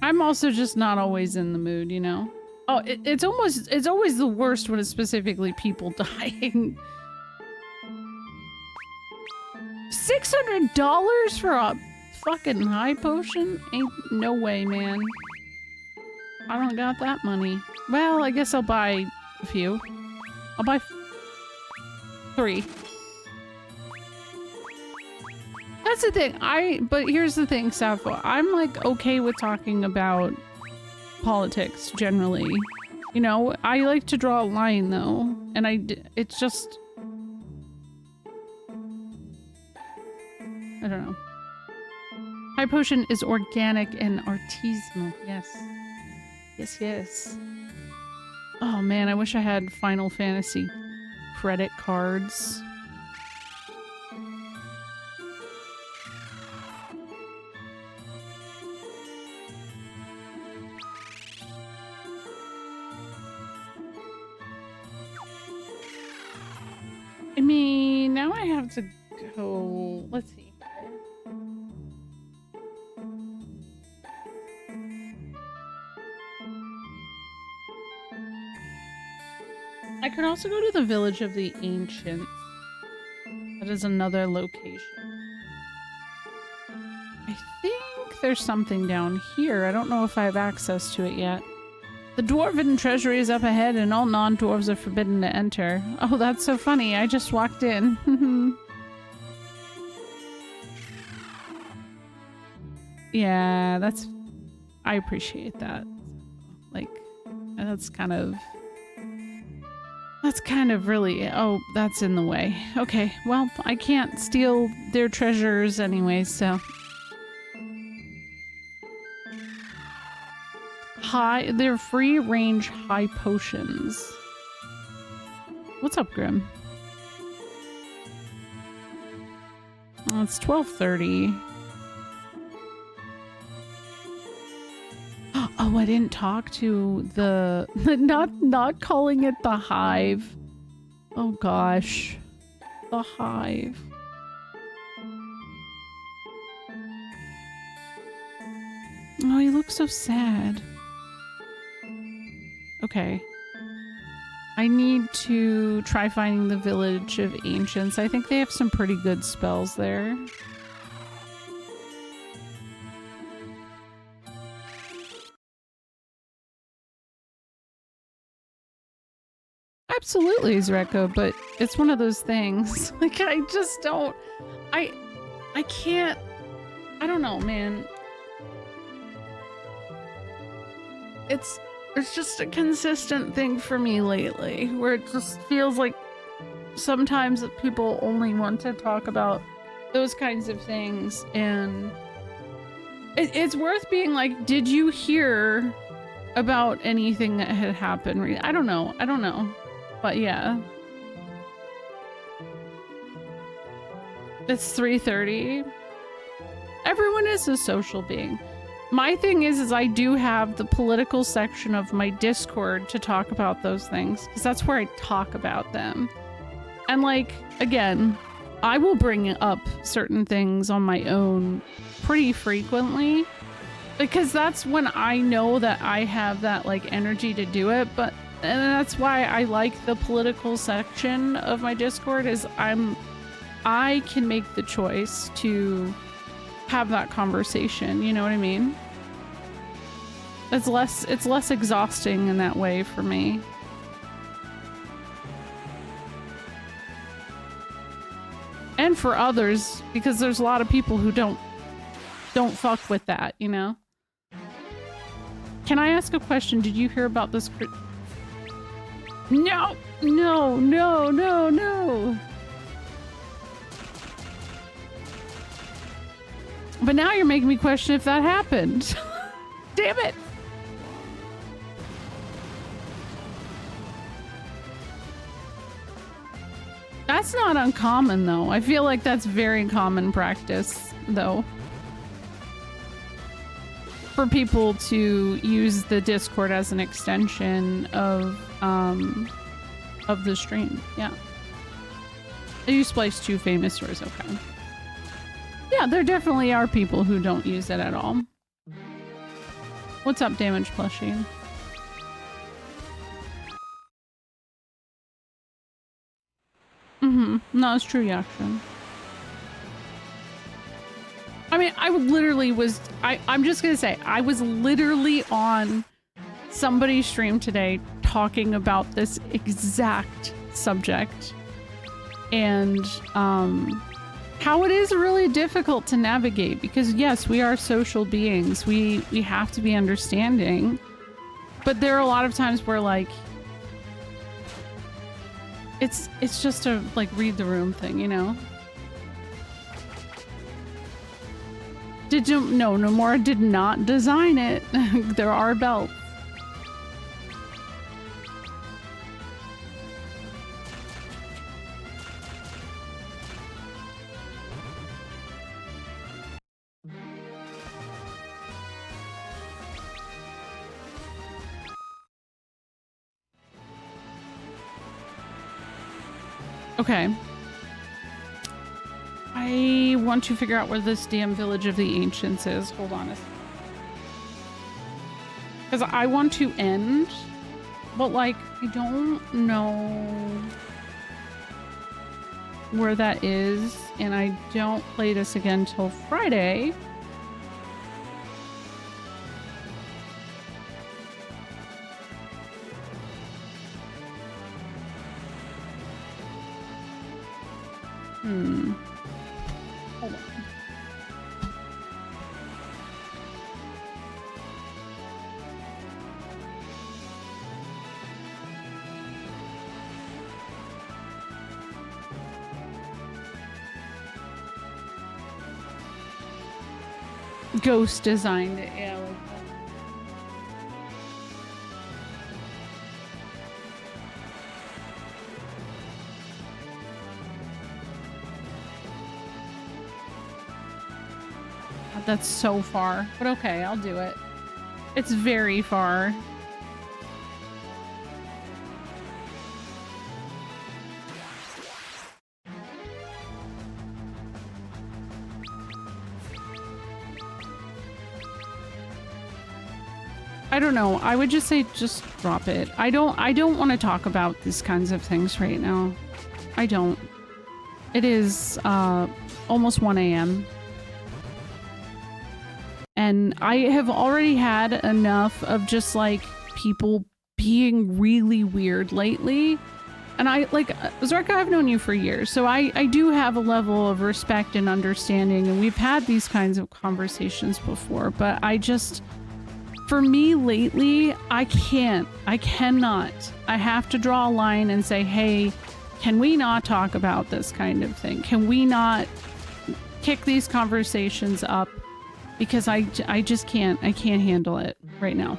I'm also just not always in the mood, you know? Oh, it's always the worst when it's specifically people dying. $600 for a fucking high potion? Ain't no way, man. I don't got that money. Well, I guess I'll buy a few. I'll buy 3. That's the thing. But here's the thing, Sappho. I'm like okay with talking about politics generally. You know, I like to draw a line though, and it's just, I don't know. High potion is organic and artisanal. Yes. Yes, yes. Oh man, I wish I had Final Fantasy credit cards. I mean, now I have to go. Let's see. I could also go to the Village of the Ancients. That is another location. I think there's something down here. I don't know if I have access to it yet. The Dwarven Treasury is up ahead and all non-dwarves are forbidden to enter. Oh, that's so funny. I just walked in. Yeah, that's... I appreciate that. Like, that's kind of... That's kind of really... Oh, that's in the way. Okay, well, I can't steal their treasures anyway, so... They're free range high potions. What's up, Grim? Oh, it's 12:30. Oh, I didn't talk to the not calling it the hive. Oh gosh. The hive. Oh, he looks so sad. Okay. I need to try finding the village of ancients. I think they have some pretty good spells there. Absolutely, Zreko, but it's one of those things. Like, I just don't... I can't... I don't know, man. It's just a consistent thing for me lately, where it just feels like sometimes people only want to talk about those kinds of things, and it's worth being like, did you hear about anything that had happened? I don't know. But yeah. It's 3:30. Everyone is a social being. My thing is I do have the political section of my Discord to talk about those things, because that's where I talk about them. And like, again, I will bring up certain things on my own pretty frequently, because that's when I know that I have that like energy to do it. And that's why I like the political section of my Discord, is I can make the choice to have that conversation, you know what I mean? It's less exhausting in that way for me. And for others, because there's a lot of people who don't fuck with that, you know? Can I ask a question? Did you hear about this? No! But now you're making me question if that happened. Damn it! That's not uncommon, though. I feel like that's very common practice, though. For people to use the Discord as an extension of the stream. Yeah. You splice 2 famous stories, okay. Yeah, there definitely are people who don't use it at all. What's up, Damage Plushie? No, it's true, Yakshin. I mean, I'm just gonna say, I was literally on somebody's stream today talking about this exact subject. And, how it is really difficult to navigate, because yes, we are social beings. We have to be understanding. But there are a lot of times where like it's just a like read the room thing, you know? No, Nomura did not design it. There are belts. Okay. I want to figure out where this damn village of the ancients is. Hold on a second. Because I want to end, but like, I don't know where that is, and I don't play this again till Friday. Hold on. Ghost designed it, yeah, like that. God, that's so far, but okay, I'll do it. It's very far. I don't know. I would just say just drop it. I don't want to talk about these kinds of things right now. I don't. It is almost 1 a.m. And I have already had enough of just like people being really weird lately. And I like Zarka, I've known you for years, so I do have a level of respect and understanding, and we've had these kinds of conversations before, but I just, for me lately, I cannot. I have to draw a line and say, hey, can we not talk about this kind of thing? Can we not kick these conversations up? Because I just can't. I can't handle it right now.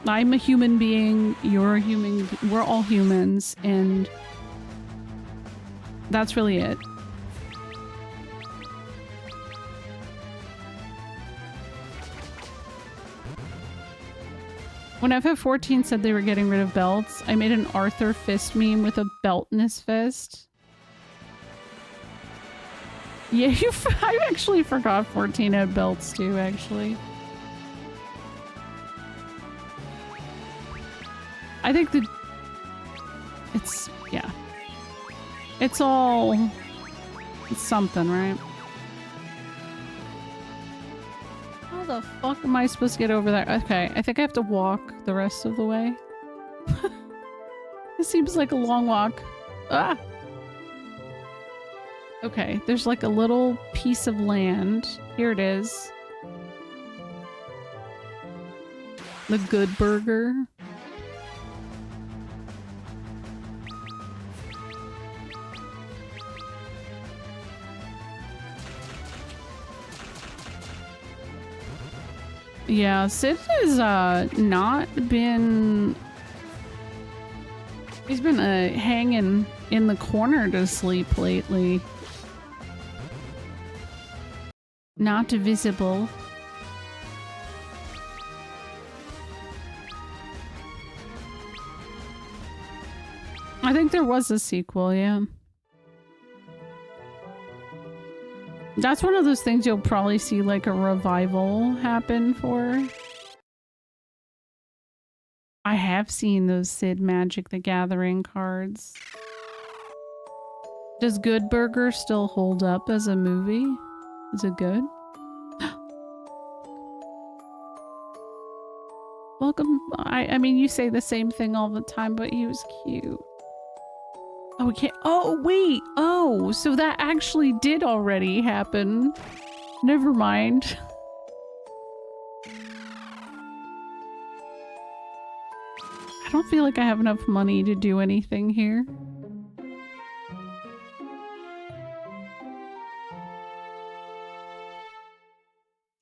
I'm a human being. You're a human. We're all humans. And that's really it. When FF14 said they were getting rid of belts, I made an Arthur fist meme with a belt in his fist. Yeah, I actually forgot 14 had belts too, actually. I think it's, yeah. It's something, right? How the fuck am I supposed to get over there? Okay, I think I have to walk the rest of the way. It seems like a long walk. Ah! Okay, there's like a little piece of land. Here it is. The Good Burger. Yeah, Sid has not been... He's been hanging in the corner to sleep lately. Not visible. I think there was a sequel, yeah. That's one of those things you'll probably see like a revival happen for. I have seen those Sid Magic the Gathering cards. Does Good Burger still hold up as a movie? Is it good? Welcome. I mean, you say the same thing all the time, but he was cute. Oh, we can't. Oh, wait. Oh, so that actually did already happen. Never mind. I don't feel like I have enough money to do anything here.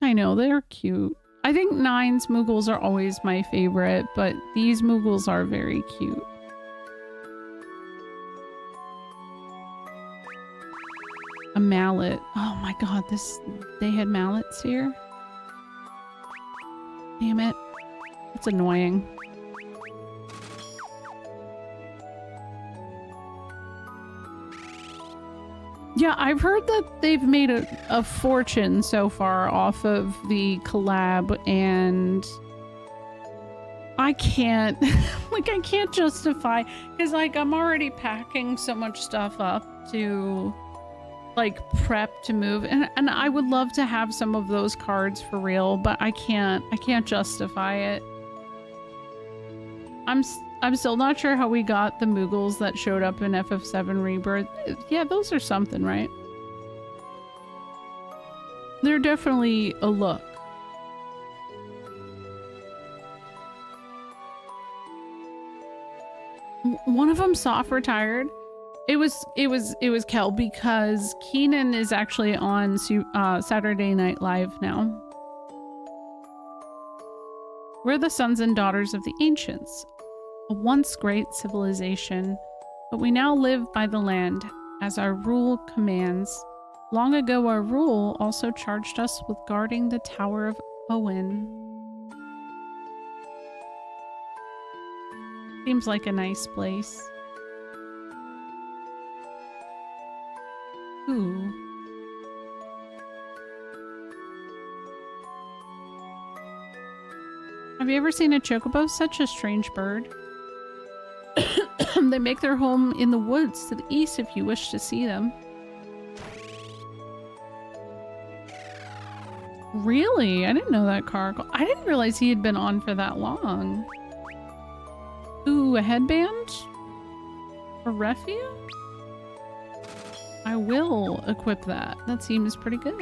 I know, they're cute. I think 9's Moogles are always my favorite, but these Moogles are very cute. A mallet. Oh my god, they had mallets here? Damn it. That's annoying. Yeah, I've heard that they've made a fortune so far off of the collab, and I can't, like, I can't justify, because, like, I'm already packing so much stuff up to, like, prep to move, and I would love to have some of those cards for real, but I can't justify it. I'm still not sure how we got the Moogles that showed up in FF7 Rebirth. Yeah, those are something, right? They're definitely a look. One of them soft retired. It was Kel, because Keenan is actually on Saturday Night Live now. We're the sons and daughters of the ancients, a once great civilization, but we now live by the land as our rule commands. Long ago, our rule also charged us with guarding the Tower of Owen. Seems like a nice place. Ooh. Have you ever seen a chocobo? Such a strange bird. They make their home in the woods to the east if you wish to see them. Really? I didn't know that car. I didn't realize he had been on for that long. Ooh, a headband? For Refia? I will equip that. That seems pretty good.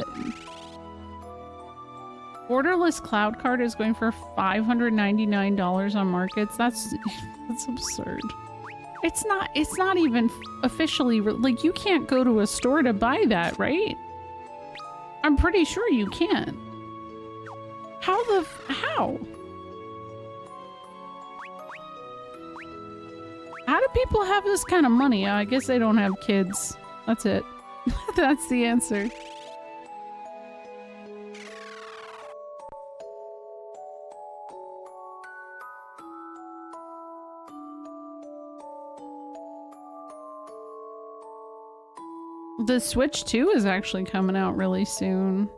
Borderless Cloud Card is going for $599 on markets. That's absurd. It's not even officially like you can't go to a store to buy that, right? I'm pretty sure you can't. How? How do people have this kind of money? I guess they don't have kids. That's it. That's the answer. The Switch 2 is actually coming out really soon.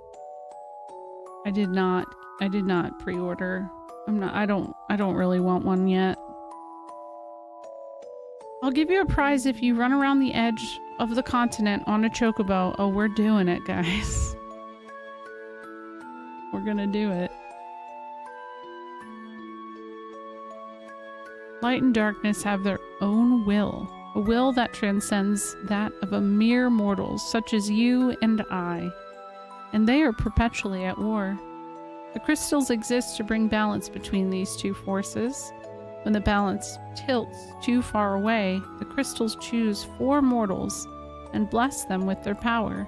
I did not pre-order. I don't really want one yet. I'll give you a prize if you run around the edge of the continent on a chocobo. Oh, we're doing it, guys. We're gonna do it. Light and darkness have their own will. A will that transcends that of a mere mortals, such as you and I. And they are perpetually at war. The crystals exist to bring balance between these two forces. When the balance tilts too far away, the crystals choose 4 mortals and bless them with their power.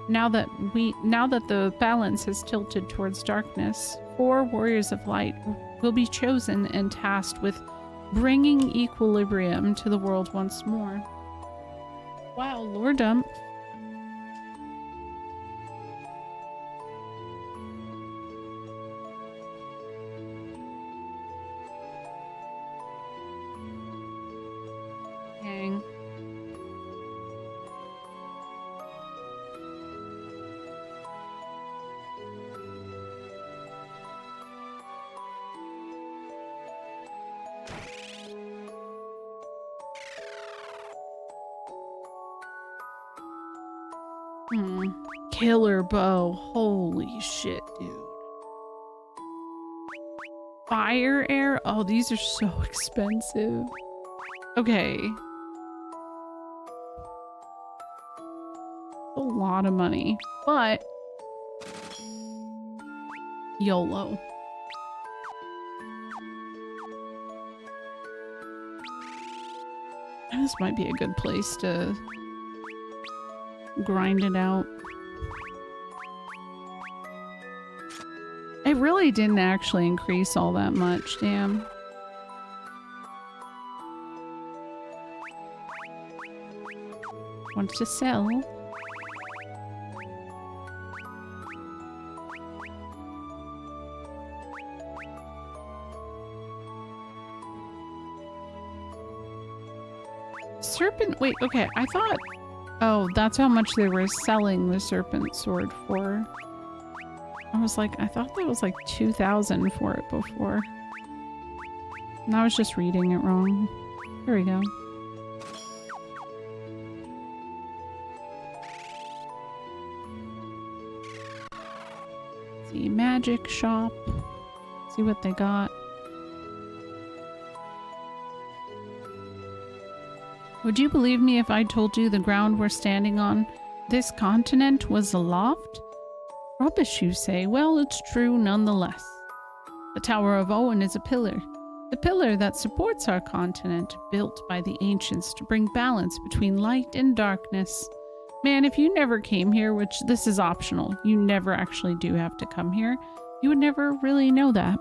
Now that the balance has tilted towards darkness, 4 warriors of light will be chosen and tasked with bringing equilibrium to the world once more. Wow, lore dump. Dang. Killer bow. Holy shit, dude. Fire air? Oh, these are so expensive. Okay. A lot of money, but YOLO. This might be a good place to grind it out. It really didn't actually increase all that much, damn. Want to sell? Serpent, wait, okay, I thought, oh, that's how much they were selling the serpent sword for. I was like, I thought that was like 2,000 for it before. And I was just reading it wrong. Here we go. See, magic shop. See what they got. Would you believe me if I told you the ground we're standing on this continent was a loft? Rubbish, you say? Well, it's true nonetheless. The Tower of Owen is a pillar. The pillar that supports our continent, built by the ancients to bring balance between light and darkness. Man, if you never came here, which this is optional, you never actually do have to come here, you would never really know that.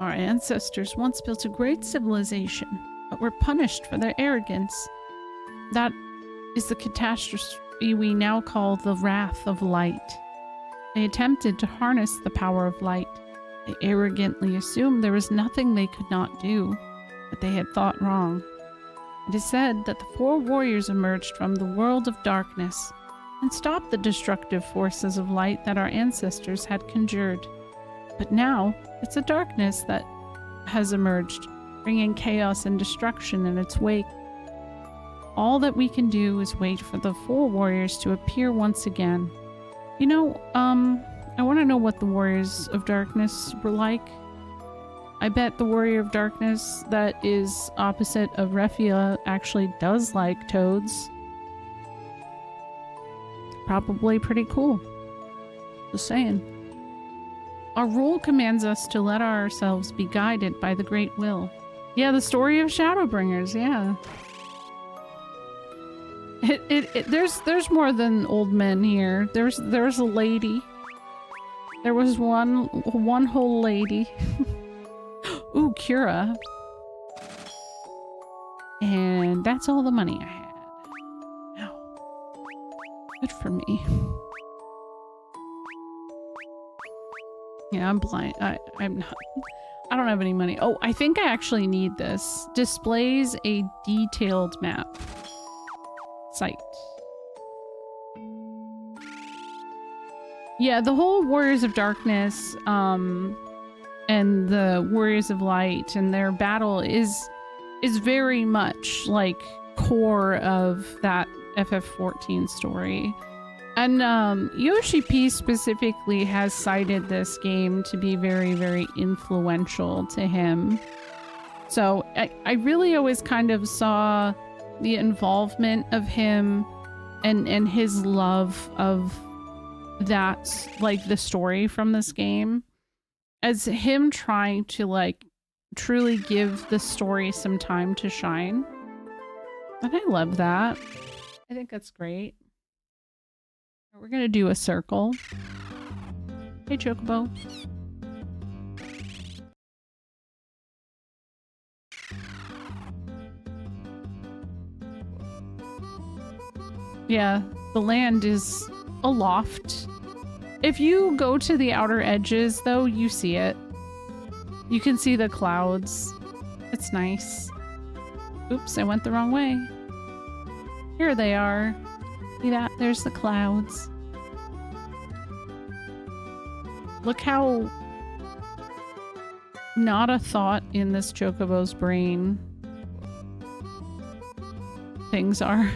Our ancestors once built a great civilization, but were punished for their arrogance. That is the we now call the Wrath of Light. They attempted to harness the power of light. They arrogantly assumed there was nothing they could not do, but they had thought wrong. It is said that the 4 warriors emerged from the world of darkness and stopped the destructive forces of light that our ancestors had conjured. But now, it's a darkness that has emerged, bringing chaos and destruction in its wake. All that we can do is wait for the 4 warriors to appear once again. You know, I want to know what the Warriors of Darkness were like. I bet the Warrior of Darkness that is opposite of Refia actually does like toads. Probably pretty cool. Just saying. Our rule commands us to let ourselves be guided by the Great Will. Yeah, the story of Shadowbringers, yeah. There's more than old men here. There's a lady. There was one whole lady. Ooh, Cura. And that's all the money I had. Ow. Good for me. Yeah, I'm blind. I'm not. I don't have any money. Oh, I think I actually need this. Displays a detailed map. Site. Yeah, the whole Warriors of Darkness, and the Warriors of Light and their battle is very much like core of that FF14 story. And Yoshi P specifically has cited this game to be very, very influential to him. So I really always kind of saw the involvement of him and his love of that, like the story from this game, as him trying to like truly give the story some time to shine. And I love that. I think that's great. We're gonna do a circle. Hey, Chocobo. Yeah, the land is aloft. If you go to the outer edges, though, you see it. You can see the clouds. It's nice. Oops, I went the wrong way. Here they are. See that? There's the clouds. Look how not a thought in this Chocobo's brain things are.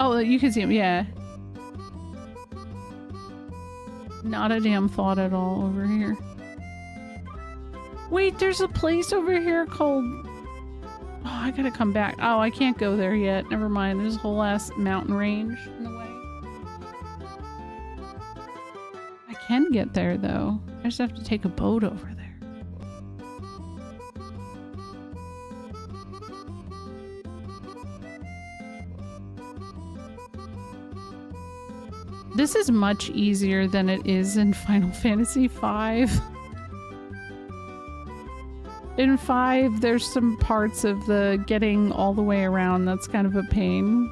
Oh, you can see them, yeah. Not a damn thought at all over here. Wait, there's a place over here called... Oh, I gotta come back. Oh, I can't go there yet. Never mind. There's a whole ass mountain range in the way. I can get there, though. I just have to take a boat over there. This is much easier than it is in Final Fantasy V. In 5, there's some parts of the getting all the way around that's kind of a pain.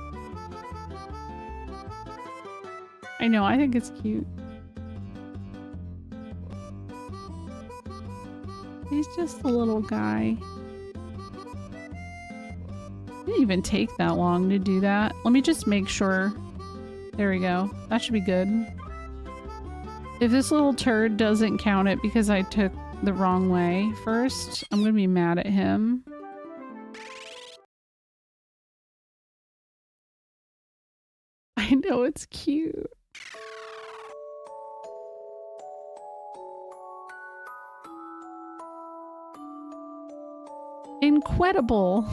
I know, I think it's cute. He's just a little guy. It didn't even take that long to do that. Let me just make sure. There we go. That should be good. If this little turd doesn't count it because I took the wrong way first, I'm gonna be mad at him. I know, it's cute. Incredible.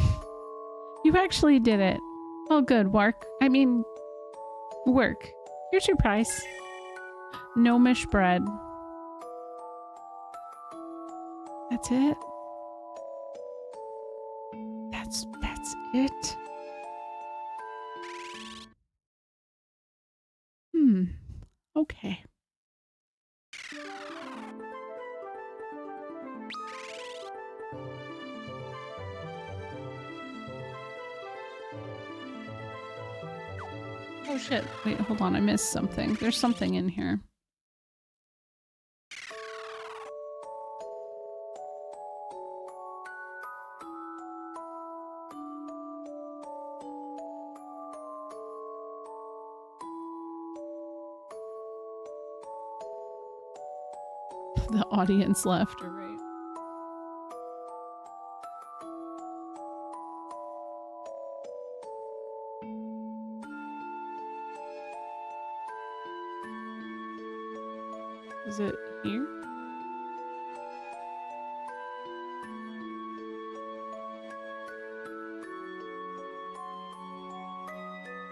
You actually did it. Oh, good work. I mean, work. Here's your price. Gnomish bread. That's it. That's it. Okay. Oh shit. Wait, hold on. I missed something. There's something in here. The audience left, all right. Is it here?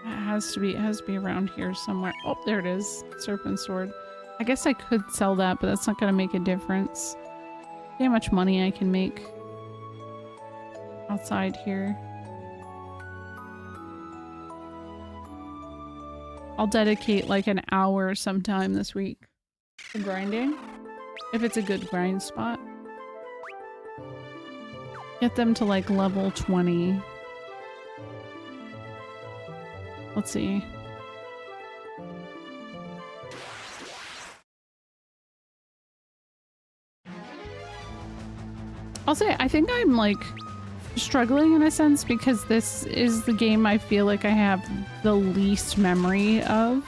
It has to be around here somewhere. Oh, there it is. Serpent sword. I guess I could sell that, but that's not gonna make a difference. See how much money I can make outside here. I'll dedicate like an hour sometime this week to grinding. If it's a good grind spot. Get them to like level 20. Let's see. I'll say, I think I'm like struggling in a sense because this is the game I feel like I have the least memory of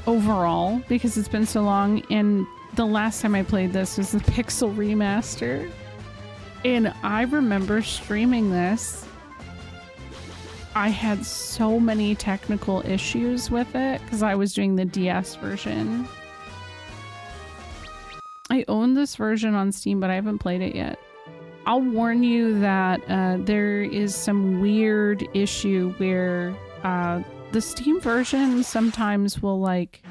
overall because it's been so long, and the last time I played this was the Pixel Remaster, and I remember streaming this. I had so many technical issues with it because I was doing the DS version. I own this version on Steam, but I haven't played it yet. I'll warn you that there is some weird issue where the Steam version sometimes will like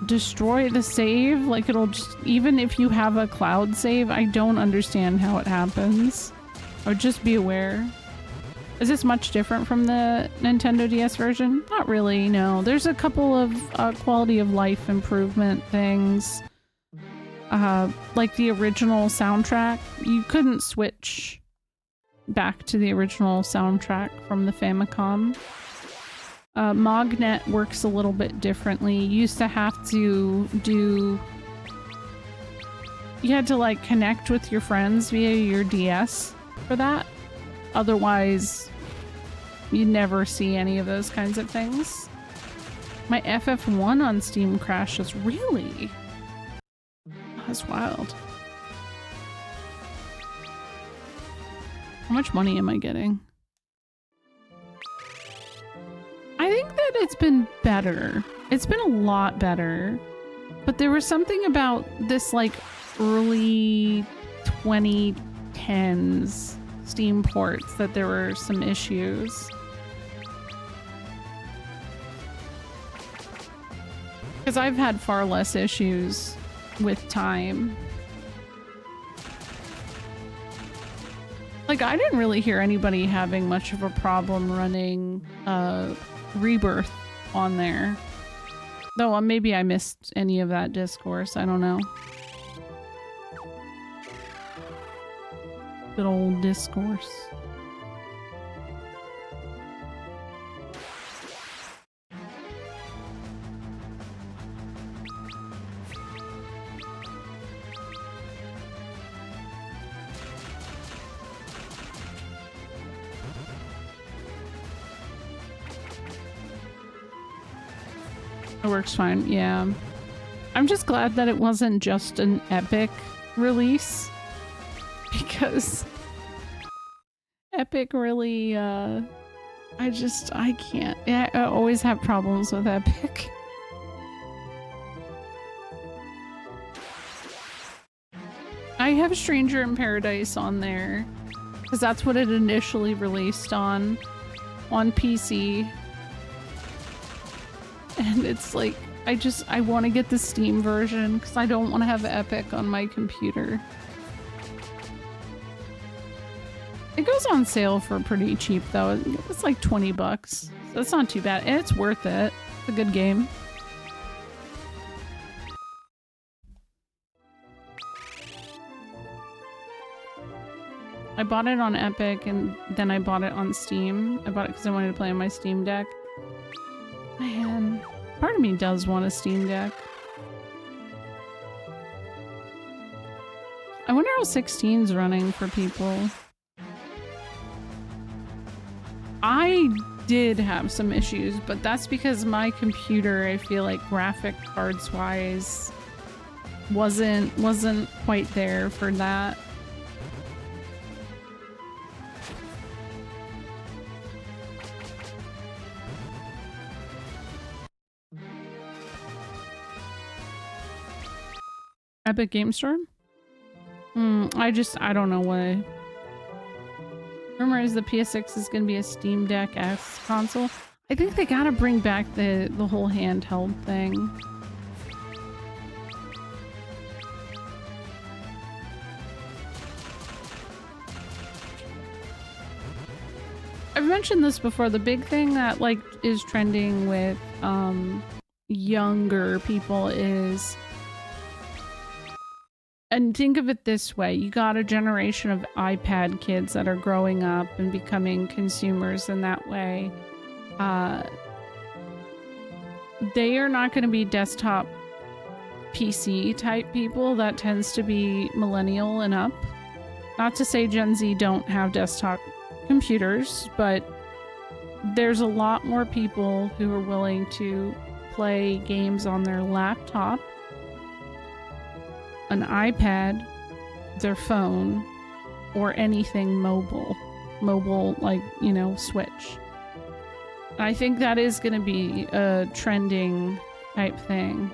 destroy the save. Like it'll just, even if you have a cloud save, I don't understand how it happens. I would just be aware. Is this much different from the Nintendo DS version? Not really, no. There's a couple of quality of life improvement things. Like the original soundtrack. You couldn't switch back to the original soundtrack from the Famicom. Mognet works a little bit differently. You used to have to do... You had to like connect with your friends via your DS for that. Otherwise, you never see any of those kinds of things. My FF1 on Steam crashes. Really? That's wild. How much money am I getting? I think that it's been better. It's been a lot better. But there was something about this like early 2010s Steam ports that there were some issues. Because I've had far less issues with time. Like, I didn't really hear anybody having much of a problem running Rebirth on there. Though maybe I missed any of that discourse, I don't know. Good old discourse. It works fine, yeah. I'm just glad that it wasn't just an Epic release. Because Epic really, I can't. Yeah, I always have problems with Epic. I have Stranger in Paradise on there because that's what it initially released on PC. And it's like, I want to get the Steam version because I don't want to have Epic on my computer. It goes on sale for pretty cheap though. It's like 20 bucks. So it's not too bad. And it's worth it. It's a good game. I bought it on Epic and then I bought it on Steam. I bought it because I wanted to play on my Steam Deck. Man, part of me does want a Steam Deck. I wonder how 16's running for people. I did have some issues, but that's because my computer, I feel like graphic cards wise, wasn't quite there for that. Epic Game Store? I don't know why. Rumor is the PS6 is gonna be a Steam Deck S console. I think they gotta bring back the whole handheld thing. I've mentioned this before. The big thing that like is trending with younger people is, and think of it this way, you got a generation of iPad kids that are growing up and becoming consumers in that way. They are not going to be desktop PC type people. That tends to be millennial and up. Not to say Gen Z don't have desktop computers, but there's a lot more people who are willing to play games on their laptop, an iPad, their phone, or anything mobile. Mobile, like, you know, Switch. I think that is going to be a trending type thing.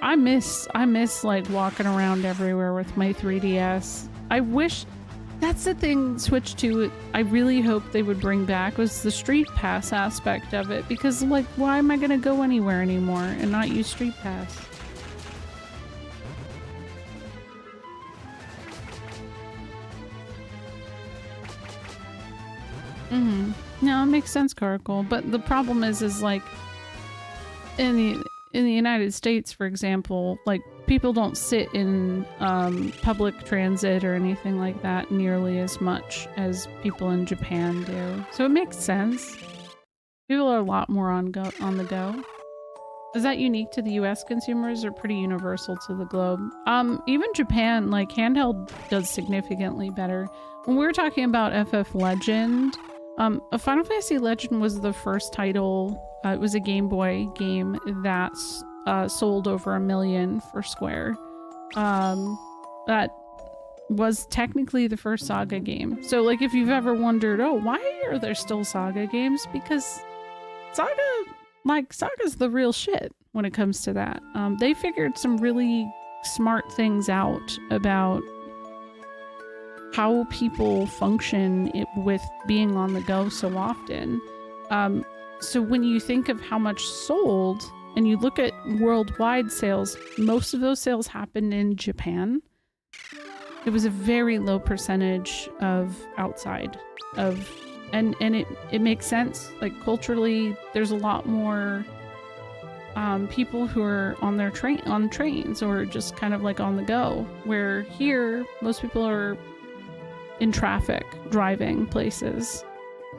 I miss like walking around everywhere with my 3DS. I wish, that's the thing Switch 2 I really hope they would bring back, was the Street Pass aspect of it, because like, why am I going to go anywhere anymore and not use Street Pass? No, it makes sense, Caracal. But the problem is like in the United States, for example, like people don't sit in public transit or anything like that nearly as much as people in Japan do. So it makes sense. People are a lot more on the go. Is that unique to the US consumers or pretty universal to the globe? Even Japan, like handheld does significantly better. When we were talking about FF Legend, a Final Fantasy Legend was the first title. It was a Game Boy game that sold over 1 million for Square. That was technically the first Saga game. So like if you've ever wondered, oh, why are there still Saga games? Because Saga's the real shit when it comes to that. They figured some really smart things out about how people function with being on the go so often. So when you think of how much sold and you look at worldwide sales, most of those sales happened in Japan. It was a very low percentage of outside of, and it makes sense. Like culturally, there's a lot more people who are on their on trains or just kind of like on the go, where here most people are in traffic driving places.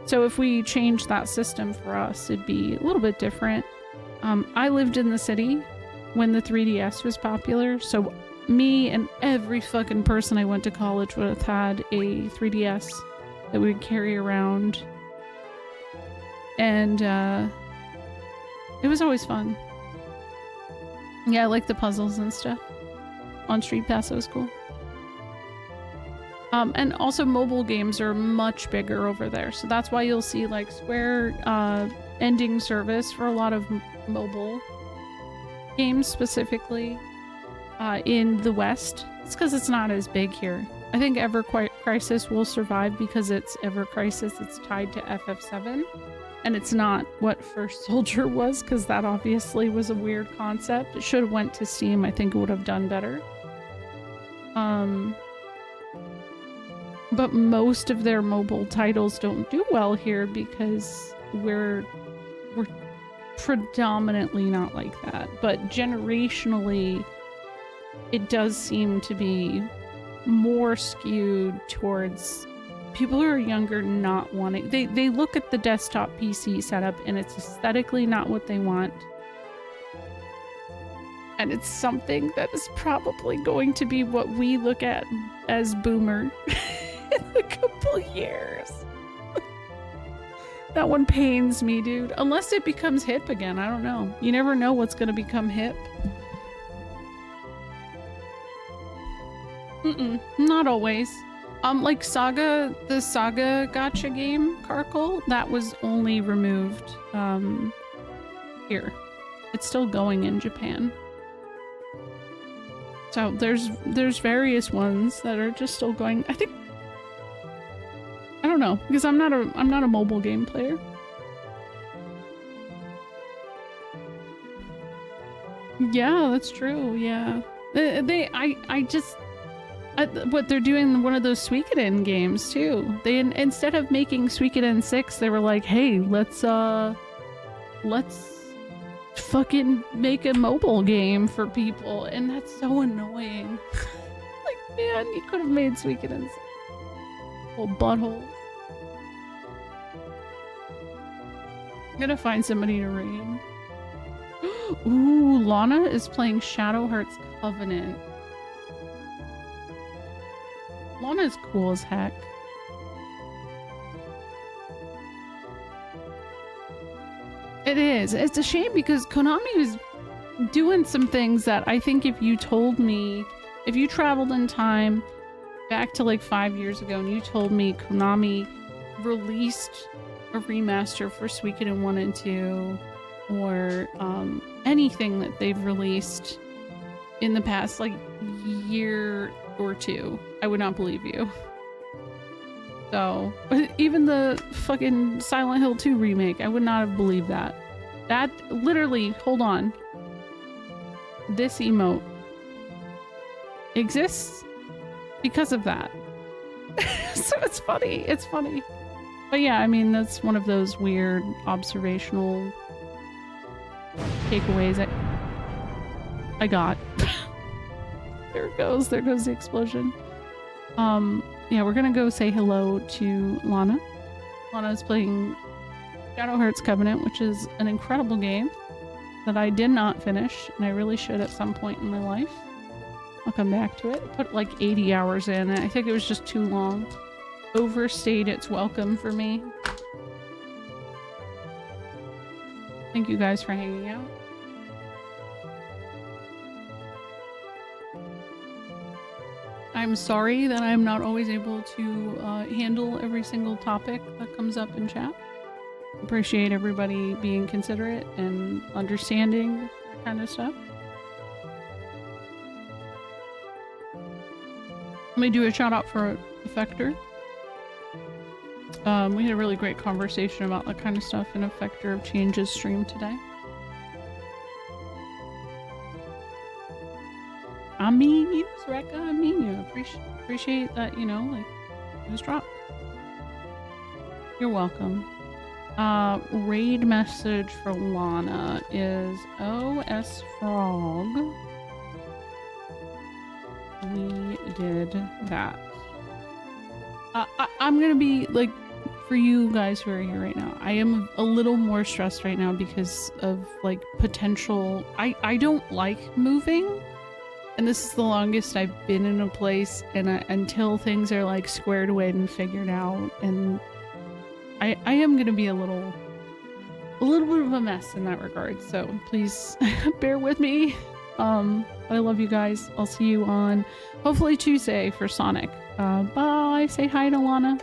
So if we change that system for us, it'd be a little bit different. I lived in the city when the 3DS was popular, so me and every fucking person I went to college would have had a 3DS that we would carry around, and it was always fun. Yeah, I like the puzzles and stuff on Street Pass. It was cool. And also mobile games are much bigger over there, so that's why you'll see like Square ending service for a lot of mobile games specifically in the West. It's because it's not as big here. I think Ever Crisis will survive because it's Ever Crisis. It's tied to FF7, and it's not what First Soldier was, because that obviously was a weird concept. It should have went to Steam. I think it would have done better. But most of their mobile titles don't do well here because we're predominantly not like that. But generationally, it does seem to be more skewed towards people who are younger not wanting. They look at the desktop PC setup and it's aesthetically not what they want. And it's something that is probably going to be what we look at as boomer in a couple years. That one pains me, dude. Unless it becomes hip again. I don't know. You never know what's going to become hip. Not always. Like Saga, the Saga gacha game, Karkle, that was only removed here. It's still going in Japan. So there's various ones that are just still going. I think, I don't know, because I'm not a mobile game player. Yeah, that's true. Yeah. What they're doing one of those Suikoden games too. They instead of making Suikoden 6, they were like, "Hey, let's fucking make a mobile game for people," and that's so annoying. Like, man, you could have made Suikoden 6. Little buttholes. I'm gonna find somebody to raid. Ooh, Lana is playing Shadow Hearts Covenant. Lana is cool as heck. It is. It's a shame because Konami was doing some things that I think if you told me, if you traveled in time back to like 5 years ago and you told me Konami released a remaster for Suikoden 1 and 2 or anything that they've released in the past like year or two, I would not believe you. So, even the fucking Silent Hill 2 remake, I would not have believed that. That literally, hold on. This emote exists because of that. So it's funny. It's funny. But yeah, I mean, that's one of those weird observational takeaways I got. There it goes. There goes the explosion. Yeah, we're gonna go say hello to Lana. Lana is playing Shadow Hearts Covenant, which is an incredible game that I did not finish, and I really should at some point in my life. I'll come back to it. I put like 80 hours in, and I think it was just too long. Overstayed its welcome for me. Thank you guys for hanging out. I'm sorry that I'm not always able to handle every single topic that comes up in chat. Appreciate everybody being considerate and understanding that kind of stuff. Let me do a shout out for Effector. We had a really great conversation about that kind of stuff in Effector of Changes stream today. I mean you, Zreka, I mean you. Appreciate that, you know, like, it was dropped. You're welcome. Raid message for Lana is OS Frog. We did that. I'm gonna be, like, for you guys who are here right now, I am a little more stressed right now because of, like, potential... I don't like moving. And this is the longest I've been in a place, and until things are like squared away and figured out, and I am gonna be a little bit of a mess in that regard. So please bear with me. But I love you guys. I'll see you on hopefully Tuesday for Sonic. Bye. Say hi to Lana.